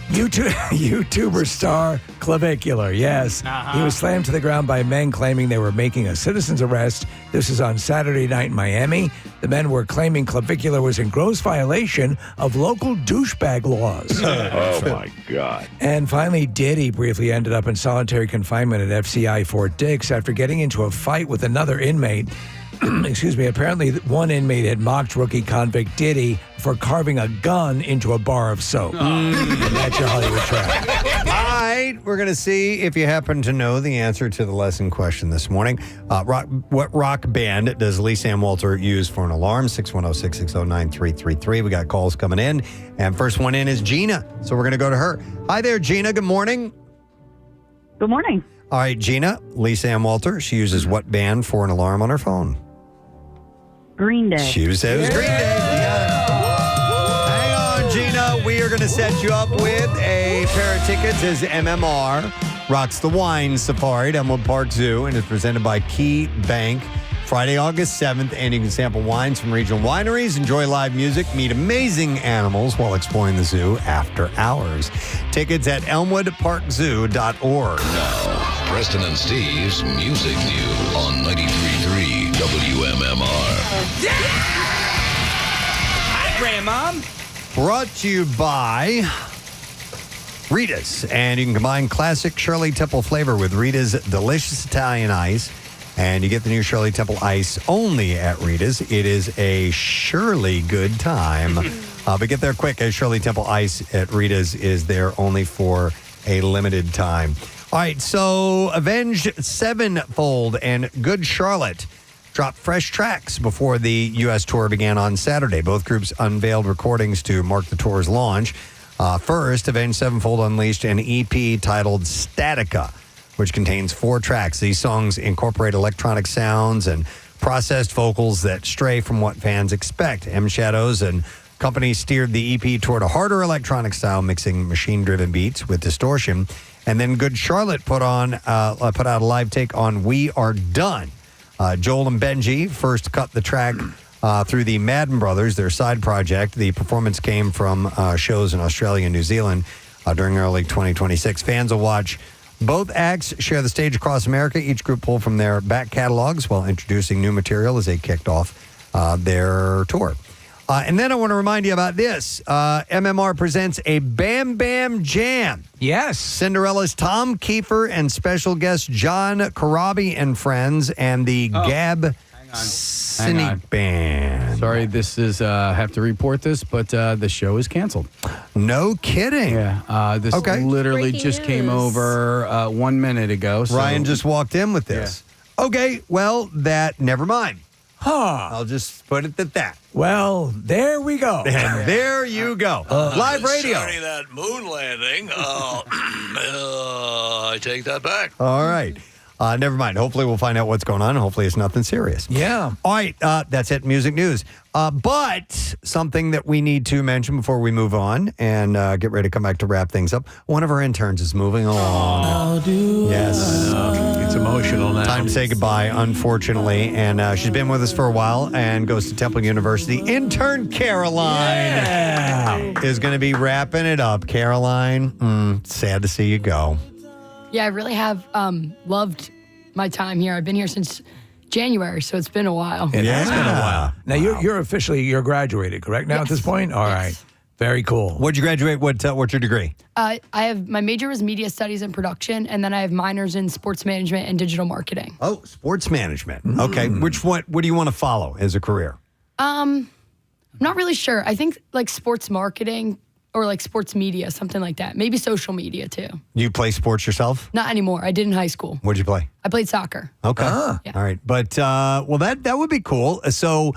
YouTuber star Clavicular, yes. He was slammed to the ground by men claiming they were making a citizen's arrest. This is on Saturday night in Miami. The men were claiming Clavicular was in gross violation of local douchebag laws. Oh, my God. And finally, Diddy briefly ended up in solitary confinement at FCI Fort Dix after getting into a fight with another inmate. Excuse me. Apparently, one inmate had mocked rookie convict Diddy for carving a gun into a bar of soap. And that's your Hollywood Trash. All right, we're going to see if you happen to know the answer to the lesson question this morning. What rock band does Lisa Ann Walter use for an alarm? 610-660-9333. We got calls coming in. And first one in is Gina. So we're going to go to her. Hi there, Gina. Good morning. Good morning. All right, Gina. Lisa Ann Walter. She uses what band for an alarm on her phone? Green Day. She said it was Green Day. Hang on, Gina. We are going to set you up with a pair of tickets as MMR rocks the Wine Safari at Elmwood Park Zoo and is presented by Key Bank. Friday, August 7th, and you can sample wines from regional wineries, enjoy live music, meet amazing animals while exploring the zoo after hours. Tickets at elmwoodparkzoo.org. Now, Preston and Steve's Music News on 93.3 WMMR. Hi, Grandmom. Brought to you by Rita's. And you can combine classic Shirley Temple flavor with Rita's delicious Italian ice. And you get the new Shirley Temple Ice only at Rita's. It is a surely good time. But get there quick, as Shirley Temple Ice at Rita's is there only for a limited time. All right, so Avenged Sevenfold and Good Charlotte dropped fresh tracks before the U.S. tour began on Saturday. Both groups unveiled recordings to mark the tour's launch. First, Avenged Sevenfold unleashed an EP titled Statica, which contains 4 tracks. These songs incorporate electronic sounds and processed vocals that stray from what fans expect. M Shadows and company steered the EP toward a harder electronic style, mixing machine-driven beats with distortion. And then Good Charlotte put out a live take on We Are Done. Joel and Benji first cut the track through the Madden Brothers, their side project. The performance came from shows in Australia and New Zealand during early 2026. Fans will watch both acts share the stage across America. Each group pulled from their back catalogs while introducing new material as they kicked off their tour. And then I want to remind you about this. MMR presents a Bam Bam Jam. Yes. Cinderella's Tom Kiefer and special guest John Karabi and friends and the Gab Cynic Band. Sorry, this is have to report this, but the show is canceled. No kidding. Yeah. This literally Breaking just came news. over 1 minute ago. So. Ryan just walked in with this. Okay, well, never mind. I'll just put it at that. Well, there we go. And there you go. Live radio. Concerning that moon landing, I take that back. All right. Never mind. Hopefully we'll find out what's going on. Hopefully it's nothing serious. Yeah. All right. That's it. Music news. But something that we need to mention before we move on and get ready to come back to wrap things up. One of our interns is moving along. Yes. It's emotional now. Time to say goodbye, unfortunately. And she's been with us for a while and goes to Temple University. Intern Caroline is going to be wrapping it up. Caroline, sad to see you go. Yeah, I really have loved my time here. I've been here since January, so it's been a while. It has been a while. Now, you're officially graduated, correct now at this point? All right. Very cool. What'd you graduate? What's your degree? I have my major was media studies and production, and then I have minors in sports management and digital marketing. Oh, sports management. Okay. What do you want to follow as a career? I'm not really sure. I think like sports marketing or like sports media, something like that. Maybe social media too. You play sports yourself? Not anymore. I did in high school. What'd you play? I played soccer. Okay. Yeah. All right. But, well, that would be cool. So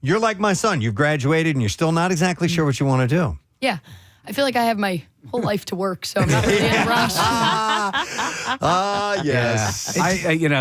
you're like my son. You've graduated and you're still not exactly sure what you want to do. Yeah. I feel like I have my whole life to work, so I'm not really in a rush. Yes.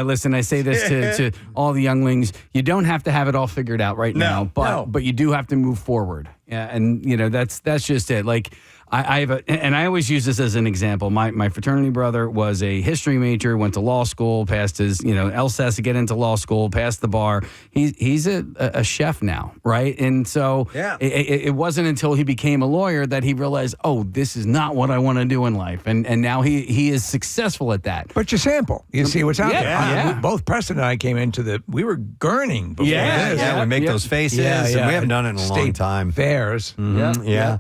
Listen, I say this to all the younglings. You don't have to have it all figured out right now, but you do have to move forward. Yeah, and that's just it. Like I have and I always use this as an example. My fraternity brother was a history major, went to law school, passed his LSAT to get into law school, passed the bar. He's a chef now, right? And so it wasn't until he became a lawyer that he realized, oh, this is not what I want to do in life, and now he is successful at that. But you sample, you see what's out there. Yeah. Both Preston and I came into we were gurning before this. Yeah, we make those faces. And we haven't done it in a long time. Fairs. Mm-hmm. Yeah.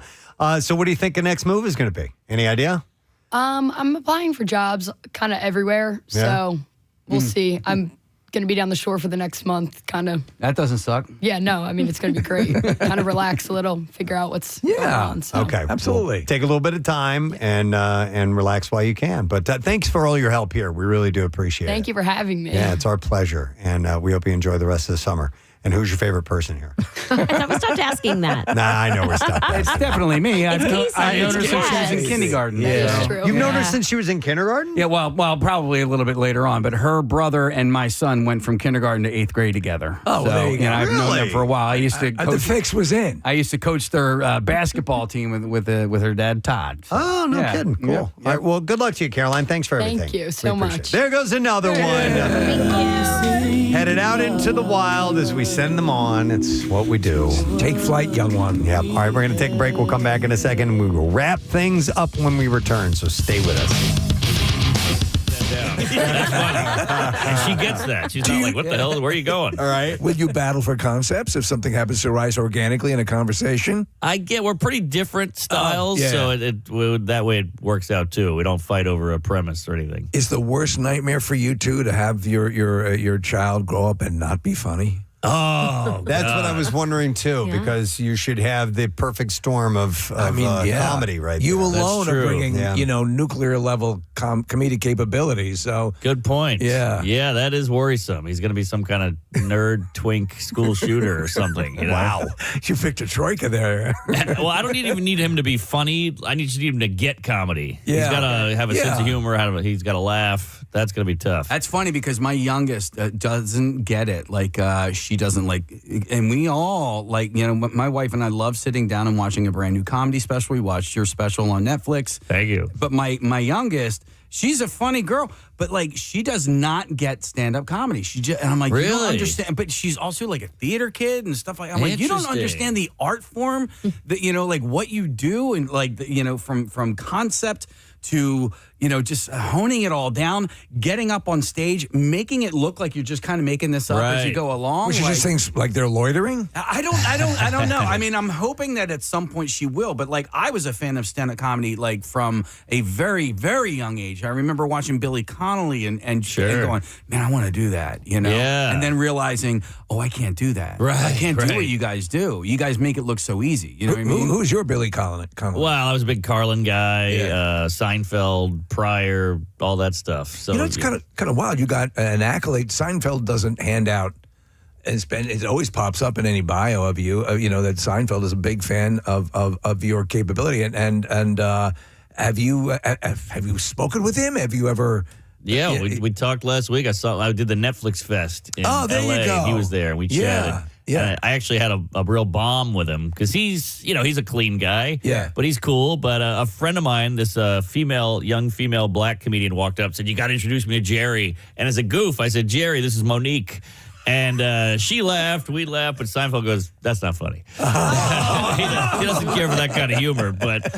So what do you think the next move is going to be? Any idea? I'm applying for jobs kind of everywhere, so we'll see. I'm going to be down the shore for the next month, kind of. That doesn't suck. Yeah, no, I mean, it's going to be great. Kind of relax a little, figure out what's going on. So. Okay. Absolutely. Well, take a little bit of time and relax while you can. But thanks for all your help here. We really do appreciate it. Thank you for having me. Yeah, it's our pleasure. And we hope you enjoy the rest of the summer. And who's your favorite person here? I thought we stopped asking that. Nah, I know we're stopped. It's definitely me. I've known her since she was in kindergarten. That's true. You've known her since she was in kindergarten? Yeah, well, probably a little bit later on. But her brother and my son went from kindergarten to 8th grade together. Oh, well, there you go. I've known them for a while. I used to The fix was in. I used to coach their basketball team with her dad Todd. So, Oh, no kidding. Cool. Yeah. All right. Well, good luck to you, Caroline. Thanks for everything. Thank you so much. There goes another one. Headed out into the wild as we send them on. It's what we do. Take flight, young one. Yep. All right, we're going to take a break. We'll come back in a second, and we will wrap things up when we return. So stay with us. That's funny. And she gets that. She's not like, what the hell? Where are you going? All right. Would you battle for concepts if something happens to arise organically in a conversation? We're pretty different styles, so that way it works out too. We don't fight over a premise or anything. Is the worst nightmare for you two to have your child grow up and not be funny? Oh, that's what I was wondering too, because you should have the perfect storm of comedy, right? You there. alone are bringing, nuclear level comedic capabilities. So good point. Yeah, that is worrisome. He's going to be some kind of nerd twink school shooter or something. You know? Wow, you picked a troika there. Well, I don't even need him to be funny. I need him to get comedy. Yeah. He's got to have a sense of humor. He's got to laugh. That's going to be tough. That's funny because my youngest doesn't get it. Like she doesn't like, and we all like, my wife and I love sitting down and watching a brand new comedy special. We watched your special on Netflix. Thank you. But my youngest, she's a funny girl, but like she does not get stand-up comedy. And I'm like, really? You don't understand. But she's also like a theater kid and stuff like that. I'm like, you don't understand the art form that, like what you do and like, from concept to, just honing it all down, getting up on stage, making it look like you're just kind of making this up as you go along. Which just thinks like they're loitering? I don't know. I mean, I'm hoping that at some point she will, but like I was a fan of stand-up comedy like from a very, very young age. I remember watching Billy Connolly and going, man, I want to do that, Yeah. And then realizing, oh, I can't do that. Right. I can't do what you guys do. You guys make it look so easy. You know what I mean? Who's your Billy Connolly? Well, I was a big Carlin guy, Seinfeld, Pryor, all that stuff. So it's kind of wild. You got an accolade. Seinfeld doesn't hand out, and it always pops up in any bio of you. That Seinfeld is a big fan of your capability. And have you spoken with him? Have you ever? Yeah, we talked last week. I did the Netflix Fest in LA. You go. He was there, and we chatted. Yeah. I actually had a real bomb with him because he's a clean guy. Yeah. But he's cool. But a friend of mine, this young female black comedian, walked up and said, "You got to introduce me to Jerry." And as a goof, I said, "Jerry, this is Monique." And she laughed, we laughed, but Seinfeld goes, "That's not funny." He doesn't care for that kind of humor, but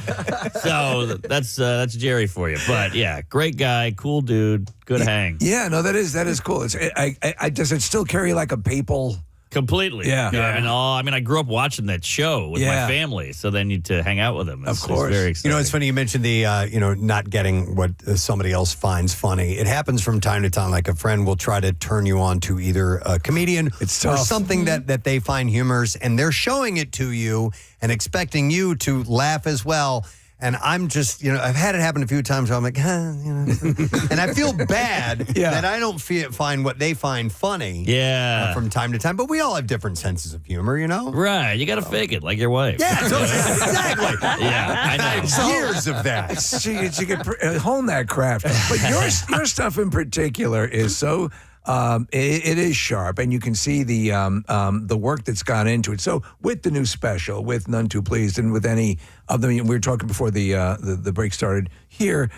so that's Jerry for you. But yeah, great guy, cool dude, good hang. Yeah, no, that is cool. Does it still carry like a papal Completely. Yeah. I mean, I grew up watching that show with my family, so then you to hang out with them. Of course. It's very exciting. It's funny you mentioned the, not getting what somebody else finds funny. It happens from time to time. Like a friend will try to turn you on to either a comedian or something that they find humorous, and they're showing it to you and expecting you to laugh as well. And I'm just, I've had it happen a few times where I'm like, and I feel bad that I don't find what they find funny from time to time. But we all have different senses of humor, Right. You got to fake it like your wife. Yeah, exactly. Yeah, I know. Years of that. She could hone that craft. But your stuff in particular is so... it is sharp, and you can see the work that's gone into it. So with the new special, with None Too Pleased, and with any of them, we were talking before the break started here,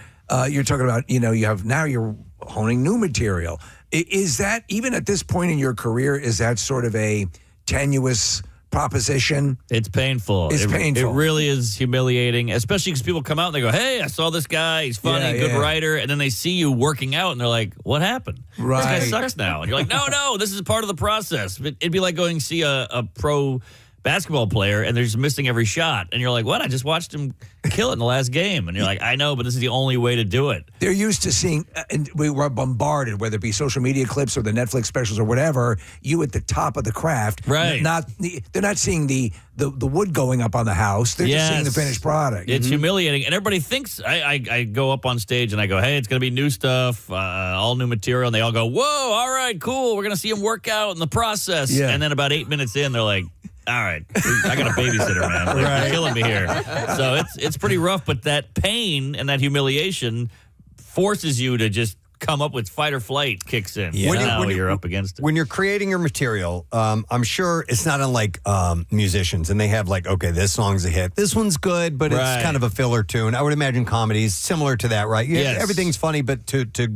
you're talking about, you're honing new material. Is that, even at this point in your career, is that sort of a tenuous proposition? It's painful. It's painful. It really is humiliating, especially because people come out and they go, hey, I saw this guy. He's funny, good writer. And then they see you working out and they're like, what happened? Right. This guy sucks now. And you're like, no, this is part of the process. It'd be like going to see a pro basketball player and they're just missing every shot. And you're like, what? I just watched him kill it in the last game. And you're like, I know, but this is the only way to do it. They're used to seeing, and we were bombarded, whether it be social media clips or the Netflix specials or whatever, you at the top of the craft. Right. They're not seeing the wood going up on the house. They're just seeing the finished product. It's humiliating. And everybody thinks, I go up on stage and I go, hey, it's going to be new stuff, all new material. And they all go, whoa, all right, cool. We're going to see him work out in the process. Yeah. And then about 8 minutes in, they're like, all right, I got a babysitter, man. Like, You're killing me here. So it's pretty rough, but that pain and that humiliation forces you to just come up with fight or flight kicks in. Yeah. When you're up against it. When you're creating your material, I'm sure it's not unlike musicians, and they have like, okay, this song's a hit. This one's good, but it's kind of a filler tune. I would imagine comedies similar to that, right? Yes. Everything's funny, but to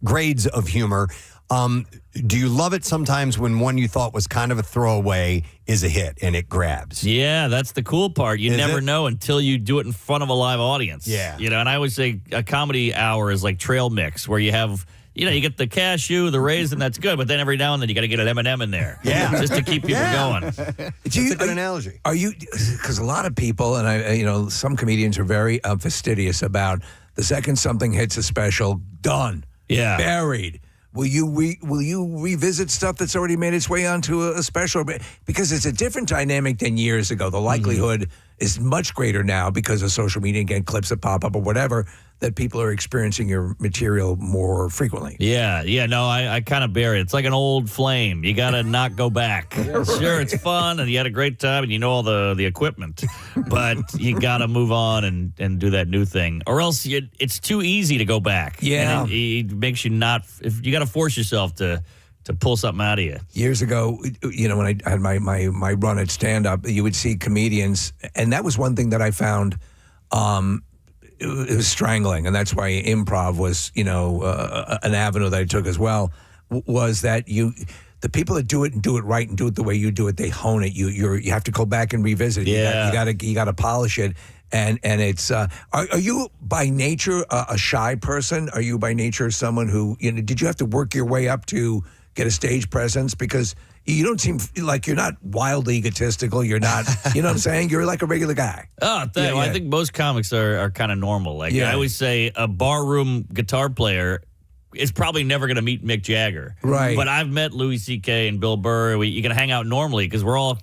grades of humor. Do you love it sometimes when one you thought was kind of a throwaway is a hit and it grabs? Yeah, that's the cool part. You never know until you do it in front of a live audience. Yeah. And I always say a comedy hour is like trail mix, where you have, you get the cashew, the raisin, that's good, but then every now and then you got to get an M&M in there. Yeah. Just to keep people going. That's a good analogy. Are you, because a lot of people, and some comedians are very fastidious about the second something hits a special, done. Yeah. Buried. Will you revisit stuff that's already made its way onto a special? Because it's a different dynamic than years ago. The likelihood is much greater now because of social media, again, clips that pop up or whatever, that people are experiencing your material more frequently. Yeah. No, I kind of bury it. It's like an old flame. You got to not go back. Sure, it's fun and you had a great time and you know all the equipment, but you got to move on and do that new thing, or else it's too easy to go back. Yeah. And it makes you not, if you got to force yourself to pull something out of you. Years ago, when I had my run at stand-up, you would see comedians, and that was one thing that I found it was strangling, and that's why improv was, an avenue that I took as well, was that the people that do it and do it right and do it the way you do it, they hone it. You have to go back and revisit it. Yeah. You got to polish it. And it's are you by nature a shy person? Are you by nature someone who, did you have to work your way up to get a stage presence? Because you don't seem like you're not wildly egotistical. You're not, you know what I'm saying? You're like a regular guy. Oh, I think most comics are kind of normal. Like I always say, a barroom guitar player is probably never going to meet Mick Jagger. Right. But I've met Louis C.K. and Bill Burr. You can hang out normally because we're all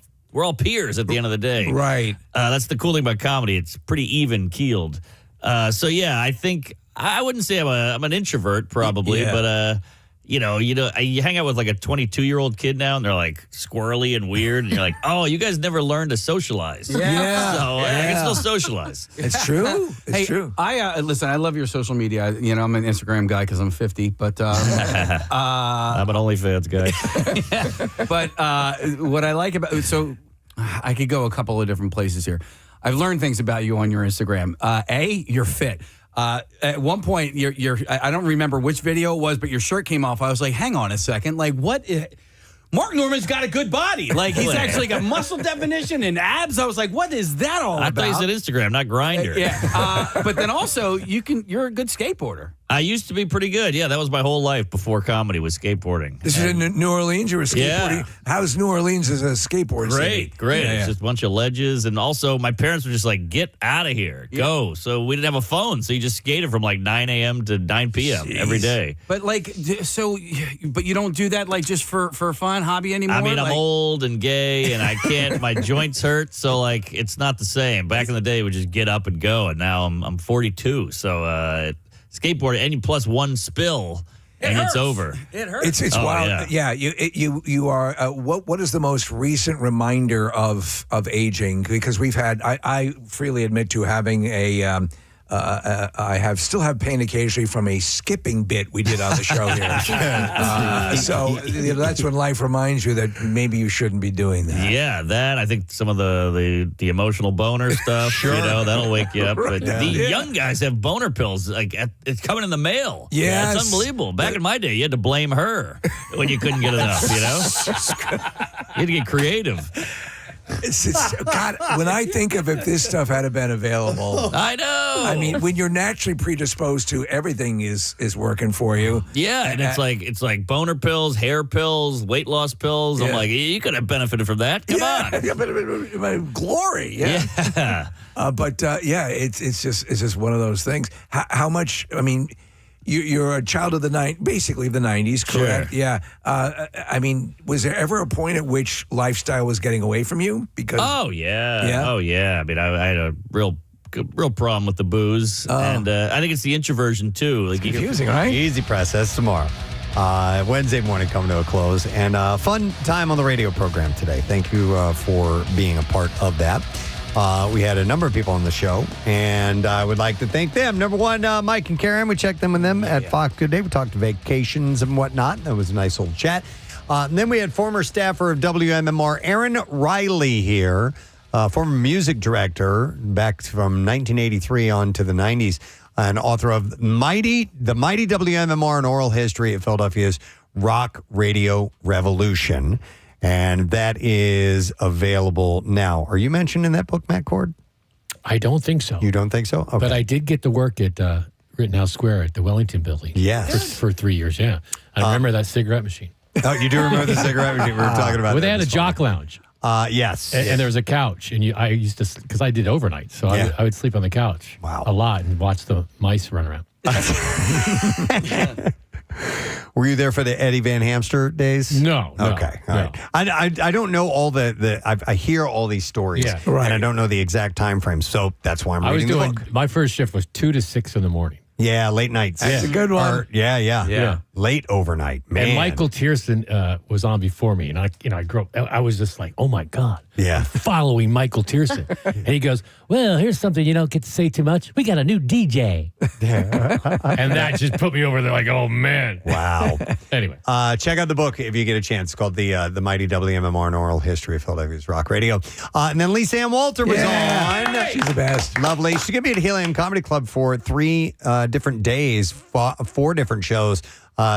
peers at the end of the day. Right. That's the cool thing about comedy. It's pretty even keeled. I think I wouldn't say I'm an introvert probably, but you hang out with like a 22-year-old kid now, and they're like squirrely and weird, and you're like, oh, you guys never learned to socialize. Yeah. So I can still socialize. It's true. It's true. Listen, I love your social media. I'm an Instagram guy because I'm 50, but I'm an OnlyFans guy. But what I like about I could go a couple of different places here. I've learned things about you on your Instagram. You're fit. At one point, I don't remember which video it was, but your shirt came off. I was like, hang on a second. Like, what? Mark Norman's got a good body. Like, he's actually got muscle definition and abs. I was like, what is that all about? I thought you said Instagram, not Grindr. But then also, you're a good skateboarder. I used to be pretty good. Yeah, that was my whole life before comedy was skateboarding. This is in New Orleans. You were skateboarding. Yeah. How's New Orleans as a skateboard city? Great. Yeah, It's just a bunch of ledges. And also, my parents were just like, get out of here. Go. So we didn't have a phone. So you just skated from like 9 a.m. to 9 p.m. every day. But but you don't do that like just for fun, hobby anymore? I mean, I'm Like- old and gay, and I can't. My joints hurt, so like it's not the same. Back in the day, we just get up and go, and now I'm 42, so skateboarding, and plus one spill, and it's over. It hurts. It's Oh, wild. yeah. You are. What is the most recent reminder of aging? Because we've had. I freely admit to having a. I still have pain occasionally from a skipping bit we did on the show here. So that's when life reminds you that maybe you shouldn't be doing that. Yeah, that I think some of the emotional boner stuff. Sure. That'll wake you up. But Yeah. the young guys have boner pills. Like it's coming in the mail. Yes. It's unbelievable. Back in my day, you had to blame her when you couldn't get enough. You had to get creative. God, when I think of if this stuff had been available, I know. I mean, when you're naturally predisposed to, everything is working for you. Yeah, and it's like boner pills, hair pills, weight loss pills. I'm Yeah. like, you could have benefited from that. Come on. Yeah, but glory. Yeah. It's just one of those things. How much? I mean, you're a child of the basically the 90s, correct? Sure. Yeah. I mean, was there ever a point at which lifestyle was getting away from you? Because Oh yeah. Yeah? Oh yeah. I mean, I had a real problem with the booze, and I think it's the introversion too. Like confusing, right? Easy press. That's tomorrow. Wednesday morning coming to a close. And fun time on the radio program today. Thank you for being a part of that. We had a number of people on the show, and I would like to thank them. Number one, Mike and Karen. We checked in with them at Fox Good Day. We talked vacations and whatnot. That was a nice old chat. And then we had former staffer of WMMR, Erin Riley here, former music director back from 1983 on to the 90s, and author of the Mighty WMMR and Oral History of Philadelphia's Rock Radio Revolution. And that is available now. Are you mentioned in that book, Matt Cord? I don't think so. You don't think so? Okay. But I did get to work at Rittenhouse Square at the Wellington Building. Yes. For 3 years, yeah. I remember that cigarette machine. Oh, you do remember the cigarette machine? We were talking about Well, they that had a this jock lounge. Yes. And there was a couch. And I used to, because I did overnight, so I would sleep on the couch a lot and watch the mice run around. Were you there for the Eddie Van Hamster days? No. Okay. All right. I don't know all I hear all these stories, Yeah. and I don't know the exact time frames, so that's why I'm I was reading the doing, book. my first shift was 2 to 6 in the morning. Yeah, late nights. That's a good one. Yeah. Late overnight, man. And Michael Tierson was on before me, and I grew up. I was just like, oh my God, yeah, following Michael Tierson. And he goes, well, here's something you don't get to say too much. We got a new DJ, and that just put me over there. Like, oh man, wow. Anyway, check out the book if you get a chance. It's called the Mighty WMMR and Oral History of Philadelphia's Rock Radio. And then Lisa Ann Walter was on. She's the best. Lovely. She's going to be at Helium Comedy Club for 3 different days, 4 different shows.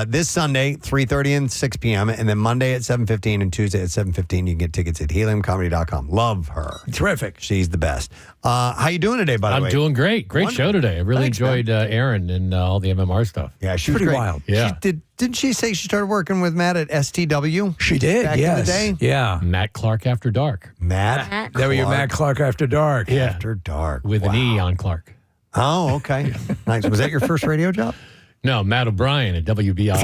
This Sunday, 3:30 and 6 p.m., and then Monday at 7:15 and Tuesday at 7:15. You can get tickets at heliumcomedy.com. Love her. Terrific. She's the best. How you doing today, by the way? I'm doing great. Great show today. I really enjoyed Erin and all the MMR stuff. Yeah, she was pretty great. wild. Yeah. Didn't she say she started working with Matt at STW? She did, back in the day? Yeah. Matt Clark After Dark. Matt There were your Matt Clark After Dark. Yeah. After Dark. With an E on Clark. Oh, okay. Nice. Was that your first radio job? No, Matt O'Brien at WBLI.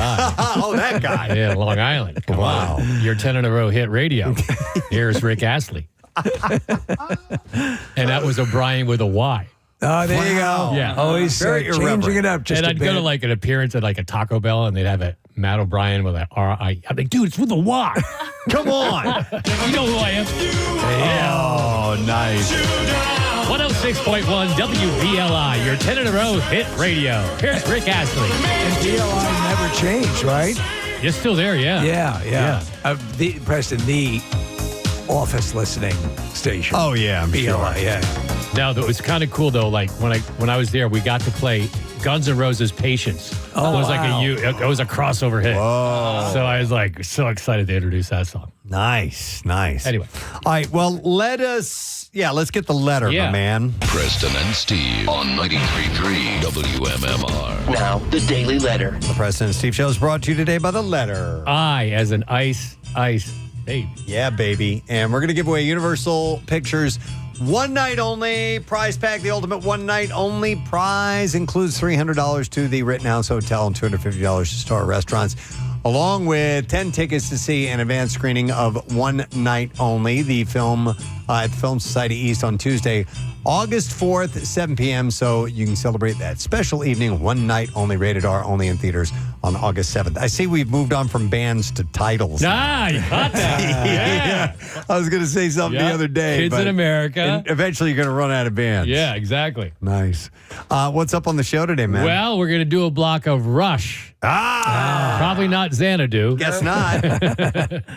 Oh, that guy. Yeah, Long Island. Come on. Your 10 in a row hit radio. Here's Rick Astley. And that was O'Brien with a Y. Oh, there you Wow. go. Yeah. Always Very changing irreverent. it up just And a I'd bit. go to like an appearance at like a Taco Bell and they'd have a Matt O'Brien with an R-I. I'm like, dude, it's with a Y. Come on. You know who I am. Oh, nice. 106.1 WBLI, your 10 in a row hit radio. Here's Rick Astley. And BLI never changed, right? You're still there, yeah. Yeah. Preston, the office listening station. Oh, yeah, I'm BLI, sure. yeah. Now, it was kind of cool, though. Like, when I was there, we got to play Guns N' Roses' Patience. Oh, it was wow. it was a crossover hit. Whoa. So I was like so excited to introduce that song. Nice. Anyway. All right. Well, let us let's get the letter, my man. Preston and Steve on 93.3 WMMR. Now, the Daily Letter. The Preston and Steve Show is brought to you today by the letter I, as an ice, baby. Yeah, baby. And we're going to give away Universal Pictures one night only prize pack. The ultimate one night only prize includes $300 to the Rittenhouse Hotel and $250 to Star Restaurants, along with 10 tickets to see an advanced screening of One Night Only, the film at Film Society East on Tuesday, August 4th, 7 p.m. So you can celebrate that special evening, One Night Only, rated R, only in theaters on August 7th. I see we've moved on from bands to titles. You caught that. Yeah. I was going to say something the other day. Kids in America. And eventually you're going to run out of bands. Yeah, exactly. Nice. What's up on the show today, man? Well, we're going to do a block of Rush. Probably not Xanadu. Guess not.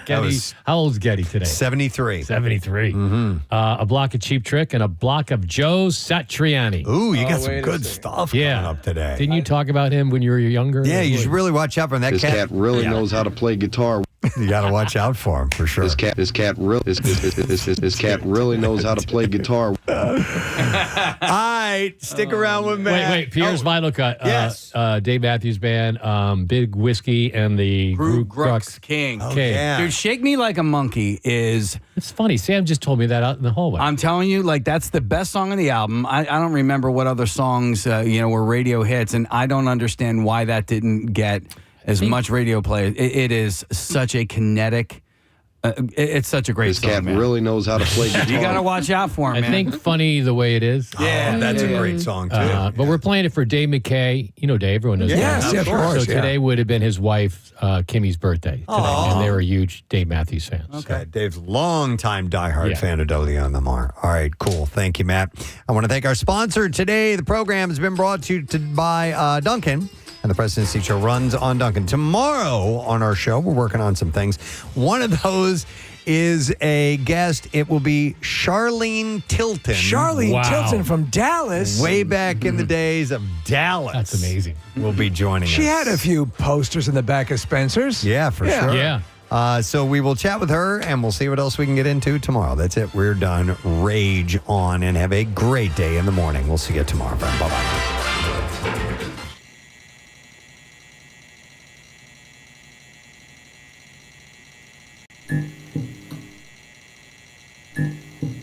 Getty, how old's Getty today? 73. 73. A block of Cheap Trick and a block of Joe Satriani. Ooh, you got some good stuff coming up today. Didn't you talk about him when you were younger? Yeah, you should really watch out for that This cat really knows how to play guitar. You got to watch out for him, for sure. This cat really knows how to play guitar. All right, stick around with me. Wait, Pierre's Vinyl Cut. Yes. Dave Matthews Band, Big Whiskey, and the Crux King. King. Dude, Shake Me Like a Monkey is... It's funny. Sam just told me that out in the hallway. I'm telling you, like, that's the best song on the album. I don't remember what other songs, were radio hits, and I don't understand why that didn't get as much radio play. It is such a kinetic... it's such a great song, cat man. really knows how to play guitar. You got to watch out for him, I man. think Funny the Way It Is. Yeah, that's a great song, too. But we're playing it for Dave McKay. You know Dave, everyone knows Yes, Dave. of course. So today would have been his wife, Kimmy's birthday today, and they were huge Dave Matthews fans. Okay, Dave's longtime diehard fan of WMMR. All right, cool. Thank you, Matt. I want to thank our sponsor today. The program has been brought to you by Duncan. And the Presidency Show runs on Duncan. Tomorrow on our show, we're working on some things. One of those is a guest. It will be Charlene Tilton. Charlene Tilton from Dallas. Way back in the days of Dallas. That's amazing. Will be joining us. She had a few posters in the back of Spencer's. Yeah, for sure. Yeah. So we will chat with her, and we'll see what else we can get into tomorrow. That's it. We're done. Rage on, and have a great day in the morning. We'll see you tomorrow. Bye-bye.